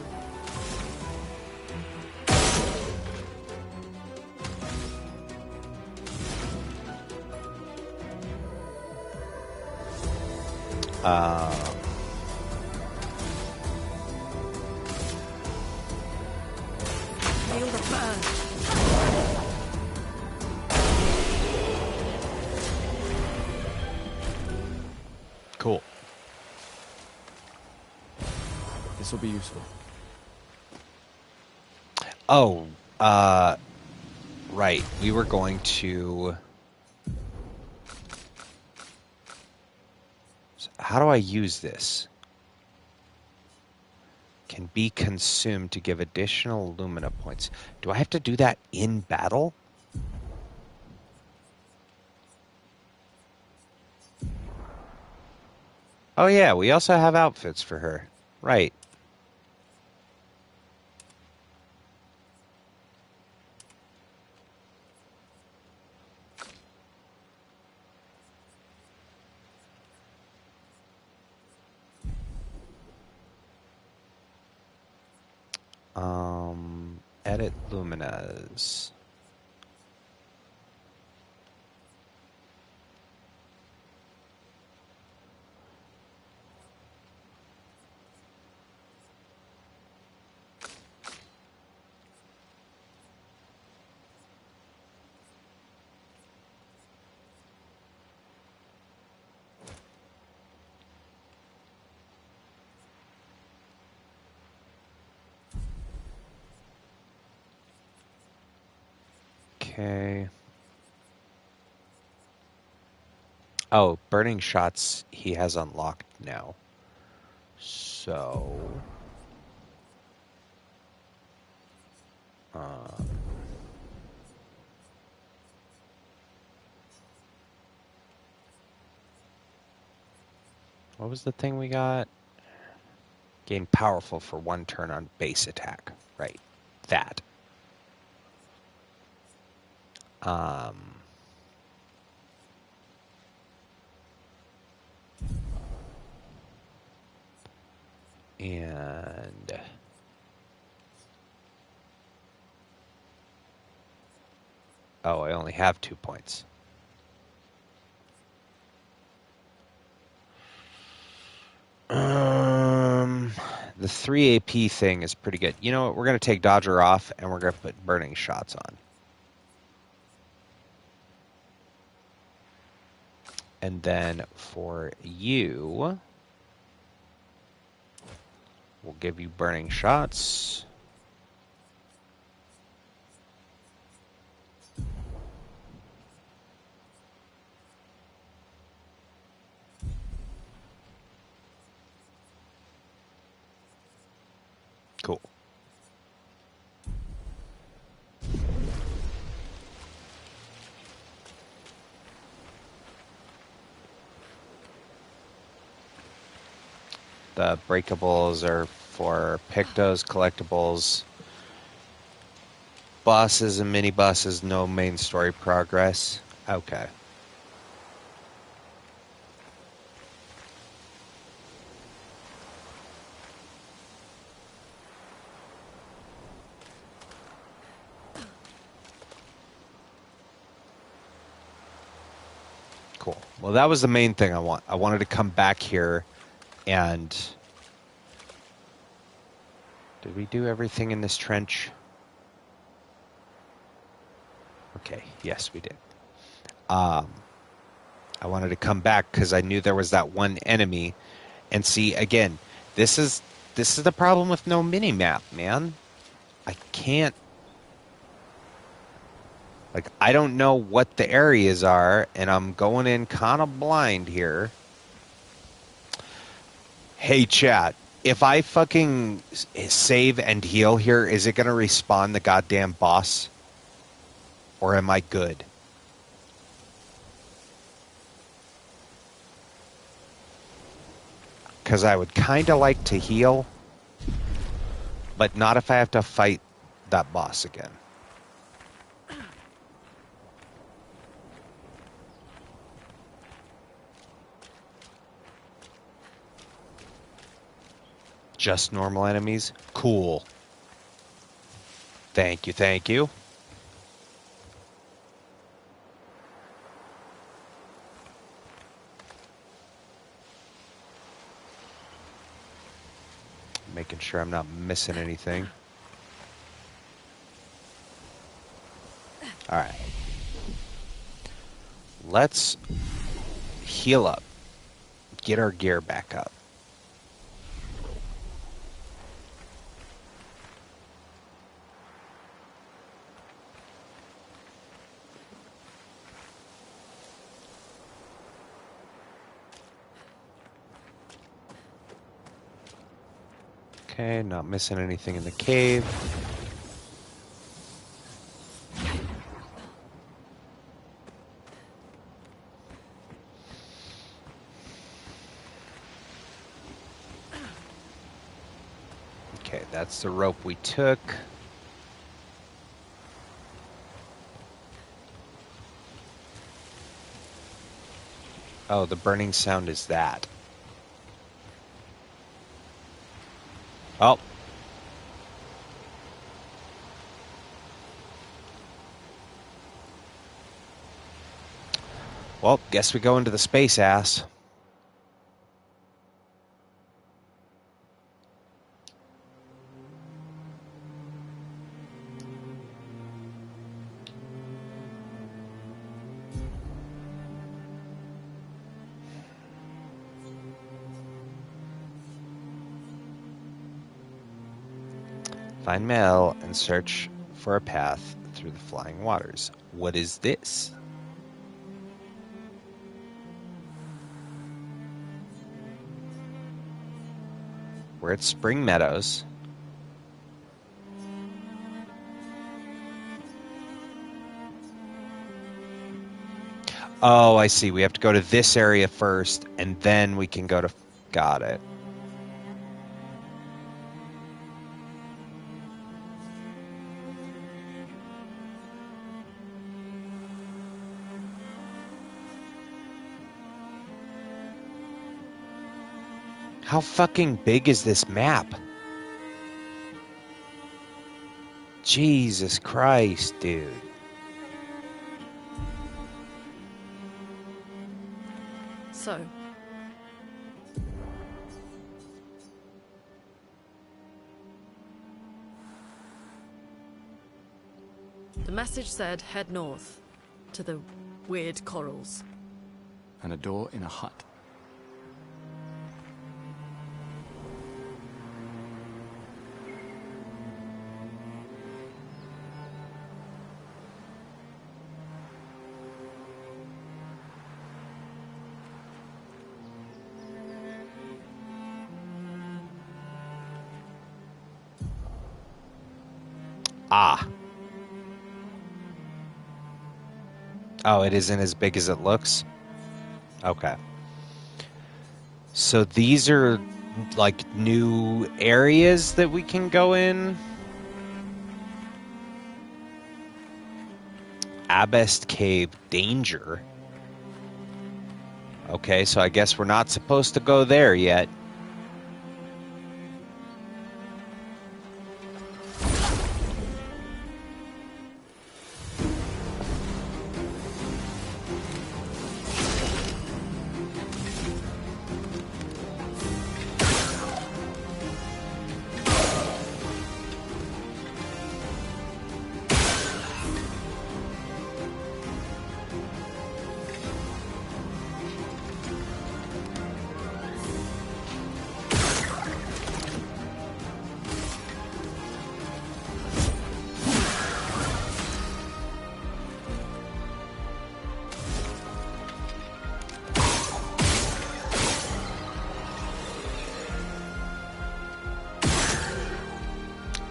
Feel the burn. Cool. This will be useful. Oh, right. We were going to... How do I use this? Can be consumed to give additional Lumina points. Do I have to do that in battle? Oh yeah, we also have outfits for her. Right. Edit Luminas. Okay. Oh, burning shots he has unlocked now. So... what was the thing we got? Gain powerful for 1 turn on base attack. Right. That. And... oh, I only have 2 points. The 3 AP thing is pretty good. You know what? We're going to take Dodger off, and we're going to put burning shots on. And then for you, we'll give you burning shots. Cool. The breakables are for Pictos, collectibles, bosses and mini bosses, no main story progress. Okay. Cool. Well, that was the main thing I want. I wanted to come back here and... did we do everything in this trench? Okay, yes, we did. I wanted to come back because I knew there was that one enemy. And see, again, this is the problem with no mini-map, man. I can't... Like, I don't know what the areas are, and I'm going in kind of blind here. Hey, chat, if I fucking save and heal here, is it going to respawn the goddamn boss? Or am I good? Because I would kind of like to heal, but not if I have to fight that boss again. Just normal enemies? Cool. Thank you, thank you. Making sure I'm not missing anything. Alright. Let's heal up. Get our gear back up. Okay, not missing anything in the cave. Okay, that's the rope we took. Oh, the burning sound is that. Oh. Well, guess we go into the space ass. Find Mel and search for a path through the flying waters. What is this? We're at Spring Meadows. Oh, I see. We have to go to this area first, and then we can go to... Got it. How fucking big is this map? Jesus Christ, dude. So, the message said head north to the weird corals. And a door in a hut. Ah. Oh, it isn't as big as it looks? Okay. So these are like new areas that we can go in? Abbest Cave Danger. Okay, so I guess we're not supposed to go there yet.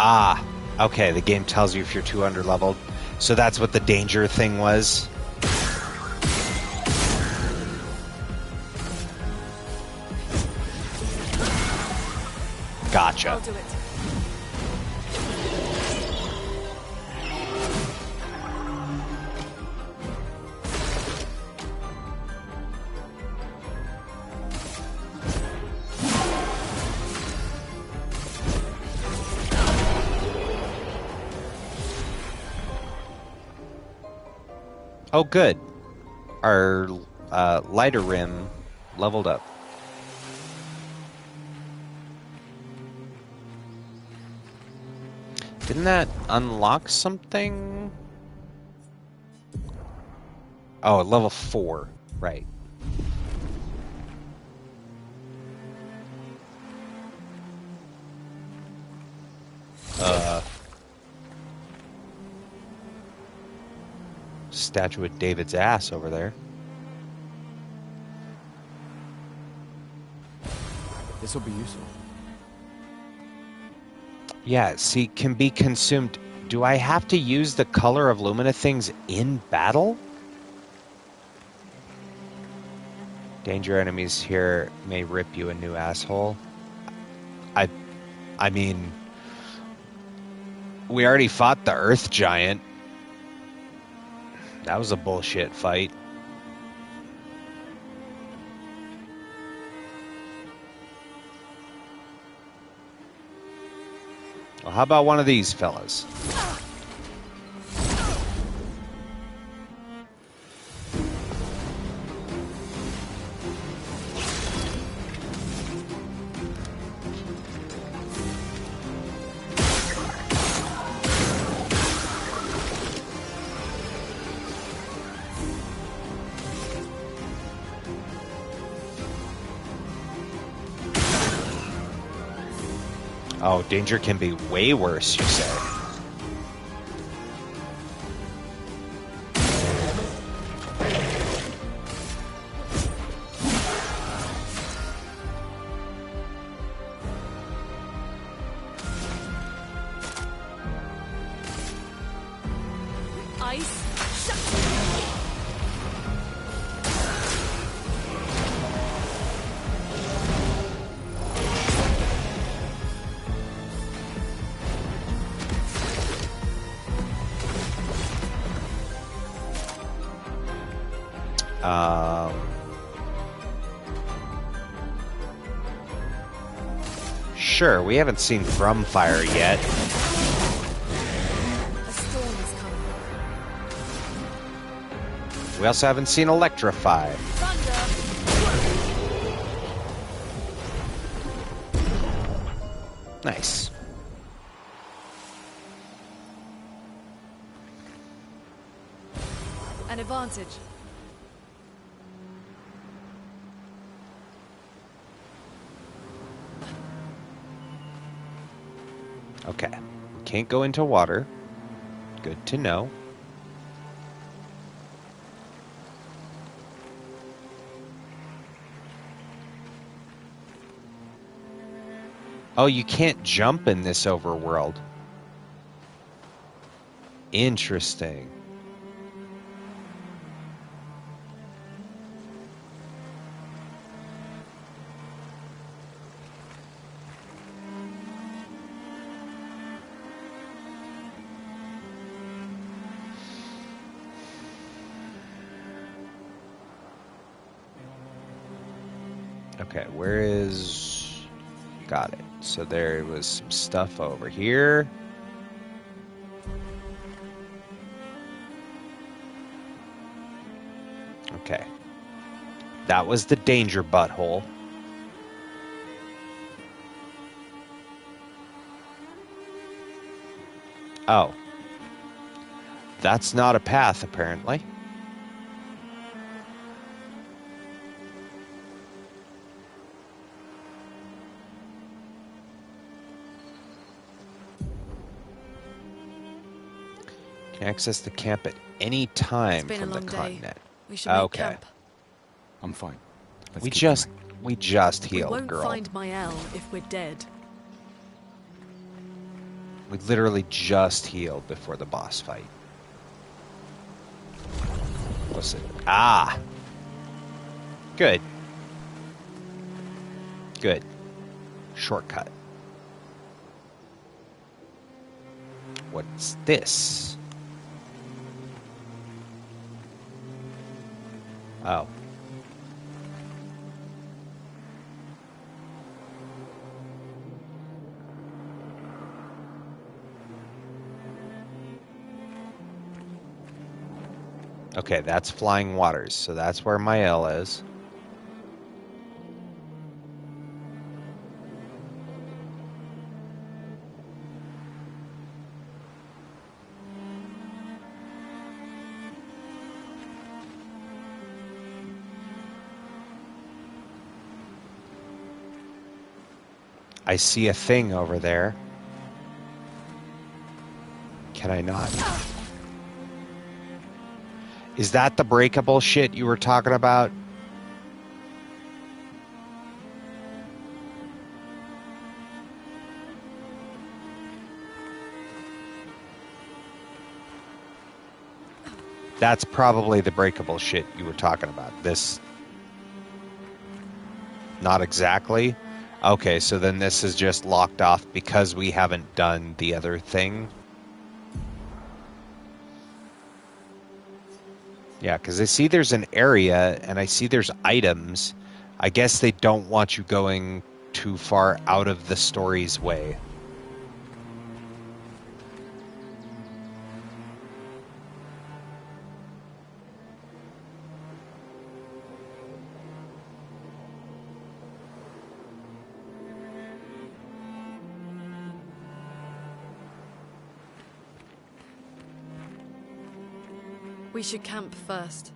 Ah, okay, the game tells you if you're too underleveled. So that's what the danger thing was? Gotcha. I'll do it. Oh, good. Our lighter rim leveled up. Didn't that unlock something? Oh, level 4. Right. Statue of David's ass over there. This will be useful. Yeah, see, can be consumed. Do I have to use the color of Lumina things in battle? Danger enemies here may rip you a new asshole. I mean, we already fought the Earth Giant. That was a bullshit fight. Well, how about one of these fellas? Oh, danger can be way worse, you say. Sure, we haven't seen Brumfire yet. A storm is coming. We also haven't seen Electrify. Nice. An advantage. Okay. Can't go into water. Good to know. Oh, you can't jump in this overworld. Interesting. Okay, where is... Got it. So there was some stuff over here. Okay. That was the danger butthole. Oh. That's not a path, apparently. Can access the camp at any time from the continent. We should make okay. camp. I'm fine. We just healed, we won't girl. find Mael if we're dead. We literally just healed before the boss fight. What's it? Ah! Good. Good. Shortcut. What's this? Oh. Okay, that's Flying Waters, so that's where Mael is. I see a thing over there. Can I not? Is that the breakable shit you were talking about? That's probably the breakable shit you were talking about. This... Not exactly. Okay, so then this is just locked off because we haven't done the other thing. Yeah, because I see there's an area, and I see there's items. I guess they don't want you going too far out of the story's way. We should camp first.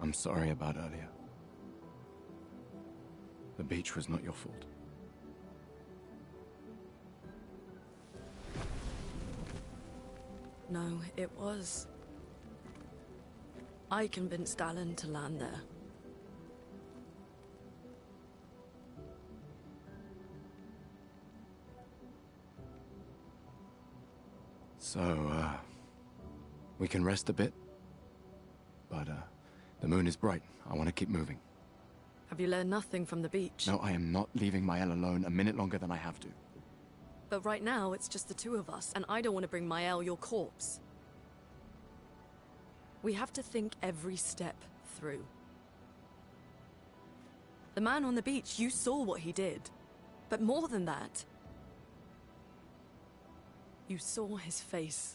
I'm sorry about earlier. The beach was not your fault. No, it was. I convinced Alan to land there. So, we can rest a bit. But, the moon is bright. I want to keep moving. Have you learned nothing from the beach? No, I am not leaving Mael alone a minute longer than I have to. But right now, it's just the two of us, and I don't want to bring Mael your corpse. We have to think every step through. The man on the beach, you saw what he did. But more than that, you saw his face.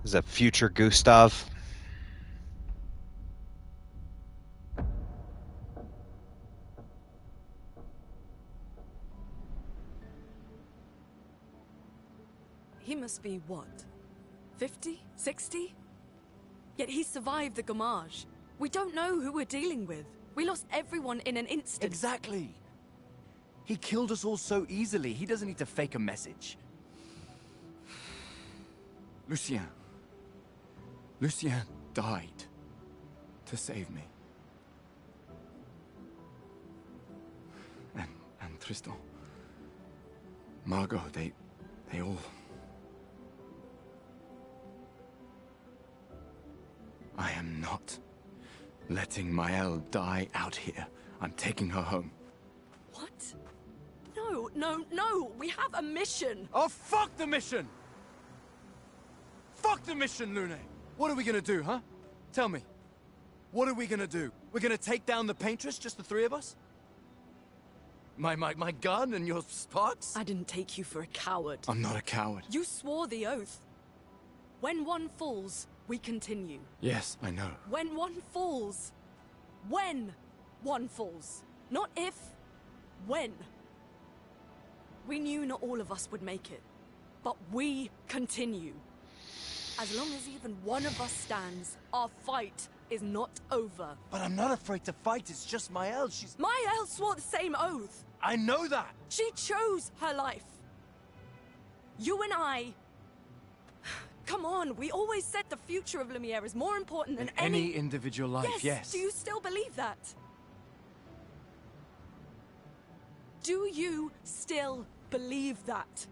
Is that future Gustav? He must be, what, 50? 60? Yet he survived the Gamage. We don't know who we're dealing with. We lost everyone in an instant. Exactly. He killed us all so easily. He doesn't need to fake a message. Lucien. Lucien died to save me. And Tristan. Margot, they all... I am not letting Mael die out here. I'm taking her home. What? No, no, no! We have a mission! Oh, fuck the mission! Fuck the mission, Lune! What are we gonna do, huh? Tell me. What are we gonna do? We're gonna take down the Paintress, just the three of us? My gun and your spots? I didn't take you for a coward. I'm not a coward. You swore the oath. When one falls, we continue. Yes, I know. When one falls. When one falls. Not if. When. We knew not all of us would make it. But we continue. As long as even one of us stands, our fight is not over. But I'm not afraid to fight, it's just Maëlle, she's... Maëlle swore the same oath. I know that! She chose her life. You and I... Come on, we always said the future of Lumiere is more important than any individual life, yes. Do you still believe that? Do you still believe that?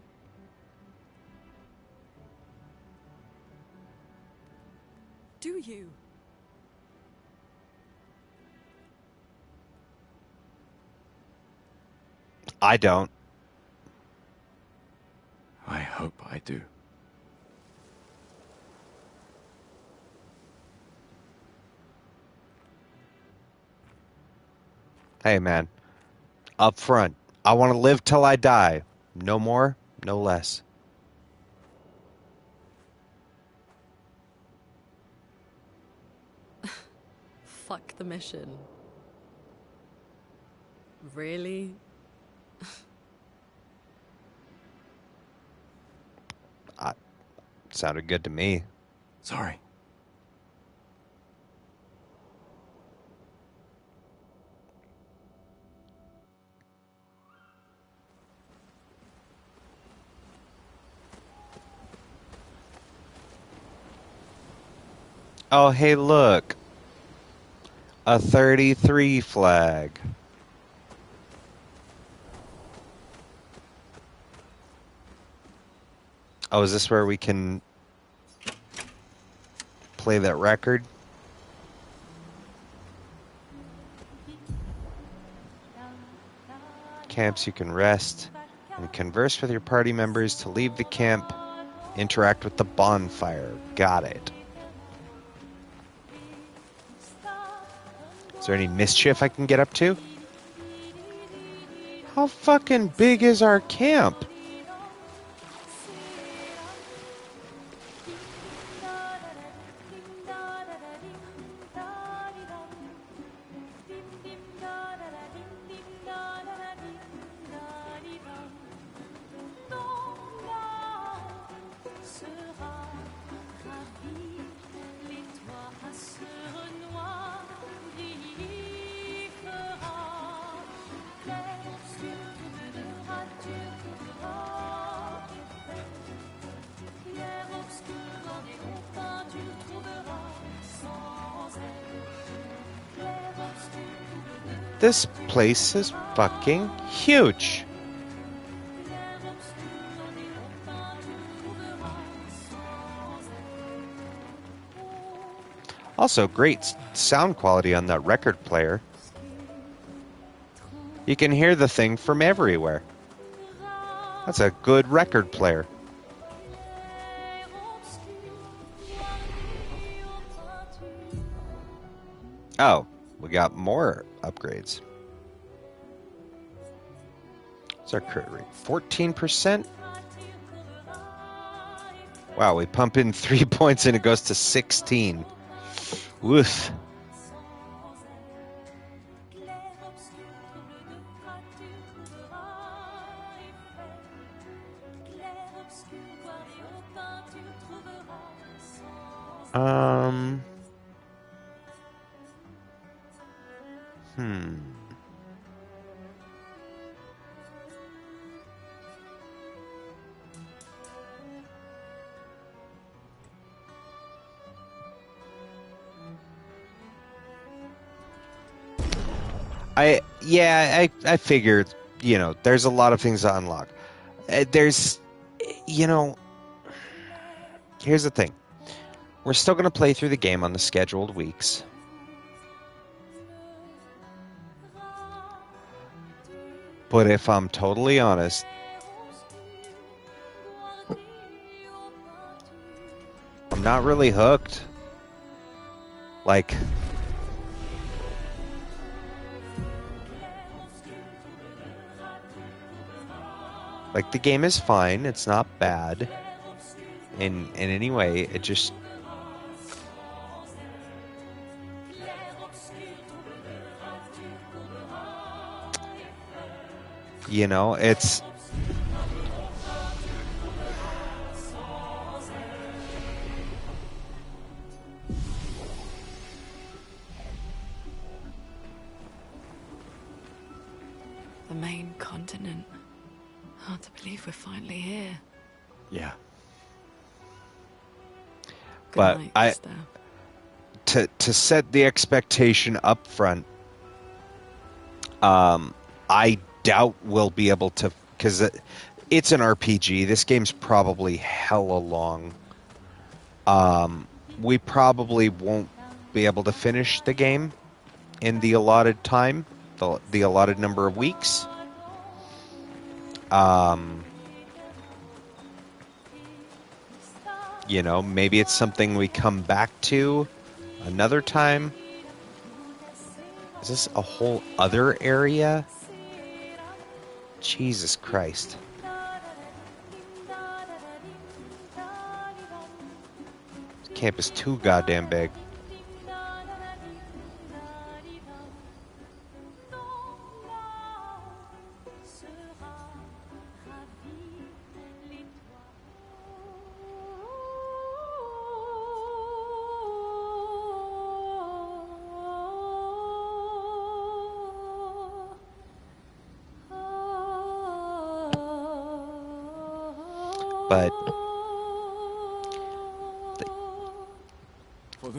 Do you? I don't. I hope I do. Hey, man. Up front. I want to live till I die. No more, no less. Fuck the mission. Really? Sounded good to me. Sorry. Oh, hey, look. A 33 flag. Oh, is this where we can play that record? Camps you can rest and converse with your party members to leave the camp. Interact with the bonfire. Got it. Is there any mischief I can get up to? How fucking big is our camp? This place is fucking huge. Also, great sound quality on that record player. You can hear the thing from everywhere. That's a good record player. Oh, we got more upgrades. What's our crit rate? 14%? Wow, we pump in 3 points and it goes to 16. Woof. I figured, you know, there's a lot of things to unlock. There's, you know, here's the thing. We're still going to play through the game on the scheduled weeks. But if I'm totally honest, I'm not really hooked. Like, Like, the game is fine. It's not bad. In any way, it just... You know, it's... The main continent. Hard to believe we're finally here. Yeah. But night, I... Gustav. To set the expectation up front, I doubt we'll be able to... Because it's an RPG. This game's probably hella long. We probably won't be able to finish the game in the allotted time, the allotted number of weeks. You know, maybe it's something we come back to another time. Is this a whole other area? Jesus Christ. This camp is too goddamn big. But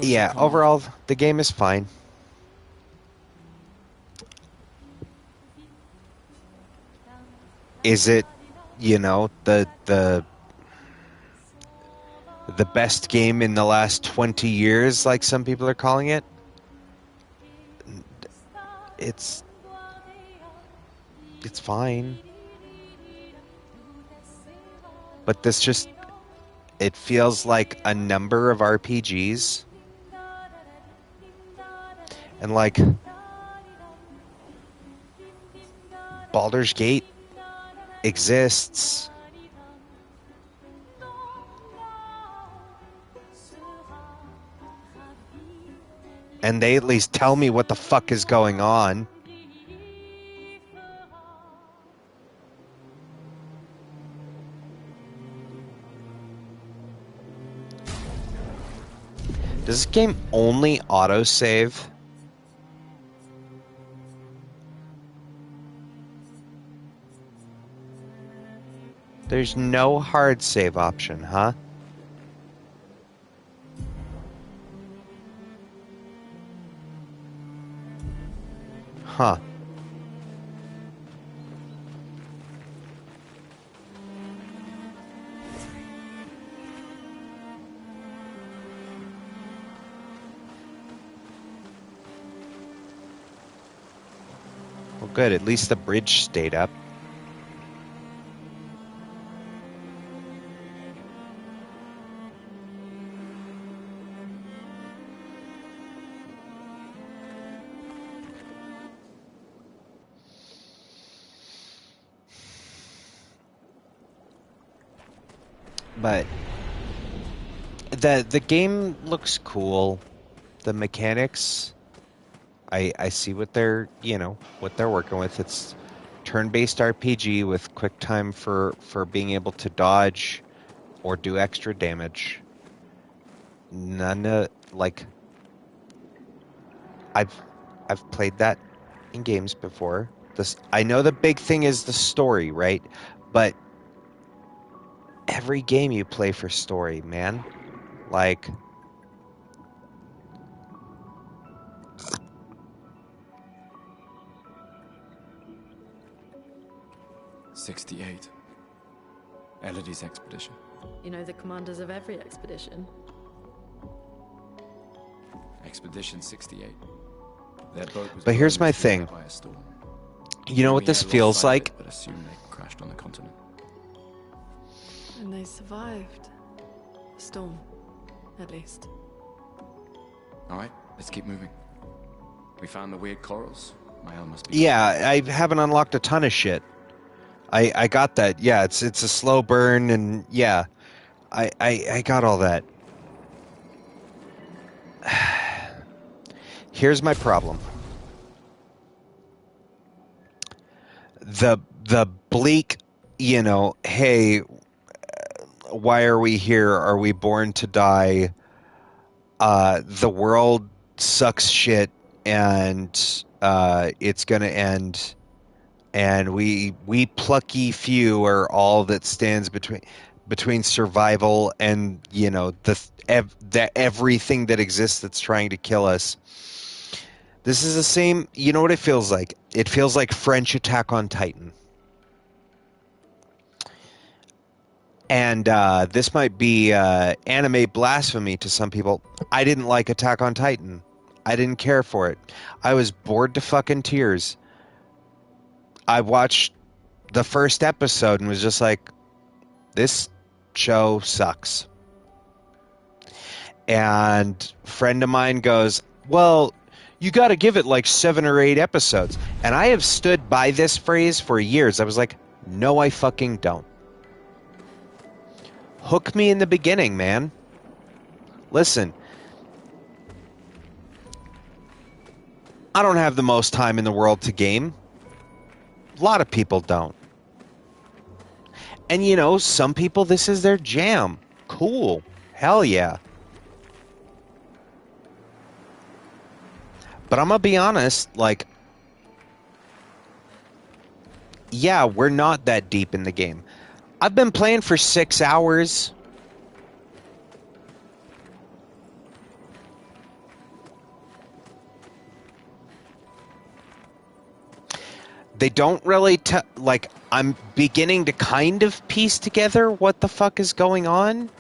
yeah, overall the game is fine. Is it, you know, the best game in the last 20 years, like some people are calling it? It's fine. But this just, it feels like a number of RPGs. And like, Baldur's Gate exists. And they at least tell me what the fuck is going on. Does this game only autosave? There's no hard save option, huh? Huh. Well, good. At least the bridge stayed up. But the game looks cool. The mechanics, I see what they're, you know, what they're working with. It's turn-based RPG with quick time for being able to dodge or do extra damage. None of, like, I've played that in games before. I know the big thing is the story, right? But every game you play for story, man. Like, '68. Elodie's expedition. You know the commanders of every expedition. Expedition 68. Their boat was but here's blown my to smash thing. by a storm. You know what this feels Lost sight of like? it, but assumed they crashed on the continent. And they survived. The storm, at least. All right, let's keep moving. We found the weird corals. My own must be. Yeah, I haven't unlocked a ton of shit. I got that. Yeah, it's a slow burn, and yeah, I got all that. Here's my problem. The bleak, hey, why are we here? Are we born to die? The world sucks shit, and it's gonna end. And we plucky few are all that stands between survival and the everything that exists that's trying to kill us. This is the same. You know what it feels like? It feels like French Attack on Titan. And this might be anime blasphemy to some people. I didn't like Attack on Titan. I didn't care for it. I was bored to fucking tears. I watched the first episode and was just like, this show sucks. And a friend of mine goes, well, you got to give it like 7 or 8 episodes. And I have stood by this phrase for years. I was like, no, I fucking don't. Hook me in the beginning, man. Listen, I don't have the most time in the world to game. A lot of people don't. And some people, this is their jam. Cool. Hell yeah. But I'm going to be honest, like, yeah, we're not that deep in the game. I've been playing for 6 hours. They don't really, I'm beginning to kind of piece together what the fuck is going on.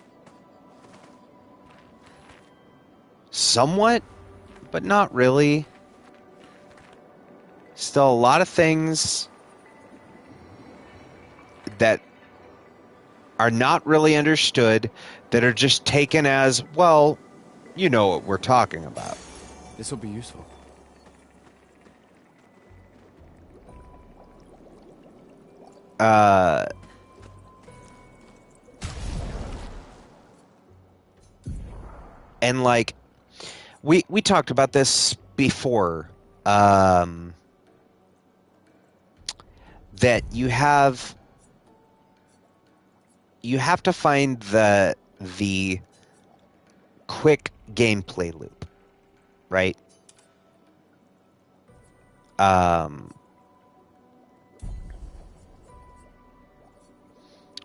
Somewhat, but not really. Still a lot of things that are not really understood, that are just taken as, well, you know what we're talking about. This will be useful. And like, we talked about this before, that you have to find the quick gameplay loop, right?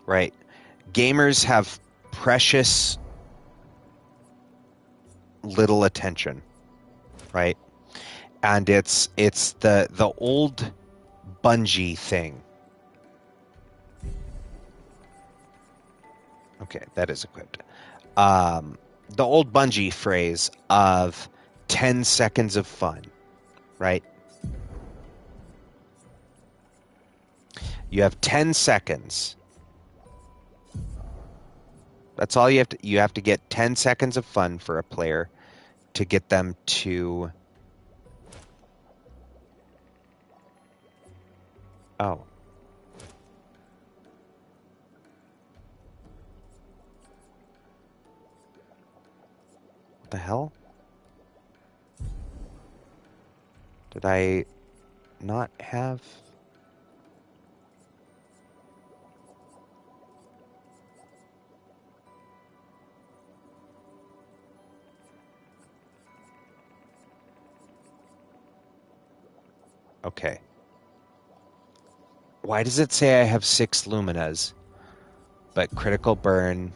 Right. Gamers have precious little attention, right? And it's the old Bungie thing. Okay, that is equipped. The old Bungie phrase of 10 seconds of fun, right? You have 10 seconds. That's all you have to... You have to get 10 seconds of fun for a player to get them to... Oh. What the hell? Did I not have... Okay. Why does it say I have 6 Luminas, but critical burn...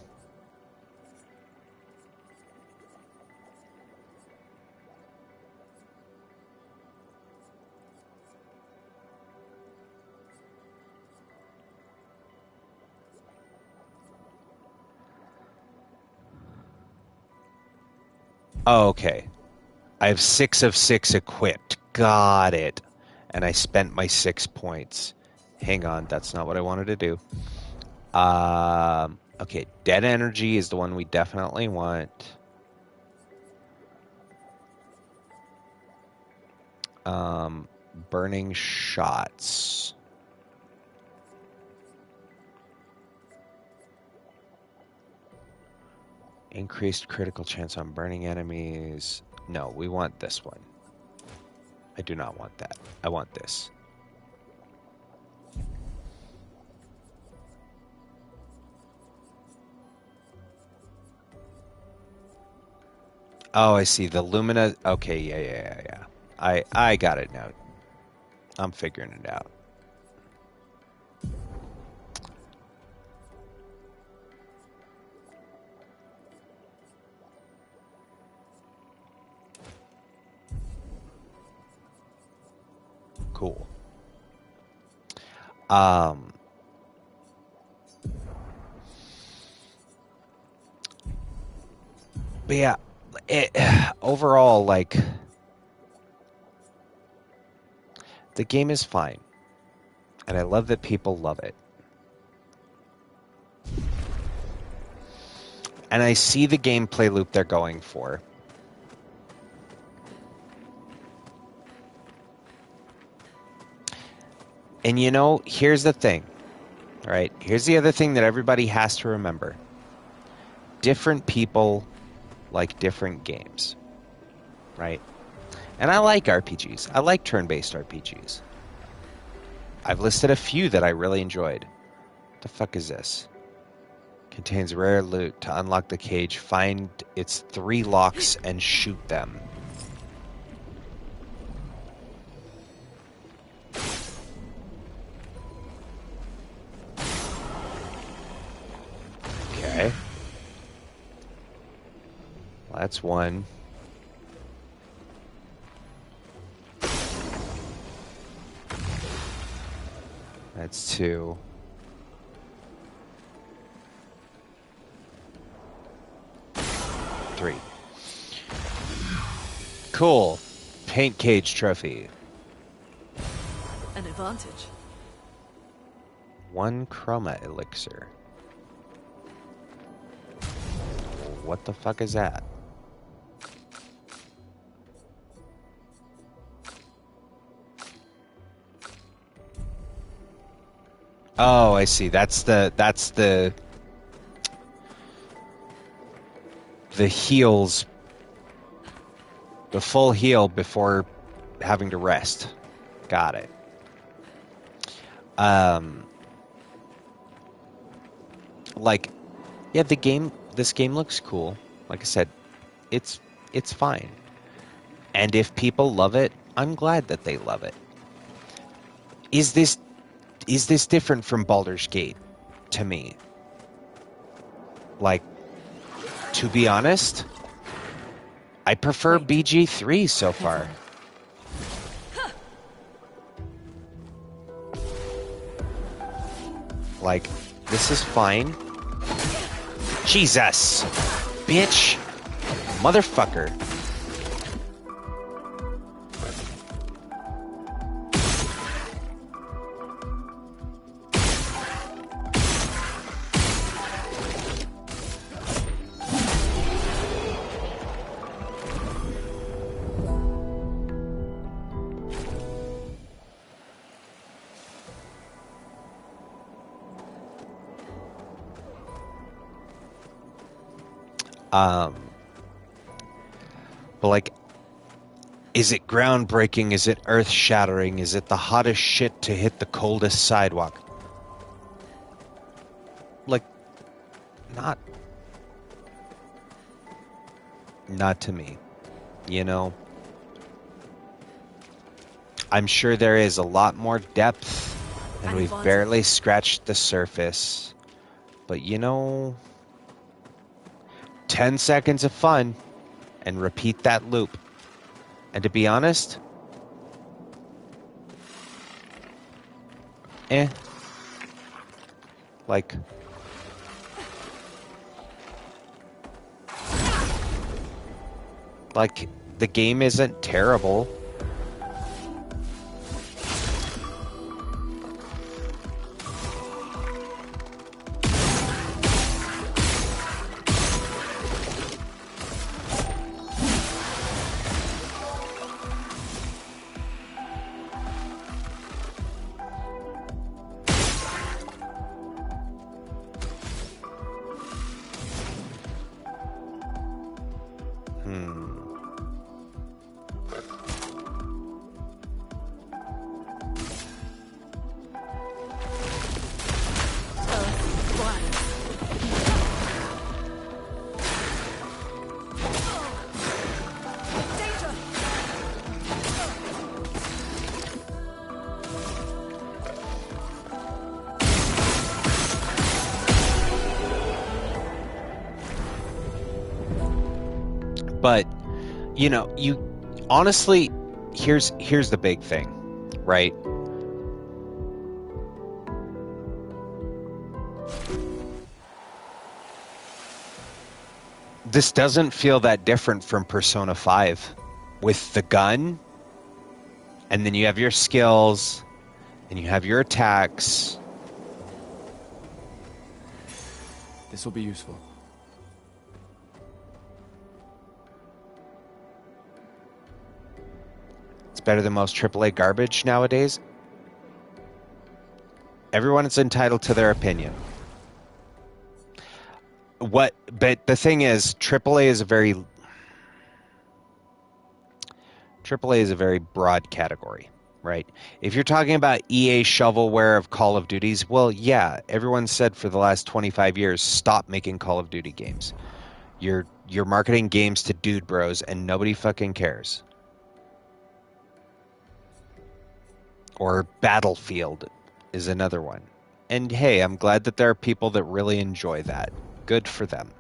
Oh, okay. I have 6 of 6 equipped. Got it. And I spent my 6 points. Hang on, that's not what I wanted to do. Okay, dead energy is the one we definitely want. Burning shots. Increased critical chance on burning enemies. No, we want this one. I do not want that. I want this. Oh, I see. The Lumina. Okay, yeah. I got it now. I'm figuring it out. Cool. But yeah, overall, like, the game is fine. And I love that people love it. And I see the gameplay loop they're going for. And you know, here's the thing. All right, here's the other thing that everybody has to remember. Different people like different games, right? And I like RPGs. I like turn-based RPGs. I've listed a few that I really enjoyed. What the fuck is this? Contains rare loot. To unlock the cage, find its 3 locks and shoot them. Okay. Well, that's 1. That's 2. Three. Cool. Paint cage trophy. An advantage. 1 chroma elixir. What the fuck is that? Oh, I see. That's the heals, the full heal before having to rest. Got it. Like, yeah, this game looks cool. Like I said, it's fine. And if people love it, I'm glad that they love it. Is this different from Baldur's Gate to me? Like, to be honest, I prefer BG3 so far. Like, this is fine. Jesus! Bitch! Motherfucker! But like, is it groundbreaking? Is it earth-shattering? Is it the hottest shit to hit the coldest sidewalk? Like, not to me, you know? I'm sure there is a lot more depth, and we've barely scratched the surface. But you know, 10 seconds of fun, and repeat that loop. And to be honest, like, the game isn't terrible. But, you know, you honestly, here's the big thing, right? This doesn't feel that different from Persona 5 with the gun, and then you have your skills, and you have your attacks. This will be useful. It's better than most AAA garbage nowadays. Everyone is entitled to their opinion. But the thing is, AAA is a very broad category, right? If you're talking about EA shovelware of Call of Duties, well, yeah, everyone said for the last 25 years, stop making Call of Duty games. You're marketing games to dude bros, and nobody fucking cares. Or Battlefield is another one. And hey, I'm glad that there are people that really enjoy that. Good for them.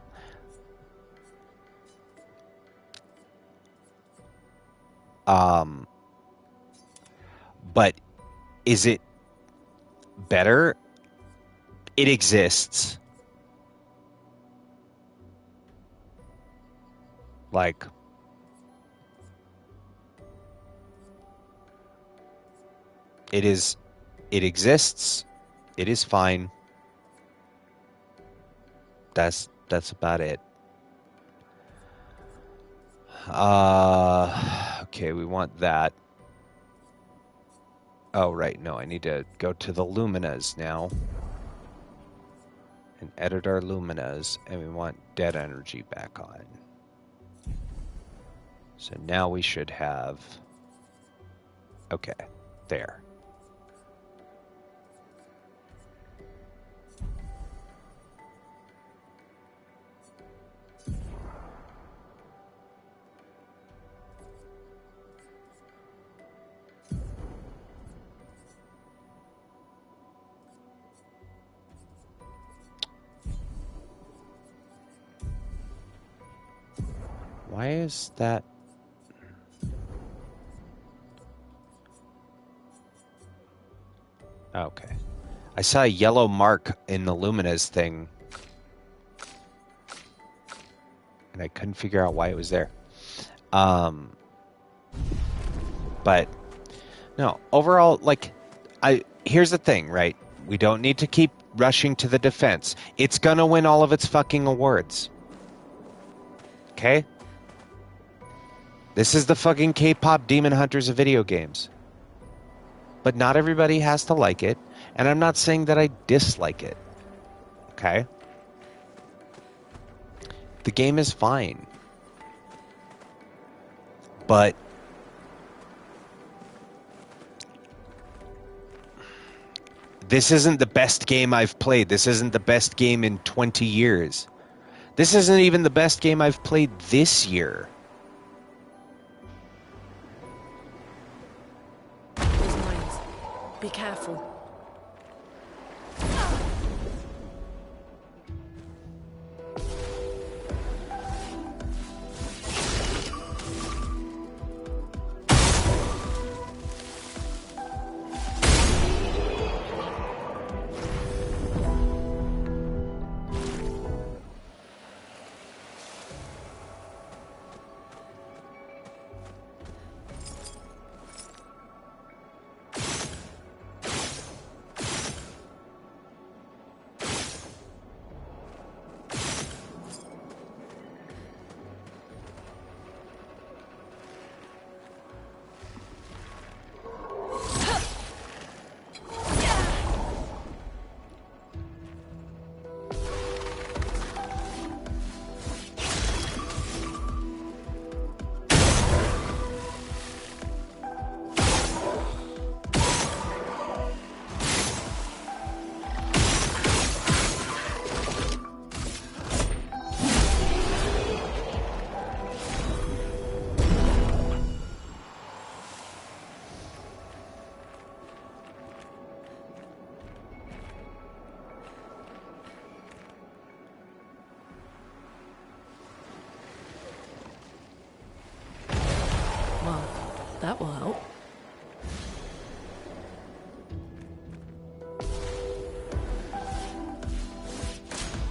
But is it better? It exists. Like, it exists. It is fine. That's about it. Okay, we want that. Oh, right. No, I need to go to the Luminas now. And edit our Luminas. And we want dead energy back on. So now we should have... Okay, there. Why is that? Okay. I saw a yellow mark in the Lumina's thing. And I couldn't figure out why it was there. But no, overall, like, here's the thing, right? We don't need to keep rushing to the defense. It's gonna win all of its fucking awards. Okay? This is the fucking K-pop Demon Hunters of video games. But not everybody has to like it, and I'm not saying that I dislike it. Okay? The game is fine. But this isn't the best game I've played. This isn't the best game in 20 years. This isn't even the best game I've played this year. Be careful. That will help.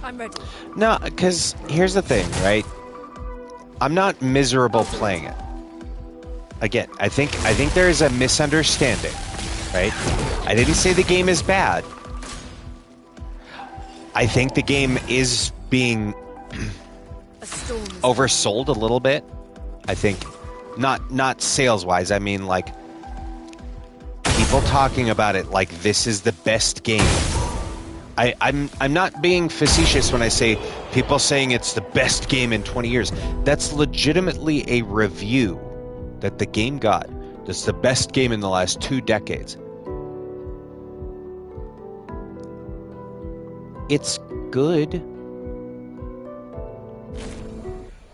I'm ready. No, because here's the thing, right? I'm not miserable playing it. Again, I think there is a misunderstanding, right? I didn't say the game is bad. I think the game is being oversold a little bit. I think not sales-wise. I mean, like, people talking about it like this is the best game. I'm not being facetious when I say people saying it's the best game in 20 years. That's legitimately a review that the game got. That's the best game in the last 2 decades. It's good.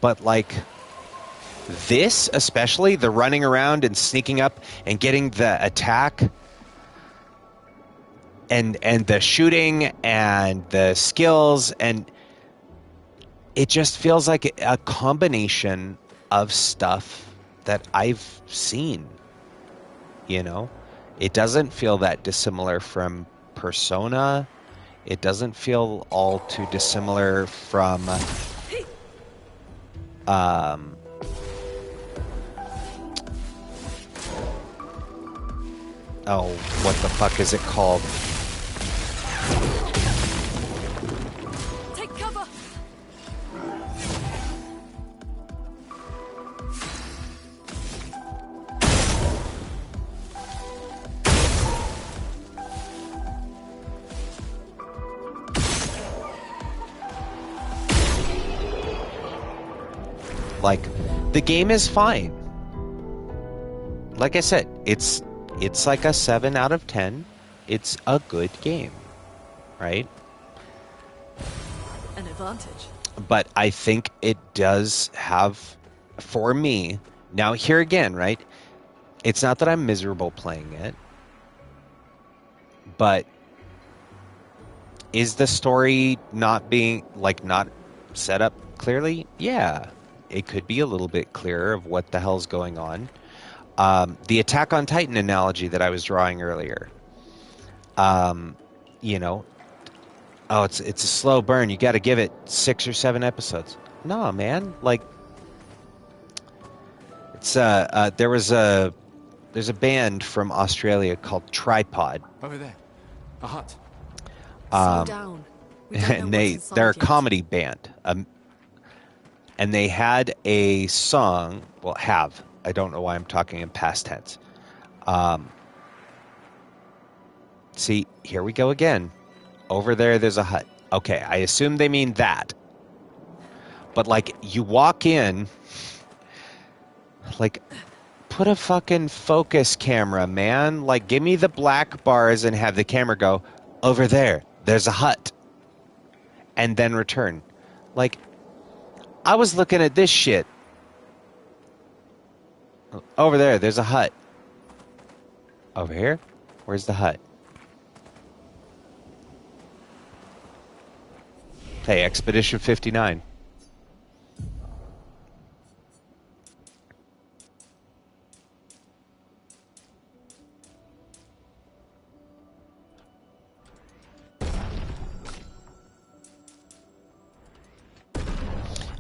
But like this, especially the running around and sneaking up and getting the attack and the shooting and the skills, and it just feels like a combination of stuff that I've seen. You know, it doesn't feel that dissimilar from Persona. It doesn't feel all too dissimilar from oh, what the fuck is it called? Take cover. Like, the game is fine. Like I said, it's like a 7 out of 10. It's a good game, right? An advantage. But I think it does have, for me, now here again, right? It's not that I'm miserable playing it, but is the story not being, like, not set up clearly? Yeah. It could be a little bit clearer of what the hell's going on. The Attack on Titan analogy that I was drawing earlier. You know, oh, it's a slow burn. You got to give it 6 or 7 episodes. No, man. Like, it's there's a band from Australia called Tripod. Over there, a hut. Slow down. We don't know And what's inside they're a yet. comedy band. And they had a song. Well, have. I don't know why I'm talking in past tense. See, here we go again. Over there's a hut. Okay, I assume they mean that. But, like, you walk in, like, put a fucking focus camera, man. Like, give me the black bars and have the camera go, over there's a hut. And then return. Like, I was looking at this shit. Over there's a hut. Over here? Where's the hut? Hey, Expedition 59.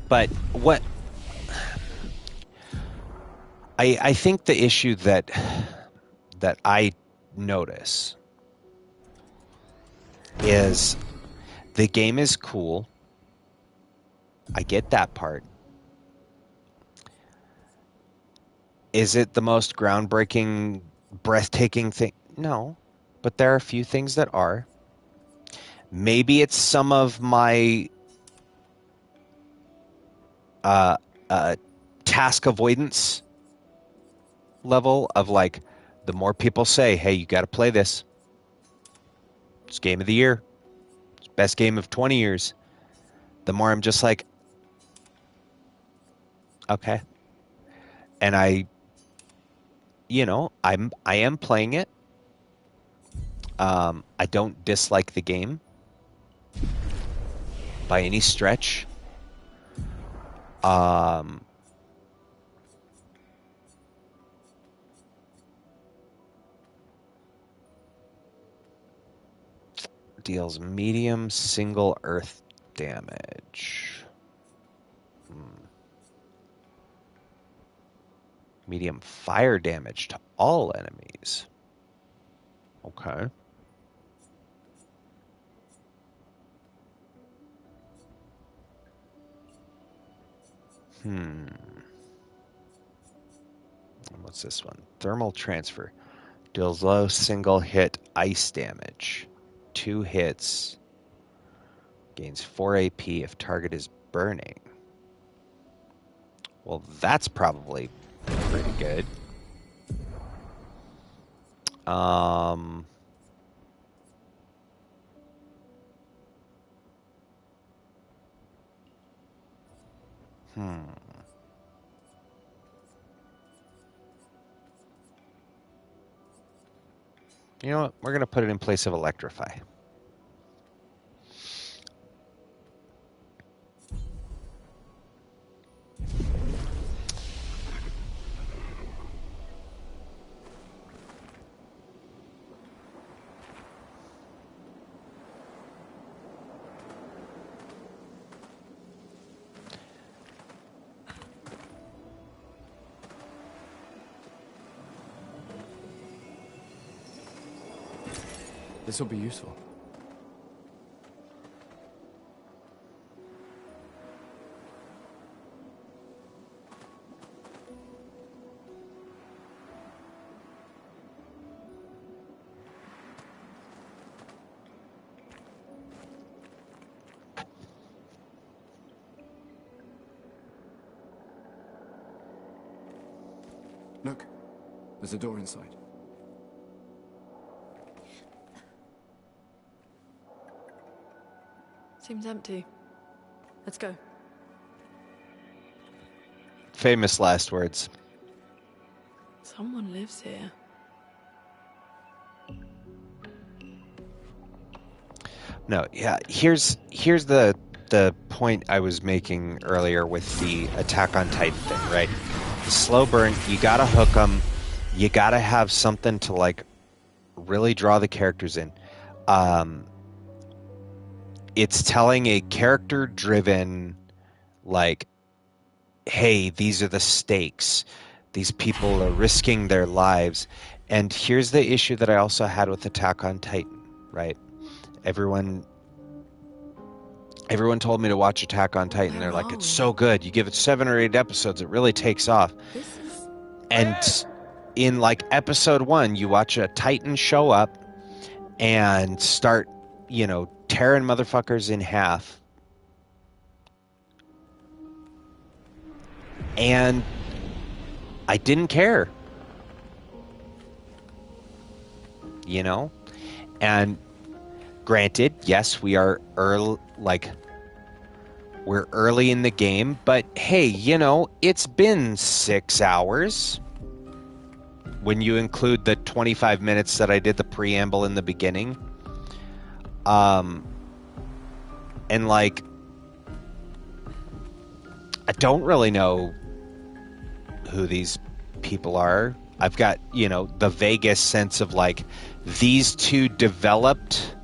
But what I think the issue that I notice is the game is cool. I get that part. Is it the most groundbreaking, breathtaking thing? No, but there are a few things that are. Maybe it's some of my task avoidance level of, like, the more people say, hey, you got to play this. It's game of the year. It's best game of 20 years. The more I'm just like, okay. And I am playing it. I don't dislike the game by any stretch. deals medium single earth damage. Medium fire damage to all enemies. Okay. What's this one? Thermal transfer. Deals low single hit ice damage. 2 hits. Gains 4 AP if target is burning. Well, that's probably pretty good. You know what? We're going to put it in place of Electrify. This will be useful. Look, there's a door inside. Seems empty. Let's go. Famous last words. Someone lives here. No, yeah. Here's the point I was making earlier with the Attack on Titan thing, right? The slow burn. You gotta hook them. You gotta have something to like really draw the characters in. It's telling a character-driven, like, hey, these are the stakes. These people are risking their lives. And here's the issue that I also had with Attack on Titan, right? Everyone told me to watch Attack on Titan. They're like, it's so good. You give it 7 or 8 episodes, it really takes off. And in like episode 1, you watch a Titan show up and start, tearing motherfuckers in half. And I didn't care. And granted, yes, we are we're early in the game, but hey, it's been 6 hours. When you include the 25 minutes that I did the preamble in the beginning. And like, I don't really know who these people are. I've got, the vaguest sense of like, these two developed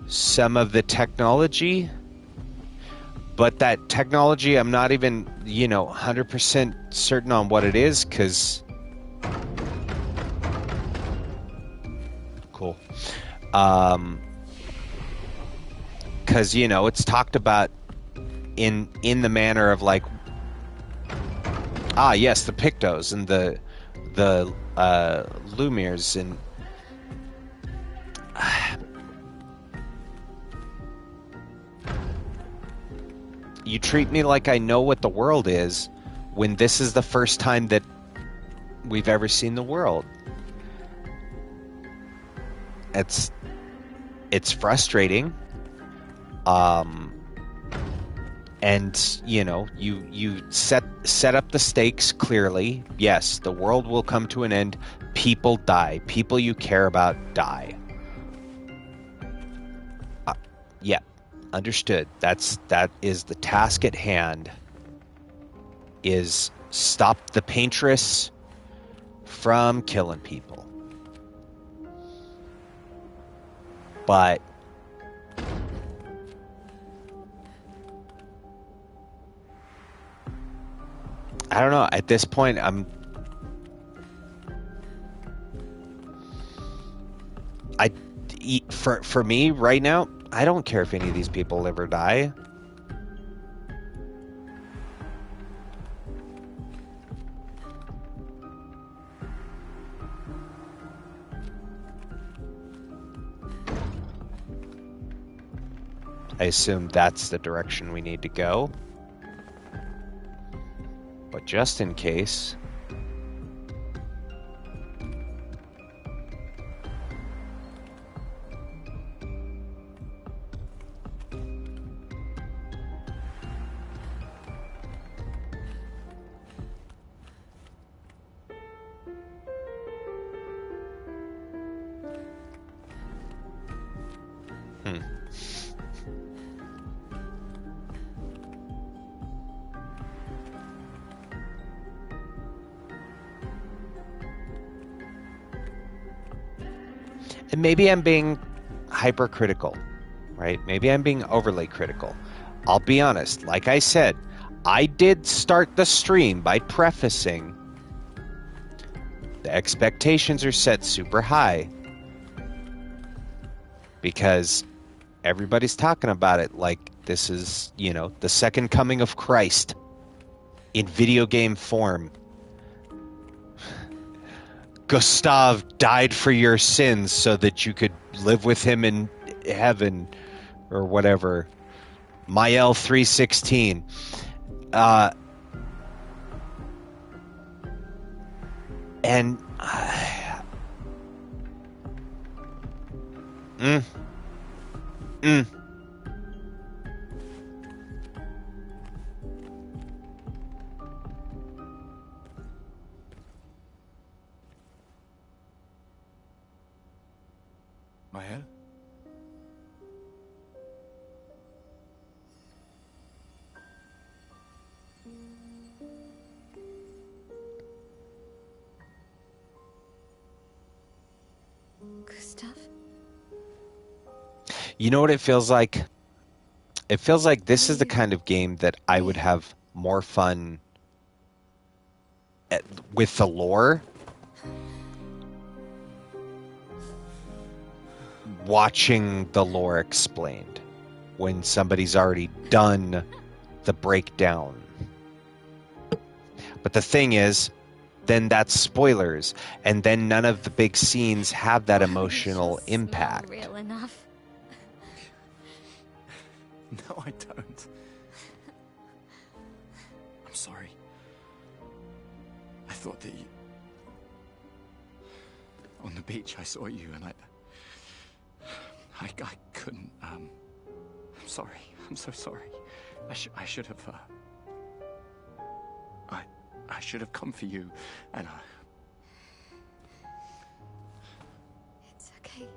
some of the technology, but that technology, I'm not even, 100% certain on what it is, because cool. Because, it's talked about in the manner of like, yes, the Pictos and the Lumières, and you treat me like I know what the world is when this is the first time that we've ever seen the world. It's frustrating. And you set up the stakes clearly. Yes, the world will come to an end. People die. People you care about die. Yeah, understood. That is the task at hand. Is stop the Paintress from killing people. But I don't know. At this point, for me right now, I don't care if any of these people live or die. I assume that's the direction we need to go. But just in case... And maybe I'm being hypercritical, right? Maybe I'm being overly critical. I'll be honest. Like I said, I did start the stream by prefacing the expectations are set super high because everybody's talking about it like this is, you know, the second coming of Christ in video game form. Gustav died for your sins so that you could live with him in heaven or whatever. Mael 316. And Mael? Gustav? You know what it feels like? It feels like this is the kind of game that I would have more fun with the lore watching the lore explained when somebody's already done the breakdown. But the thing is, then that's spoilers, and then none of the big scenes have that emotional impact. Real enough. No, I don't. I'm sorry. I thought that you... On the beach, I saw you, and I couldn't, I'm sorry. I'm so sorry. I should have, I should have come for you, and It's okay.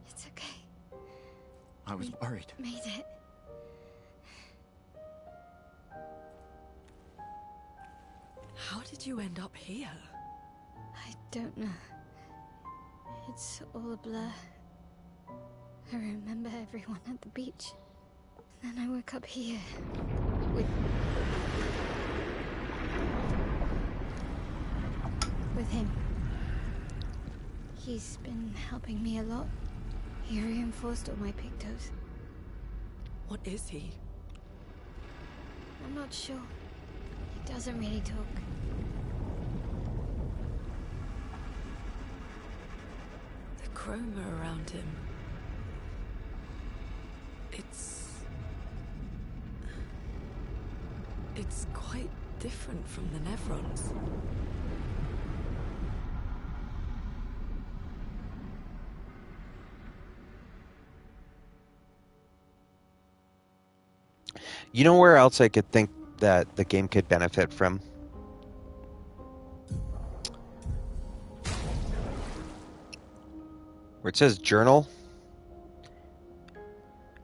It's okay. I was worried. Made it. How did you end up here? I don't know. It's all a blur. I remember everyone at the beach. Then I woke up here. With him. He's been helping me a lot. He reinforced all my pictos. What is he? I'm not sure. He doesn't really talk. The chroma around him. It's quite different from the Nevrons. You know where else I could think that the game could benefit from? Where it says journal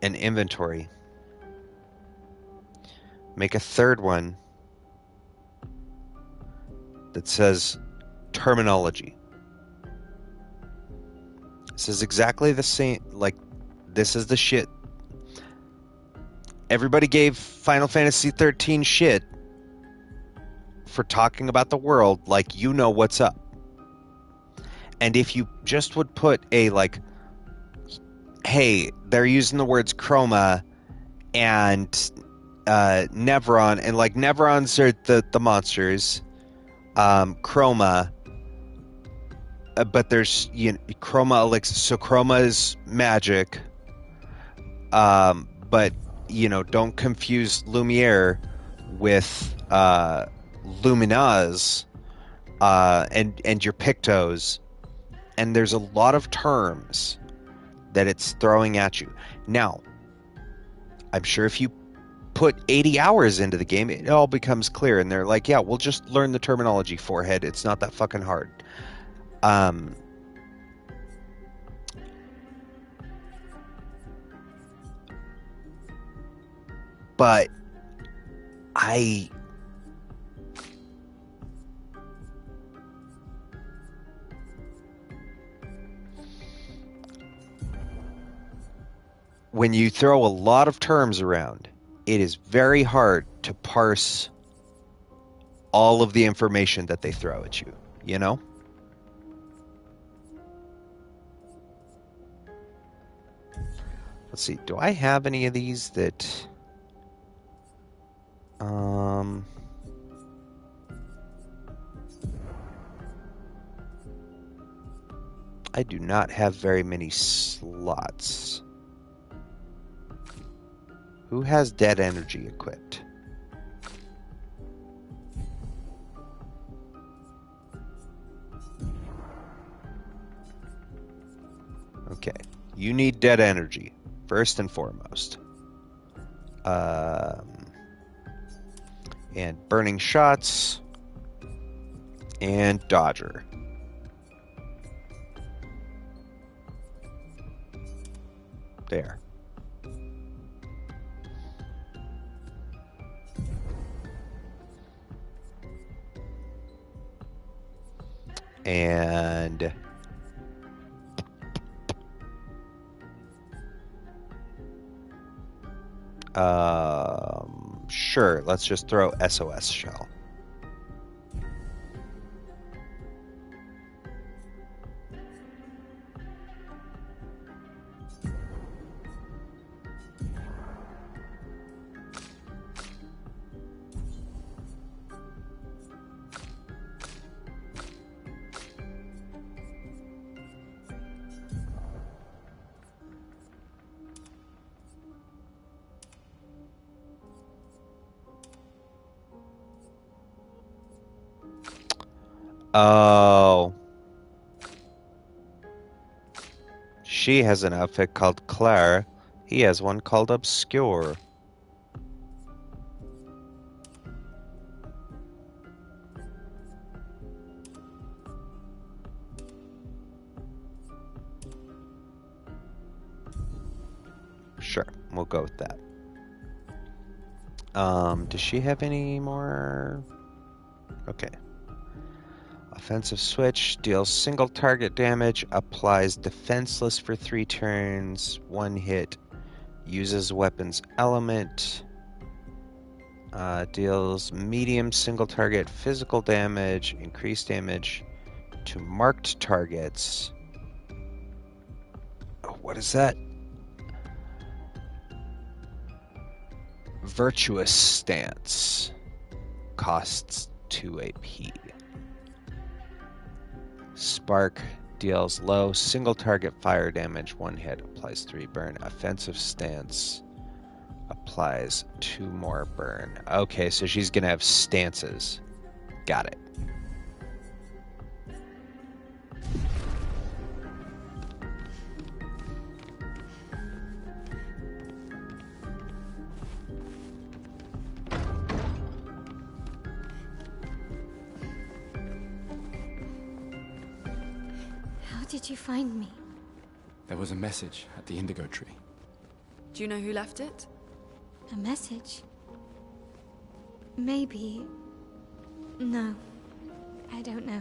and inventory. Make a third one that says terminology. This is exactly the same, like, this is the shit. Everybody gave Final Fantasy 13 shit for talking about the world like you know what's up. And if you just would put a, like, hey, they're using the words chroma and Nevron, and, like, Nevrons are the monsters, chroma, but there's, you know, chroma elixir, so chroma is magic, but, you know, don't confuse Lumiere with Luminaz and your Pictos. And there's a lot of terms that it's throwing at you. Now, I'm sure if you put 80 hours into the game, it all becomes clear. And they're like, yeah, we'll just learn the terminology, forehead. It's not that fucking hard. But when you throw a lot of terms around, it is very hard to parse all of the information that they throw at you, you know? Let's see, do I have any of these that... I do not have very many slots. Who has dead energy equipped? Okay, you need dead energy, first and foremost. And burning shots, and dodger. There. And sure, let's just throw SOS shell. Oh. She has an outfit called Clair. He has one called Obscur. Sure, we'll go with that. Does she have any more? Okay. Offensive switch, deals single target damage, applies defenseless for 3 turns, 1 hit, uses weapons element, deals medium single target physical damage, increased damage to marked targets. Oh, what is that? Virtuous stance. Costs 2 AP. Spark deals low single target fire damage, 1 hit, applies 3 burn. Offensive stance applies 2 more burn. Okay, so she's gonna have stances. Got it. How did you find me? There was a message at the indigo tree. Do you know who left it? A message? Maybe. No. I don't know.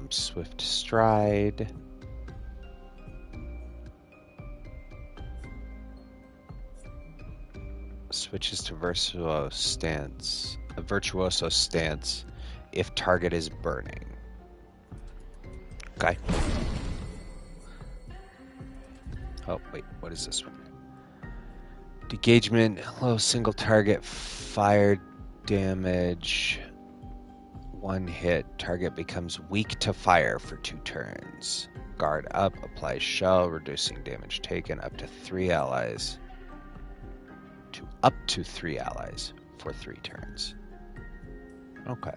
Swift stride. Switches to virtuoso stance. A virtuoso stance if target is burning. Okay. Oh, wait, what is this one? Engagement, low single target, fire damage. One hit, target becomes weak to fire for 2 turns. Guard up, apply shell, reducing damage taken up to 3 allies. Up to 3 allies for 3 turns. Okay.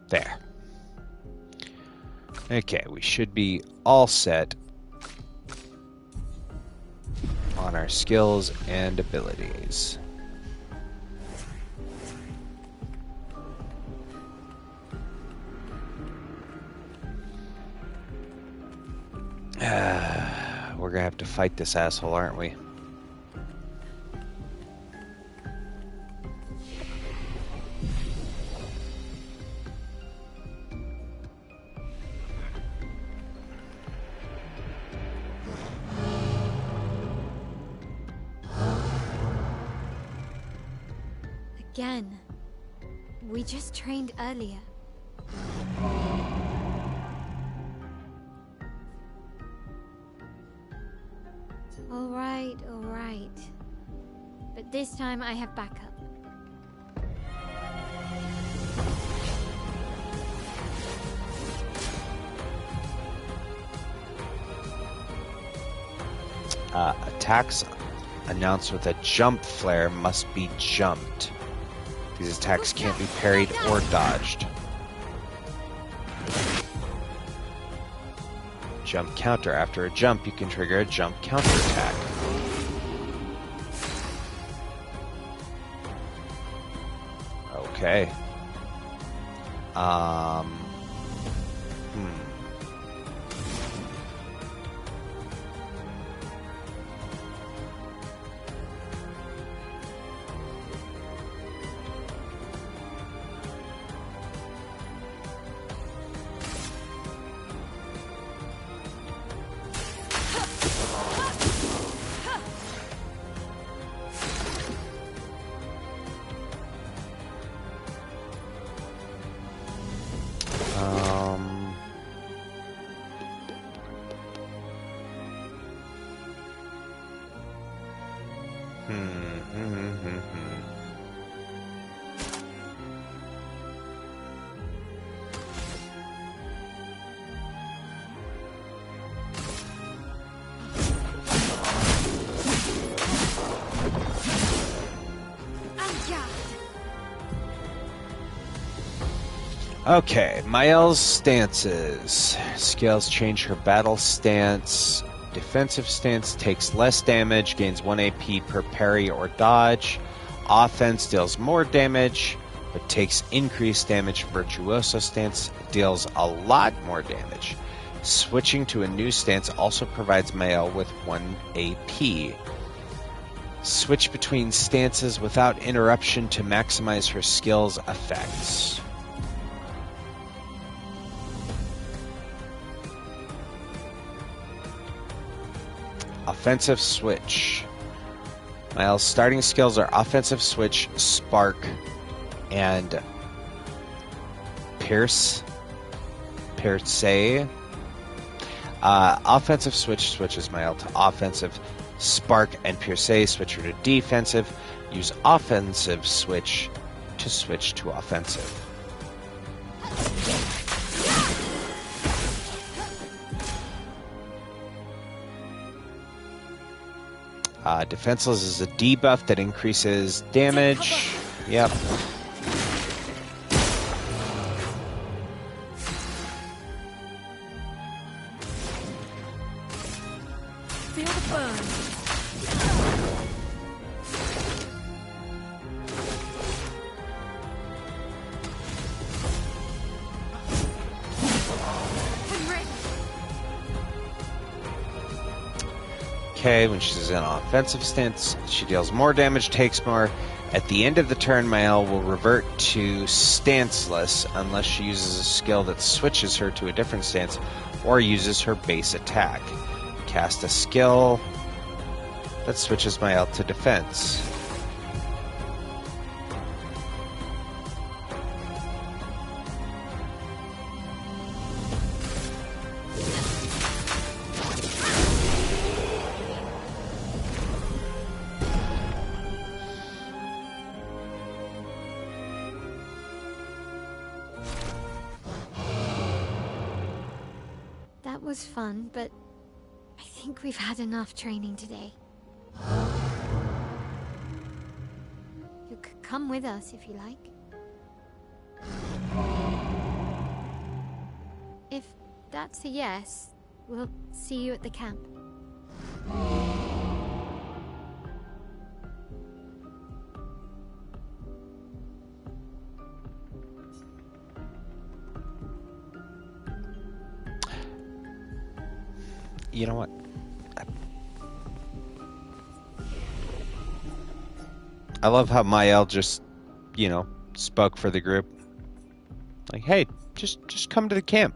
There. Okay, we should be all set on our skills and abilities. We're gonna have to fight this asshole, aren't we? Again. We just trained earlier. All right. But this time I have backup. Attacks announced with a jump flare must be jumped. These attacks can't be parried or dodged. Jump counter. After a jump, you can trigger a jump counter attack. Okay. Okay, Mael's stances. Scales change her battle stance. Defensive stance takes less damage, gains 1 AP per parry or dodge. Offense deals more damage, but takes increased damage. Virtuoso stance deals a lot more damage. Switching to a new stance also provides Mael with 1 AP. Switch between stances without interruption to maximize her skill's effects. Offensive switch. Mael's starting skills are offensive switch, spark, and pierce. Offensive switch switches Mael to offensive. Spark and pierce switch her to defensive. Use offensive switch to offensive. Defenseless is a debuff that increases damage. Yep. Feel the burn. Okay, when she's in offensive stance, she deals more damage, takes more. At the end of the turn, Mael will revert to stanceless unless she uses a skill that switches her to a different stance or uses her base attack. Cast a skill that switches Mael to defense. That was fun, but I think we've had enough training today. You could come with us if you like. If that's a yes, we'll see you at the camp. You know what? I love how Mael just, spoke for the group. Like, hey, just come to the camp.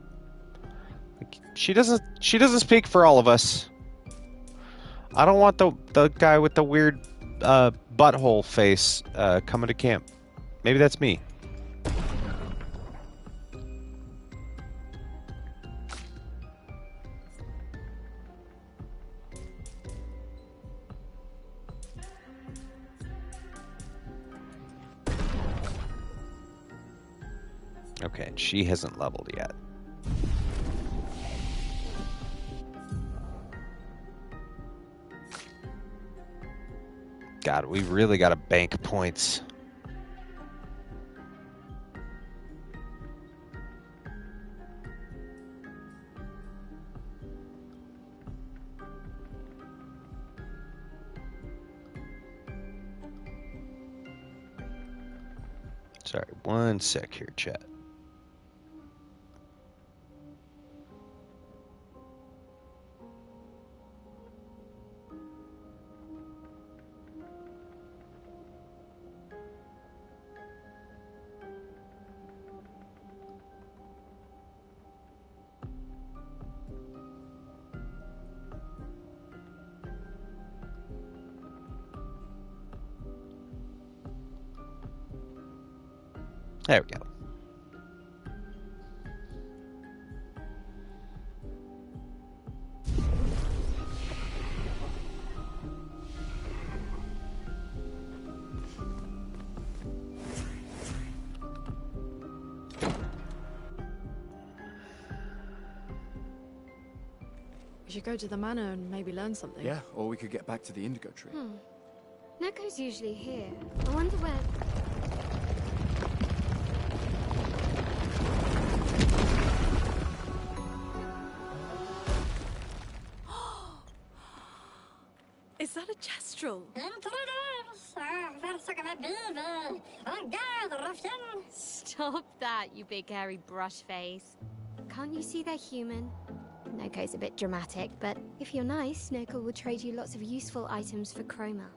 Like, she doesn't speak for all of us. I don't want the guy with the weird butthole face coming to camp. Maybe that's me. Okay, and she hasn't leveled yet. God, we really got to bank points. Sorry, one sec here, chat. There we go. We should go to the manor and maybe learn something. Yeah, or we could get back to the indigo tree. Neko's usually here. I wonder where... Is that a gestural? Stop that, you big hairy brush face. Can't you see they're human? Neko's a bit dramatic, but if you're nice, Neko will trade you lots of useful items for chroma.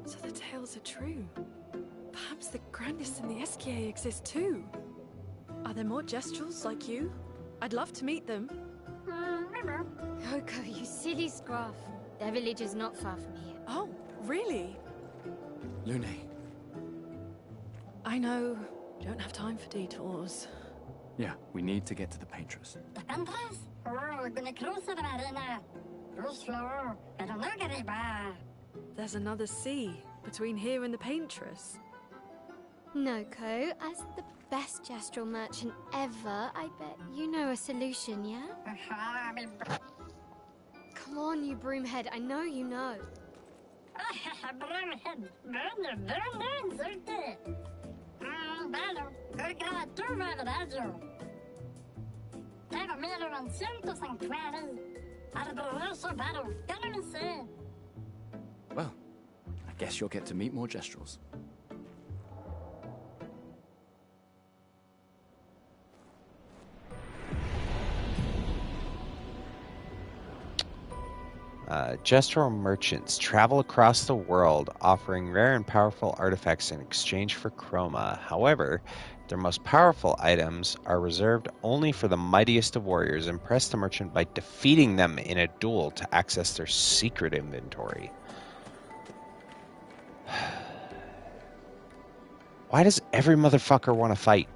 So the tales are true. Perhaps the grandest in the SKA exist too. Are there more gestrals like you? I'd love to meet them. Neko, you silly scruff. Their village is not far from here. Oh, really? Lune. I know. Don't have time for detours. Yeah, we need to get to the Paintress. There's another sea between here and the Paintress. Noko, as the best gestural merchant ever, I bet you know a solution, yeah? Come on, you broomhead, I know you know. Well, I guess you'll get to meet more Gestrels. Gestrel merchants travel across the world offering rare and powerful artifacts in exchange for chroma. However, their most powerful items are reserved only for the mightiest of warriors. Impress the merchant by defeating them in a duel to access their secret inventory. Why does every motherfucker want to fight?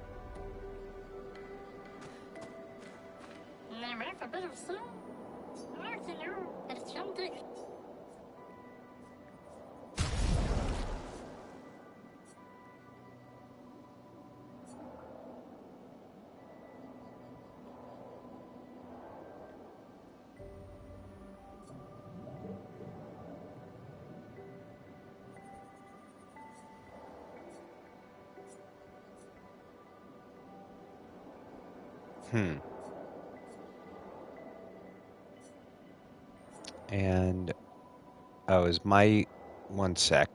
And, oh, is my, one sec.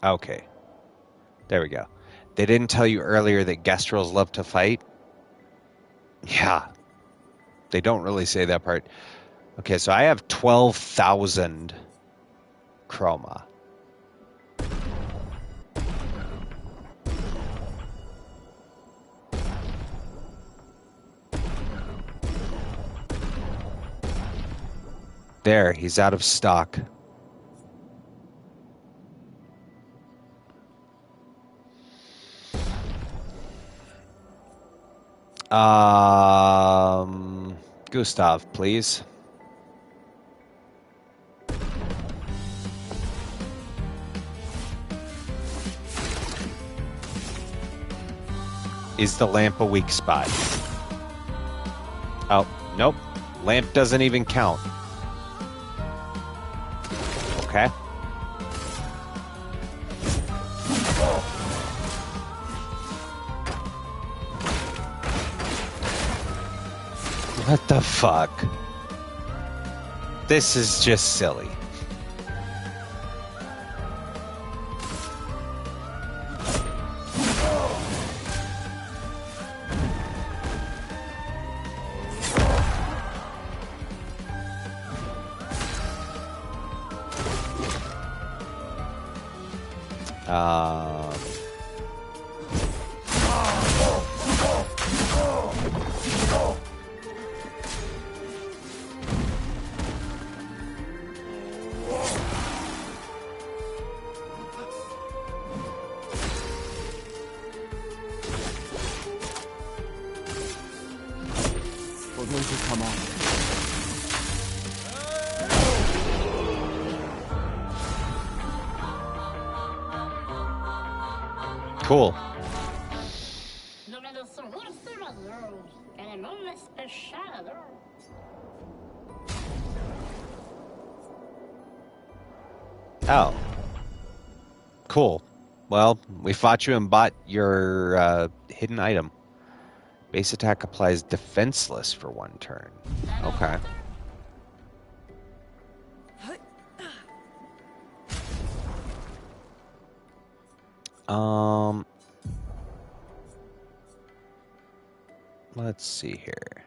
Okay. There we go. They didn't tell you earlier that Gestrels love to fight? Yeah. They don't really say that part. Okay, so I have 12,000 chroma. There, he's out of stock. Gustav, please. Is the lamp a weak spot? Oh, nope. Lamp doesn't even count. Okay. What the fuck? This is just silly. Cool. Oh. Cool. Well, we fought you and bought your hidden item. Base attack applies defenseless for 1 turn. Okay. Let's see here.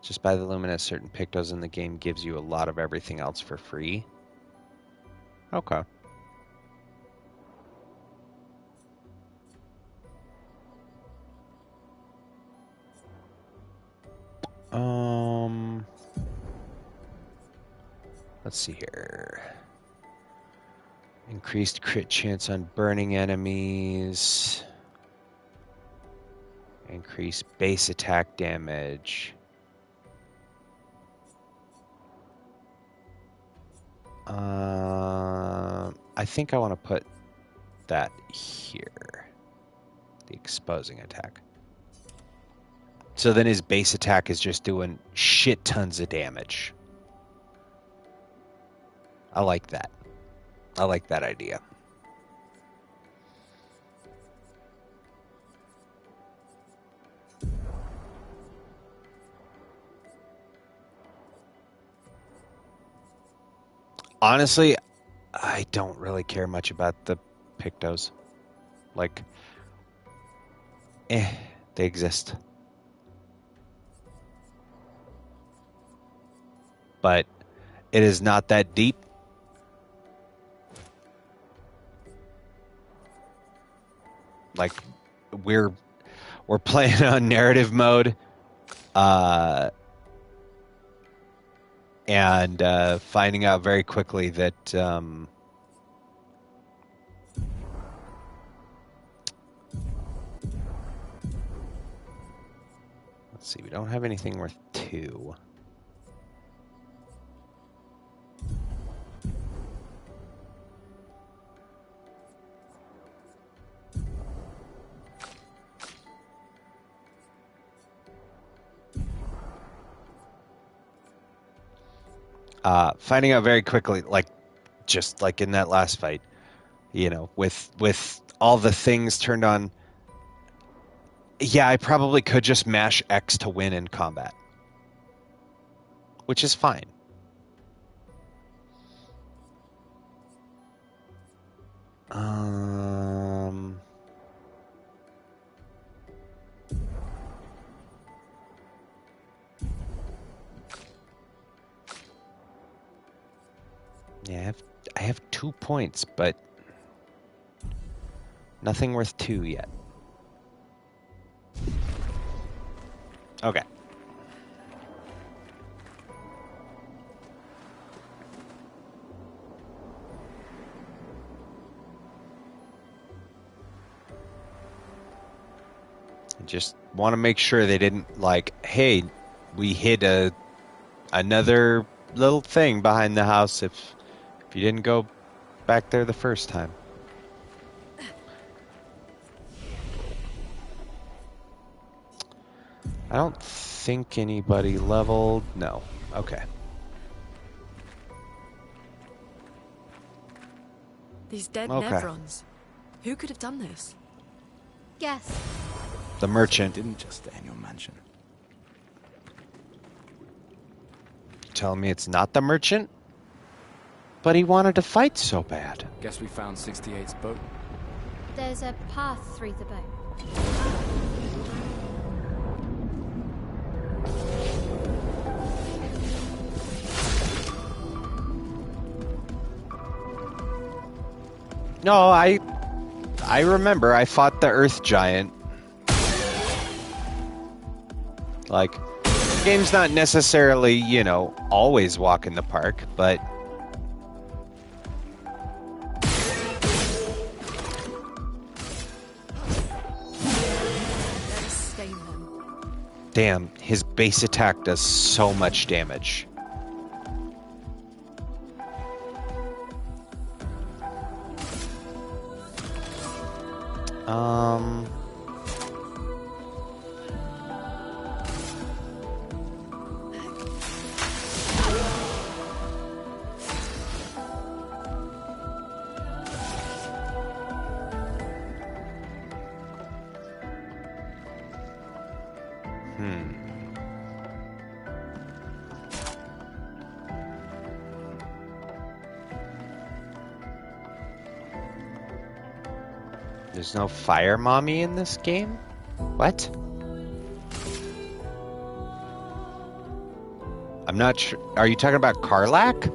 Just buy the luminous. Certain pictos in the game gives you a lot of everything else for free. Okay. Let's see here. Increased crit chance on burning enemies. Increased base attack damage. I think I want to put that here. The exposing attack. So then his base attack is just doing shit tons of damage. I like that. I like that idea. Honestly, I don't really care much about the Pictos. Like, they exist. But it is not that deep. Like, we're playing on narrative mode, and finding out very quickly that let's see, we don't have anything worth 2. Finding out very quickly, like, just like in that last fight, you know, with all the things turned on, yeah, I probably could just mash X to win in combat, which is fine. Yeah, I have 2 points, but nothing worth 2 yet. Okay. I just want to make sure they didn't, like, hey, we hid another little thing behind the house if you didn't go back there the first time. I don't think anybody leveled. No. Okay. These dead Okay. Nevrons. Who could have done this? Guess. The merchant. Didn't just stay in your mansion. Telling me it's not the merchant? But he wanted to fight so bad. Guess we found 68's boat. There's a path through the boat. No, I remember I fought the Earth Giant. Like, the game's not necessarily, you know, always walk in the park, but damn, his base attack does so much damage. There's no fire mommy in this game? What? I'm not sure. Are you talking about Karlak?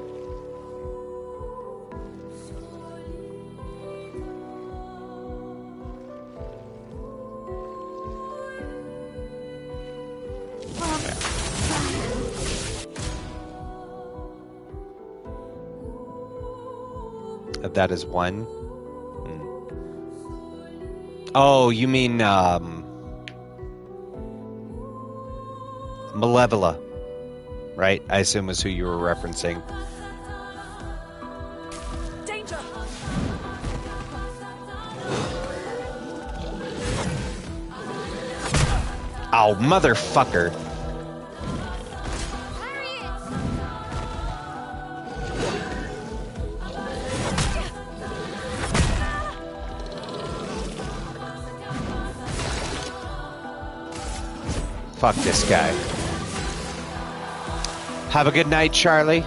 That is one. Oh, you mean Malevola, right? I assume was who you were referencing. Danger! Oh, motherfucker. Fuck this guy. Have a good night, Charlie.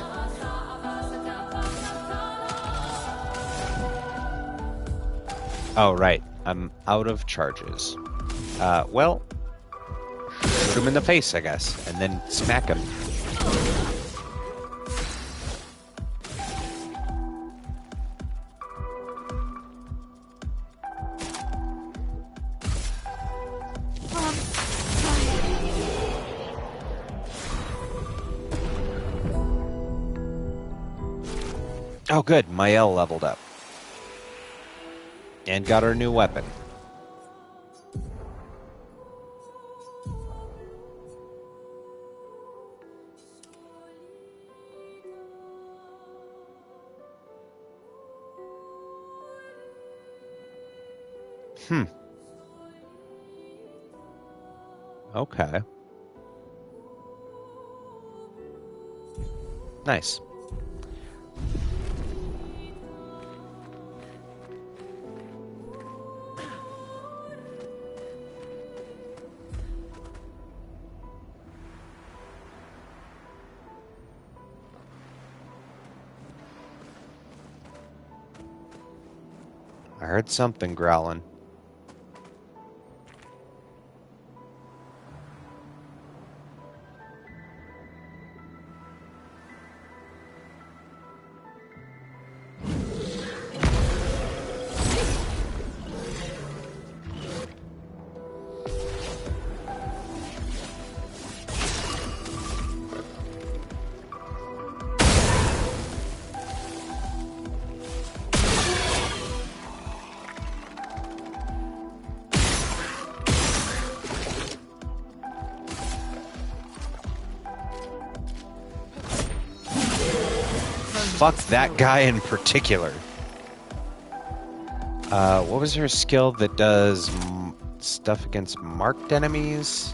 Oh, right. I'm out of charges. Well, shoot him in the face, I guess, and then smack him. Oh, good. Mael leveled up. And got her new weapon. Okay. Nice. I heard something growling. Fuck that guy in particular. What was her skill that does stuff against marked enemies?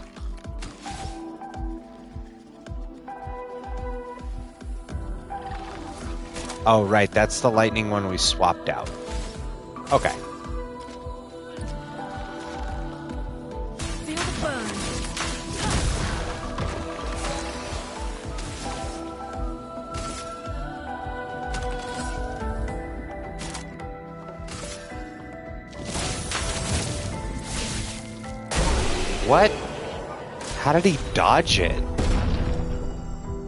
Oh, right. That's the lightning one we swapped out. Okay. What? How did he dodge it?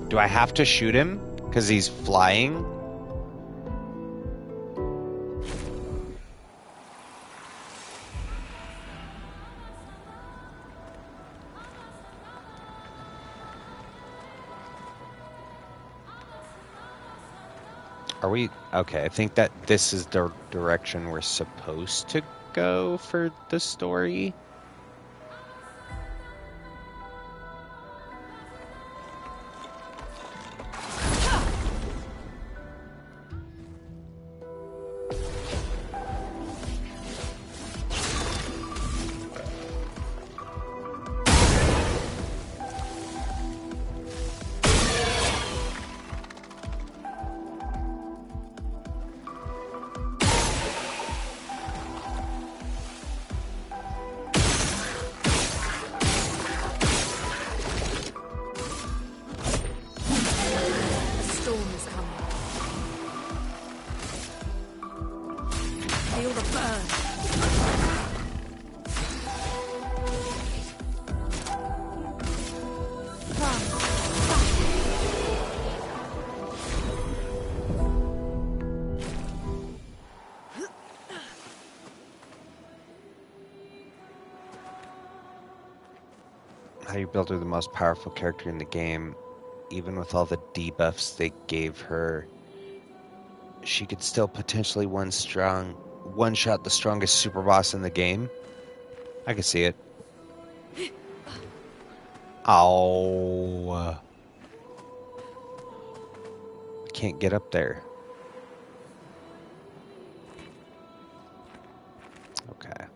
Do I have to shoot him? Because he's flying? Are we... Okay, I think that this is the direction we're supposed to go for the story. How you built her the most powerful character in the game. Even with all the debuffs they gave her, she could still potentially one-shot the strongest super boss in the game. I can see it. Oh. I can't get up there. Okay.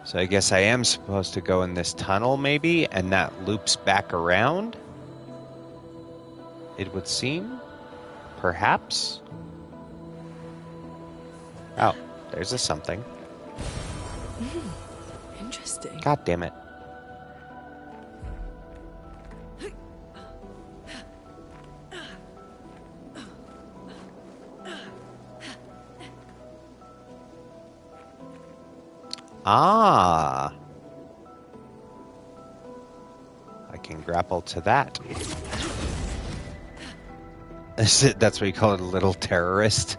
So I guess I am supposed to go in this tunnel, maybe, and that loops back around? It would seem? Perhaps? Oh, there's a something. Interesting. God damn it. Ah. I can grapple to that. That's what you call it, a little terrorist.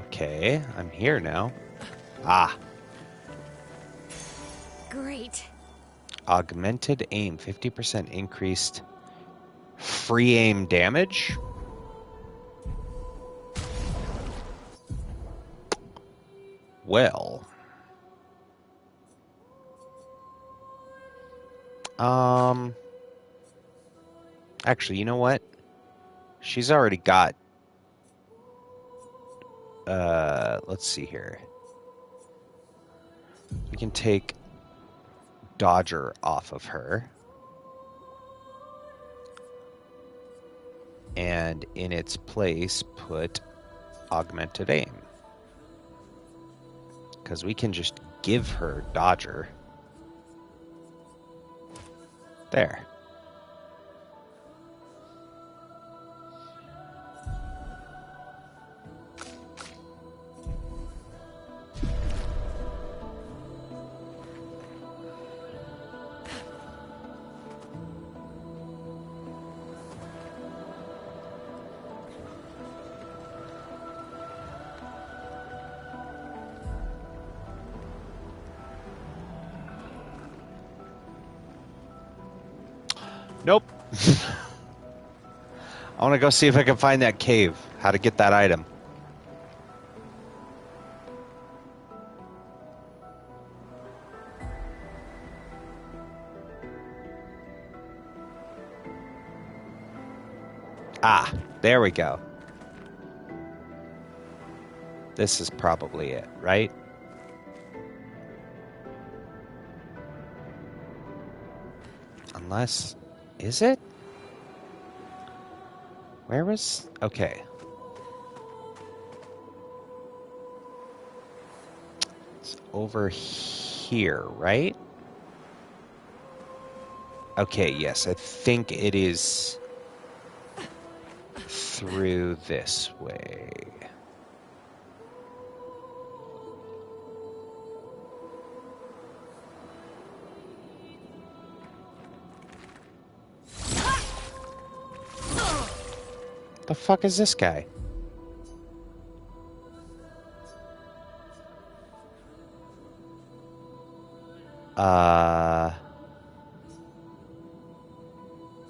Okay, I'm here now. Ah. Great. Augmented aim, 50% increased free aim damage. Well. Actually, you know what? She's already got let's see here. We can take Dodger off of her. And in its place, put Augmented Aim. Because we can just give her Dodger. There. Nope. I want to go see if I can find that cave. How to get that item. Ah, there we go. This is probably it, right? Unless... Is it? Where was... Okay. It's over here, right? Okay, yes. I think it is through this way. The fuck is this guy?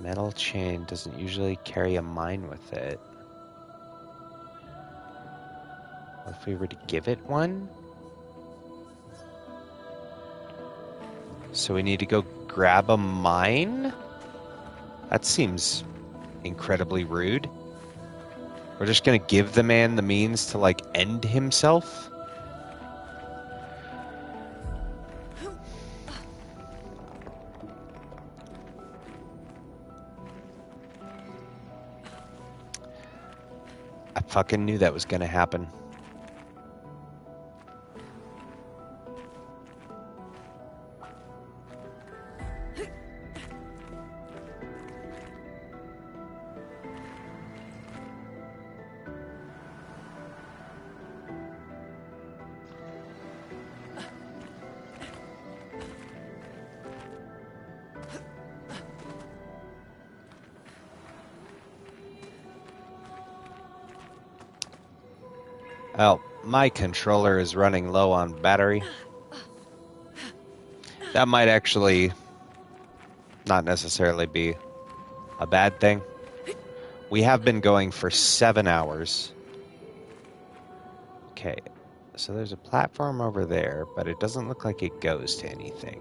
Metal chain doesn't usually carry a mine with it. What if we were to give it one? So we need to go grab a mine? That seems incredibly rude. We're just gonna give the man the means to, like, end himself? I fucking knew that was gonna happen. Well, my controller is running low on battery. That might actually not necessarily be a bad thing. We have been going for 7 hours. Okay, so there's a platform over there, but it doesn't look like it goes to anything.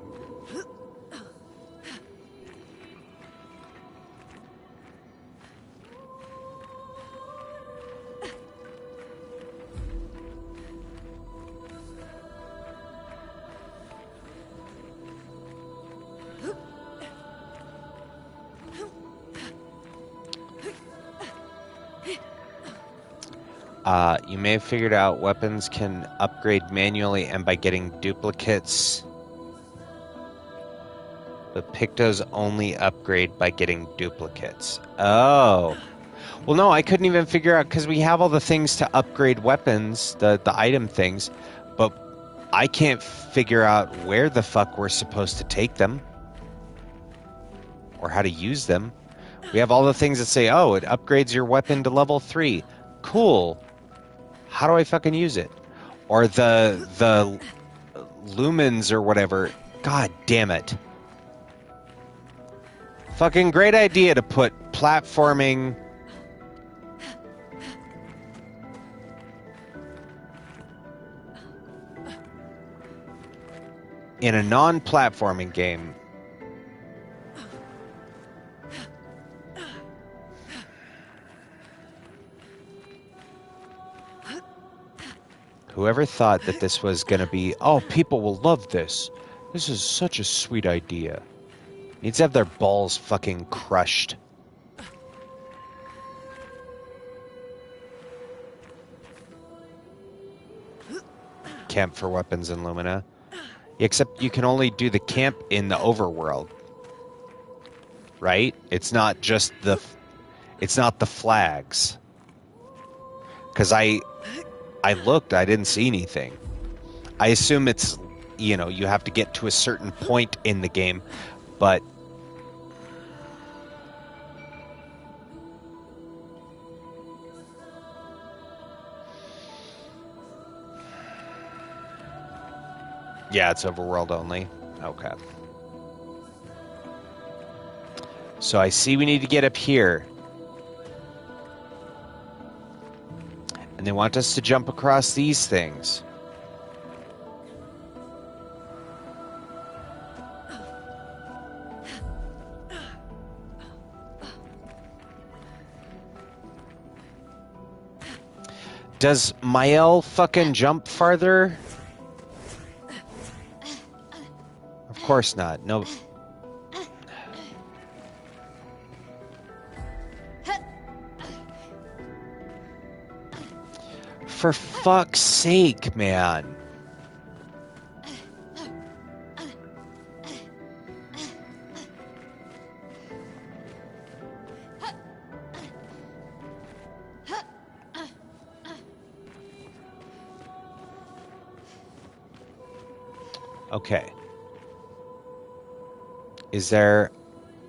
You may have figured out weapons can upgrade manually and by getting duplicates. But Pictos only upgrade by getting duplicates. Oh. Well, no, I couldn't even figure out, because we have all the things to upgrade weapons, the item things, but I can't figure out where the fuck we're supposed to take them. Or how to use them. We have all the things that say, oh, it upgrades your weapon to level 3. Cool. How do I fucking use it? Or the lumens or whatever. God damn it. Fucking great idea to put platforming in a non-platforming game. Whoever thought that this was going to be, oh, people will love this. This is such a sweet idea. Needs to have their balls fucking crushed. Camp for weapons in Lumina. Except you can only do the camp in the overworld. Right? It's not just the... It's not the flags. Because I looked, I didn't see anything. I assume it's, you know, you have to get to a certain point in the game, but... Yeah, it's overworld only. Okay. So I see we need to get up here. And they want us to jump across these things. Does Mael fucking jump farther? Of course not. No. For fuck's sake, man. Okay. Is there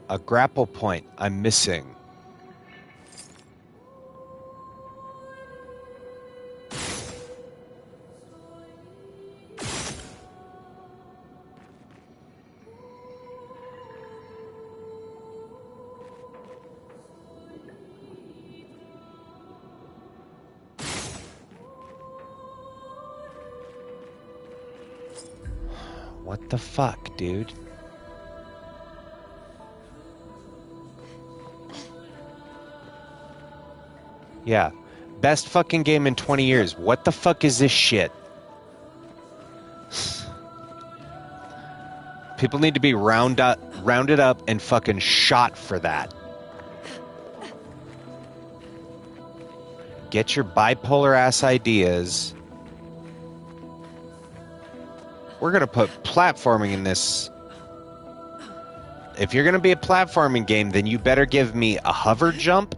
a grapple point I'm missing? What the fuck, dude? Yeah. Best fucking game in 20 years. What the fuck is this shit? People need to be rounded up and fucking shot for that. Get your bipolar ass ideas. We're going to put platforming in this. If you're going to be a platforming game, then you better give me a hover jump.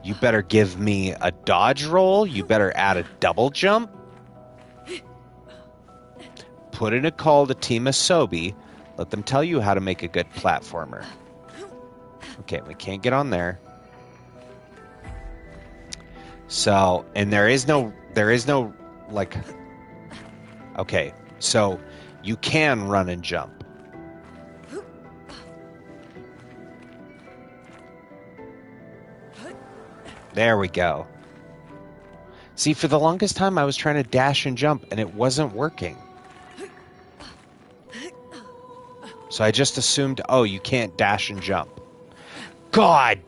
You better give me a dodge roll. You better add a double jump. Put in a call to Team Asobi. Let them tell you how to make a good platformer. Okay, we can't get on there. So, and there is no, like, okay, so you can run and jump. There we go. See, for the longest time, I was trying to dash and jump, and it wasn't working. So I just assumed, oh, you can't dash and jump. God!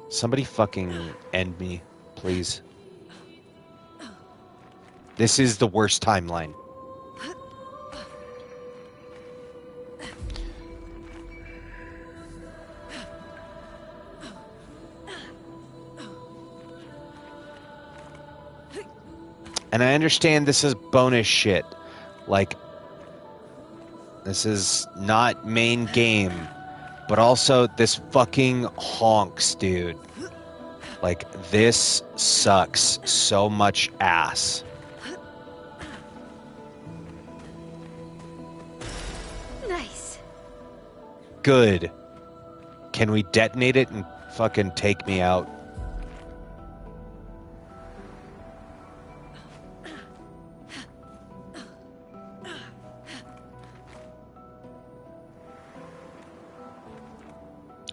Somebody fucking end me, please. This is the worst timeline. And I understand this is bonus shit. Like, this is not main game. But also, this fucking honks, dude. Like, this sucks so much ass. Nice. Good. Can we detonate it and fucking take me out?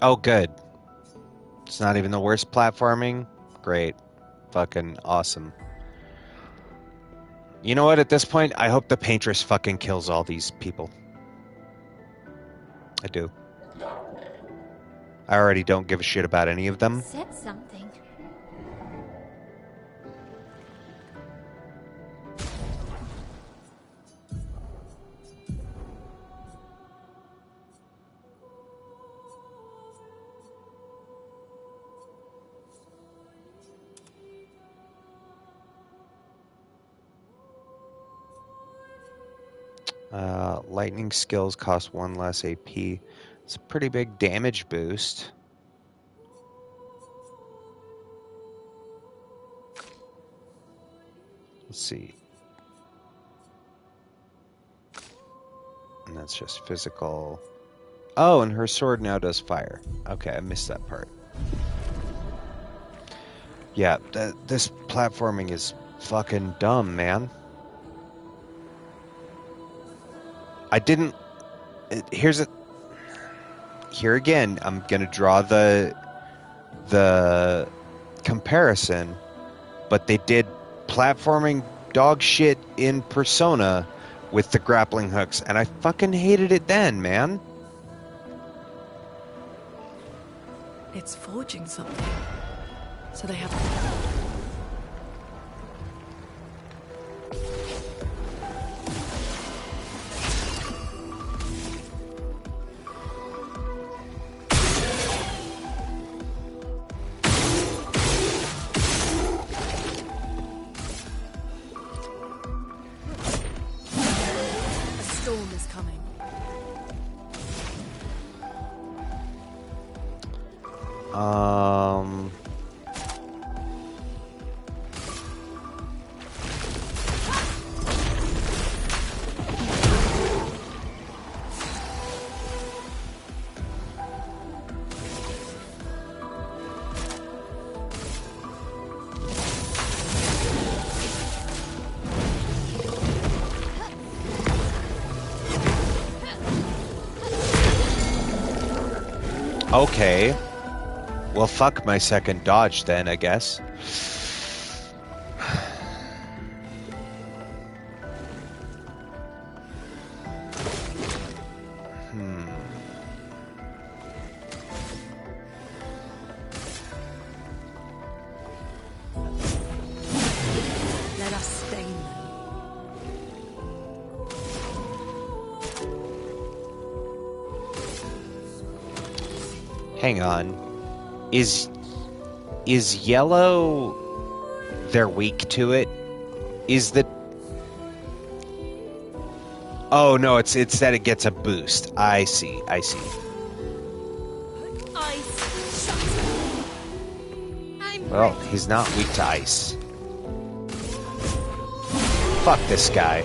Oh, good. It's not even the worst platforming. Great. Fucking awesome. You know what? At this point, I hope the paintress fucking kills all these people. I do. I already don't give a shit about any of them. Said something. Lightning skills cost 1 less AP. It's a pretty big damage boost. Let's see. And that's just physical. Oh, and her sword now does fire. Okay, I missed that part. Yeah, this platforming is fucking dumb, man. I didn't... Here again, I'm gonna draw the comparison, but they did platforming dog shit in Persona with the grappling hooks, and I fucking hated it then, man. It's forging something. So they have... A storm is coming. Okay. Well, fuck my second dodge then, I guess. Let us stain them. Hang on. Is yellow... They're weak to it? Is the... Oh, no, it's that it gets a boost. I see. Well, he's not weak to ice. Fuck this guy.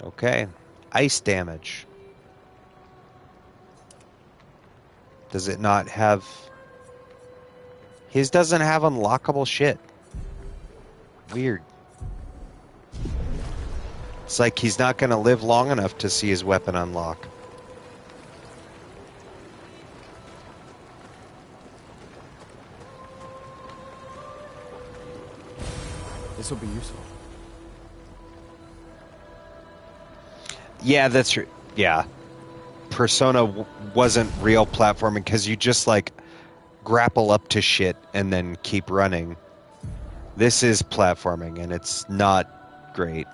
Okay. Ice damage. Does it not have... His doesn't have unlockable shit. Weird. It's like he's not going to live long enough to see his weapon unlock. This will be useful. Yeah, that's true. Yeah. Persona wasn't real platforming because you just like grapple up to shit and then keep running. This is platforming and it's not great.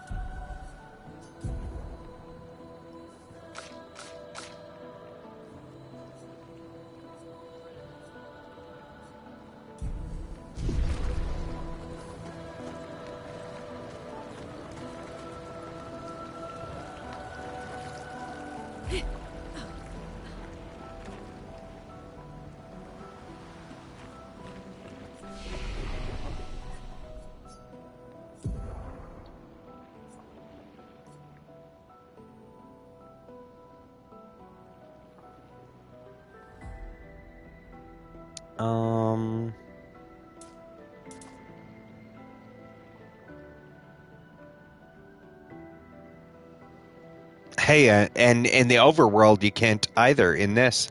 Hey, and in the overworld, you can't either in this.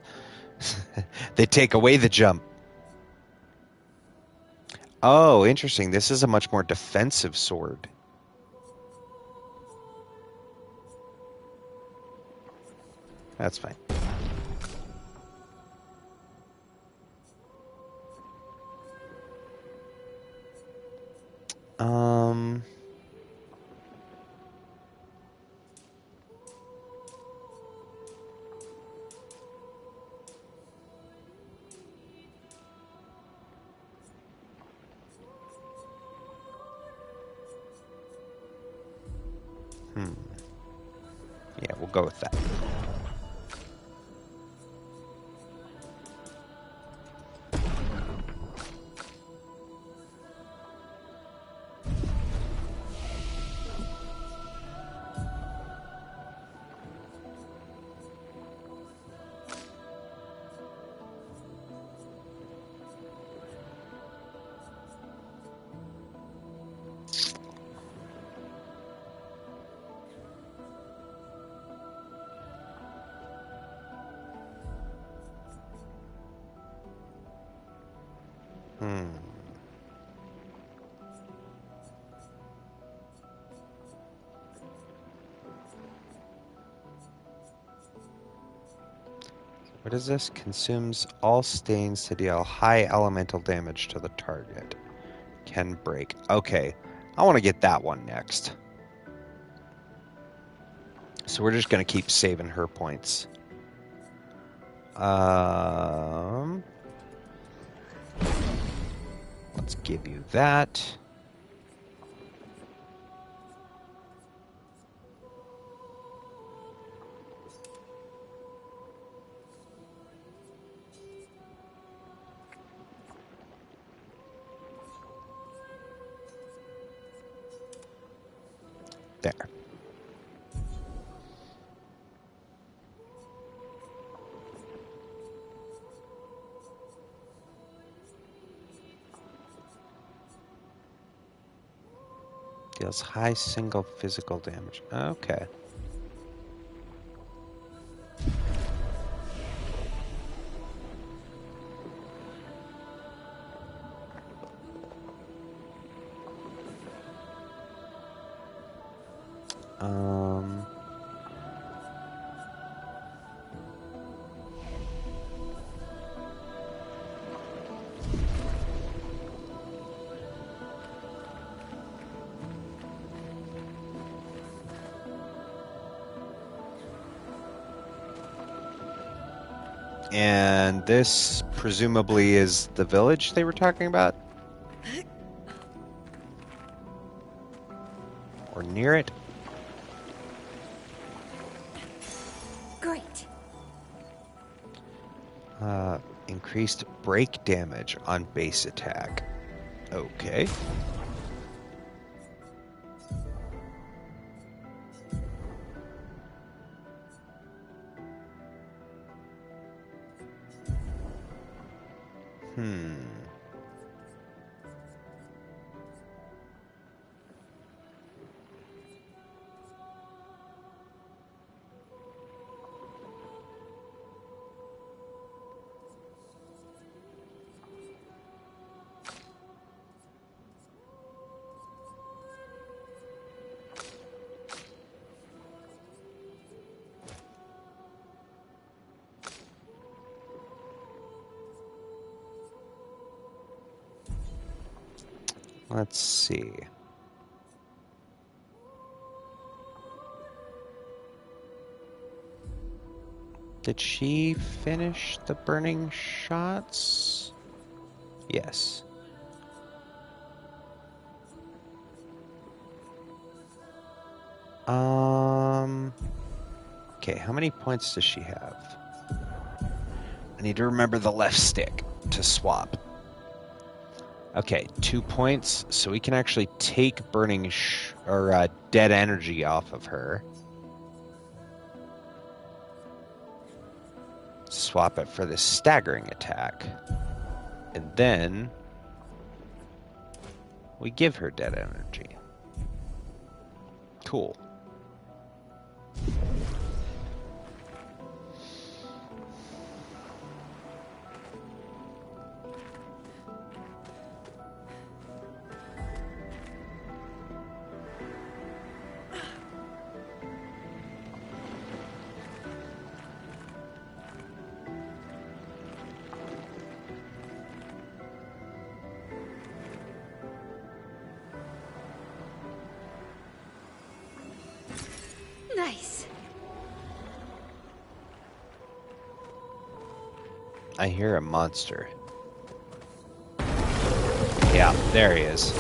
They take away the jump. Oh, interesting. This is a much more defensive sword. That's fine. Yeah, we'll go with that. What is this? Consumes all stains to deal high elemental damage to the target. Can break. Okay, I want to get that one next. So we're just going to keep saving her points. Let's give you that. There. Deals high single physical damage. Okay. And this presumably is the village they were talking about? Or near it? Great. Increased break damage on base attack. Okay. Let's see. Did she finish the burning shots? Yes. Okay, how many points does she have? I need to remember the left stick to swap. Okay, 2 points, so we can actually take burning dead energy off of her. Swap it for this staggering attack. And then we give her dead energy. Cool. Nice. I hear a monster. Yeah, there he is.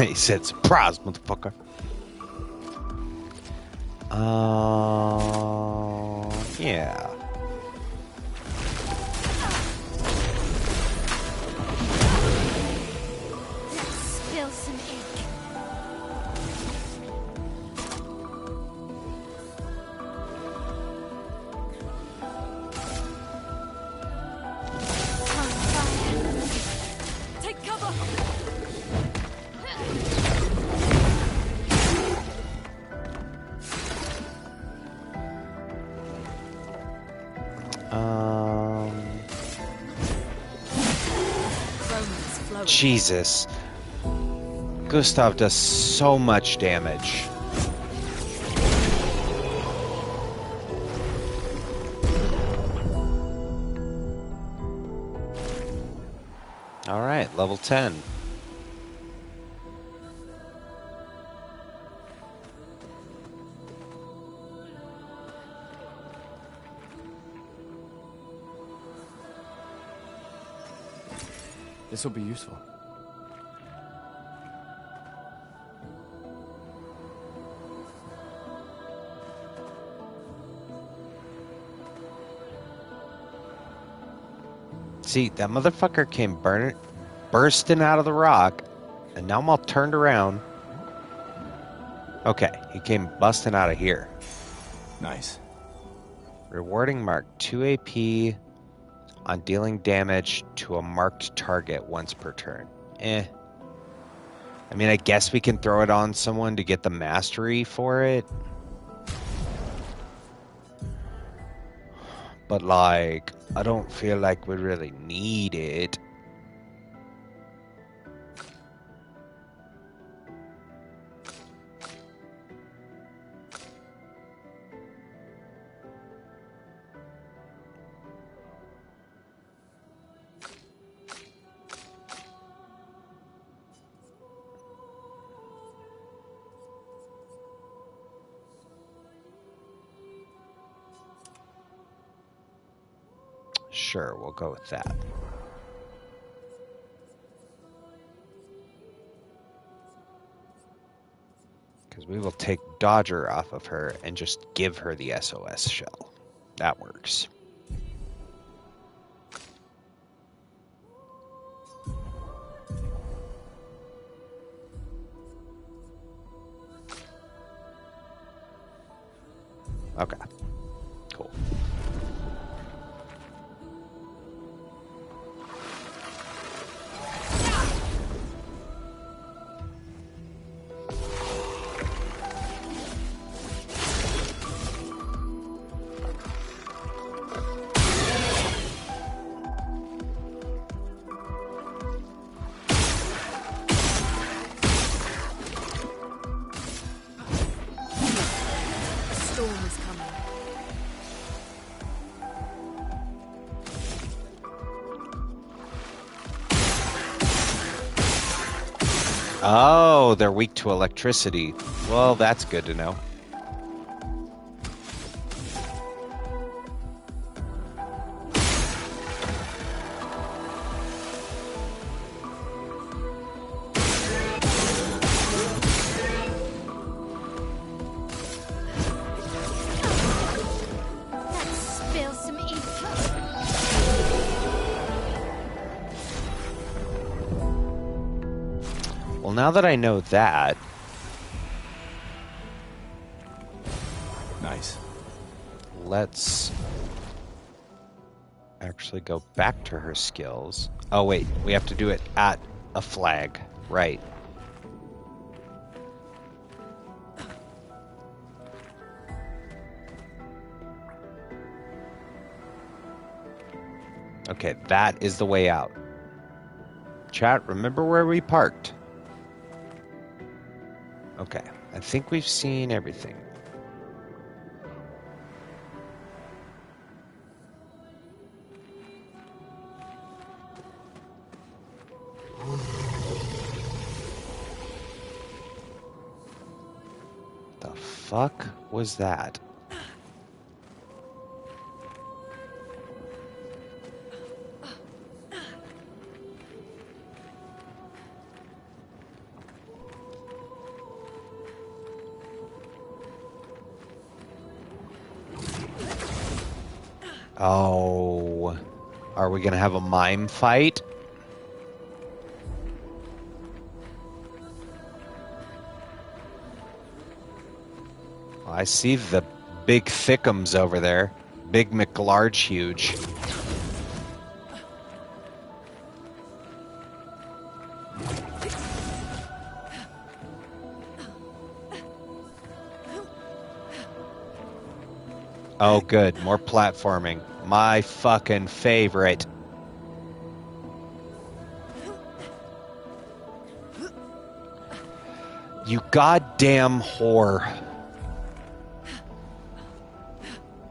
He said, surprise, motherfucker. Yeah. Let's spill some ink. Take cover! Jesus. Gustav does so much damage. All right, level 10. This will be useful. See, that motherfucker came bursting out of the rock, and now I'm all turned around. Okay, he came busting out of here. Nice. Rewarding mark 2 AP on dealing damage to a marked target once per turn. I mean, I guess we can throw it on someone to get the mastery for it. But, like, I don't feel like we really need it. Sure, we'll go with that. Because we will take Dodger off of her and just give her the SOS shell. That works. Okay. Cool. Oh, they're weak to electricity. Well, that's good to know. Well, now that I know that... Nice. Let's actually go back to her skills. Oh, wait. We have to do it at a flag. Right. Okay, that is the way out. Chat, remember where we parked? Okay, I think we've seen everything. The fuck was that? Oh, are we gonna have a mime fight? I see the big thickums over there. Big McLarge huge. Oh, good. More platforming. My fucking favorite. You goddamn whore.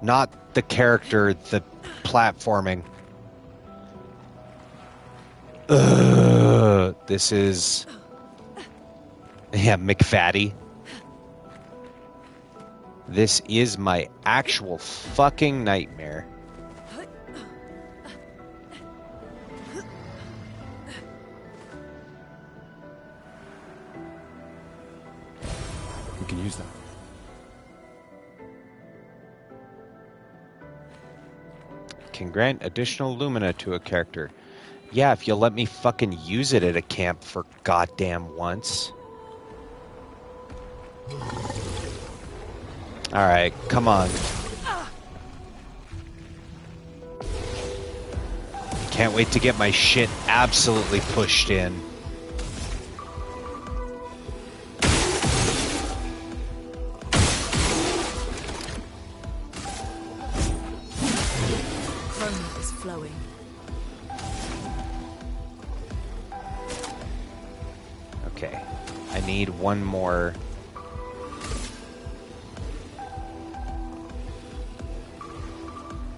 Not the character, the platforming. Ugh, this is... Yeah, McFatty. This is my actual fucking nightmare. We can use that. Can grant additional lumina to a character. Yeah, if you'll let me fucking use it at a camp for goddamn once. Alright, come on. Can't wait to get my shit absolutely pushed in. Chroma is flowing. Okay, I need one more.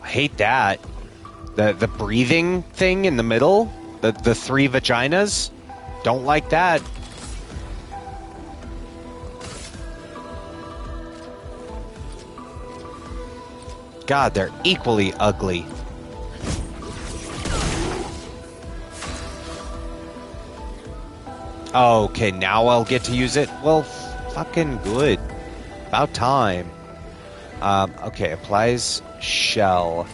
I hate that. The breathing thing in the middle, the three vaginas. Don't like that. God, they're equally ugly. Okay, now I'll get to use it. Well, fucking good. About time. Okay, applies shell.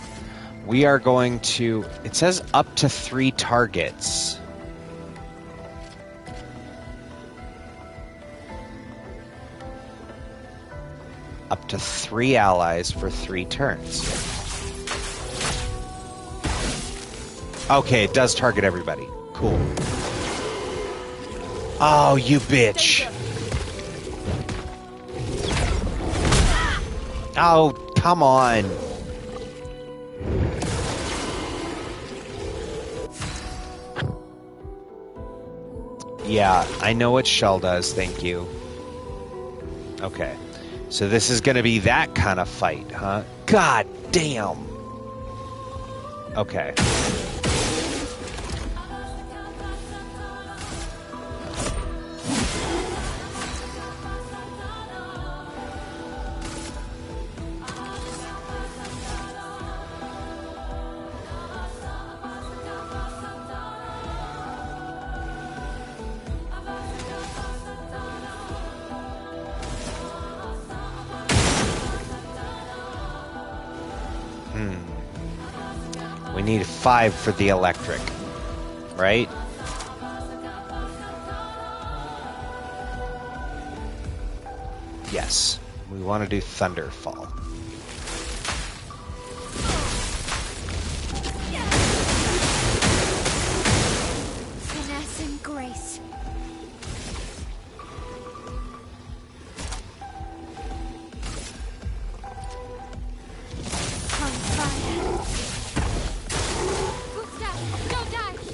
We are going to... It says up to 3 targets. Up to 3 allies for 3 turns. Okay, it does target everybody. Cool. Oh, you bitch. Oh, come on. Yeah, I know what shell does, thank you. Okay. So this is going to be that kind of fight, huh? God damn. Okay. We need 5 for the electric, right? Yes. We want to do Thunderfall. Finesse and grace. On fire. Footstep, no dash.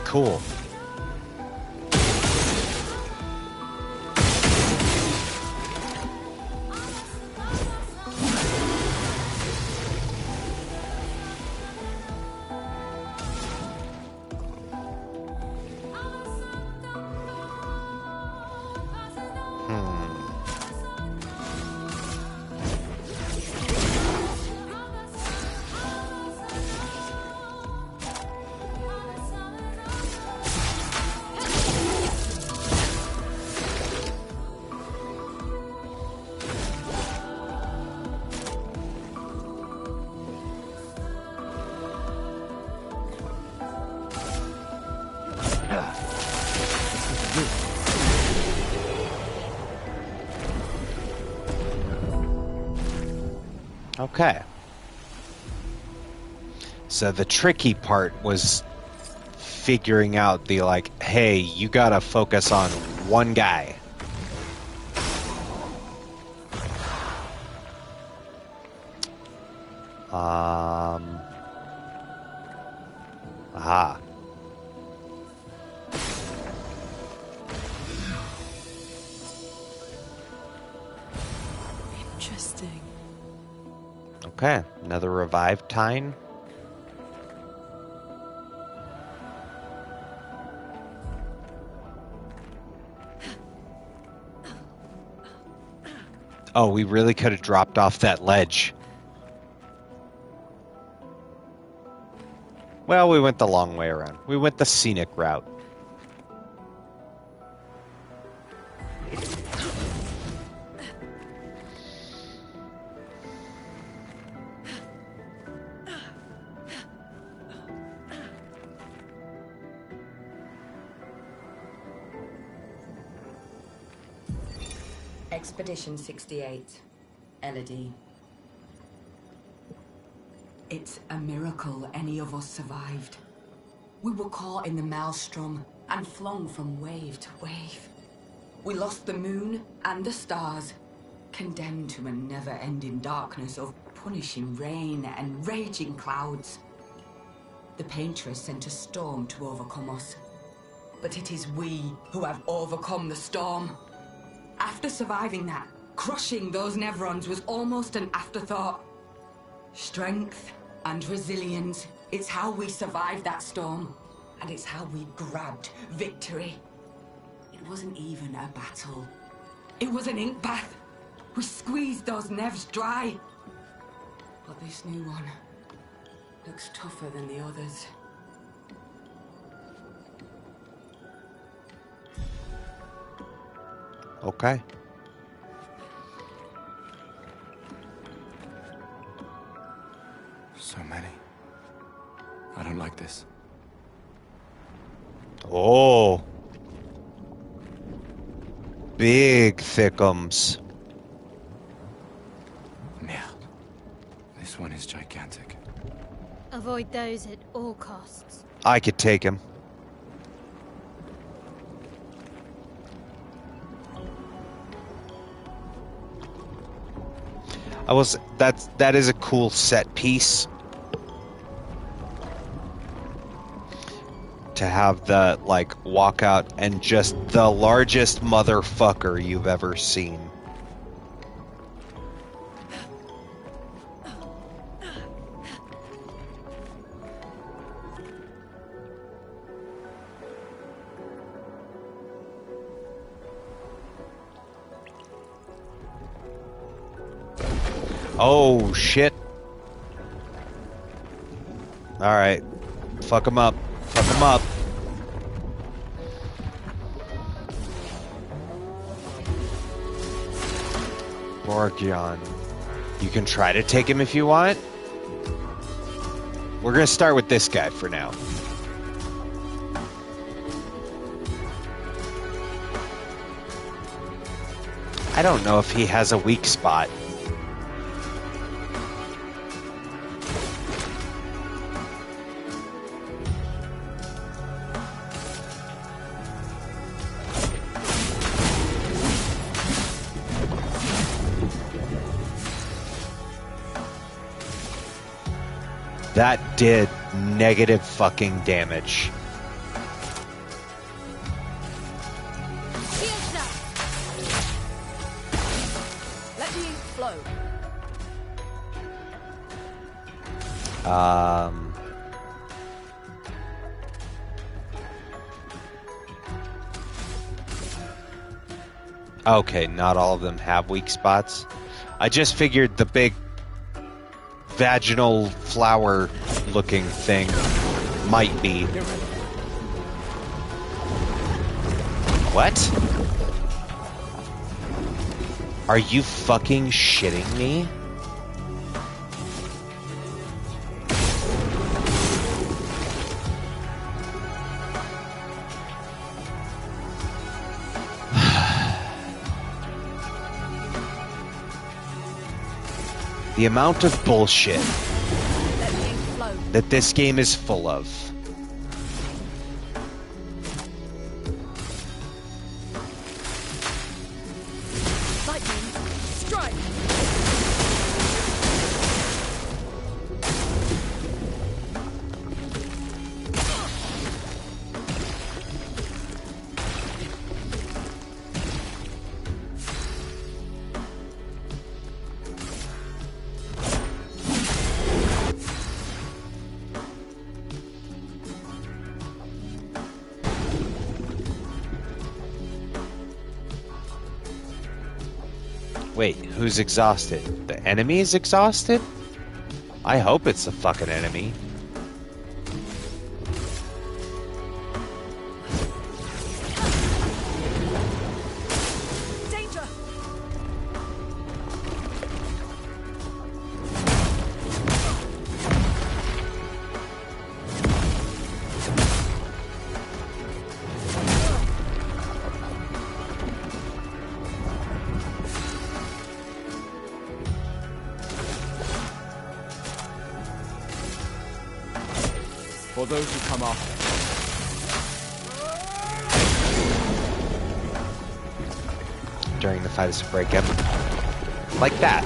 Cool. Okay. So the tricky part was figuring out the like, hey, you gotta focus on one guy. Aha. Interesting. Okay, another revive time. Oh, we really could have dropped off that ledge. Well, we went the long way around. We went the scenic route. Expedition 68, Elodie. It's a miracle any of us survived. We were caught in the maelstrom and flung from wave to wave. We lost the moon and the stars, condemned to a never-ending darkness of punishing rain and raging clouds. The Paintress sent a storm to overcome us. But it is we who have overcome the storm. After surviving that, crushing those Nevrons was almost an afterthought. Strength and resilience, it's how we survived that storm. And it's how we grabbed victory. It wasn't even a battle. It was an ink bath. We squeezed those Nevs dry. But this new one looks tougher than the others. Okay. So many. I don't like this. Oh. Big thickums. Merde. This one is gigantic. Avoid those at all costs. I could take him. That is a cool set piece. To have the, like, walk out and just the largest motherfucker you've ever seen. Oh, shit. Alright. Fuck him up. Fuck him up. Morgion. You can try to take him if you want. We're gonna start with this guy for now. I don't know if he has a weak spot. That did negative fucking damage. Let the ink flow. Okay, not all of them have weak spots. I just figured the big vaginal flower looking thing might be. What? Are you fucking shitting me? The amount of bullshit that this game is full of. Lightning, strike. Wait, who's exhausted? The enemy is exhausted? I hope it's the fucking enemy. Danger. For those who come after. During the fight is a breakup. Like that.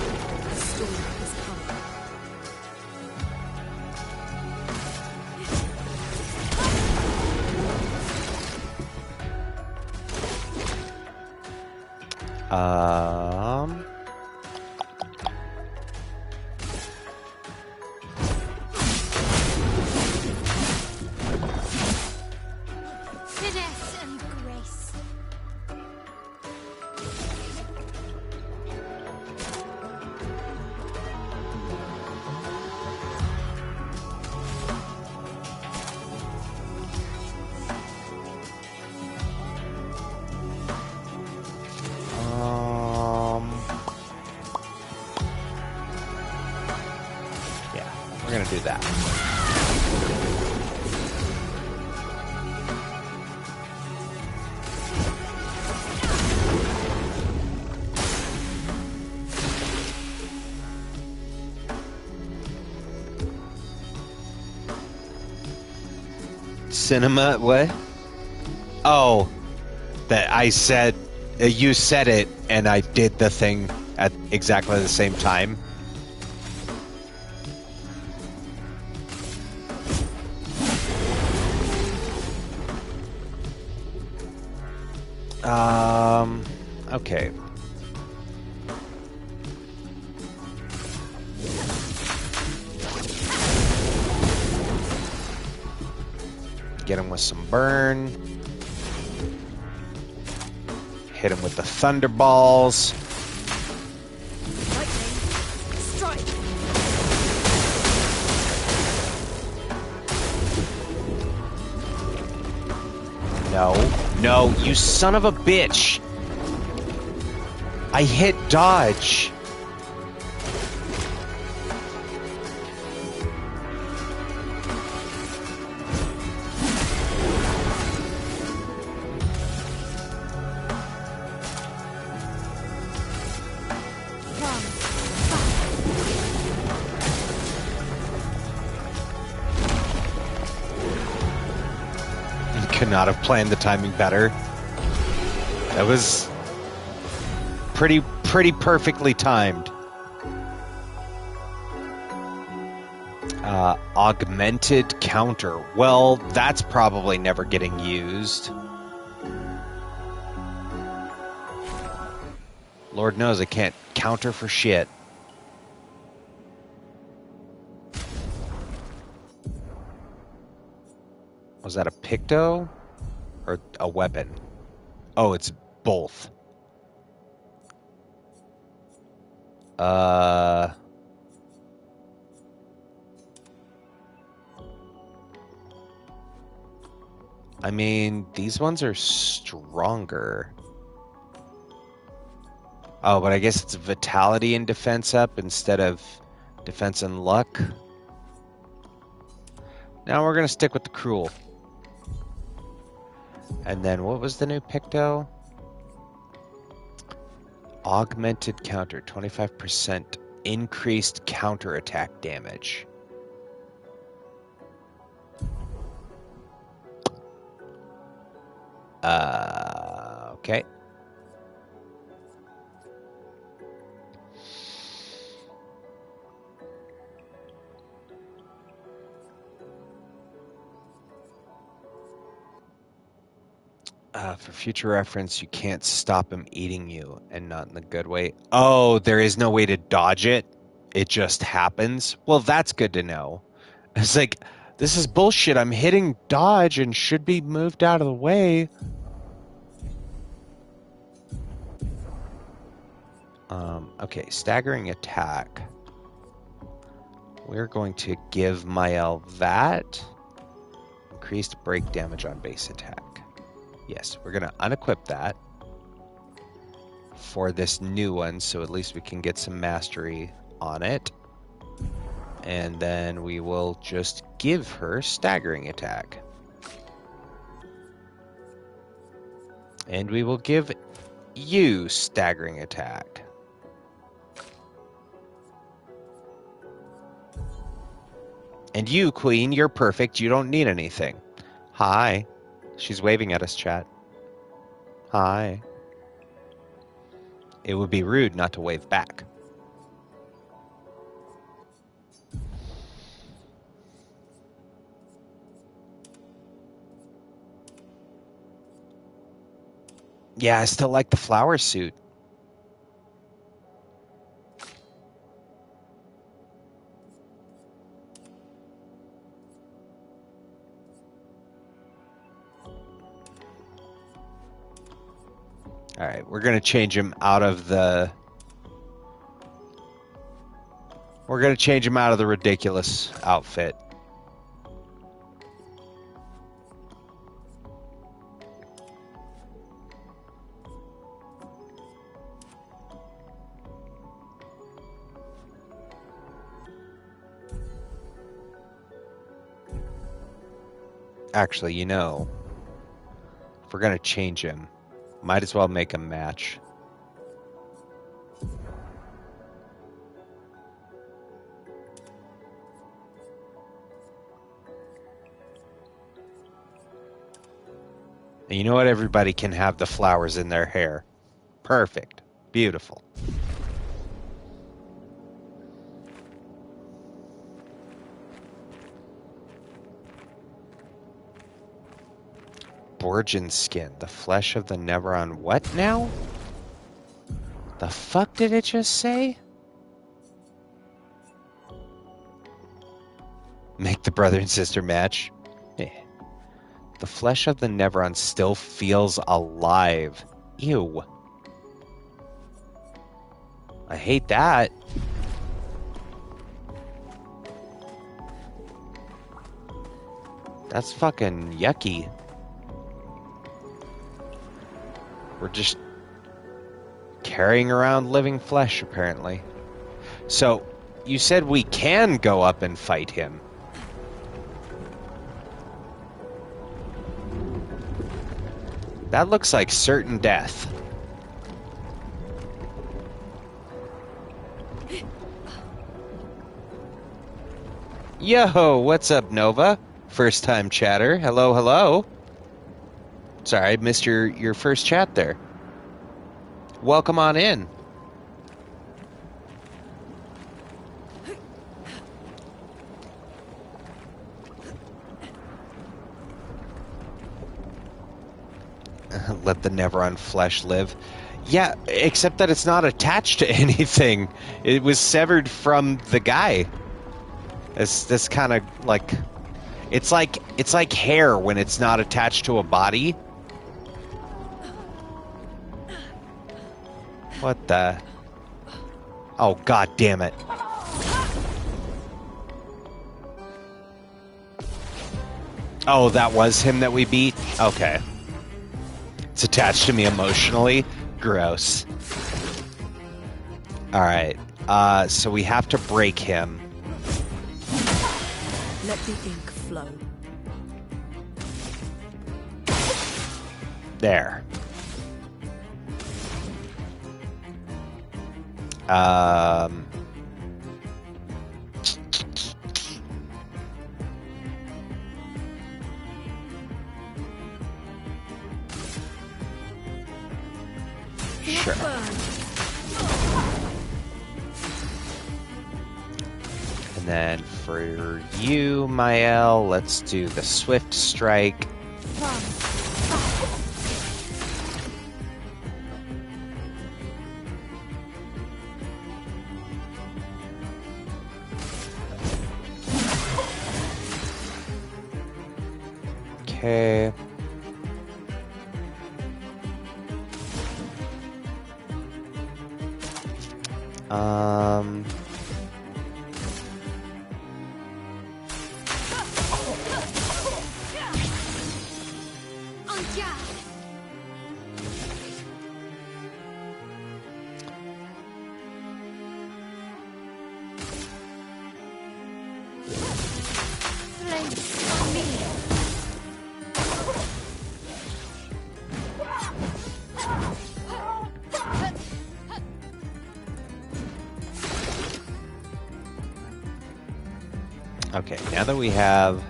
Finesse and grace. Yeah, we're gonna do that. Cinema, what? Oh, that I said, you said it, and I did the thing at exactly the same time. Okay. Get him with some burn. Hit him with the thunderballs. Lightning, strike. No. No, you son of a bitch! I hit dodge. Could not have planned the timing better. That was pretty perfectly timed. Augmented counter. Well, that's probably never getting used. Lord knows I can't counter for shit. Was that a Picto or a weapon? Oh, it's both. I mean, these ones are stronger. Oh, but I guess it's vitality and defense up instead of defense and luck. Now we're going to stick with the cruel. And then what was the new Picto? Augmented counter, 25% increased counter attack damage. Okay. For future reference, you can't stop him eating you, and not in the good way. Oh, there is no way to dodge it? It just happens? Well, that's good to know. It's like, this is bullshit. I'm hitting dodge and should be moved out of the way. Okay, staggering attack. We're going to give Mael that. Increased break damage on base attack. Yes, we're going to unequip that for this new one, so at least we can get some mastery on it. And then we will just give her staggering attack. And we will give you staggering attack. And you, Queen, you're perfect. You don't need anything. Hi. She's waving at us, chat. Hi. It would be rude not to wave back. Yeah, I still like the flower suit. All right, we're going to change him out of the... We're going to change him out of the ridiculous outfit. Actually, you know, if we're going to change him, might as well make him match. And you know what? Everybody can have the flowers in their hair. Perfect. Beautiful. Borgin skin. The flesh of the Neveron. What now? The fuck did it just say? Make the brother and sister match. The flesh of the Neveron still feels alive. Ew. I hate that. That's fucking yucky. We're just carrying around living flesh, apparently. So, you said we can go up and fight him. That looks like certain death. Yo, what's up, Nova? First time chatter. Hello, hello. Sorry, I missed your first chat there. Welcome on in. Let the Neveron flesh live. Yeah, except that it's not attached to anything. It was severed from the guy. It's kind of like it's like hair when it's not attached to a body. What the? Oh, god damn it. Oh, that was him that we beat? Okay. It's attached to me emotionally. Gross. Alright. So we have to break him. Let the ink flow. There. Sure. And then for you, Mael, let's do the Swift Strike. Okay. Okay, now that we have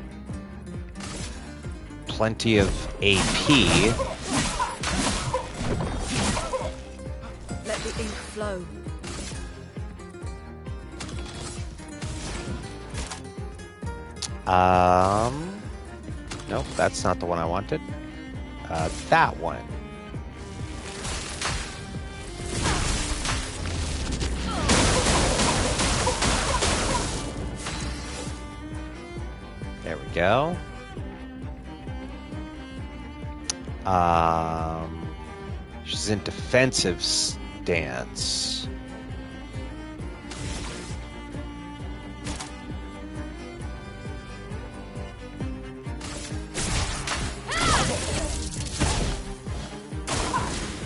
plenty of AP, let the ink flow. Nope, that's not the one I wanted. That one. There we go. She's in defensive stance.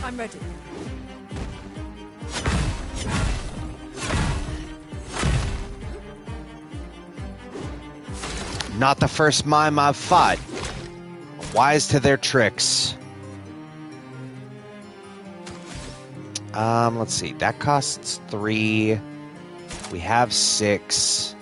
I'm ready. Not the first mime I've fought. Wise to their tricks. Let's see. That costs 3. We have 6.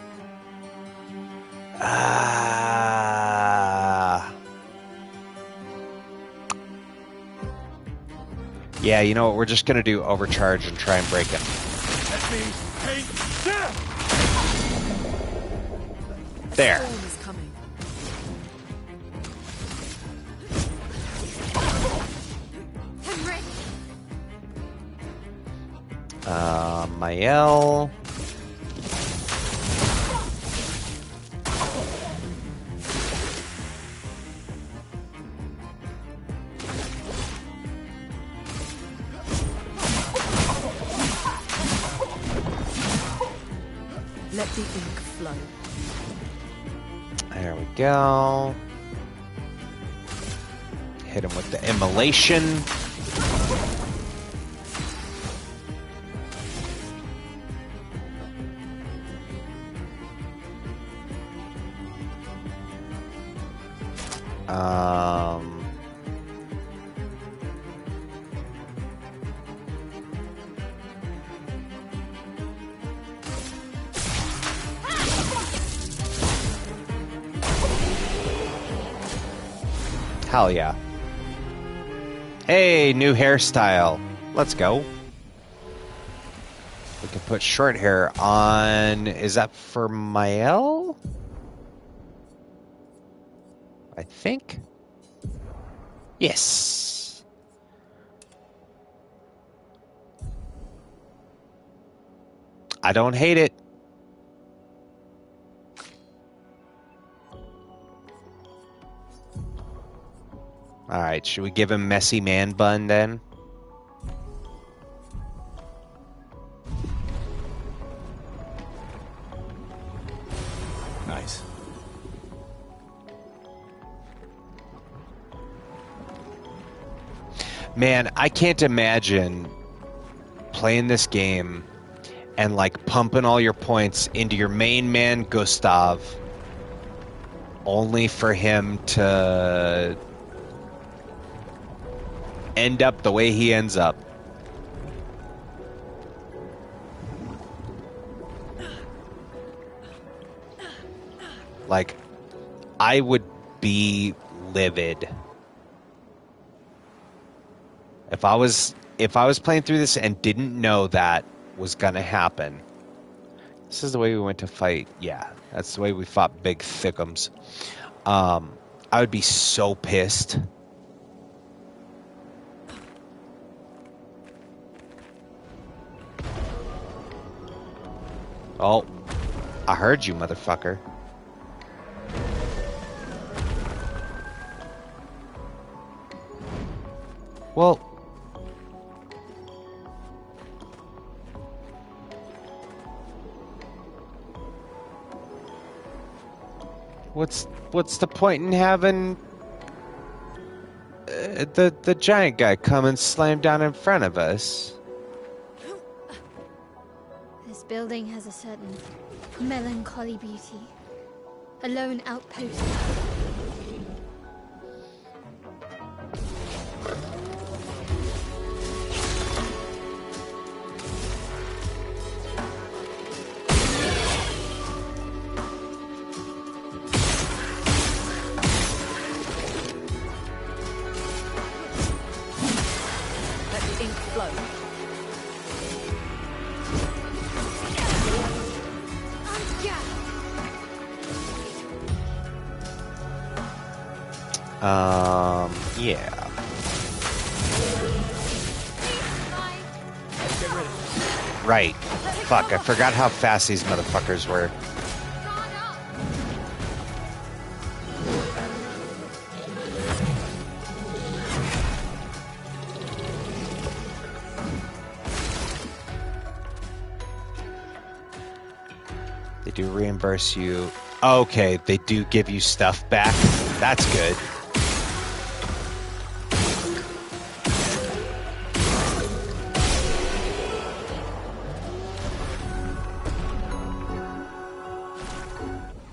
Yeah, you know what? We're just going to do overcharge and try and break him. Let me take them! There. Mael. Let the ink flow. There we go. Hit him with the immolation. Hell yeah. Hey, new hairstyle. Let's go. We can put short hair on. Is that for Mael? I think. Yes. I don't hate it. All right, should we give him messy man bun then? Nice. Man, I can't imagine playing this game and like pumping all your points into your main man Gustav only for him to end up the way he ends up. Like, I would be livid if I was playing through this and didn't know that was gonna happen. This is the way we went to fight. Yeah, that's the way we fought big thickums. I would be so pissed. Oh, I heard you, motherfucker. Well, what's the point in having the giant guy come and slam down in front of us? This building has a certain melancholy beauty. A lone outpost. Let the ink flow. Yeah. Right. Fuck, I forgot how fast these motherfuckers were. They do reimburse you. Okay, they do give you stuff back. That's good.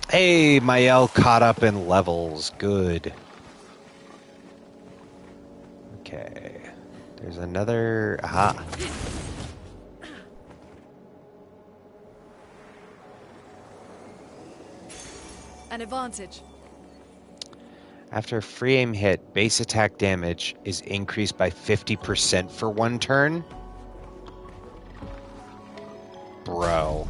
Hey, Mael caught up in levels. Good. Okay. There's another... Aha. An advantage. After a free aim hit, base attack damage is increased by 50% for one turn? Bro.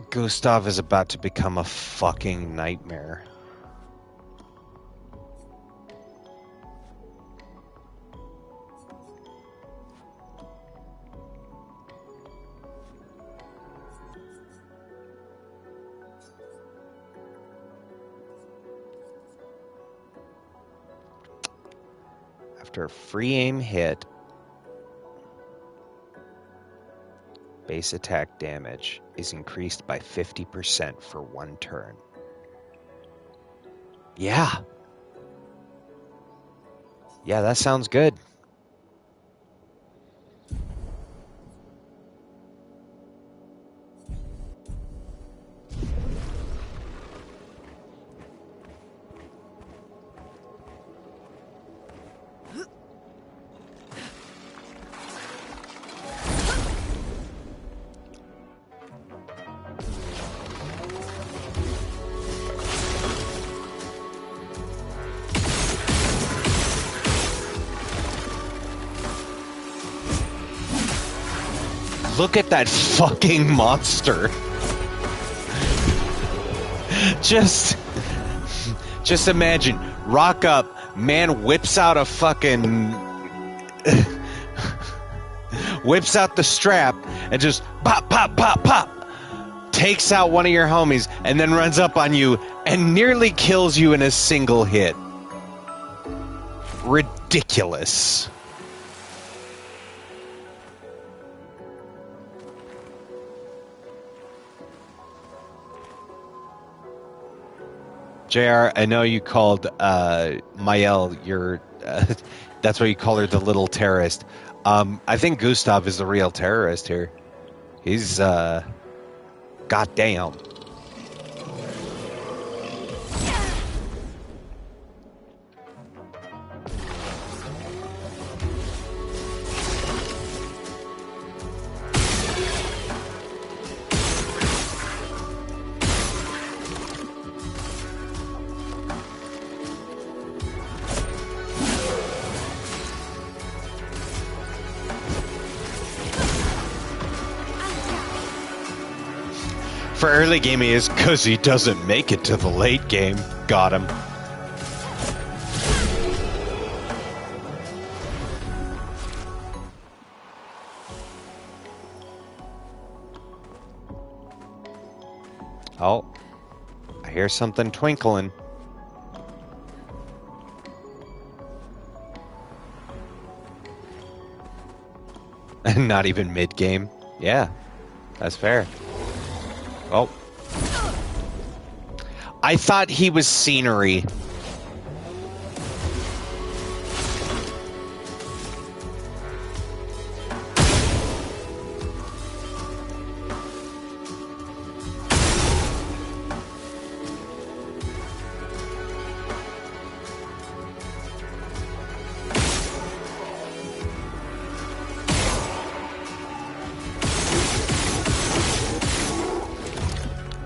Gustav is about to become a fucking nightmare. After a free aim hit, base attack damage is increased by 50% for one turn. Yeah. Yeah, that sounds good. look at that fucking monster. Just imagine, rock up, man whips out a fucking... whips out the strap and just pop, pop, pop, pop. Takes out one of your homies and then runs up on you and nearly kills you in a single hit. Ridiculous. JR, I know you called Mael your... that's why you call her the little terrorist. I think Gustav is the real terrorist here. He's, goddamn. For early game, he is because he doesn't make it to the late game. Got him. Oh, I hear something twinkling. Not even mid-game. Yeah, that's fair. Oh. I thought he was scenery.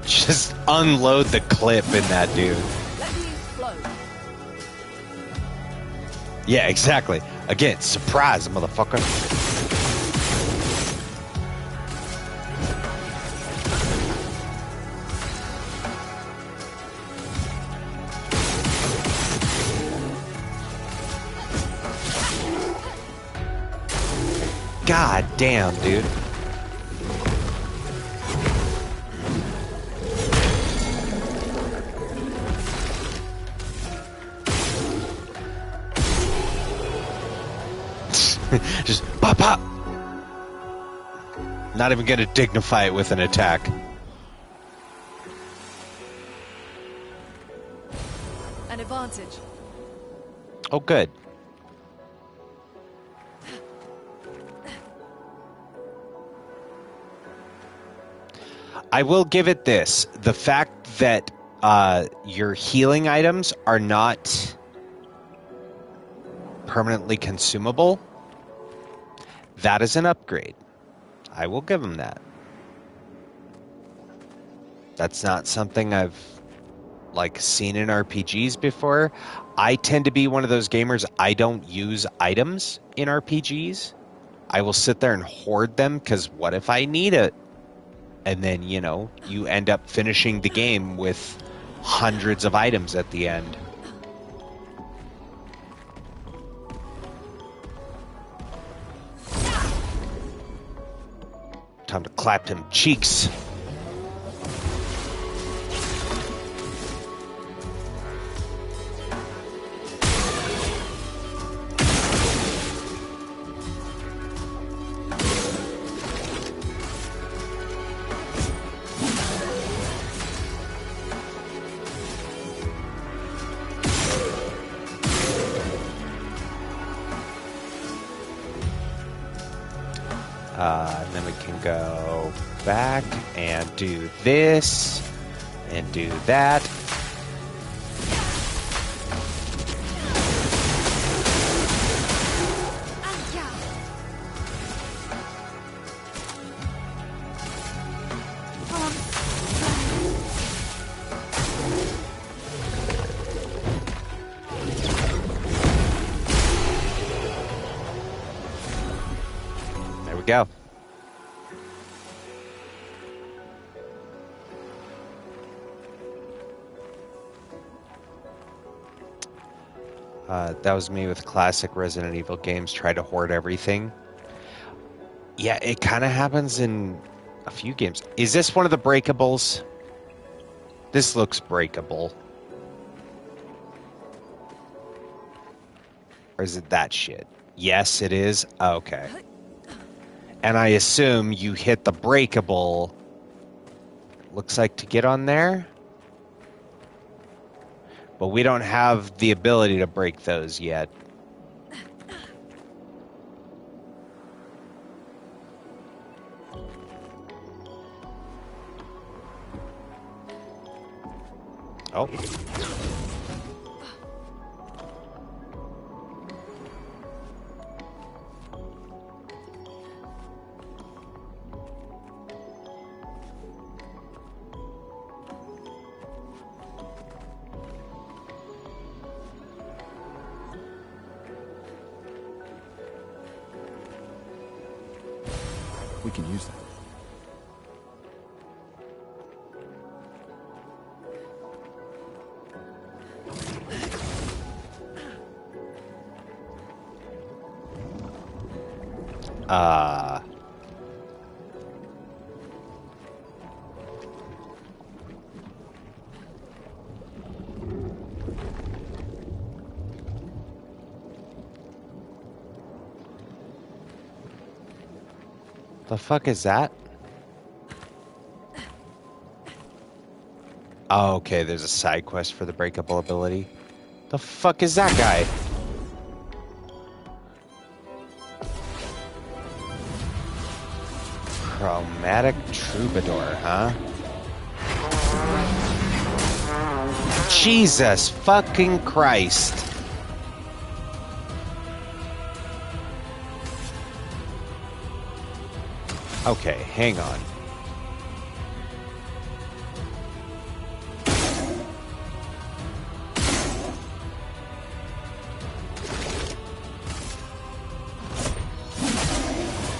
Just unload the clip in that dude. Let me explode. Yeah, exactly. Again, surprise, motherfucker. God damn, dude. Just pop, pop. Not even going to dignify it with an attack. An advantage. Oh, good. I will give it this. The fact that your healing items are not permanently consumable, that is an upgrade. I will give them that. That's not something I've seen in RPGs before. I tend to be one of those gamers, I don't use items in RPGs. I will sit there and hoard them because what if I need it? And then, you end up finishing the game with hundreds of items at the end. Time to clap them cheeks. And then we can go back and do this and do that. There we go. That was me with classic Resident Evil games. Try to hoard everything. Yeah, it kind of happens in a few games. Is this one of the breakables? This looks breakable. Or is it that shit? Yes, it is. Okay. And I assume you hit the breakable. Looks like to get on there. But we don't have the ability to break those yet. Oh. We can use that. The fuck is that? Oh, okay, there's a side quest for the breakable ability. The fuck is that guy? Chromatic Troubadour, huh? Jesus fucking Christ. Okay, hang on.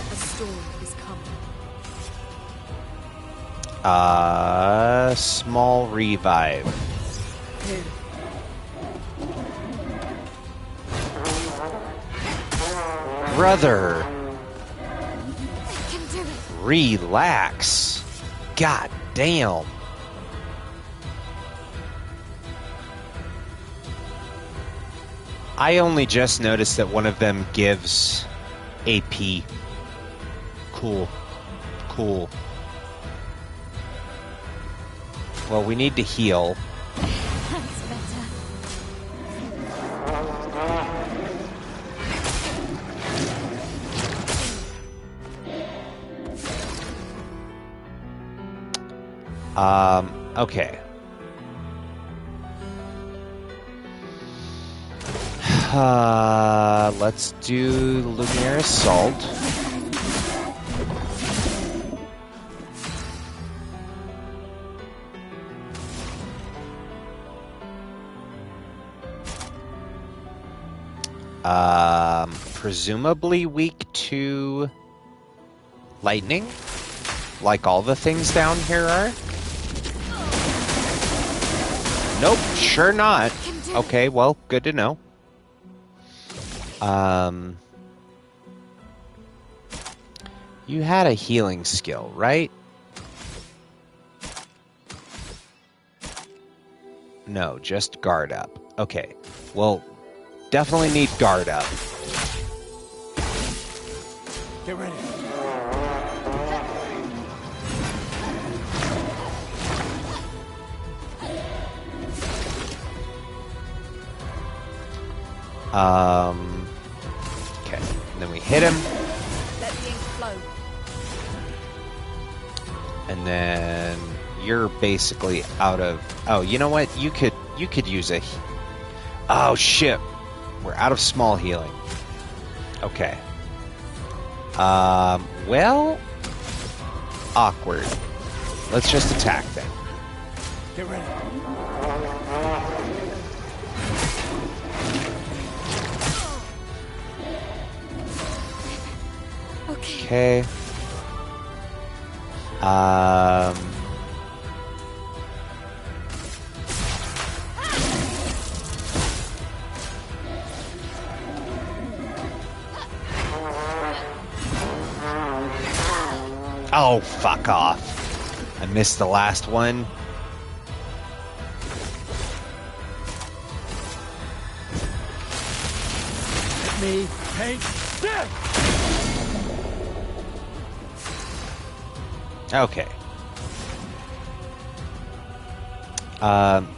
A storm is coming. Small revive. Brother. Relax. God damn. I only just noticed that one of them gives AP. Cool. Cool. Well, we need to heal. That's better. Okay. Let's do Lumiere Assault. Presumably weak to lightning, like all the things down here are. Nope, sure not. Okay, well, good to know. You had a healing skill, right? No, just guard up. Okay, well, definitely need guard up. Get ready. Okay, and then we hit him. Let the ink flow. And then you're basically out of... Oh, you know what? You could use a... Oh, shit. We're out of small healing. Okay. Well... Awkward. Let's just attack them. Get ready. Okay. Oh, fuck off. I missed the last one. Let me paint death! Okay.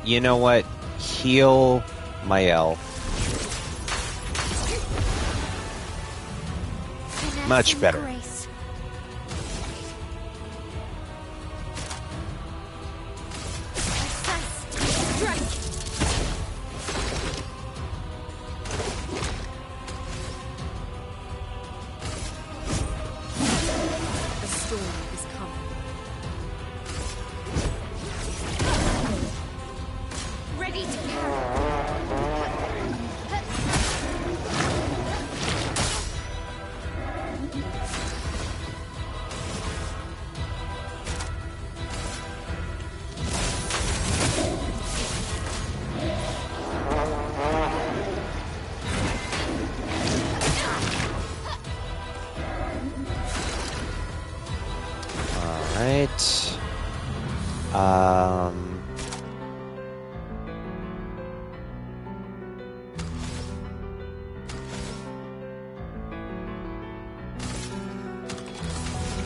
You know what? Heal Mael. Much better.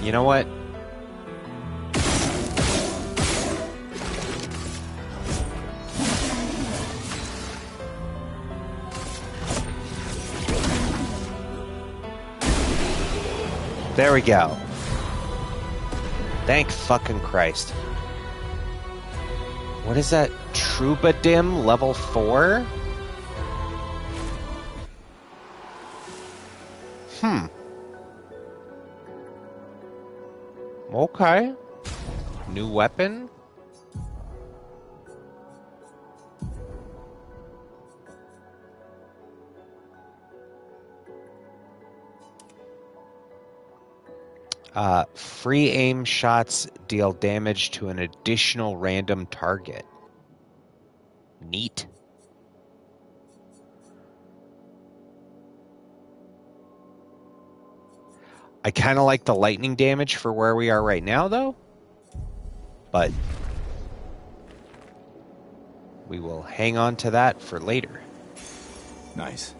You know what? There we go. Thank fucking Christ. What is that? Troubadim level 4? Okay. New weapon? Free aim shots deal damage to an additional random target. Neat. I kind of like the lightning damage for where we are right now, though. But we will hang on to that for later. Nice.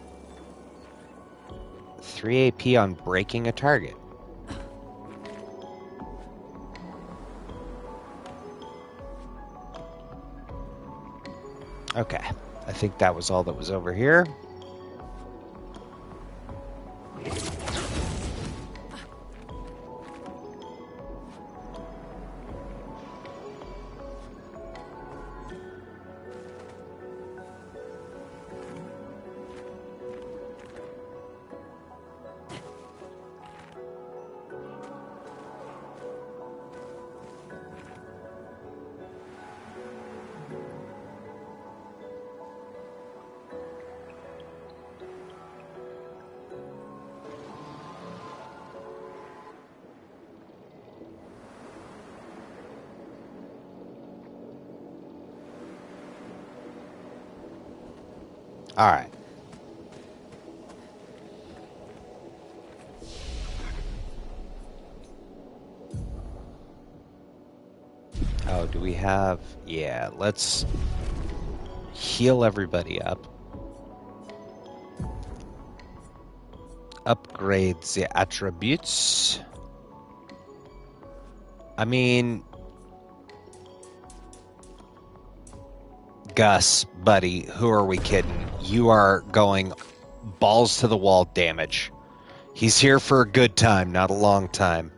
3 AP on breaking a target. Okay. I think that was all that was over here. All right. Oh, do we have... Yeah, let's heal everybody up. Upgrade the attributes. I mean... Gus, buddy, who are we kidding? You are going balls to the wall damage. He's here for a good time, not a long time.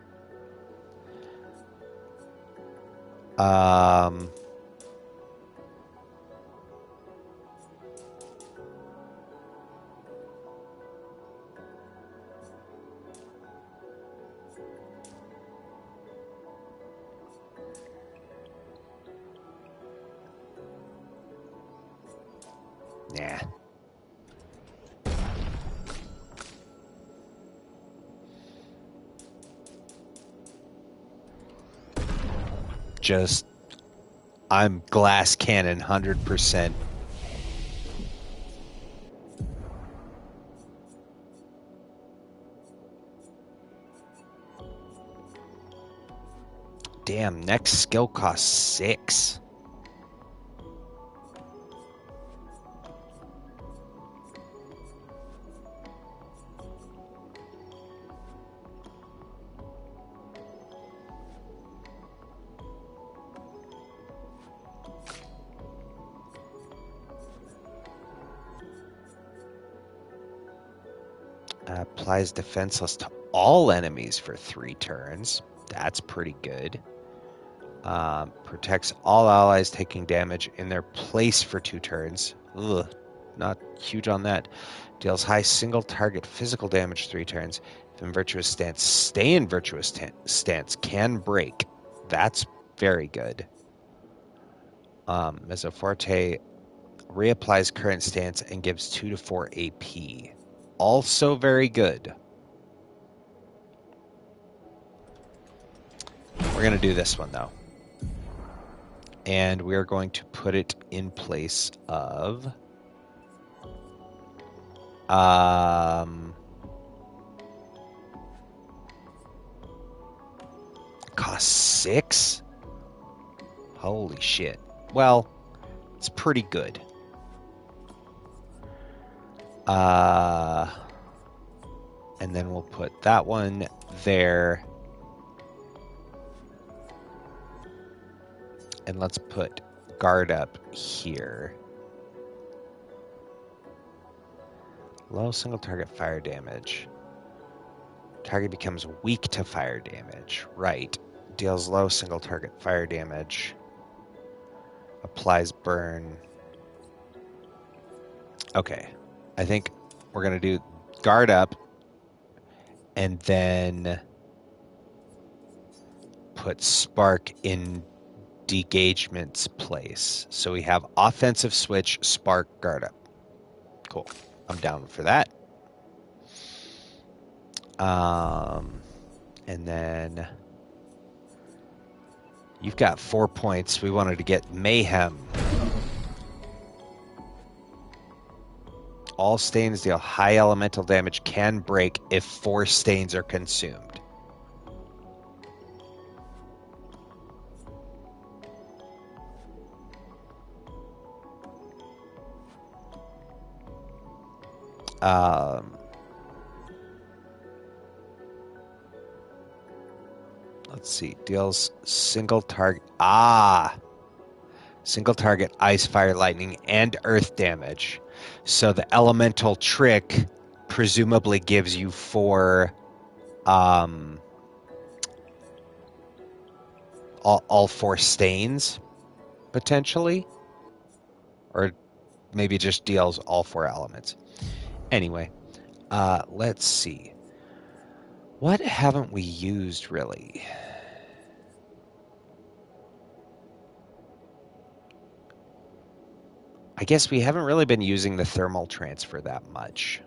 Nah. Just, I'm glass cannon 100%. Damn, next skill costs 6. Applies defenseless to all enemies for 3 turns. That's pretty good. Protects all allies taking damage in their place for 2 turns. Ugh, not huge on that. Deals high single target physical damage 3 turns. If in virtuous stance, stay in virtuous stance. Can break. That's very good. Mesoforte reapplies current stance and gives 2 to 4 AP. Also very good. We're going to do this one, though. And we are going to put it in place of... cost 6? Holy shit. Well, it's pretty good. And then we'll put that one there. And let's put guard up here. Low single target fire damage. Target becomes weak to fire damage. Right. Deals low single target fire damage. Applies burn. Okay. I think we're going to do guard up and then put spark in degagement's place. So we have offensive switch, spark, guard up. Cool. I'm down for that. And then you've got 4 points. We wanted to get mayhem. All stains deal high elemental damage, can break if 4 stains are consumed. Let's see. Deals single target. Single target ice, fire, lightning, and earth damage. So the elemental trick presumably gives you 4 all 4 stains, potentially. Or maybe just deals all 4 elements. Anyway, let's see. What haven't we used, really? I guess we haven't really been using the thermal transfer that much.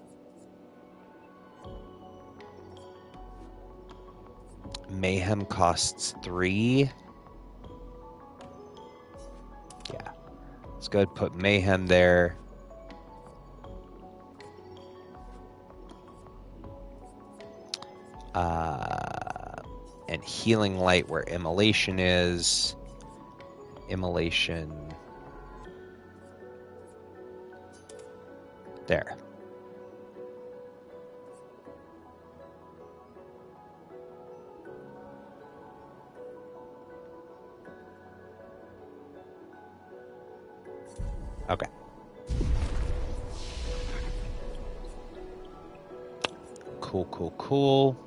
Mayhem costs 3. Yeah. Let's go ahead and put Mayhem there. And Healing Light where Immolation is. Immolation. There. Okay. Cool, cool, cool.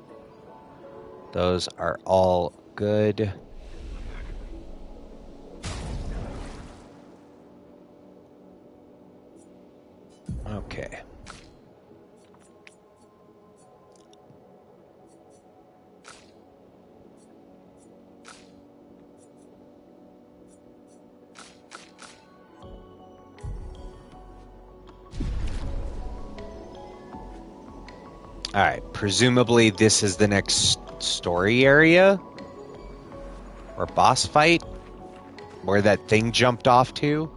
Those are all good. Okay. All right, presumably this is the next story area or boss fight where that thing jumped off to.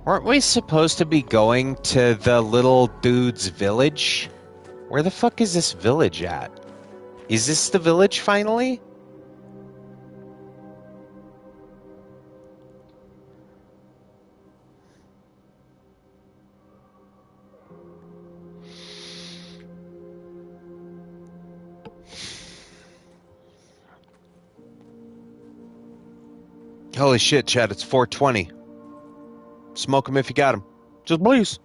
Weren't we supposed to be going to the little dude's village? Where the fuck is this village at? Is this the village finally? Holy shit, Chad, it's 420. Smoke them if you got them. Just please.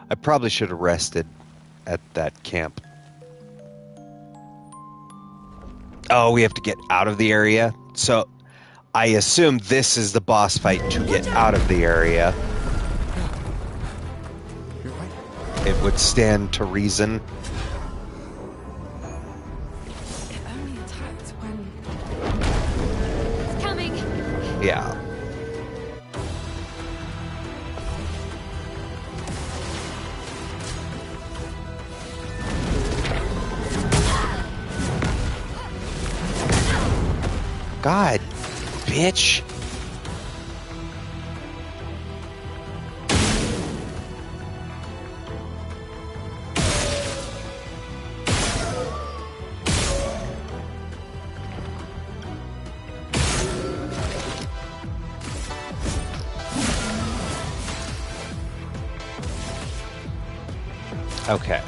I probably should have rested at that camp. Oh, we have to get out of the area? So I assume this is the boss fight to get out of the area. It would stand to reason. It only attacked when... It's coming. Yeah. God, bitch. Okay.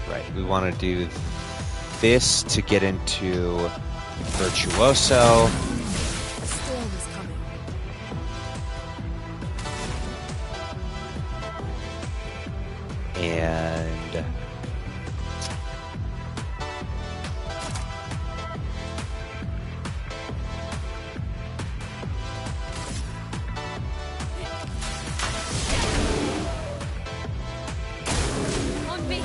Right, we want to do this to get into Virtuoso. The storm is coming. And On me.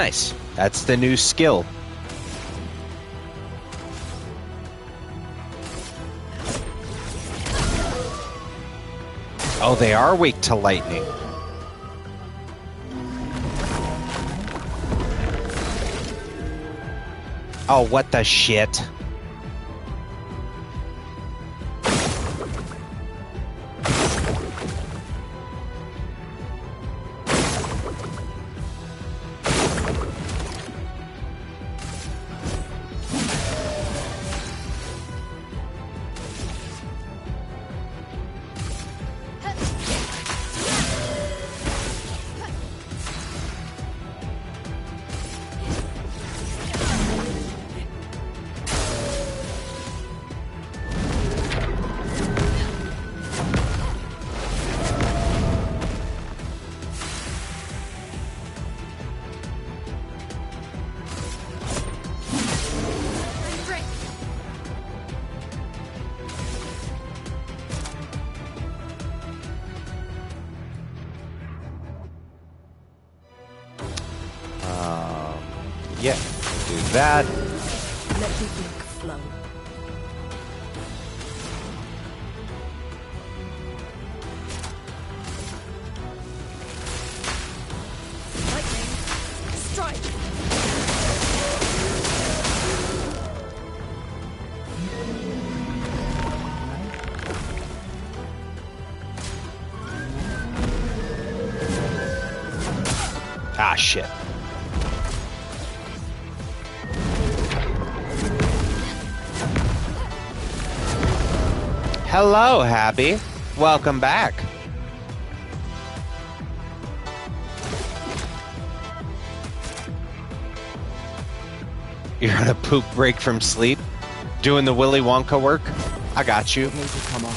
nice. That's the new skill. Oh, they are weak to lightning. Oh, what the shit? Yeah, do that. Let the ink flow. Lightning, strike. Ah, shit. Hello, Happy. Welcome back. You're on a poop break from sleep, doing the Willy Wonka work. I got you. Come on.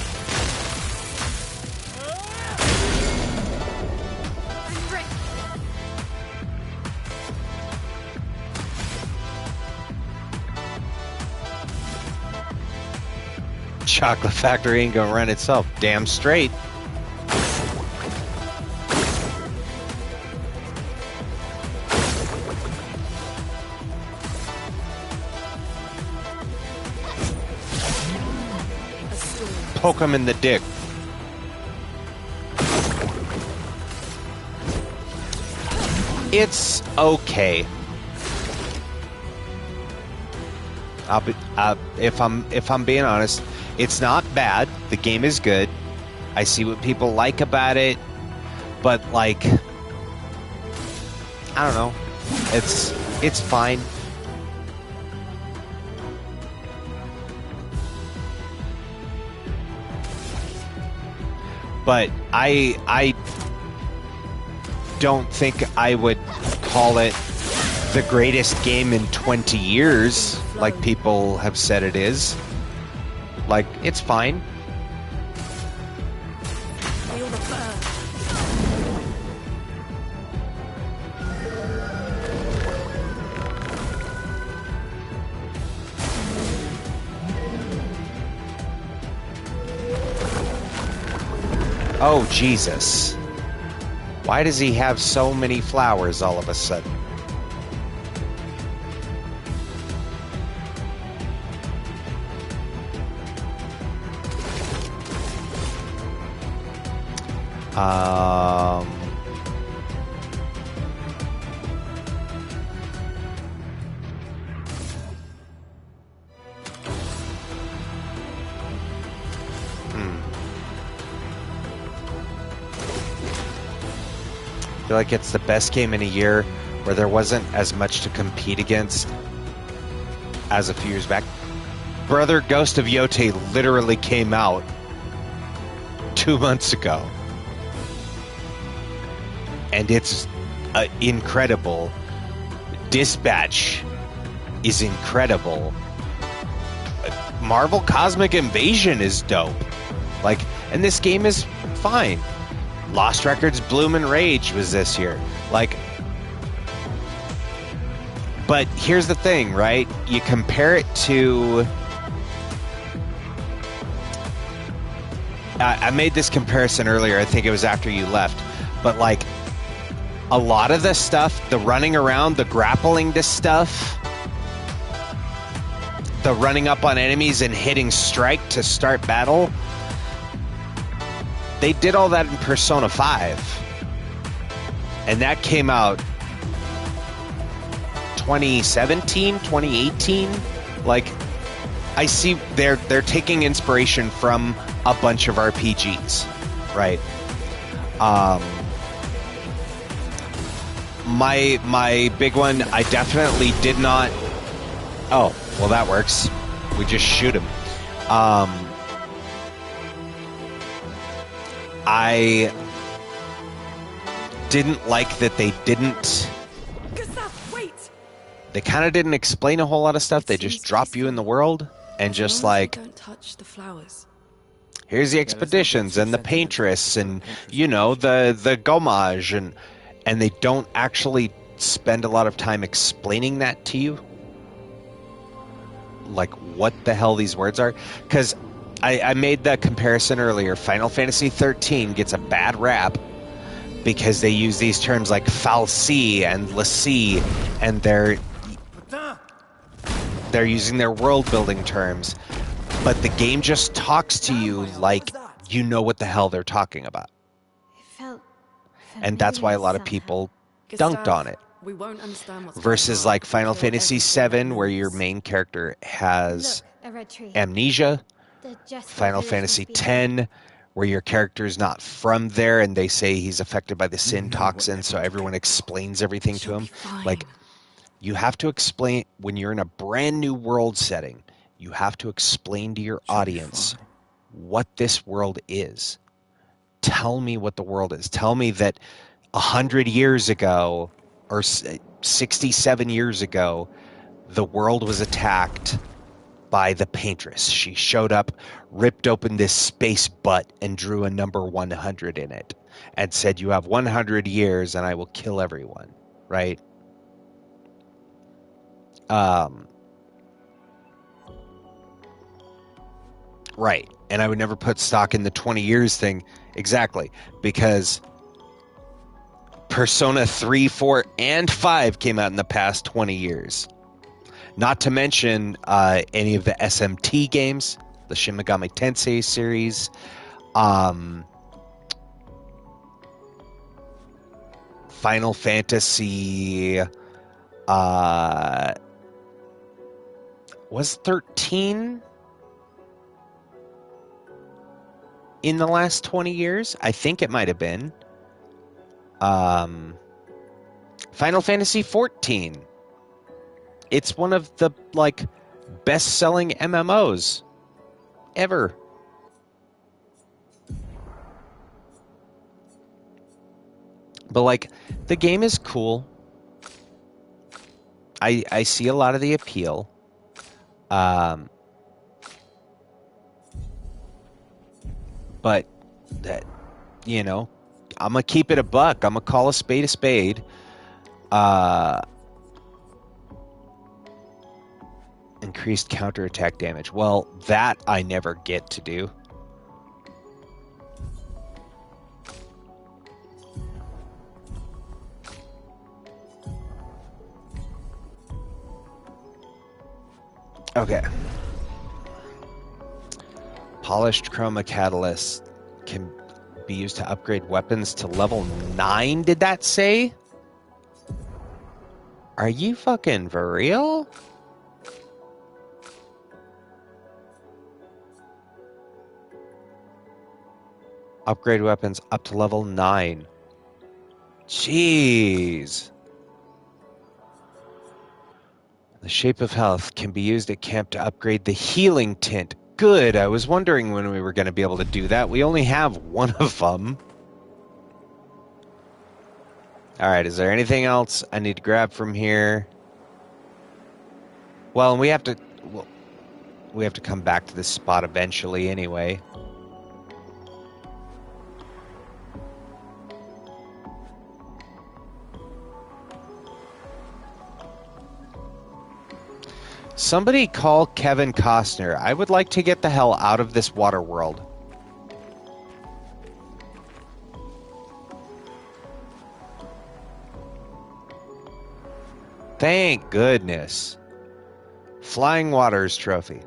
Chocolate factory ain't gonna run itself. Damn straight. Poke him in the dick. It's okay. If I'm being honest, it's not bad. The game is good. I see what people like about it, but like, I don't know. It's fine. But I don't think I would call it the greatest game in 20 years, like people have said it is. Like, it's fine. Oh, Jesus. Why does he have so many flowers all of a sudden? I feel like it's the best game in a year where there wasn't as much to compete against as a few years back. Brother Ghost of Yote literally came out 2 months ago. And it's incredible. Dispatch is incredible. Marvel Cosmic Invasion is dope. Like, and this game is fine. Lost Records Bloom and Rage was this year. Like, but here's the thing, right? You compare it to... I made this comparison earlier. I think it was after you left. But, like, a lot of the stuff, the running around, the grappling to stuff, the running up on enemies and hitting strike to start battle, they did all that in Persona 5. And that came out 2017, 2018. Like, I see they're taking inspiration from a bunch of RPGs, right? My big one, I definitely did not... Oh, well, that works. We just shoot him. I didn't like that they didn't... They kind of didn't explain a whole lot of stuff. They just drop you in the world and just like... Don't touch the flowers. Here's the expeditions and the paintress and, you know, the gommage, and they don't actually spend a lot of time explaining that to you. Like, what the hell these words are. Because I made that comparison earlier. Final Fantasy 13 gets a bad rap because they use these terms like fal'Cie and l'Cie, and they're using their world-building terms. But the game just talks to you like you know what the hell they're talking about. And that's why a lot of people dunked on it. We won't understand what's versus like Final Fantasy VII, where your main character has amnesia. Final Fantasy X, where your character is not from there and they say he's affected by the sin toxin, so everyone explains everything to him. Like, you have to explain, when you're in a brand new world setting, you have to explain to your audience what this world is. Tell me what the world is. Tell me that 100 years ago or 67 years ago, the world was attacked by the Paintress. She showed up, ripped open this space butt, and drew a number 100 in it, and said, "You have 100 years, and I will kill everyone." Right? Right. And I would never put stock in the 20 years thing. Exactly. Because Persona 3, 4, and 5 came out in the past 20 years. Not to mention any of the SMT games, the Shin Megami Tensei series, Final Fantasy was 13 in the last 20 years? I think it might have been. Final Fantasy 14. It's one of the best-selling MMOs ever. But the game is cool. I see a lot of the appeal. But that, I'm gonna keep it a buck. I'm gonna call a spade a spade. Increased counterattack damage. Well, that I never get to do. Okay. Polished chroma catalyst can be used to upgrade weapons to level 9, did that say? Are you fucking for real? Upgrade weapons up to level 9. Jeez. The Shape of Health can be used at camp to upgrade the healing tint. Good. I was wondering when we were going to be able to do that. We only have one of them. All right. Is there anything else I need to grab from here? Well, and we have to come back to this spot eventually anyway. Somebody call Kevin Costner. I would like to get the hell out of this water world. Thank goodness. Flying Waters trophy.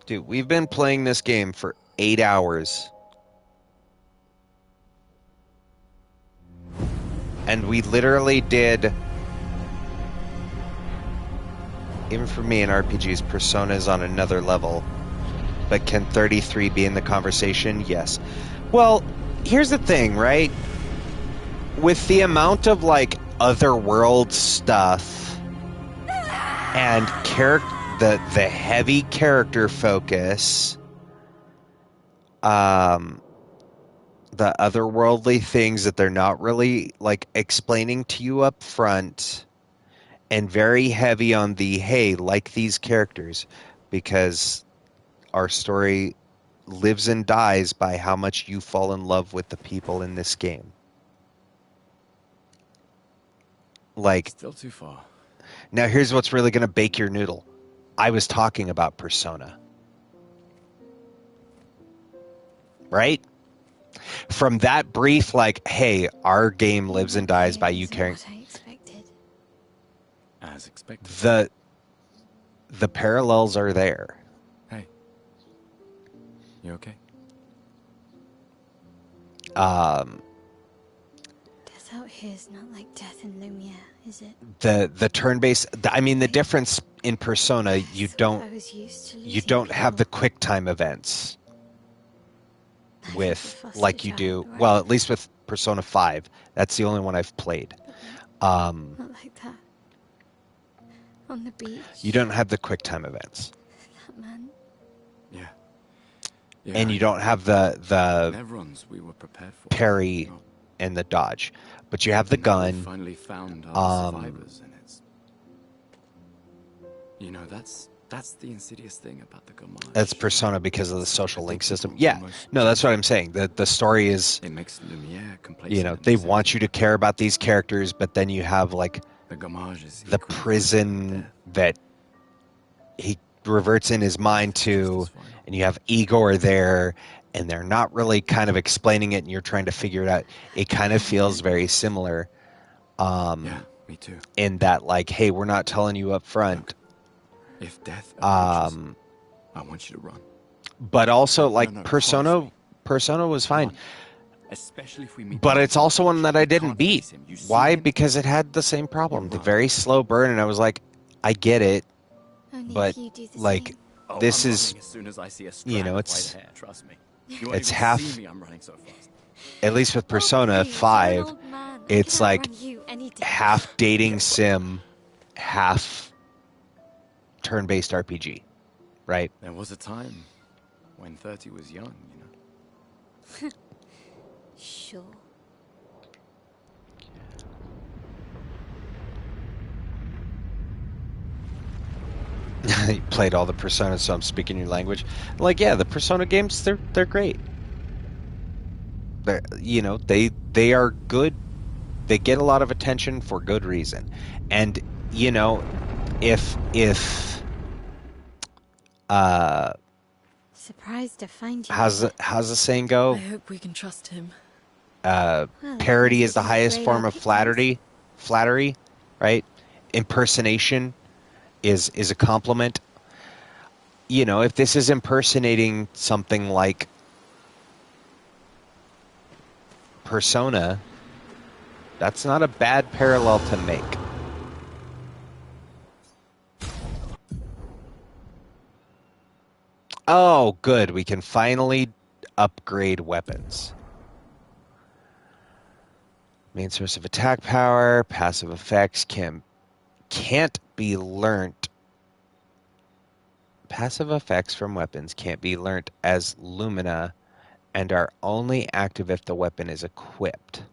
Dude, we've been playing this game for 8 hours. And we literally did... Even for me in RPGs, Persona is on another level. But can 33 be in the conversation? Yes. Well, here's the thing, right? With the amount of, otherworld stuff and the heavy character focus, the otherworldly things that they're not really, explaining to you up front... And very heavy on the, hey, like these characters, because our story lives and dies by how much you fall in love with the people in this game. Still too far. Now here's what's really going to bake your noodle. I was talking about Persona. Right? From that brief, hey, our game lives and dies by you caring... As expected. The parallels are there. Hey. You okay? Death out here is not like death in Lumiere, is it? The turn-based... the difference in Persona, you don't have the quick time events with, like you do... Well, at least with Persona 5. That's the only one I've played. Not like that. On the beach. You don't have the quick time events. That man. Yeah. And you don't have the runs we were prepared for. parry and the dodge. But you have the gun. We finally found our survivors, and it's You know, that's the insidious thing about the Gamage. That's Persona because of the social link system. Yeah, no, that's what I'm saying. The story is, it makes Lumiere you know, they want you to care about these characters, but then you have like the Gamage is the prison that he reverts in his mind to, and you have Igor there, and they're not really kind of explaining it, and you're trying to figure it out. It kind of feels very similar. Yeah, me too. In that, like, hey, we're not telling you up front. If death approaches, I want you to run. But also, like, no, Persona was fine. Especially if we meet. But it's also one that I didn't beat. Why? Because it had the same problem, the very slow burn, and I was like, I get it, but like, this is, as soon as I see a you know, strand of it's white hair, trust me. You won't it's even half. see me, I'm running so fast. At least with Persona 5, it's like half dating sim, half turn-based RPG, right? There was a time when 30 was young, you know. Sure. You played all the Persona, so I'm speaking your language. Like, yeah, the Persona games, they're great. You know, they are good. They get a lot of attention for good reason. And, you know, if surprised to find you. how's the saying go? I hope we can trust him. Parody is the highest form of flattery, right? Impersonation is a compliment. You know, if this is impersonating something like Persona, that's not a bad parallel to make. Oh, good. We can finally upgrade weapons. Main source of attack power, passive effects can't be learnt. Passive effects from weapons can't be learnt as Lumina and are only active if the weapon is equipped.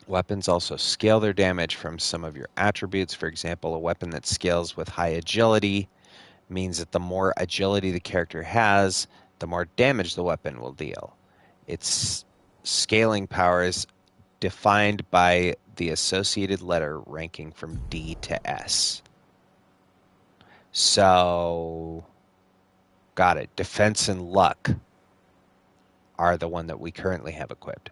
Weapons also scale their damage from some of your attributes. For example, a weapon that scales with high agility means that the more agility the character has, the more damage the weapon will deal. Its scaling power is defined by the associated letter ranking from D to S. So, got it. Defense and luck are the one that we currently have equipped.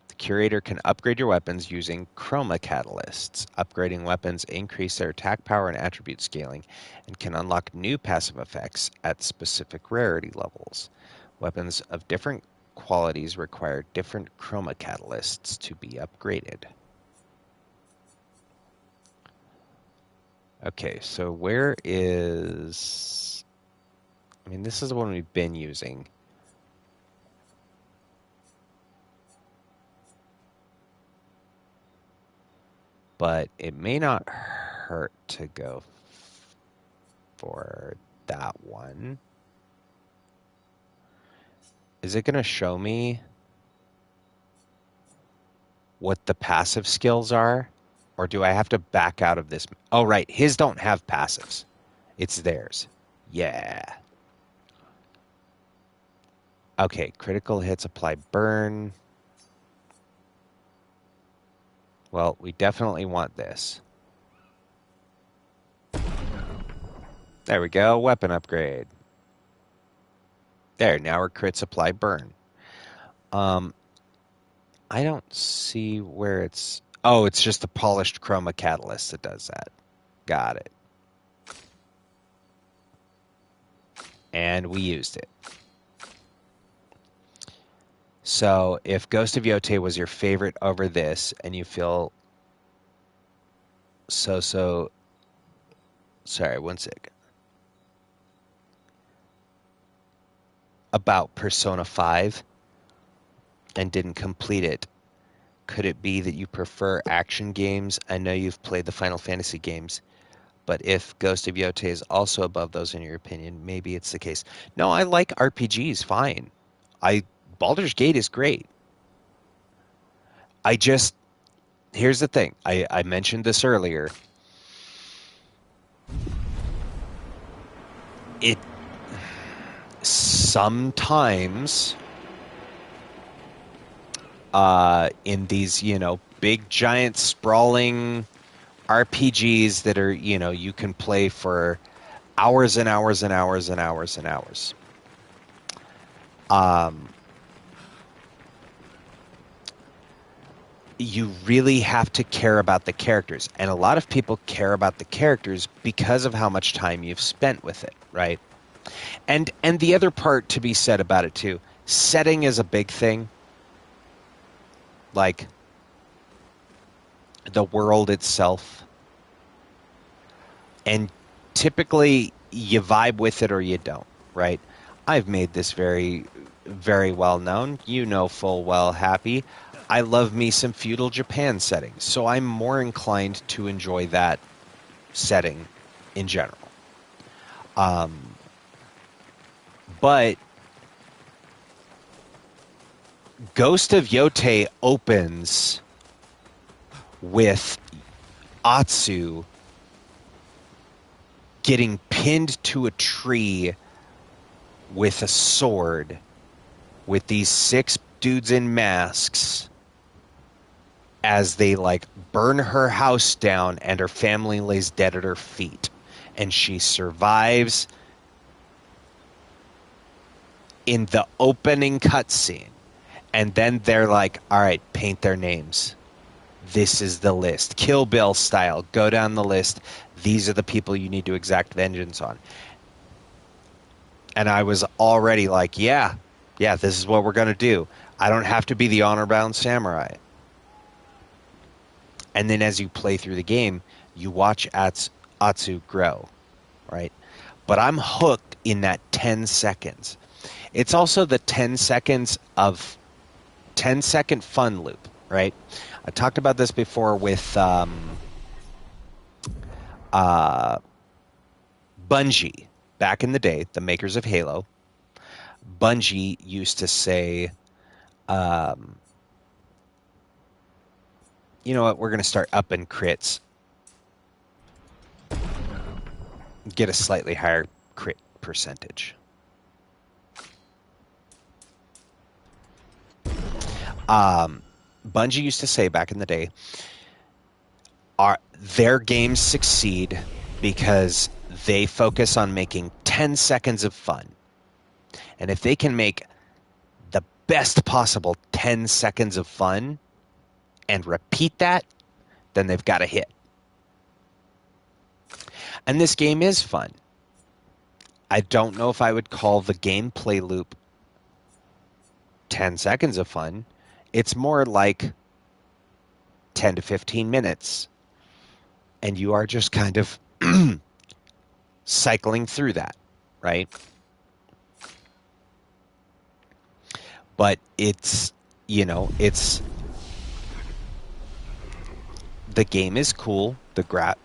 The curator can upgrade your weapons using chroma catalysts. Upgrading weapons increase their attack power and attribute scaling and can unlock new passive effects at specific rarity levels. Weapons of different qualities require different chroma catalysts to be upgraded. Okay, so where is... I mean, this is the one we've been using. But it may not hurt to go for that one. Is it going to show me what the passive skills are? Or do I have to back out of this? Oh, right. His don't have passives. It's theirs. Yeah. Okay. Critical hits apply burn. Well, we definitely want this. There we go. Weapon upgrade. There. Now our crits apply burn. I don't see where it's... Oh, it's just the polished chroma catalyst that does that. Got it. And we used it. So if Ghost of Yote was your favorite over this, and you feel so... Sorry, one second. About Persona 5 and didn't complete it, could it be that you prefer action games? I know you've played the Final Fantasy games, but if Ghost of Yote is also above those in your opinion, maybe it's the case. No, I like RPGs, fine. Baldur's Gate is great. Here's the thing. I mentioned this earlier. it sometimes in these, big, giant, sprawling RPGs that are, you can play for hours and hours and hours and hours and hours. You really have to care about the characters. And a lot of people care about the characters because of how much time you've spent with it, right? And the other part to be said about it too, setting is a big thing. Like the world itself. And typically you vibe with it or you don't, right? I've made this very, very well known. You know full well, Happy. I love me some feudal Japan settings, so I'm more inclined to enjoy that setting in general. But Ghost of Yote opens with Atsu getting pinned to a tree with a sword with these 6 dudes in masks as they burn her house down and her family lays dead at her feet. And she survives in the opening cutscene. And then they're like, all right, paint their names. This is the list. Kill Bill style. Go down the list. These are the people you need to exact vengeance on. And I was already like, yeah, this is what we're going to do. I don't have to be the honor-bound samurai. And then as you play through the game, you watch Atsu grow, right? But I'm hooked in that 10 seconds. It's also the 10-second fun loop, right? I talked about this before with Bungie. Back in the day, the makers of Halo, Bungie used to say, you know what, we're going to start upping crits. Get a slightly higher crit percentage. Bungie used to say back in the day, their games succeed because they focus on making 10 seconds of fun. And if they can make the best possible 10 seconds of fun and repeat that, then they've got a hit. And this game is fun. I don't know if I would call the gameplay loop 10 seconds of fun. It's more like 10 to 15 minutes. And you are just kind of cycling through that, right? But it's, the game is cool.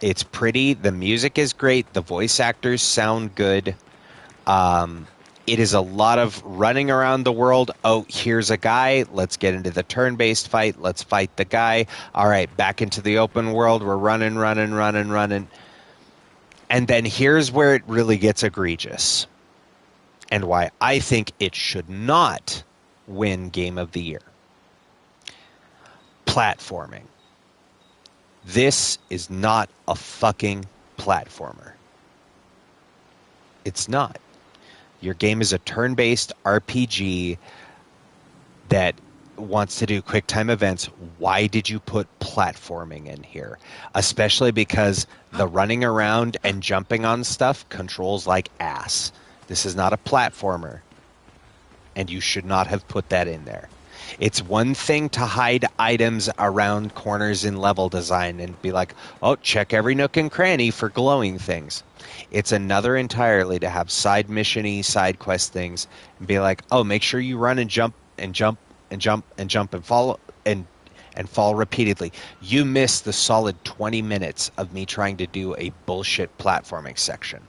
It's pretty. The music is great. The voice actors sound good. It is a lot of running around the world. Oh, here's a guy. Let's get into the turn-based fight. Let's fight the guy. All right, back into the open world. We're running. And then here's where it really gets egregious. And why I think it should not win Game of the Year. Platforming. This is not a fucking platformer. It's not. Your game is a turn-based RPG that wants to do quick-time events. Why did you put platforming in here? Especially because the running around and jumping on stuff controls like ass. This is not a platformer. And you should not have put that in there. It's one thing to hide items around corners in level design and be like, oh, check every nook and cranny for glowing things. It's another entirely to have side mission-y, side quest things and be like, oh, make sure you run and jump and jump and jump and jump and fall and fall repeatedly. You missed the solid 20 minutes of me trying to do a bullshit platforming section.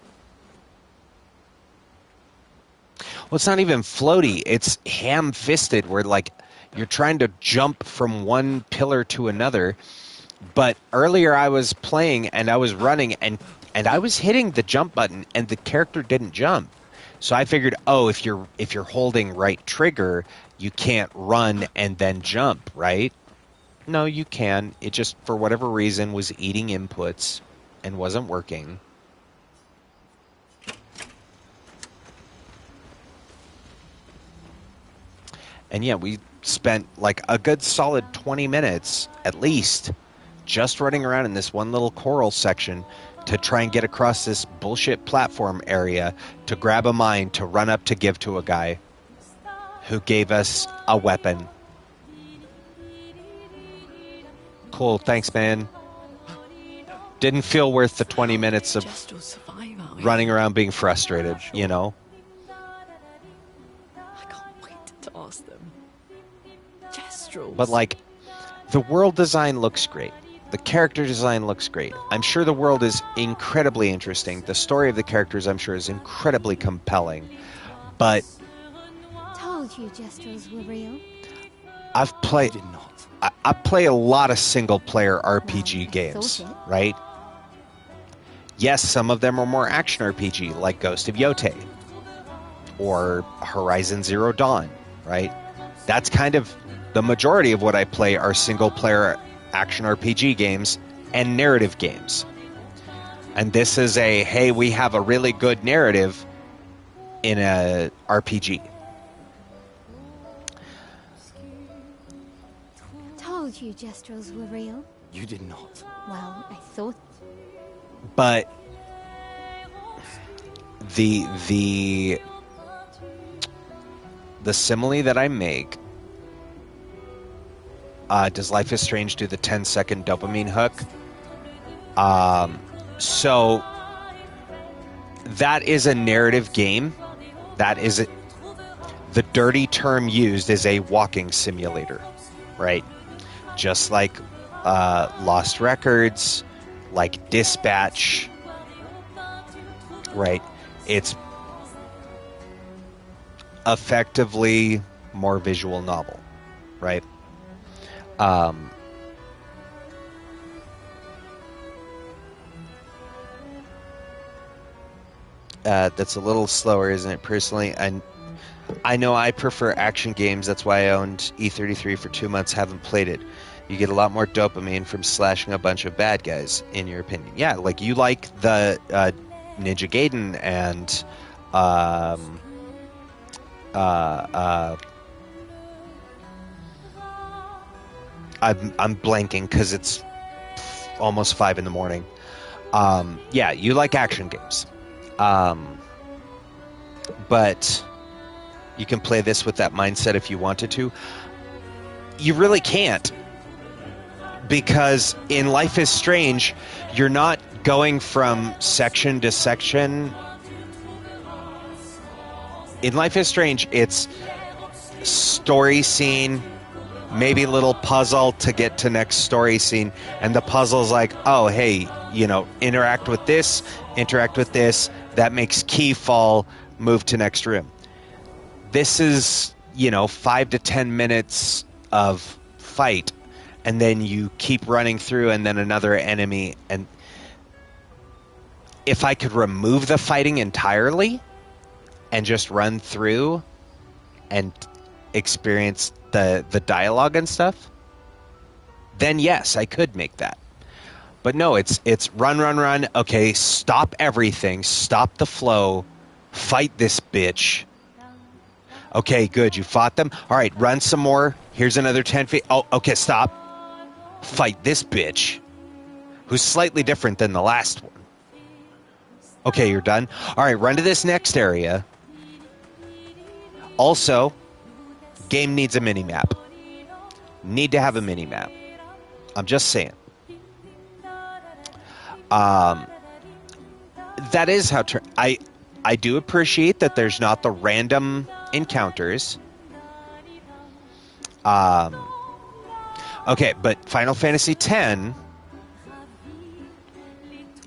Well, it's not even floaty. It's ham-fisted where, you're trying to jump from one pillar to another, But earlier I was playing and I was running and I was hitting the jump button and the character didn't jump. So I figured, oh, if you're holding right trigger, you can't run and then jump, right? No, you can. It just, for whatever reason, was eating inputs and wasn't working. And yeah, we spent like a good solid 20 minutes at least just running around in this one little coral section to try and get across this bullshit platform area to grab a mine to run up to give to a guy who gave us a weapon. Cool, thanks, man. Didn't feel worth the 20 minutes of running around being frustrated, you know? I can't wait to ask them. Jestrels. But, like, the world design looks great. The character design looks great. I'm sure the world is incredibly interesting. The story of the characters, I'm sure, is incredibly compelling. But Told you Jestrels were real. I play a lot of single-player RPG games, right? Yes, some of them are more action RPG, like Ghost of Yote or Horizon Zero Dawn, right? That's kind of the majority of what I play are single-player action RPG games and narrative games. And this is a, hey, we have a really good narrative in a RPG. Told you Jestrels were real. You did not. Well, I thought. But the simile that I make, does Life is Strange do the 10-second dopamine hook? So that is a narrative game. That is it. The dirty term used is a walking simulator, right? Just like Lost Records, like Dispatch, right? It's effectively more visual novel, right? That's a little slower, isn't it? Personally, I know I prefer action games. That's why I owned E33 for 2 months. Haven't played it. You get a lot more dopamine from slashing a bunch of bad guys, in your opinion. Yeah, like you like the Ninja Gaiden and I'm blanking because it's almost 5 in the morning. Yeah, you like action games. But you can play this with that mindset if you wanted to. You really can't. Because in Life is Strange, you're not going from section to section. In Life is Strange, it's story scene, maybe a little puzzle to get to next story scene. And the puzzle's like, oh, hey, interact with this, that makes key fall, move to next room. This is, 5 to 10 minutes of fight, and then you keep running through, and then another enemy. And if I could remove the fighting entirely and just run through and experience the dialogue and stuff, then yes, I could make that. But no, it's run. Okay, stop everything. Stop the flow. Fight this bitch. Okay, good. You fought them. All right, run some more. Here's another 10 feet. Oh, okay, stop. Fight this bitch, who's slightly different than the last one. Okay, you're done. All right, run to this next area. Also, game needs a mini-map. Need to have a mini-map. I'm just saying. That is how I do appreciate that there's not the random encounters. Okay, but Final Fantasy X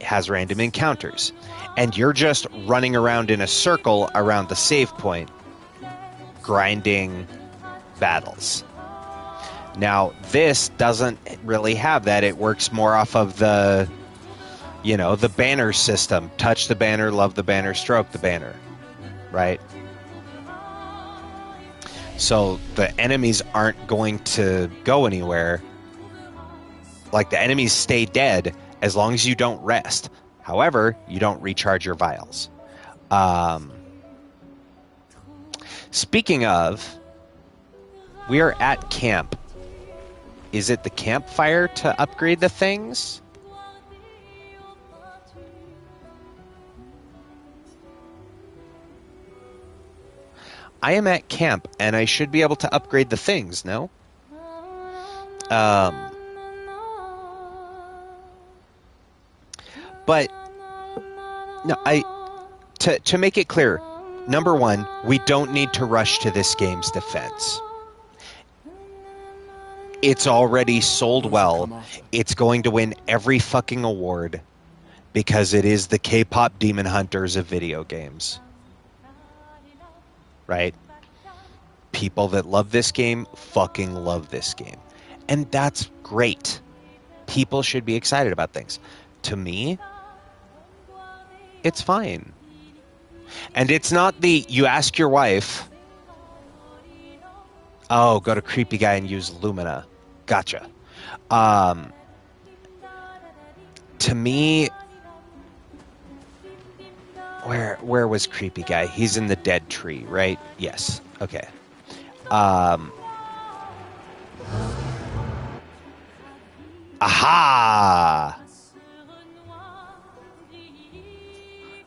has random encounters, and you're just running around in a circle around the save point, grinding battles. Now, this doesn't really have that. It works more off of the, the banner system. Touch the banner, love the banner, stroke the banner, right? So the enemies aren't going to go anywhere. Like, the enemies stay dead as long as you don't rest. However, you don't recharge your vials. Speaking of, we are at camp. Is it the campfire to upgrade the things? I am at camp, and I should be able to upgrade the things, no? But, no, to make it clear, number one, we don't need to rush to this game's defense. It's already sold well. It's going to win every fucking award because it is the K-pop Demon Hunters of video games. Right? People that love this game fucking love this game. And that's great. People should be excited about things. To me, it's fine. And it's not you ask your wife, oh, go to Creepy Guy and use Lumina. Gotcha. To me, where was Creepy Guy? He's in the dead tree, right? Yes. Okay. Aha!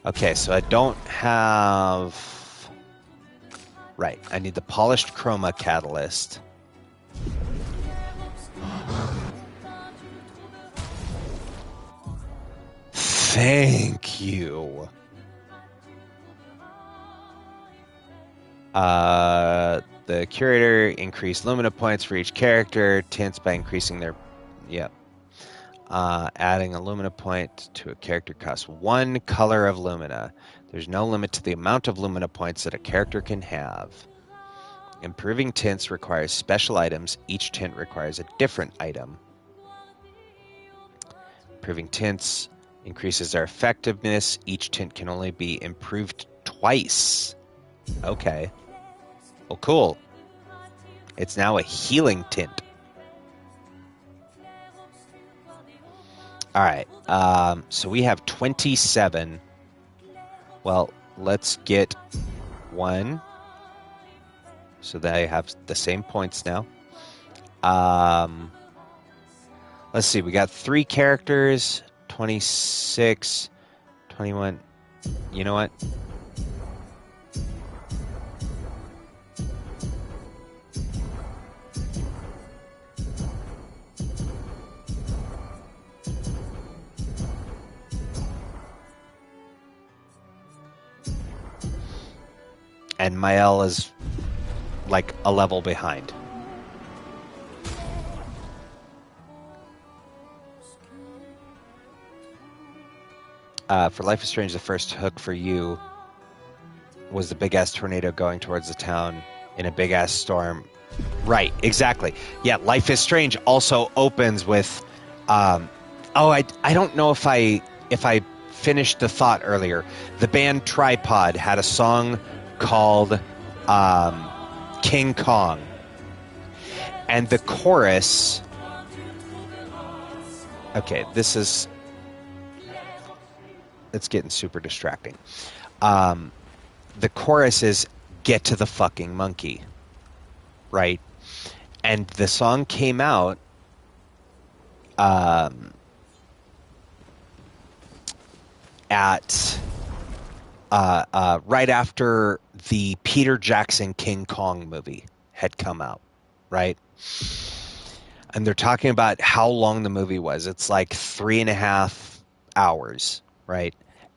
Okay, so I don't have... Right, I need the polished chroma catalyst. Thank you. The curator increased Lumina points for each character, tints by increasing their... Yep. Adding a Lumina point to a character costs 1 color of Lumina. There's no limit to the amount of Lumina points that a character can have. Improving tints requires special items. Each tint requires a different item. Improving tints increases their effectiveness. Each tint can only be improved twice. Okay. Well, cool. It's now a healing tint. All right. So we have 27. Well, let's get 1. So they have the same points now. Let's see. We got 3 characters. 26, 21. You know what? And Mael is like a level behind. For Life is Strange, the first hook for you was the big-ass tornado going towards the town in a big-ass storm. Right, exactly. Yeah, Life is Strange also opens with... I don't know if I finished the thought earlier. The band Tripod had a song called King Kong. And the chorus... Okay, this is... It's getting super distracting. The chorus is "Get to the fucking monkey," right? And the song came out at right after the Peter Jackson King Kong movie had come out, right? And they're talking about how long the movie was. It's like 3.5 hours, right?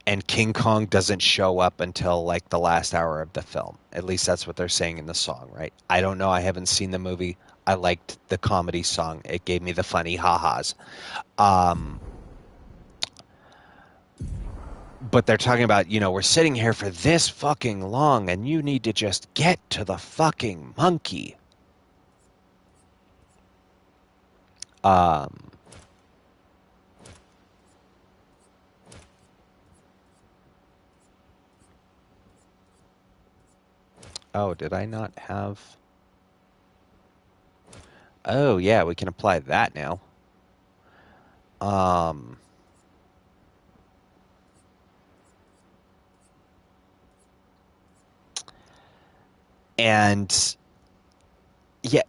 And King Kong doesn't show up until like the last hour of the film. At least that's what they're saying in the song, right? I don't know. I haven't seen the movie. I liked the comedy song. It gave me the funny ha-has. But they're talking about, we're sitting here for this fucking long and you need to just get to the fucking monkey. Oh, did I not have... Oh, yeah, we can apply that now. And yeah,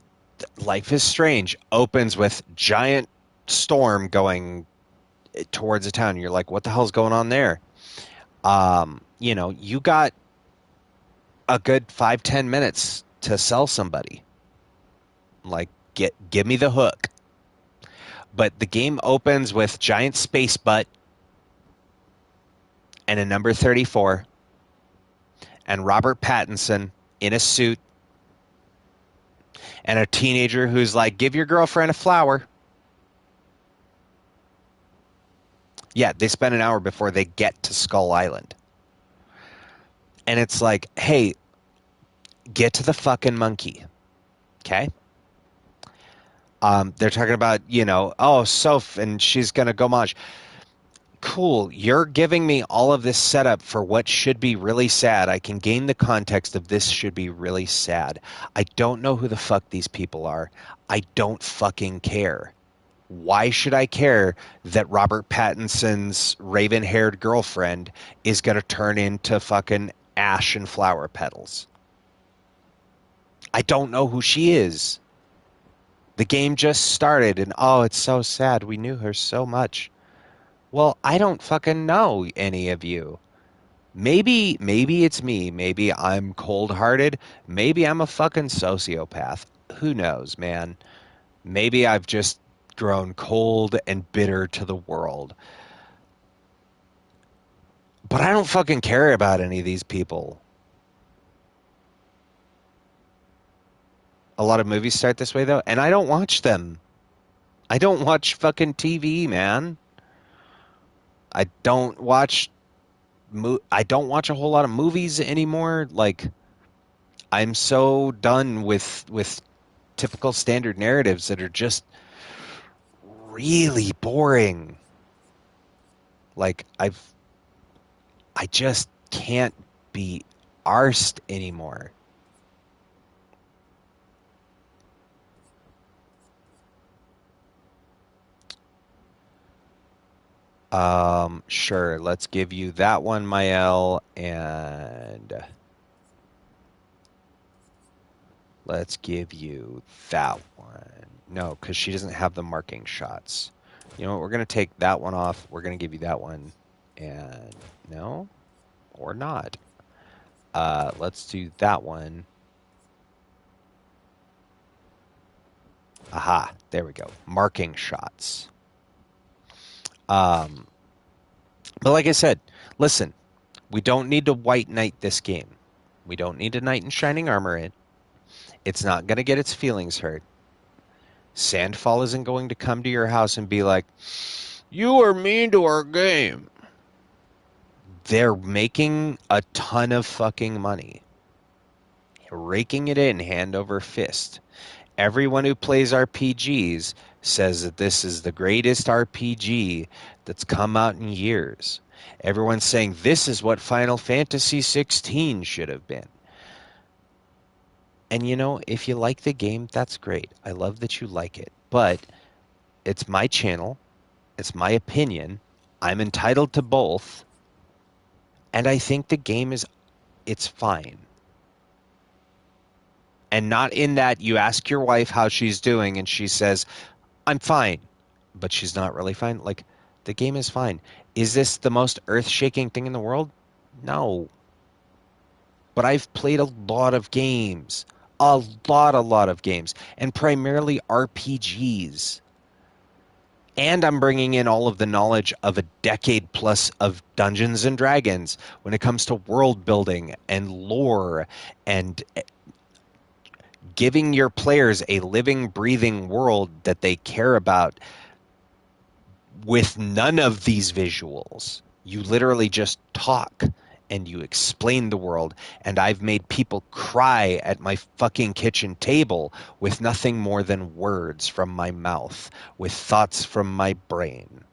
Life is Strange opens with giant storm going towards a town. You're like, what the hell's going on there? You know, you got a good 5-10 minutes to sell somebody. Like, give me the hook. But the game opens with giant space butt and a number 34 and Robert Pattinson in a suit and a teenager who's like, give your girlfriend a flower. Yeah, they spend an hour before they get to Skull Island. And it's like, hey, get to the fucking monkey. Okay? They're talking about, you know, oh, Soph, and she's going to go Maj. Cool. You're giving me all of this setup for what should be really sad. I can gain the context of this should be really sad. I don't know who the fuck these people are. I don't fucking care. Why should I care that Robert Pattinson's raven-haired girlfriend is going to turn into fucking ash and flower petals? I don't know who she is. The game just started and, oh, it's so sad. We knew her so much. Well, I don't fucking know any of you. Maybe it's me. Maybe I'm cold-hearted. Maybe I'm a fucking sociopath. Who knows, man? Maybe I've just grown cold and bitter to the world. But I don't fucking care about any of these people. A lot of movies start this way, though, and I don't watch them. I don't watch fucking TV, man. I don't watch a whole lot of movies anymore. Like, I'm so done with typical standard narratives that are just really boring. Like, I just can't be arsed anymore. Sure, let's give you that one, Mael, and let's give you that one. No, because she doesn't have the marking shots. You know what, we're going to take that one off. We're going to give you that one, and no, or not. Let's do that one. Aha, there we go. Marking shots. But like I said, listen, we don't need to white knight this game. We don't need a knight in shining armor in. It's not going to get its feelings hurt. Sandfall isn't going to come to your house and be like, you are mean to our game. They're making a ton of fucking money. Raking it in hand over fist. Everyone who plays RPGs says that this is the greatest RPG that's come out in years. Everyone's saying this is what Final Fantasy 16 should have been. And you know, if you like the game, that's great. I love that you like it. But it's my channel. It's my opinion. I'm entitled to both. And I think the game it's fine. And not in that you ask your wife how she's doing and she says, I'm fine. But she's not really fine. Like, the game is fine. Is this the most earth-shaking thing in the world? No. But I've played a lot of games. A lot of games. And primarily RPGs. And I'm bringing in all of the knowledge of a decade plus of Dungeons and Dragons when it comes to world building and lore and giving your players a living, breathing world that they care about with none of these visuals. You literally just talk and you explain the world, and I've made people cry at my fucking kitchen table with nothing more than words from my mouth, with thoughts from my brain.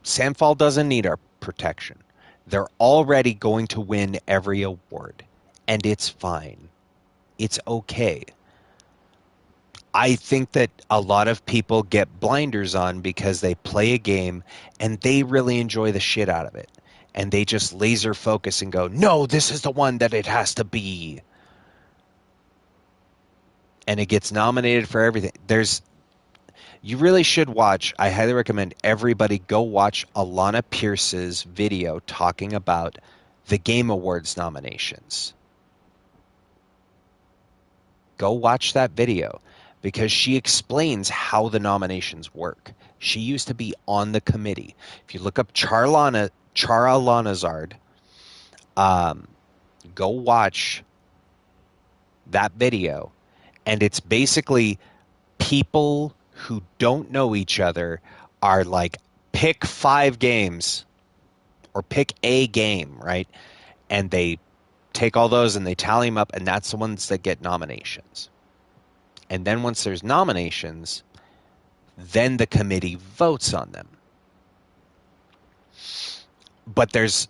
Sandfall doesn't need our protection. They're already going to win every award, and it's fine. It's okay. I think that a lot of people get blinders on because they play a game and they really enjoy the shit out of it. And they just laser focus and go, no, this is the one that it has to be. And it gets nominated for everything. You really should watch, I highly recommend everybody go watch Alana Pierce's video talking about the Game Awards nominations. Go watch that video because she explains how the nominations work. She used to be on the committee. If you look up Chara Lanazard, go watch that video, and it's basically people who don't know each other are like, pick 5 games or pick a game, right? And they take all those and they tally them up, and that's the ones that get nominations. And then once there's nominations, then the committee votes on them. But there's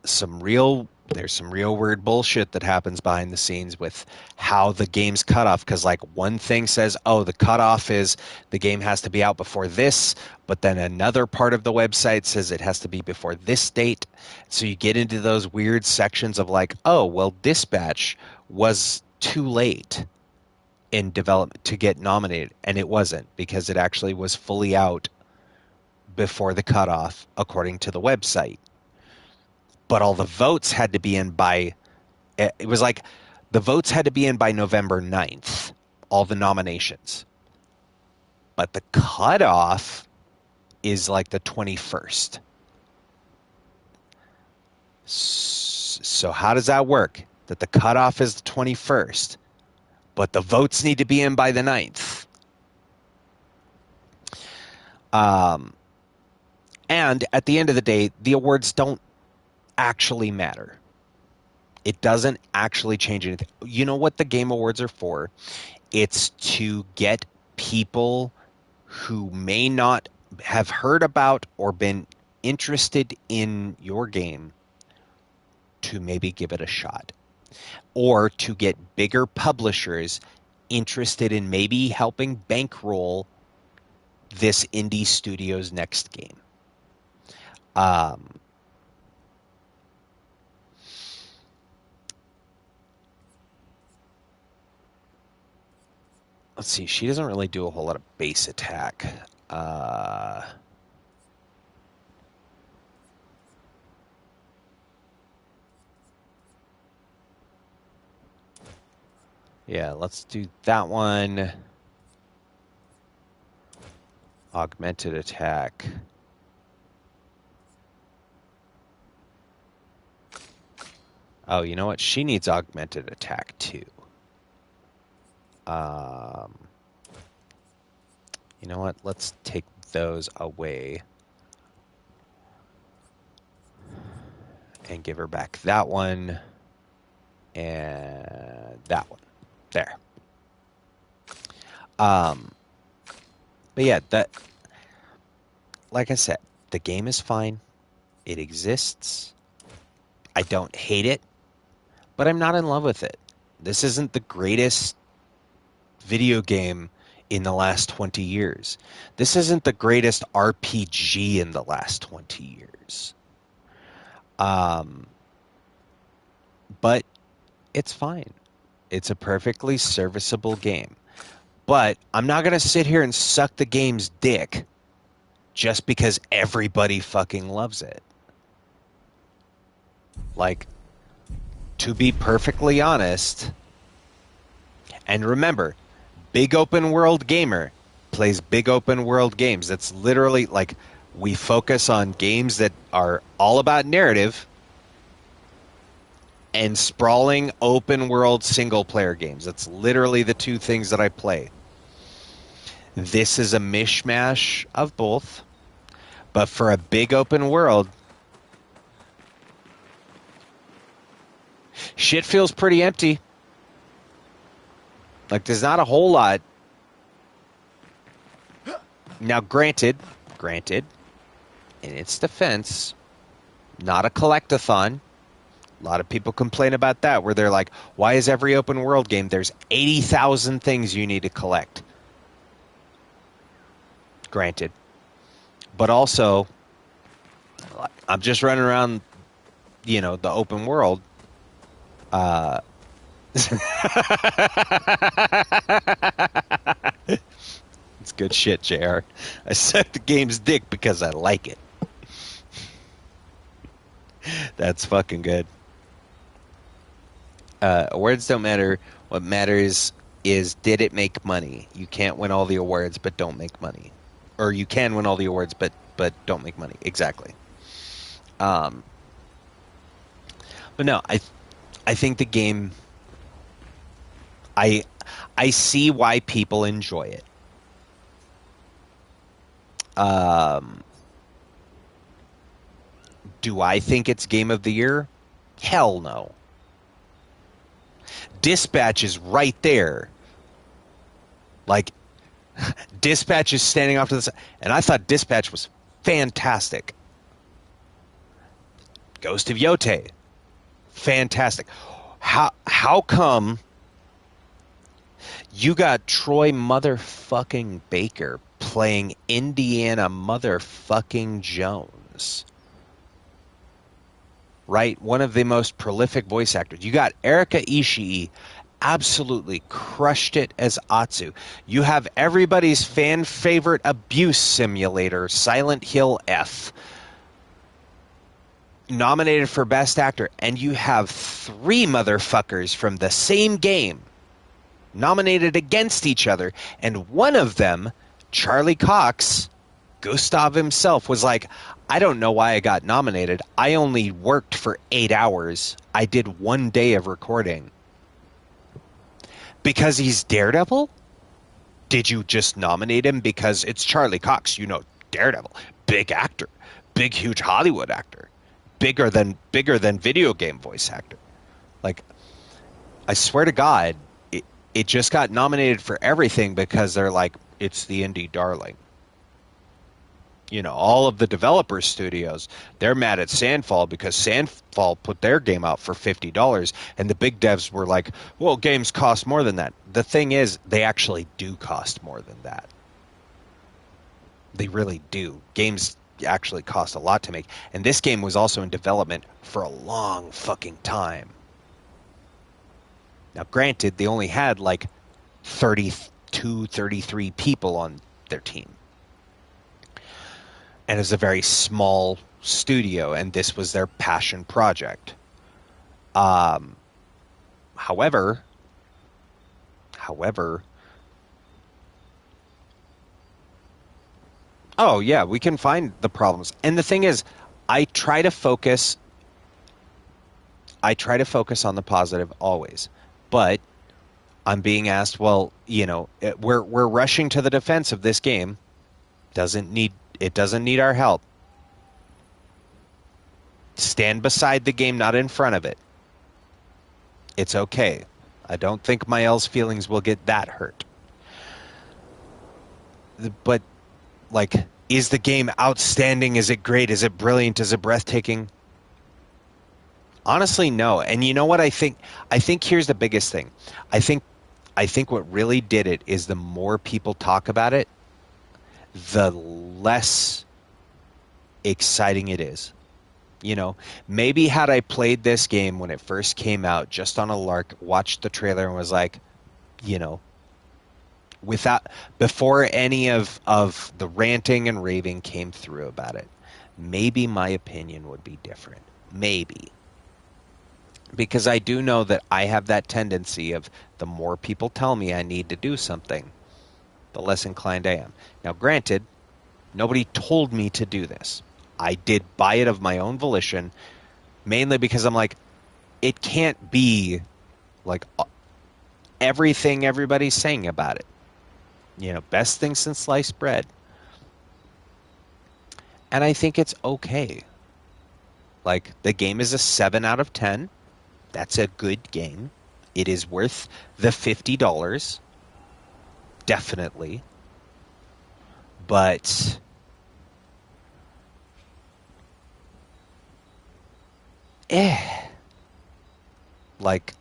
some real weird bullshit that happens behind the scenes with how the game's cut off. Because like one thing says, oh, the cutoff is the game has to be out before this, but then another part of the website says it has to be before this date. So you get into those weird sections of like, oh, well, Dispatch was too late in development to get nominated, and it wasn't, because it actually was fully out before the cutoff according to the website. But all the votes had to be in by, it was like the votes had to be in by November 9th, all the nominations. But the cutoff is like the 21st. So how does that work? That the cutoff is the 21st, but the votes need to be in by the 9th. And at the end of the day, the awards don't actually matter. It doesn't actually change anything. You know what the Game Awards are for? It's to get people who may not have heard about or been interested in your game to maybe give it a shot, or to get bigger publishers interested in maybe helping bankroll this indie studio's next game. Let's see. She doesn't really do a whole lot of base attack. Yeah, let's do that one. Augmented attack. Oh, you know what? She needs augmented attack too. You know what? Let's take those away and give her back that one and that one. There. But yeah, that, like I said, the game is fine. It exists. I don't hate it, but I'm not in love with it. This isn't the greatest video game in the last 20 years. This isn't the greatest RPG in the last 20 years. But it's fine. It's a perfectly serviceable game. But I'm not going to sit here and suck the game's dick just because everybody fucking loves it. Like, to be perfectly honest, and remember, big open world gamer plays big open world games. That's literally like, we focus on games that are all about narrative and sprawling open world single player games. That's literally the two things that I play. This is a mishmash of both, But for a big open world, shit feels pretty empty. Like, there's not a whole lot. Now, granted, in its defense, not a collect-a-thon. A lot of people complain about that, where they're like, why is every open world game, there's 80,000 things you need to collect? Granted. But also, I'm just running around, you know, the open world. It's good shit, JR. I suck the game's dick because I like it. That's fucking good. Awards don't matter. What matters is, did it make money? You can't win all the awards but don't make money. Or you can win all the awards but don't make money. Exactly. But no, I think the game, I see why people enjoy it. Do I think it's Game of the Year? Hell no. Dispatch is right there. Like, Dispatch is standing off to the side. And I thought Dispatch was fantastic. Ghost of Yote, fantastic. How come you got Troy motherfucking Baker playing Indiana motherfucking Jones? Right? One of the most prolific voice actors. You got Erika Ishii, absolutely crushed it as Atsu. You have everybody's fan favorite abuse simulator, Silent Hill F, nominated for Best Actor. And you have 3 motherfuckers from the same game nominated against each other. And one of them, Charlie Cox, Gustav himself, was like, I don't know why I got nominated. I only worked for 8 hours. I did 1 day of recording. Because he's Daredevil? Did you just nominate him because it's Charlie Cox? You know, Daredevil. Big actor. Big, huge Hollywood actor. Bigger than video game voice actor. Like, I swear to God, it just got nominated for everything because they're like, it's the indie darling. You know, all of the developer studios, they're mad at Sandfall because Sandfall put their game out for $50, and the big devs were like, well, games cost more than that. The thing is, they actually do cost more than that. They really do. Games actually cost a lot to make. And this game was also in development for a long fucking time. Now, granted, they only had like 32, 33 people on their team. And it was a very small studio, and this was their passion project. However, oh yeah, we can find the problems. And the thing is, I try to focus on the positive always. But I'm being asked, well, you know, we're rushing to the defense of this game. It doesn't need our help. Stand beside the game, not in front of it. It's okay. I don't think Mael's feelings will get that hurt. But, like, is the game outstanding? Is it great? Is it brilliant? Is it breathtaking? Honestly, no. And you know what I think? I think here's the biggest thing. I think what really did it is the more people talk about it, the less exciting it is. You know, maybe had I played this game when it first came out just on a lark, watched the trailer and was like, you know, before any of the ranting and raving came through about it, maybe my opinion would be different. Maybe. Because I do know that I have that tendency of the more people tell me I need to do something, the less inclined I am. Now, granted, nobody told me to do this. I did buy it of my own volition, mainly because I'm like, it can't be like everything everybody's saying about it. You know, best thing since sliced bread. And I think it's okay. Like, the game is a 7 out of 10. That's a good game. It is worth the $50. Definitely. But like,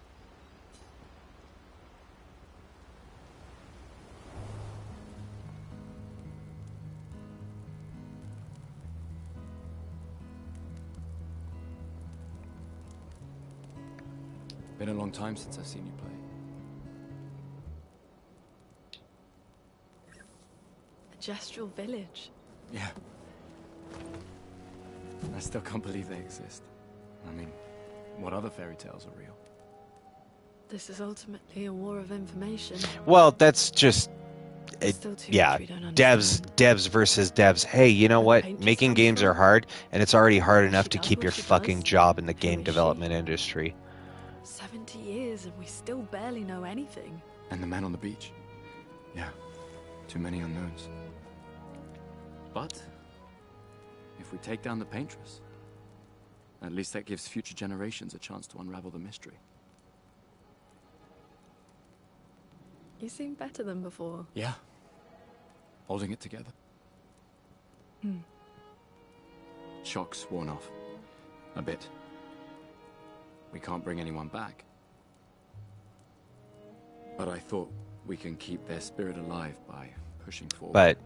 Been a long time since I've seen you play. A gestural village. Yeah. I still can't believe they exist. I mean, what other fairy tales are real? This is ultimately a war of information. well, that's just Still too yeah, much we don't understand. devs versus devs. Hey, you know what? paint Making yourself games from? are hard, and it's already hard enough to does keep what your she fucking does. job in the Who game is she? development industry. 70 years and we still barely know anything. And the man on the beach. Yeah, too many unknowns. But if we take down the paintress, at least that gives future generations a chance to unravel the mystery. You seem better than before. Yeah. Holding it together. Shock's worn off. A bit. We can't bring anyone back. But I thought we can keep their spirit alive by pushing forward. But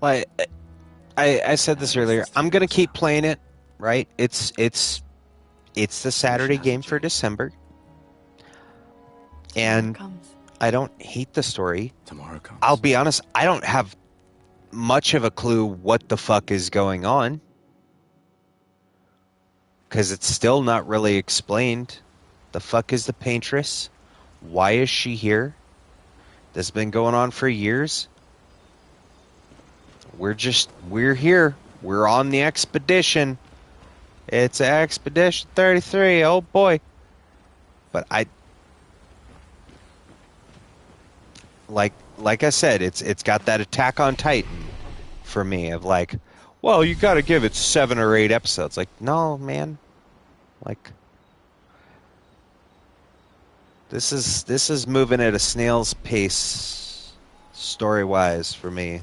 like I said this earlier, I'm gonna keep playing it. Right? It's the Saturday game for December, and I don't hate the story. Tomorrow comes. I'll be honest, I don't have much of a clue what the fuck is going on, because it's still not really explained. The fuck is the paintress? Why is she here? This has been going on for years. We're here. We're on the expedition. It's Expedition 33. Oh boy. But like I said, it's got that Attack on Titan for me of like, well, you got to give it 7 or 8 episodes. Like, no, man. Like, this is moving at a snail's pace story-wise for me.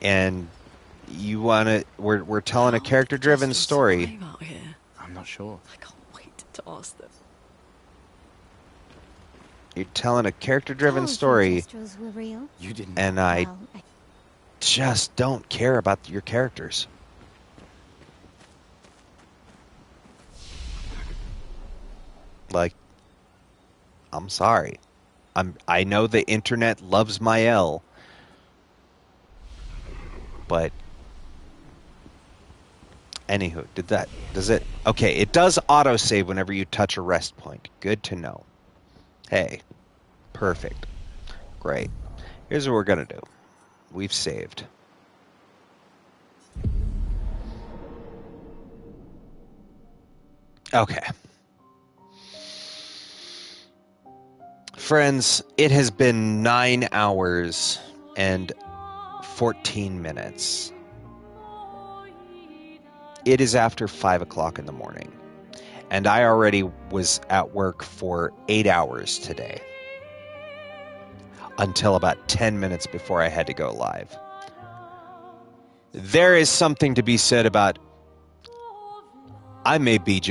And you want to we're telling a character-driven story. Out here. I'm not sure. I can't wait to ask them. You're telling a character-driven All story, Kestrels were real. You didn't. and I Well, just don't care about your characters. Like, I'm sorry. I know the internet loves my L, but anywho, does it? Okay, it does autosave whenever you touch a rest point. Good to know. Hey, perfect. Great. Here's what we're gonna do. We've saved. Okay. Friends, it has been 9 hours and 14 minutes. It is after 5 o'clock in the morning, and I already was at work for 8 hours today, until about 10 minutes before I had to go live. There is something to be said about, I may be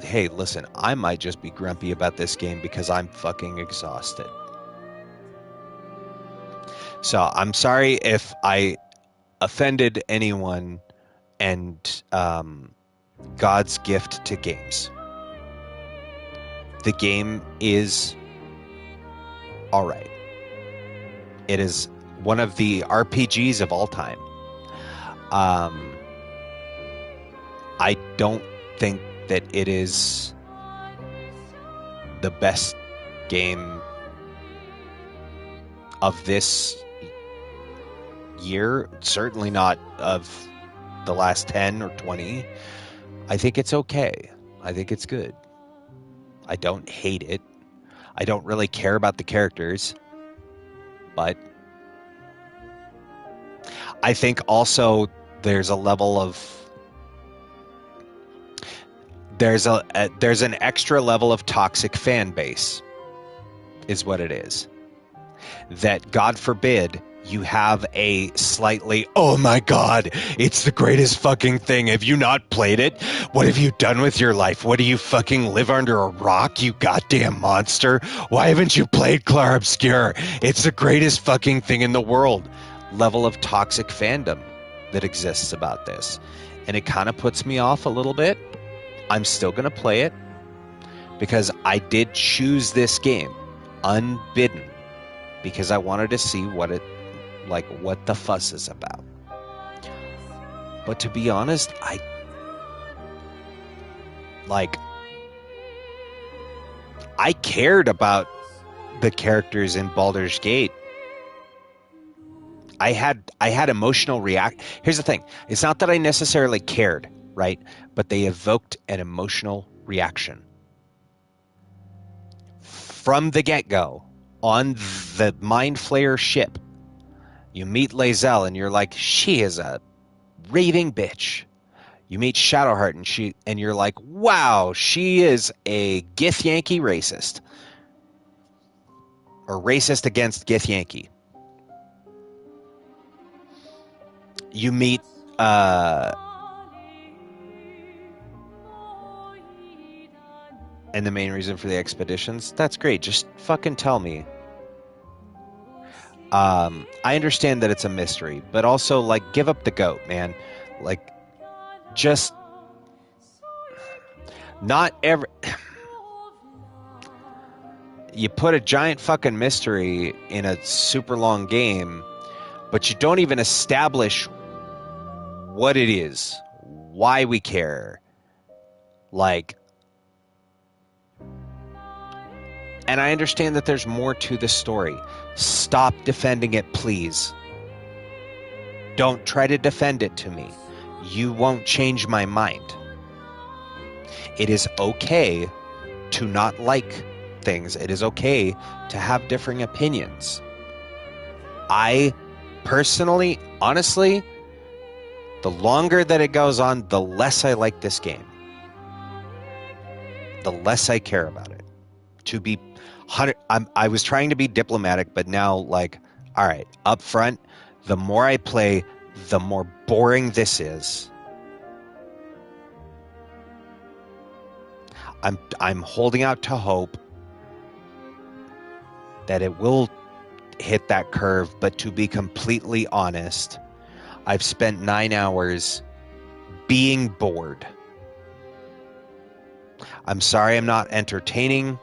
hey, listen, I might just be grumpy about this game because I'm fucking exhausted. So I'm sorry if I offended anyone and God's gift to games. The game is alright. It is one of the RPGs of all time. I don't think that it is the best game of this year. Certainly not of the last 10 or 20. I think it's okay. I think it's good. I don't hate it. I don't really care about the characters. But I think also there's a level of there's an extra level of toxic fan base, is what it is. That, God forbid, you have a slightly, oh my God, it's the greatest fucking thing. Have you not played it? What have you done with your life? What do you fucking live under a rock, you goddamn monster? Why haven't you played Clair Obscur? It's the greatest fucking thing in the world. Level of toxic fandom that exists about this. And it kind of puts me off a little bit. I'm still going to play it because I did choose this game unbidden because I wanted to see what the fuss is about. But to be honest, I cared about the characters in Baldur's Gate. I had emotional react. Here's the thing. It's not that I necessarily cared, right? But they evoked an emotional reaction. From the get-go, on the Mind Flayer ship, you meet Lae'zel and you're like, she is a raving bitch. You meet Shadowheart and you're like, wow, she is a Githyanki racist. Or racist against Githyanki. You meet and the main reason for the expeditions, that's great. Just fucking tell me. I understand that it's a mystery, but also, like, give up the goat, man. Like, just not every. You put a giant fucking mystery in a super long game, but you don't even establish what it is, why we care. Like, and I understand that there's more to the story. Stop defending it, please. Don't try to defend it to me. You won't change my mind. It is okay to not like things. It is okay to have differing opinions. I personally, honestly, the longer that it goes on, the less I like this game. The less I care about it. To be I was trying to be diplomatic, but now, like, all right, up front, the more I play, the more boring this is. I'm holding out to hope that it will hit that curve, but to be completely honest, I've spent 9 hours being bored. I'm sorry I'm not entertaining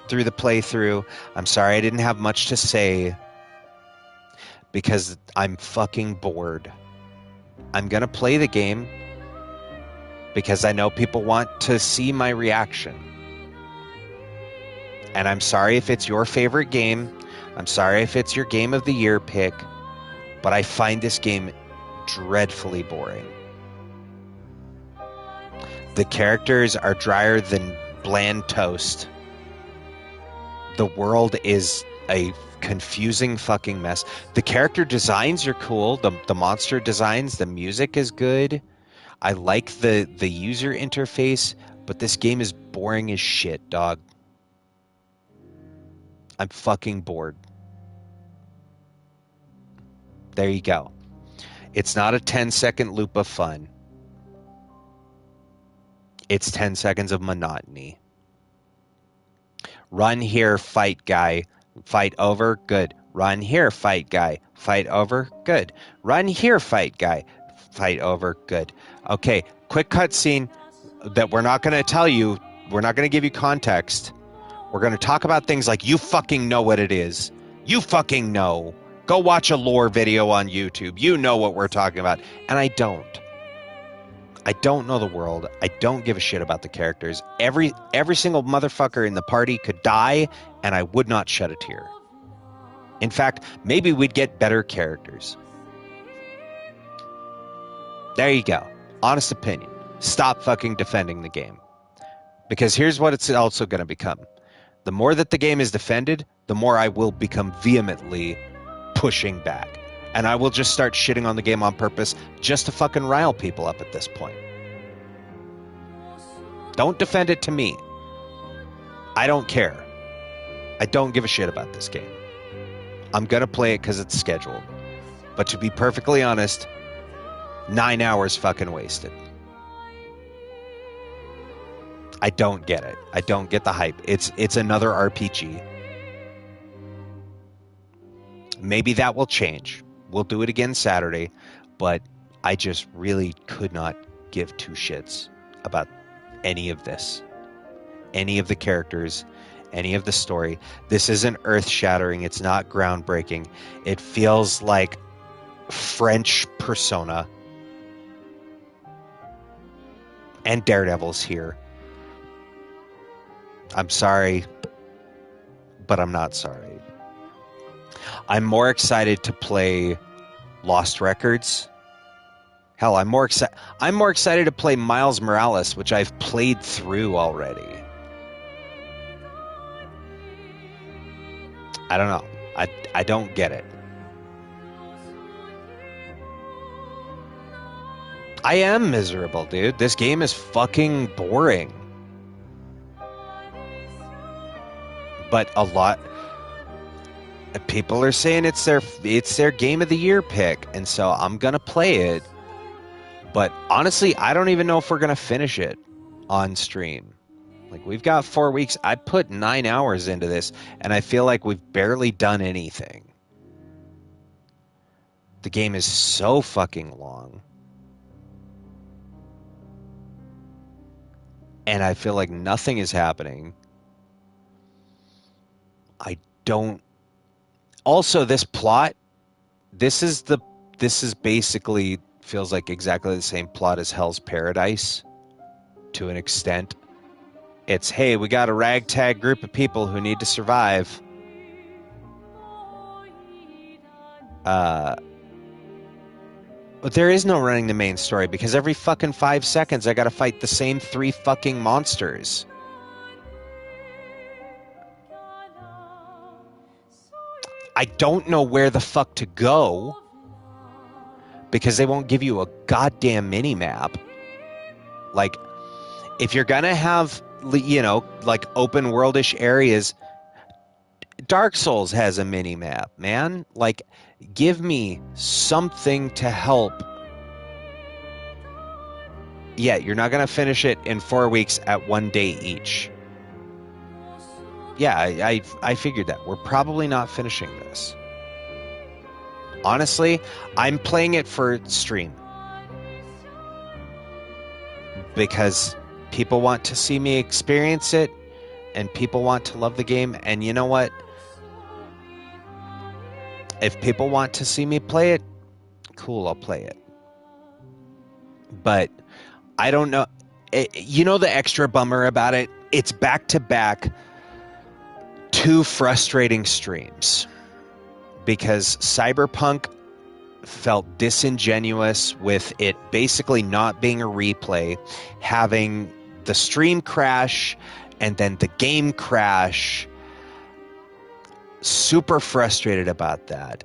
through the playthrough. I'm sorry I didn't have much to say because I'm fucking bored. I'm going to play the game because I know people want to see my reaction. And I'm sorry if it's your favorite game. I'm sorry if it's your game of the year pick, but I find this game dreadfully boring. The characters are drier than bland toast. The world is a confusing fucking mess. The character designs are cool. The monster designs, the music is good. I like the user interface, but this game is boring as shit, dog. I'm fucking bored. There you go. It's not a 10-second loop of fun. It's 10 seconds of monotony. Run here, fight guy. Fight over, good. Run here, fight guy. Fight over, good. Run here, fight guy. Fight over, good. Okay, quick cutscene that we're not going to tell you. We're not going to give you context. We're going to talk about things like you fucking know what it is. You fucking know. Go watch a lore video on YouTube. You know what we're talking about. And I don't. I don't know the world. I don't give a shit about the characters. Every single motherfucker in the party could die, and I would not shed a tear. In fact, maybe we'd get better characters. There you go. Honest opinion. Stop fucking defending the game. Because here's what it's also going to become. The more that the game is defended, the more I will become vehemently pushing back. And I will just start shitting on the game on purpose just to fucking rile people up at this point. Don't defend it to me. I don't care. I don't give a shit about this game. I'm going to play it because it's scheduled. But to be perfectly honest, 9 hours fucking wasted. I don't get it. I don't get the hype. It's another RPG. Maybe that will change. We'll do it again Saturday, but I just really could not give two shits about any of this. Any of the characters, any of the story. This isn't earth-shattering. It's not groundbreaking. It feels like French Persona. And Daredevil's here. I'm sorry, but I'm not sorry. I'm more excited to play Lost Records. Hell, I'm more excited to play Miles Morales, which I've played through already. I don't know. I don't get it. I am miserable, dude. This game is fucking boring. But a lot of people are saying it's their game of the year pick, and so I'm gonna play it. But honestly, I don't even know if we're gonna finish it on stream. Like, we've got 4 weeks. I put 9 hours into this, and I feel like we've barely done anything. The game is so fucking long. And I feel like nothing is happening. I don't... Also, this plot, this is basically feels like exactly the same plot as Hell's Paradise to an extent. It's, hey, we got a ragtag group of people who need to survive. But there is no running the main story because every fucking 5 seconds I gotta fight the same 3 fucking monsters. I don't know where the fuck to go because they won't give you a goddamn mini-map. Like, if you're gonna have, you know, like open worldish areas, Dark Souls has a mini-map, man. Like, give me something to help. Yeah, you're not gonna finish it in 4 weeks at 1 day each. Yeah, I figured that. We're probably not finishing this. Honestly, I'm playing it for stream. Because people want to see me experience it, and people want to love the game, and you know what? If people want to see me play it, cool, I'll play it. But I don't know. You know the extra bummer about it? It's back-to-back 2 frustrating streams. Because Cyberpunk felt disingenuous with it basically not being a replay, having the stream crash, and then the game crash. Super frustrated about that.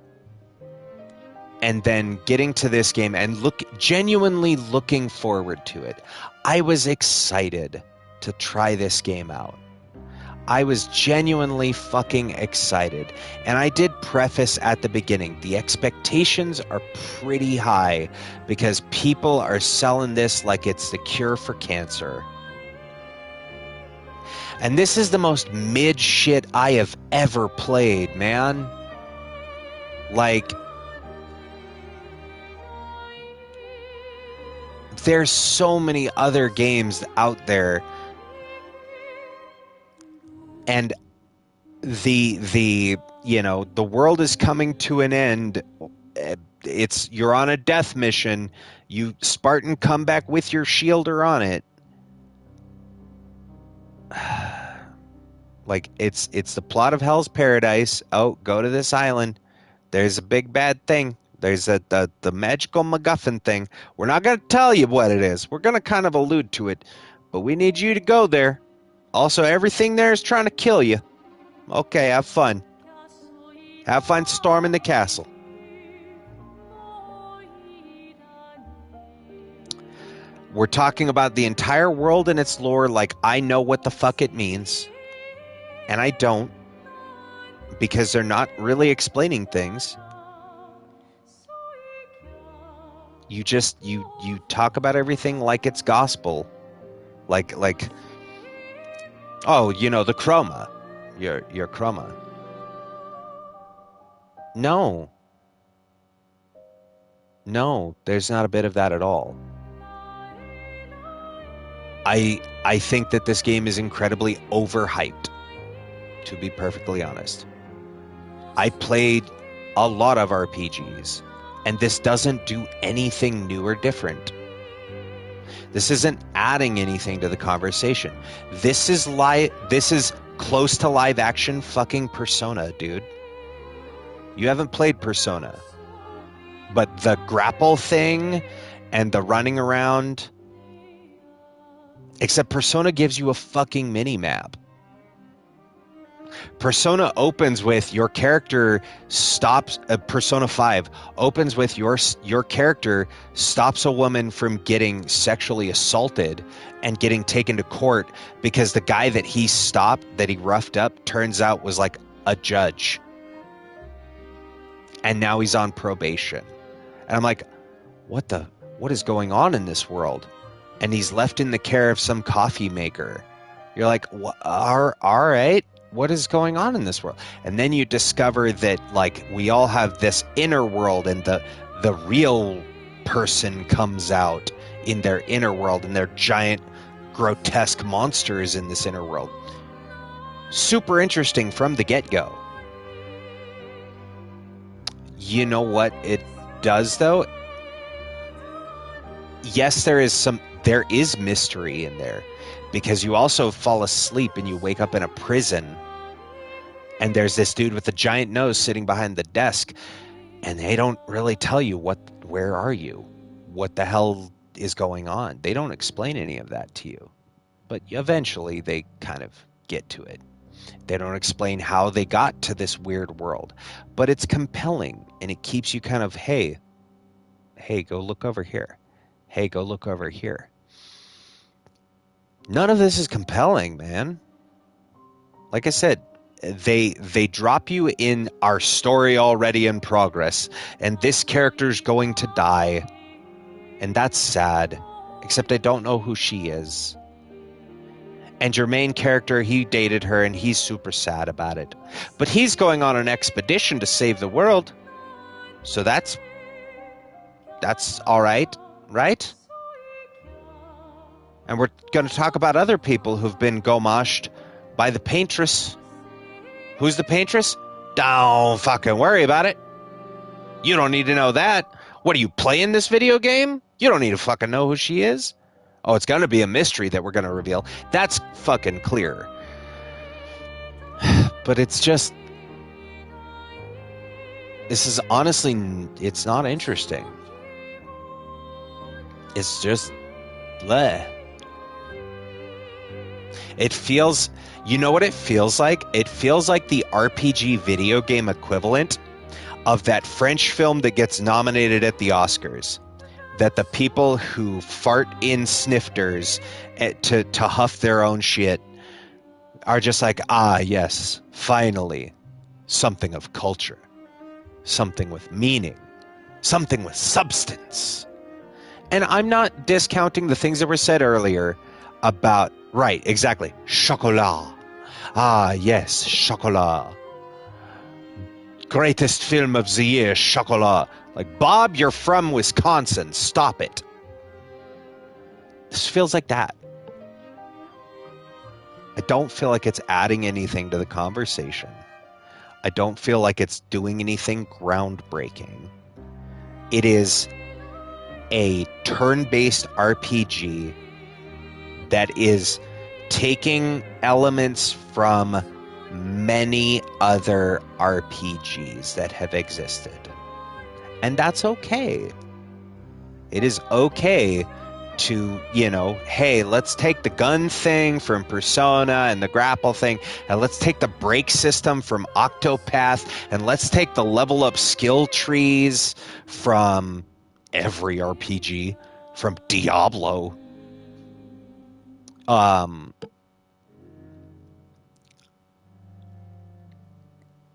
And then getting to this game and genuinely looking forward to it. I was excited to try this game out. I was genuinely fucking excited. And I did preface at the beginning, the expectations are pretty high because people are selling this like it's the cure for cancer. And this is the most mid shit I have ever played, man. Like, there's so many other games out there, and the you know, the world is coming to an end. You're on a death mission. You Spartan come back with your shielder on it. Like, it's the plot of Hell's Paradise. Oh, go to this island. There's a big bad thing. There's the magical MacGuffin thing. We're not going to tell you what it is. We're going to kind of allude to it. But we need you to go there. Also, everything there is trying to kill you. Okay, have fun. Have fun storming the castle. We're talking about the entire world and its lore like I know what the fuck it means. And I don't. Because they're not really explaining things. You just, you talk about everything like it's gospel. Like, oh, you know, the chroma. Your chroma. No. No, there's not a bit of that at all. I think that this game is incredibly overhyped, to be perfectly honest. I played a lot of RPGs, and this doesn't do anything new or different. This isn't adding anything to the conversation. This is close to live action fucking Persona, dude. You haven't played Persona. But the grapple thing and the running around, except Persona gives you a fucking mini-map. Persona opens with your character stops. Persona 5 opens with your character stops a woman from getting sexually assaulted and getting taken to court because the guy that he stopped, that he roughed up, turns out was like a judge. And now he's on probation. And I'm like, what is going on in this world? And he's left in the care of some coffee maker. You're like, all right, what is going on in this world? And then you discover that, like, we all have this inner world, and the real person comes out in their inner world, and they're giant, grotesque monsters in this inner world. Super interesting from the get-go. You know what it does, though? Yes, there is mystery in there, because you also fall asleep and you wake up in a prison, and there's this dude with a giant nose sitting behind the desk, and they don't really tell you where are you, what the hell is going on. They don't explain any of that to you, but eventually they kind of get to it. They don't explain how they got to this weird world, but it's compelling, and it keeps you kind of, hey, go look over here. Hey, go look over here. None of this is compelling, man. Like I said, they drop you in our story already in progress, and this character's going to die, and that's sad, except I don't know who she is. And your main character, he dated her, and he's super sad about it. But he's going on an expedition to save the world, so that's all right, right? And we're going to talk about other people who've been gomashed by the paintress. Who's the paintress? Don't fucking worry about it. You don't need to know that. What, are you playing this video game? You don't need to fucking know who she is. Oh, it's going to be a mystery that we're going to reveal. That's fucking clear. But it's just... This is honestly... It's not interesting. It's just... bleh. It feels... You know what it feels like? It feels like the RPG video game equivalent of that French film that gets nominated at the Oscars. That the people who fart in snifters to huff their own shit are just like, ah, yes, finally, something of culture. Something with meaning. Something with substance. And I'm not discounting the things that were said earlier about, right, exactly, chocolat. Ah, yes, chocolat. Greatest film of the year, chocolat. Like, Bob, you're from Wisconsin. Stop it. This feels like that. I don't feel like it's adding anything to the conversation. I don't feel like it's doing anything groundbreaking. It is a turn-based RPG that is taking elements from many other RPGs that have existed. And that's okay. It is okay to, hey, let's take the gun thing from Persona and the grapple thing, and let's take the break system from Octopath, and let's take the level up skill trees from every RPG, from Diablo, And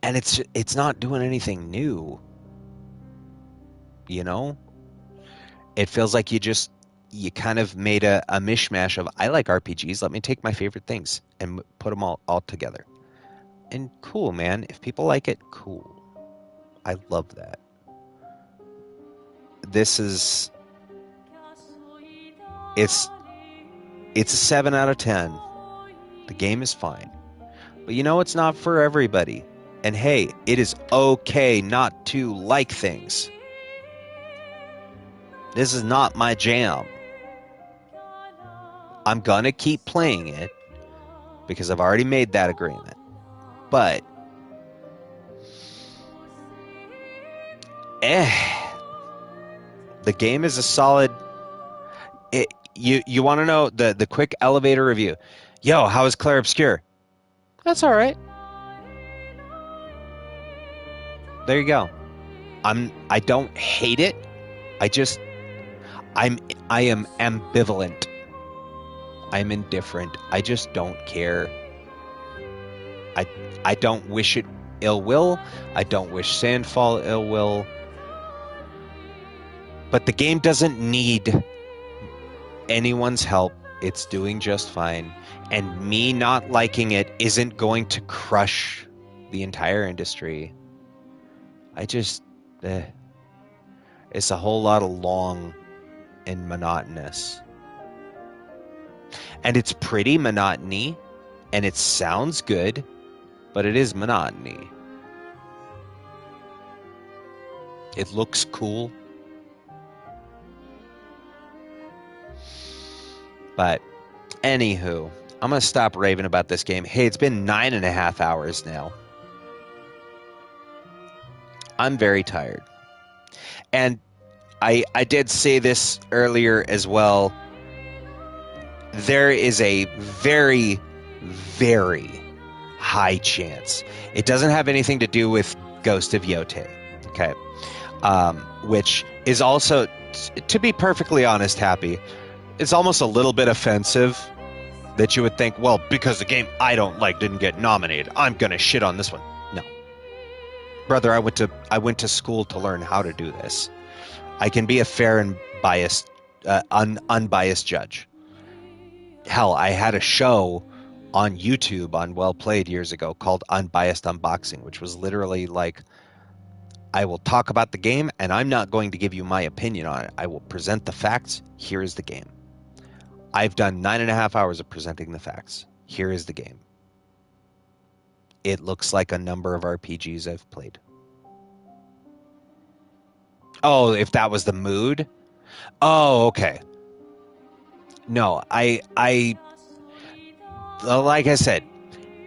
it's not doing anything new. You know? It feels like you kind of made a mishmash of, I like RPGs, let me take my favorite things and put them all together. And cool, man. If people like it, cool. I love that. This is... It's a 7 out of 10. The game is fine. But you know, it's not for everybody. And hey, it is okay not to like things. This is not my jam. I'm gonna keep playing it because I've already made that agreement. But the game is a solid. You want to know the quick elevator review? Yo, how is Clair Obscur? That's all right. There you go. I don't hate it. I am ambivalent. I'm indifferent. I just don't care. I don't wish it ill will. I don't wish Sandfall ill will. But the game doesn't need anyone's help. It's doing just fine. And me not liking it isn't going to crush the entire industry. It's a whole lot of long and monotonous. And it's pretty monotony, and it sounds good, but it is monotony. It looks cool. But, anywho, I'm going to stop raving about this game. Hey, it's been 9.5 hours now. I'm very tired. And I did say this earlier as well. There is a very, very high chance. It doesn't have anything to do with Ghost of Yotei, okay? Which is also, to be perfectly honest, Happy, it's almost a little bit offensive that you would think, well, because the game I don't like didn't get nominated, I'm going to shit on this one. No. Brother, I went to school to learn how to do this. I can be a fair and biased, unbiased judge. Hell, I had a show on YouTube on Well Played years ago called Unbiased Unboxing, which was literally like, I will talk about the game and I'm not going to give you my opinion on it. I will present the facts. Here is the game. I've done 9.5 hours of presenting the facts. Here is the game. It looks like a number of RPGs I've played. Oh, if that was the mood? Oh, okay. No, I like I said,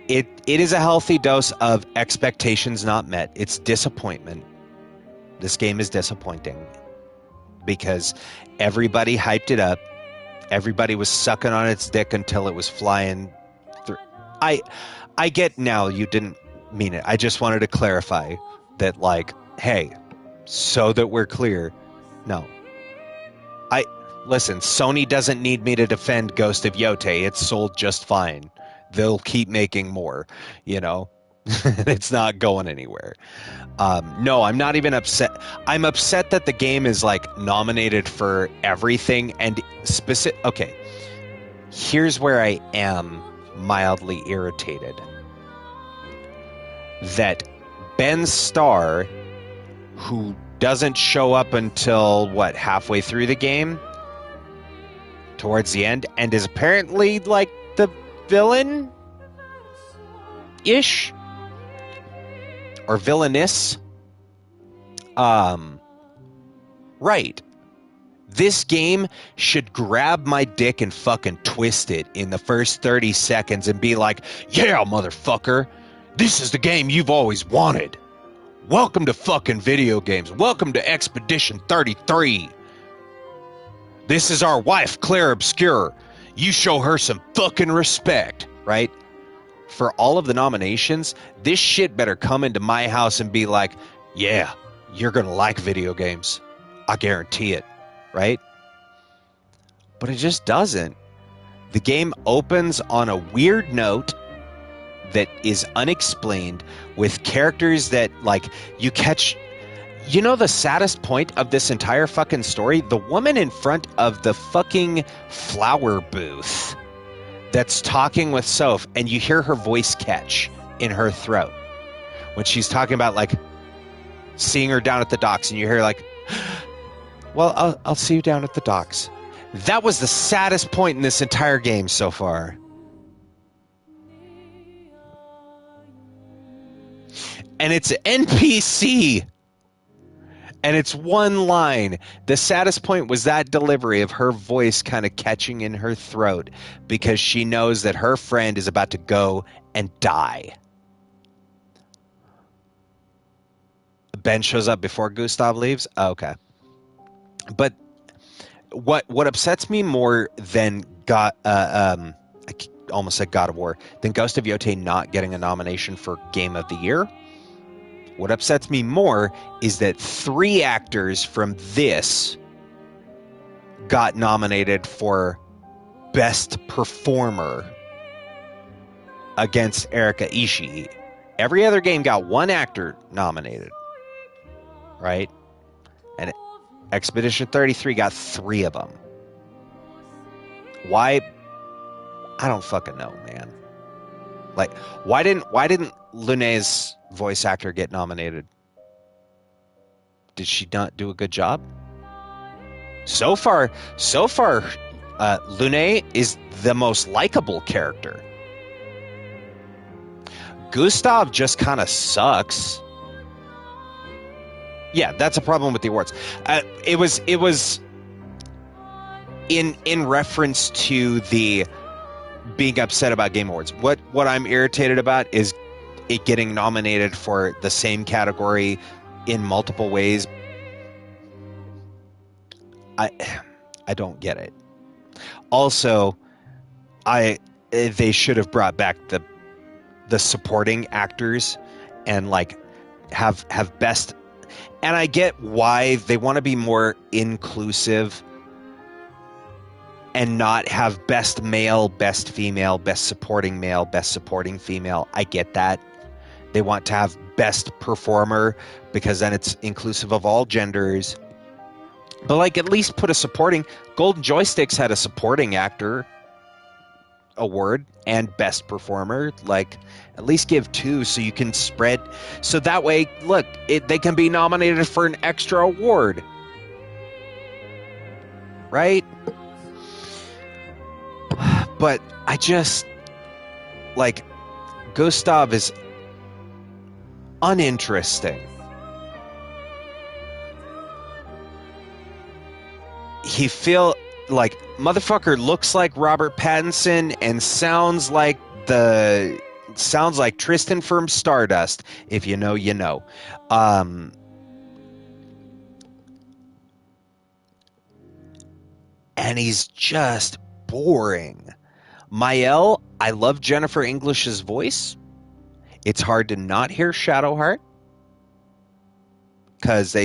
it is a healthy dose of expectations not met. It's disappointment. This game is disappointing because everybody hyped it up. Everybody was sucking on its dick until it was flying through. I get now you didn't mean it. I just wanted to clarify that, like, hey, so that we're clear, no. Listen, Sony doesn't need me to defend Ghost of Yotei. It's sold just fine. They'll keep making more, you know? It's not going anywhere. No, I'm not even upset. I'm upset that the game is, like, nominated for everything and specific. Okay, here's where I am mildly irritated. That Ben Starr, who doesn't show up until, what, halfway through the game? Towards the end, and is apparently, like, the villain-ish? Or villainess? Right. This game should grab my dick and fucking twist it in the first 30 seconds and be like, yeah, motherfucker, this is the game you've always wanted. Welcome to fucking video games. Welcome to Expedition 33. This is our wife, Clair Obscur. You show her some fucking respect, right? For all of the nominations, this shit better come into my house and be like, yeah, you're gonna like video games. I guarantee it, right? But it just doesn't. The game opens on a weird note that is unexplained, with characters that, like, you catch. You know the saddest point of this entire fucking story? The woman in front of the fucking flower booth that's talking with Soph, and you hear her voice catch in her throat when she's talking about, like, seeing her down at the docks, and you hear, like, well, I'll see you down at the docks. That was the saddest point in this entire game so far. And it's NPC. And it's one line. The saddest point was that delivery of her voice kind of catching in her throat because she knows that her friend is about to go and die. Ben shows up before Gustav leaves? Oh, okay. But what upsets me more than I almost said God of War, than Ghost of Yotei not getting a nomination for Game of the Year, what upsets me more is that 3 actors from this got nominated for Best Performer against Erika Ishii. Every other game got 1 actor nominated, right? And Expedition 33 got 3 of them. Why? I don't fucking know, man. Like, why didn't Lune's voice actor get nominated? Did she not do a good job? So far, Lune is the most likable character. Gustav just kind of sucks. Yeah, that's a problem with the awards. It was in reference to the being upset about Game Awards. What I'm irritated about is it getting nominated for the same category in multiple ways. I don't get it. Also, they should have brought back the supporting actors and, like, have best. And I get why they want to be more inclusive and not have best male, best female, best supporting male, best supporting female. I get that. They want to have best performer because then it's inclusive of all genders. But, like, at least put a supporting. Golden Joysticks had a supporting actor award and best performer. Like, at least give 2 so you can spread. So that way, look, they can be nominated for an extra award. Right? But I just, like, Gustav is uninteresting. He motherfucker looks like Robert Pattinson and sounds like Tristan from Stardust. If you know, you know. And he's just boring. Mael, I love Jennifer English's voice. It's hard to not hear Shadowheart because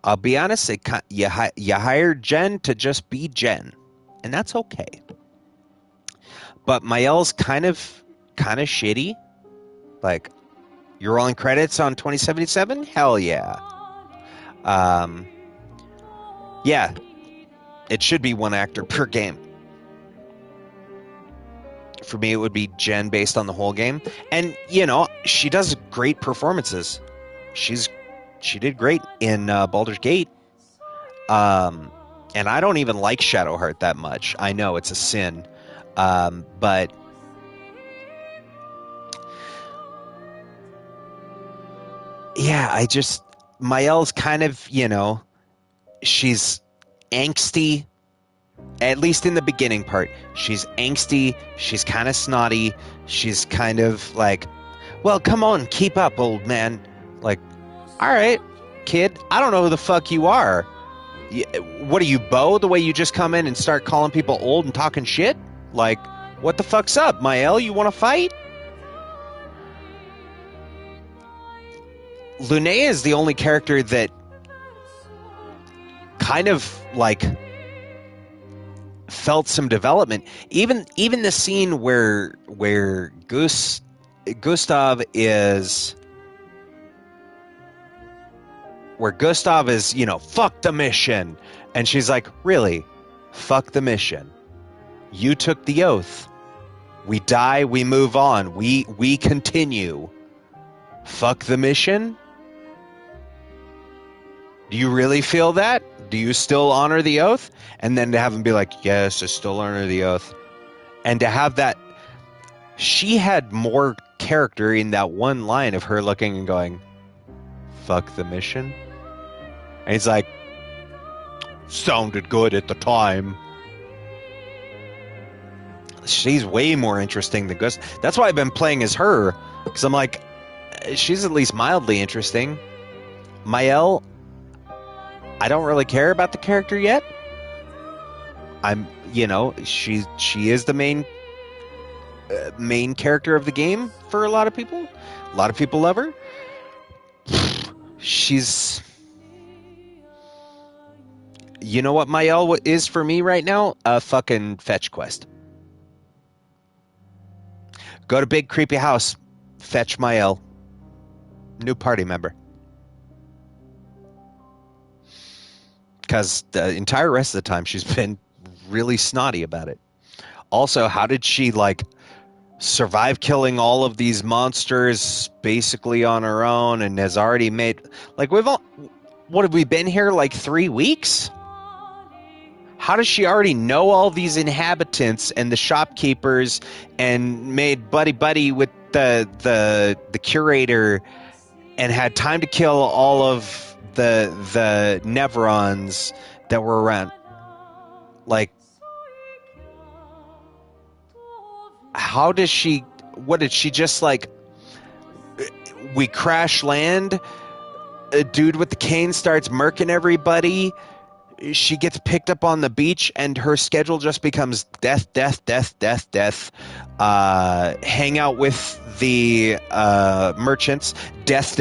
I'll be honest, you hired Jen to just be Jen, and that's okay. But Mael's kind of shitty. Like, you're rolling credits on 2077? Hell yeah. Yeah, it should be 1 actor per game. For me, it would be Jen based on the whole game. And, you know, she does great performances. She did great in Baldur's Gate. And I don't even like Shadowheart that much. I know it's a sin. But yeah, Mael's kind of, you know, she's angsty. At least in the beginning part, she's angsty, she's kind of snotty, she's kind of like, well, come on, keep up, old man. Like, all right, kid, I don't know who the fuck you are. What are you, Bo, the way you just come in and start calling people old and talking shit? Like, what the fuck's up, Mael? You want to fight? Lunea is the only character that kind of, like, felt some development. Even the scene where Gustav is, fuck the mission, and she's like, really, fuck the mission. You took the oath. We die, we move on. We continue. Fuck the mission? Do you really feel that? Do you still honor the oath? And then to have him be like, yes, I still honor the oath. And to have that, she had more character in that one line of her looking and going, fuck the mission? And he's like, sounded good at the time. She's way more interesting than Gus. That's why I've been playing as her, because I'm like, she's at least mildly interesting. Mael, I don't really care about the character yet. She is the main character of the game for a lot of people. A lot of people love her. She's... You know what Mael is for me right now? A fucking fetch quest. Go to big creepy house. Fetch Mael. New party member. Because the entire rest of the time she's been really snotty about it. Also, how did she survive killing all of these monsters basically on her own and has already made what have we been here 3 weeks? How does she already know all these inhabitants and the shopkeepers and made buddy with the curator and had time to kill all of the Nevrons that were around? How does she... What did she just we crash land, a dude with the cane starts murking everybody, she gets picked up on the beach, and her schedule just becomes death, hang out with the merchants, death,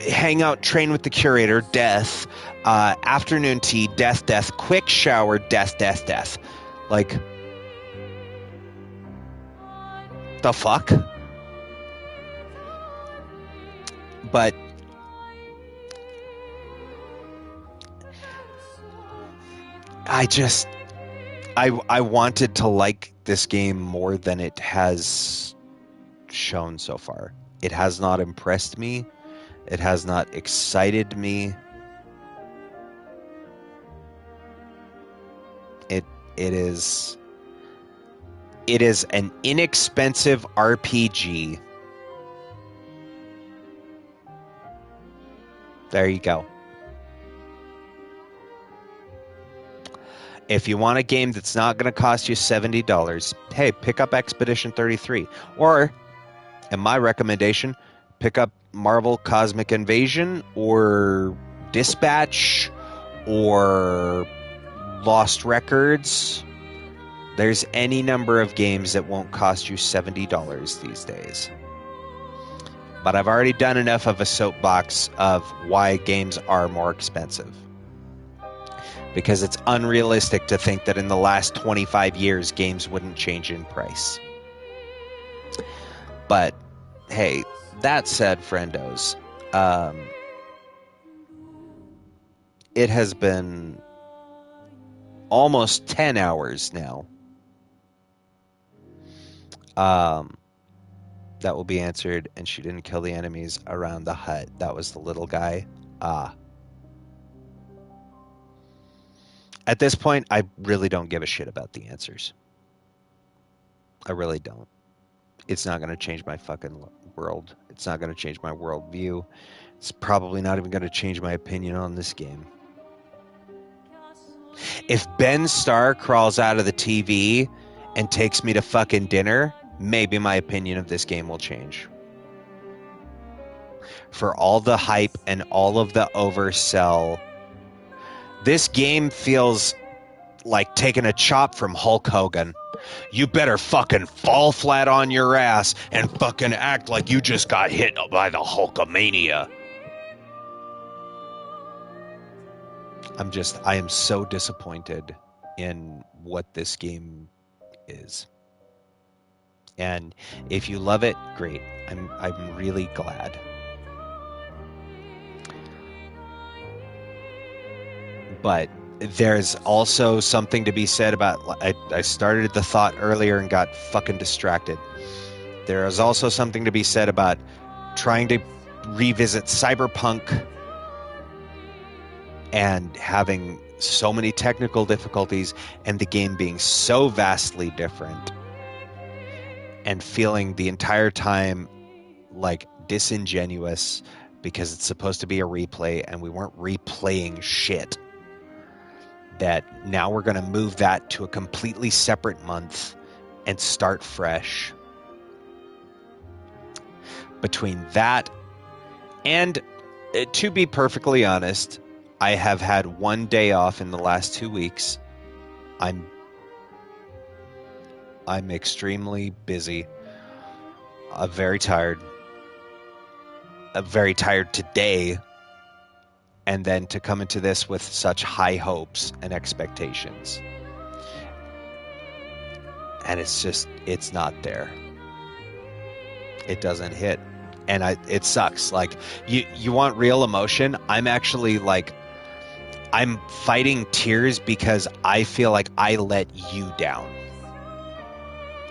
hang out, train with the curator, death, afternoon tea, death, quick shower, death. The fuck? But I wanted to like this game more than it has shown so far. It has not impressed me. It has not excited me. It is an inexpensive RPG. There you go. If you want a game that's not going to cost you $70, hey, pick up Expedition 33. Or, in my recommendation, pick up Marvel Cosmic Invasion or Dispatch or Lost Records. There's any number of games that won't cost you $70 these days. But I've already done enough of a soapbox of why games are more expensive. Because it's unrealistic to think that in the last 25 years, games wouldn't change in price. But, hey, that said, friendos, it has been almost 10 hours now. That will be answered, and she didn't kill the enemies around the hut. That was the little guy. At this point, I really don't give a shit about the answers. I really don't. It's not going to change my fucking world. It's not going to change my worldview. It's probably not even going to change my opinion on this game. If Ben Starr crawls out of the TV and takes me to fucking dinner, maybe my opinion of this game will change. For all the hype and all of the oversell, this game feels like taking a chop from Hulk Hogan. You better fucking fall flat on your ass and fucking act like you just got hit by the Hulkamania. I am so disappointed in what this game is. And if you love it, great. I'm really glad. But there's also something to be said about, I started the thought earlier and got fucking distracted. There is also something to be said about trying to revisit Cyberpunk and having so many technical difficulties and the game being so vastly different and feeling the entire time like disingenuous because it's supposed to be a replay and we weren't replaying shit. That now we're going to move that to a completely separate month and start fresh. Between that and, to be perfectly honest, I have had one day off in the last 2 weeks. I'm extremely busy. I'm very tired. I'm very tired today. And then to come into this with such high hopes and expectations. And it's not there. It doesn't hit. And it sucks. Like, you want real emotion? I'm actually like, I'm fighting tears because I feel like I let you down.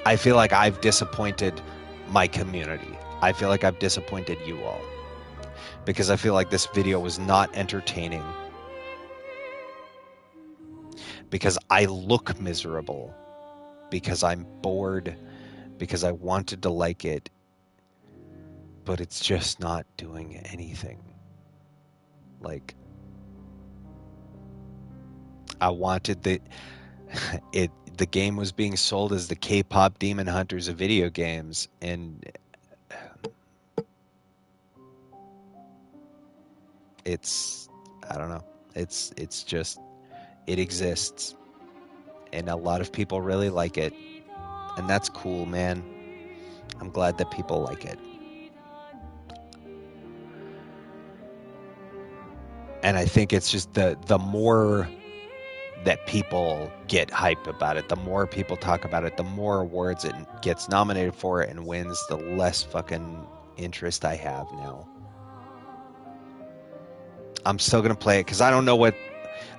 I feel like I've disappointed my community. I feel like I've disappointed you all. Because I feel like this video was not entertaining. Because I look miserable. Because I'm bored. Because I wanted to like it. But it's just not doing anything. Like, I wanted the game was being sold as the K-pop Demon Hunters of video games, and I don't know. It's just, it exists, and a lot of people really like it, and that's cool, man. I'm glad that people like it. And I think it's just the more that people get hype about it, the more people talk about it, the more awards it gets nominated for and wins, the less fucking interest I have now. I'm still going to play it because I don't know what,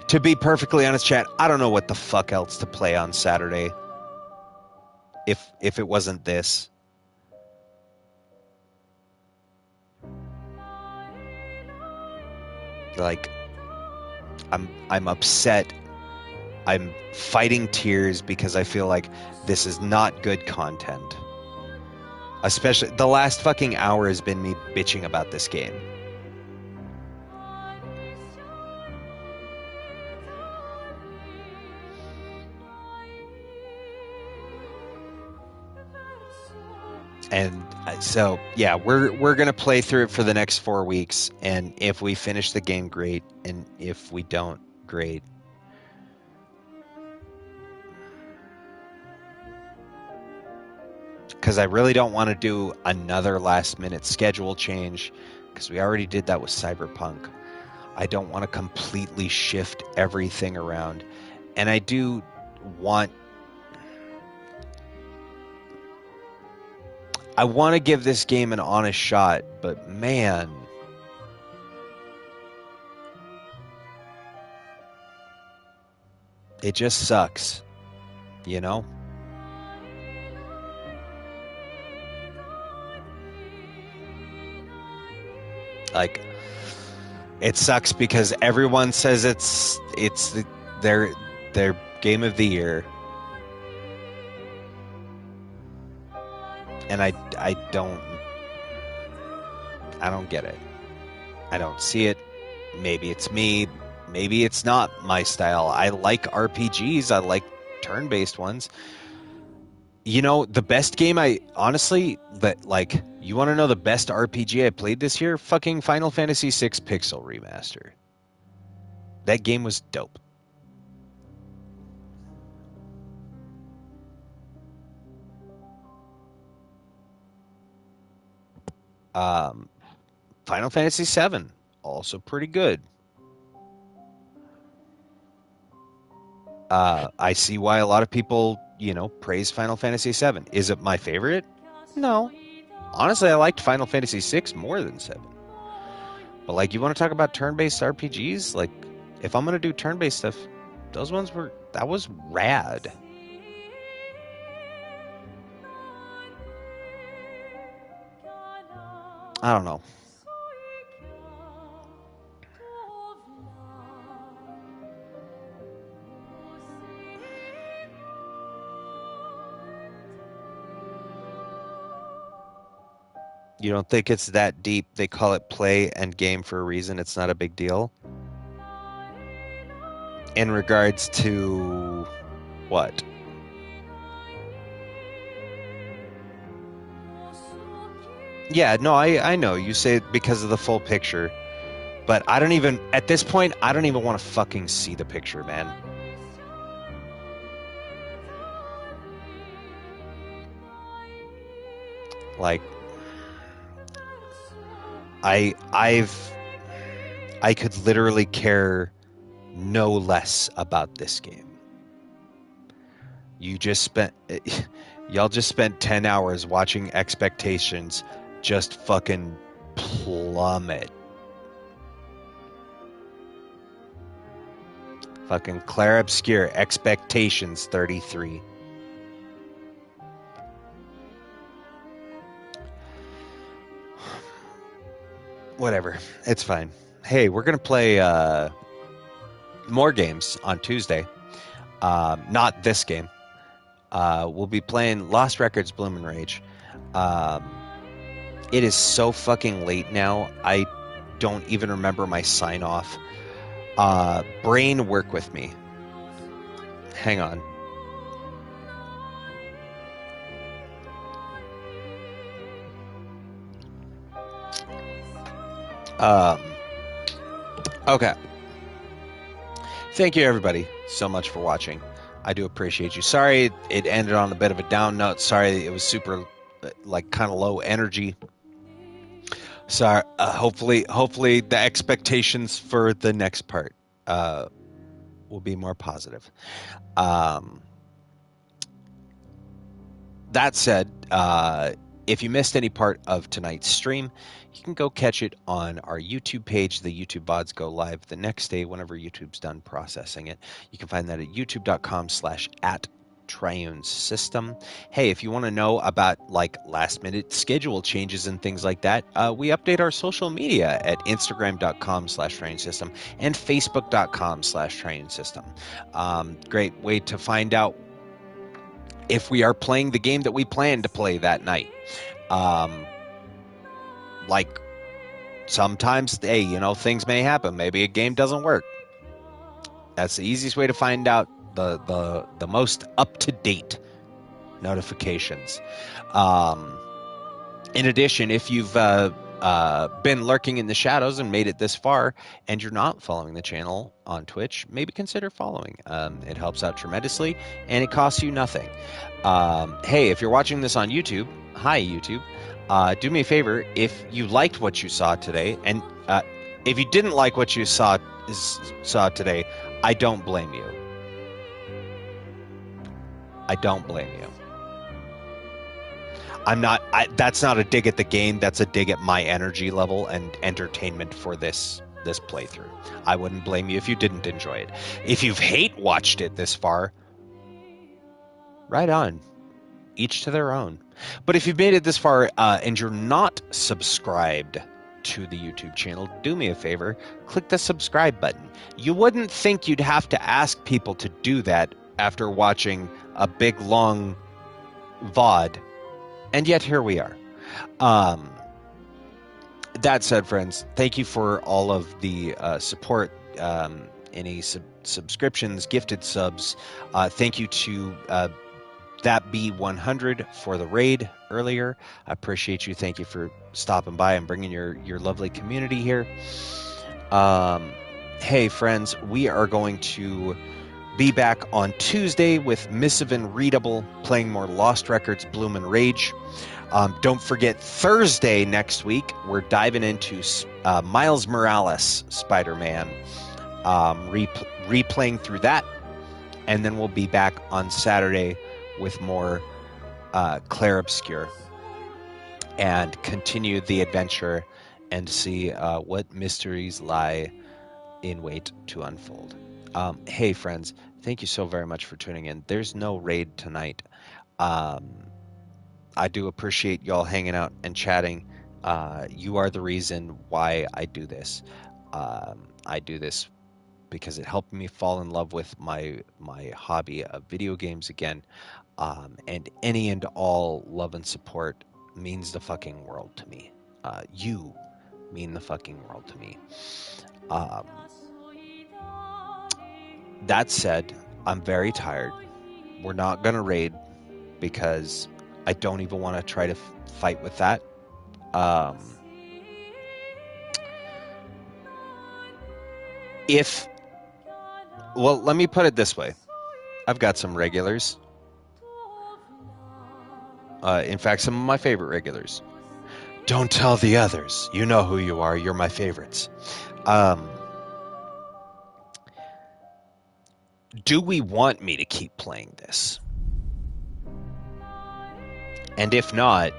to be perfectly honest, chat, I don't know what the fuck else to play on Saturday. If it wasn't this. Like, I'm upset. I'm fighting tears because I feel like this is not good content. Especially, the last fucking hour has been me bitching about this game. And so, yeah, we're going to play through it for the next 4 weeks. And if we finish the game, great. And if we don't, great. Because I really don't want to do another last-minute schedule change, because we already did that with Cyberpunk. I don't want to completely shift everything around. And I do want... I want to give this game an honest shot, but man... it just sucks, you know? Like, it sucks because everyone says it's their game of the year, and I don't get it. I don't see it. Maybe it's me. Maybe it's not my style. I like RPGs. I like turn-based ones. You know, the best game you want to know the best RPG I played this year? Fucking Final Fantasy VI Pixel Remaster. That game was dope. Final Fantasy VII, also pretty good. I see why a lot of people, praise Final Fantasy VII. Is it my favorite? No. Honestly, I liked Final Fantasy VI more than 7. But, like, you want to talk about turn-based RPGs? Like, if I'm going to do turn-based stuff, that was rad. I don't know. You don't think it's that deep? They call it play and game for a reason. It's not a big deal. In regards to what? Yeah, no, I know. You say it because of the full picture. But I don't even, at this point, I don't even want to fucking see the picture, man. Like, I could literally care no less about this game. Y'all just spent 10 hours watching expectations just fucking plummet. Fucking Clair Obscur, expectations 33. Whatever, it's fine. Hey, we're gonna play more games on Tuesday. Not this game. We'll be playing Lost Records Bloom and Rage. It is so fucking late now. I don't even remember my sign off. Brain, work with me. Hang on. Okay. Thank you, everybody, so much for watching. I do appreciate you. Sorry it ended on a bit of a down note. Sorry it was super, kind of low energy. Sorry. Hopefully the expectations for the next part will be more positive. That said, if you missed any part of tonight's stream, you can go catch it on our YouTube page. The YouTube VODs go live the next day whenever YouTube's done processing it. You can find that at youtube.com/@TriuneSystem. Hey, if you want to know about last-minute schedule changes and things like that, we update our social media at Instagram.com/TriuneSystem and Facebook.com/TriuneSystem. Great way to find out if we are playing the game that we plan to play that night. Sometimes, hey, things may happen. Maybe a game doesn't work. That's the easiest way to find out the most up-to-date notifications. In addition, if you've been lurking in the shadows and made it this far and you're not following the channel on Twitch, maybe consider following. It helps out tremendously and it costs you nothing. Hey, if you're watching this on YouTube, hi YouTube, do me a favor. If you liked what you saw today, and if you didn't like what you saw today, I don't blame you. I don't blame you. That's not a dig at the game. That's a dig at my energy level and entertainment for this playthrough. I wouldn't blame you if you didn't enjoy it. If you've hate watched it this far, right on. Each to their own. But if you've made it this far and you're not subscribed to the YouTube channel, do me a favor, click the subscribe button. You wouldn't think you'd have to ask people to do that after watching a big, long VOD. And yet here we are. That said, friends, thank you for all of the support, any subscriptions, gifted subs. Thank you to That B100 for the raid earlier. I appreciate you. Thank you for stopping by and bringing your lovely community here. Hey, friends, we are going to be back on Tuesday with Missive and Readable, playing more Lost Records, Bloom and Rage. Don't forget, Thursday next week, we're diving into Miles Morales Spider-Man, replaying through that. and then we'll be back on Saturday with more Clair Obscur and continue the adventure and see what mysteries lie in wait to unfold. Hey friends, thank you so very much for tuning in. There's no raid tonight. I do appreciate y'all hanging out and chatting. You are the reason why I do this. I do this because it helped me fall in love with my hobby of video games again. And any and all love and support means the fucking world to me. You mean the fucking world to me. That said, I'm very tired. We're not going to raid because I don't even want to try to fight with that. Well, let me put it this way. I've got some regulars. In fact, some of my favorite regulars. Don't tell the others. You know who you are. You're my favorites. Do we want me to keep playing this? And if not,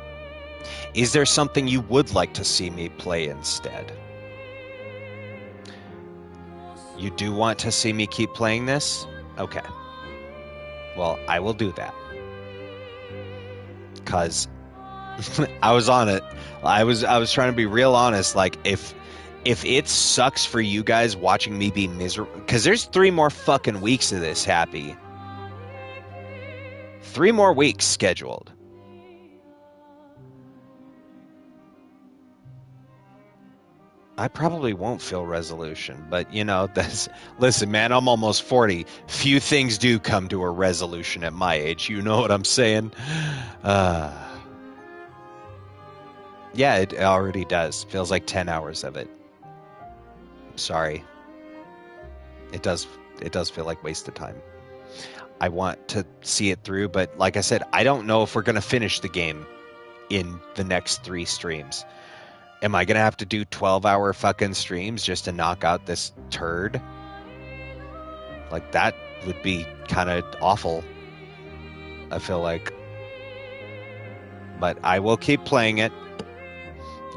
is there something you would like to see me play instead? You do want to see me keep playing this? Okay. Well, I will do that. Because I was on it. I was trying to be real honest. Like, if it sucks for you guys watching me be miserable, because there's 3 more fucking weeks of this, Happy. 3 more weeks scheduled. I probably won't feel resolution, but listen, man, I'm almost 40. Few things do come to a resolution at my age. You know what I'm saying? Yeah, it already does. Feels like 10 hours of it. Sorry. It does feel like wasted time. I want to see it through, but like I said, I don't know if we're going to finish the game in the next 3 streams. Am I going to have to do 12-hour fucking streams just to knock out this turd? Like, that would be kind of awful, I feel like. But I will keep playing it.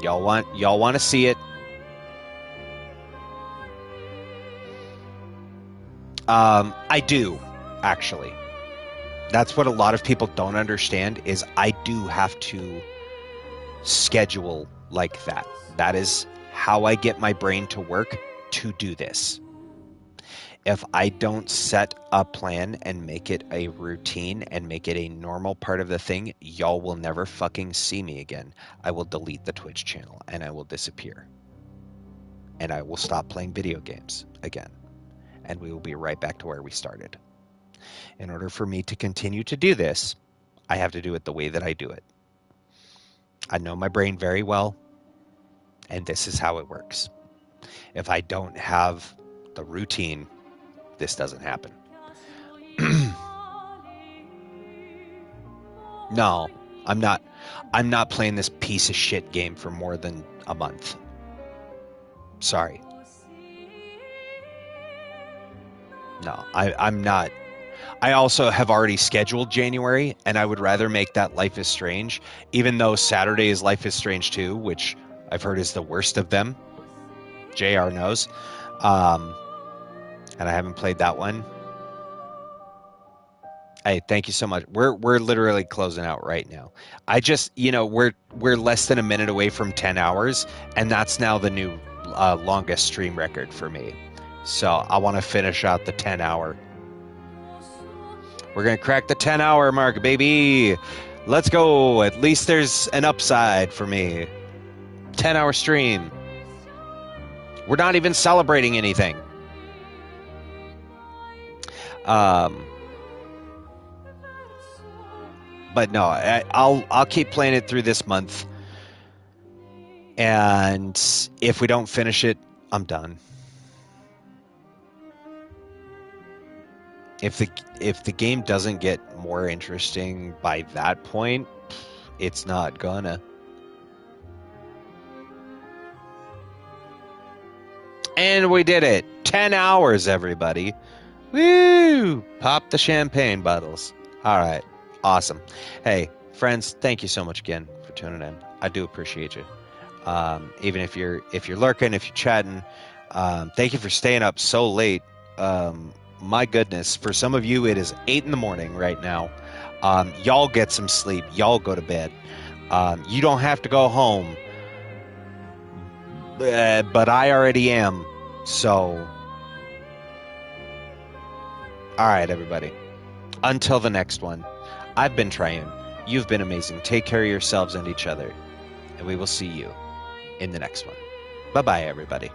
Y'all want to see it. I do, actually. That's what a lot of people don't understand, is I do have to schedule like that. That is how I get my brain to work to do this. If I don't set a plan and make it a routine and make it a normal part of the thing, y'all will never fucking see me again. I will delete the Twitch channel and I will disappear. And I will stop playing video games again. And we will be right back to where we started. In order for me to continue to do this, I have to do it the way that I do it. I know my brain very well, and this is how it works. If I don't have the routine, this doesn't happen. No, I'm not playing this piece of shit game for more than a month. Sorry. No, I'm not. I also have already scheduled January, and I would rather make that Life is Strange, even though Saturday is Life is Strange 2, which I've heard is the worst of them. JR knows. And I haven't played that one. Hey, thank you so much. We're literally closing out right now. I just, we're less than a minute away from 10 hours, and that's now the new longest stream record for me. So I want to finish out the 10-hour. We're going to crack the 10-hour mark, baby. Let's go. At least there's an upside for me. 10-hour stream. We're not even celebrating anything. But no, I'll keep playing it through this month. And if we don't finish it, I'm done. If the game doesn't get more interesting by that point, it's not gonna. And we did it. 10 hours, everybody. Woo! Pop the champagne bottles. All right. Awesome. Hey, friends, thank you so much again for tuning in. I do appreciate you. Even if you're lurking, if you're chatting, thank you for staying up so late. My goodness, for some of you, it is 8 in the morning right now. Y'all get some sleep. Y'all go to bed. You don't have to go home, but I already am. So, all right, everybody. Until the next one, I've been Triune. You've been amazing. Take care of yourselves and each other, and we will see you in the next one. Bye-bye, everybody.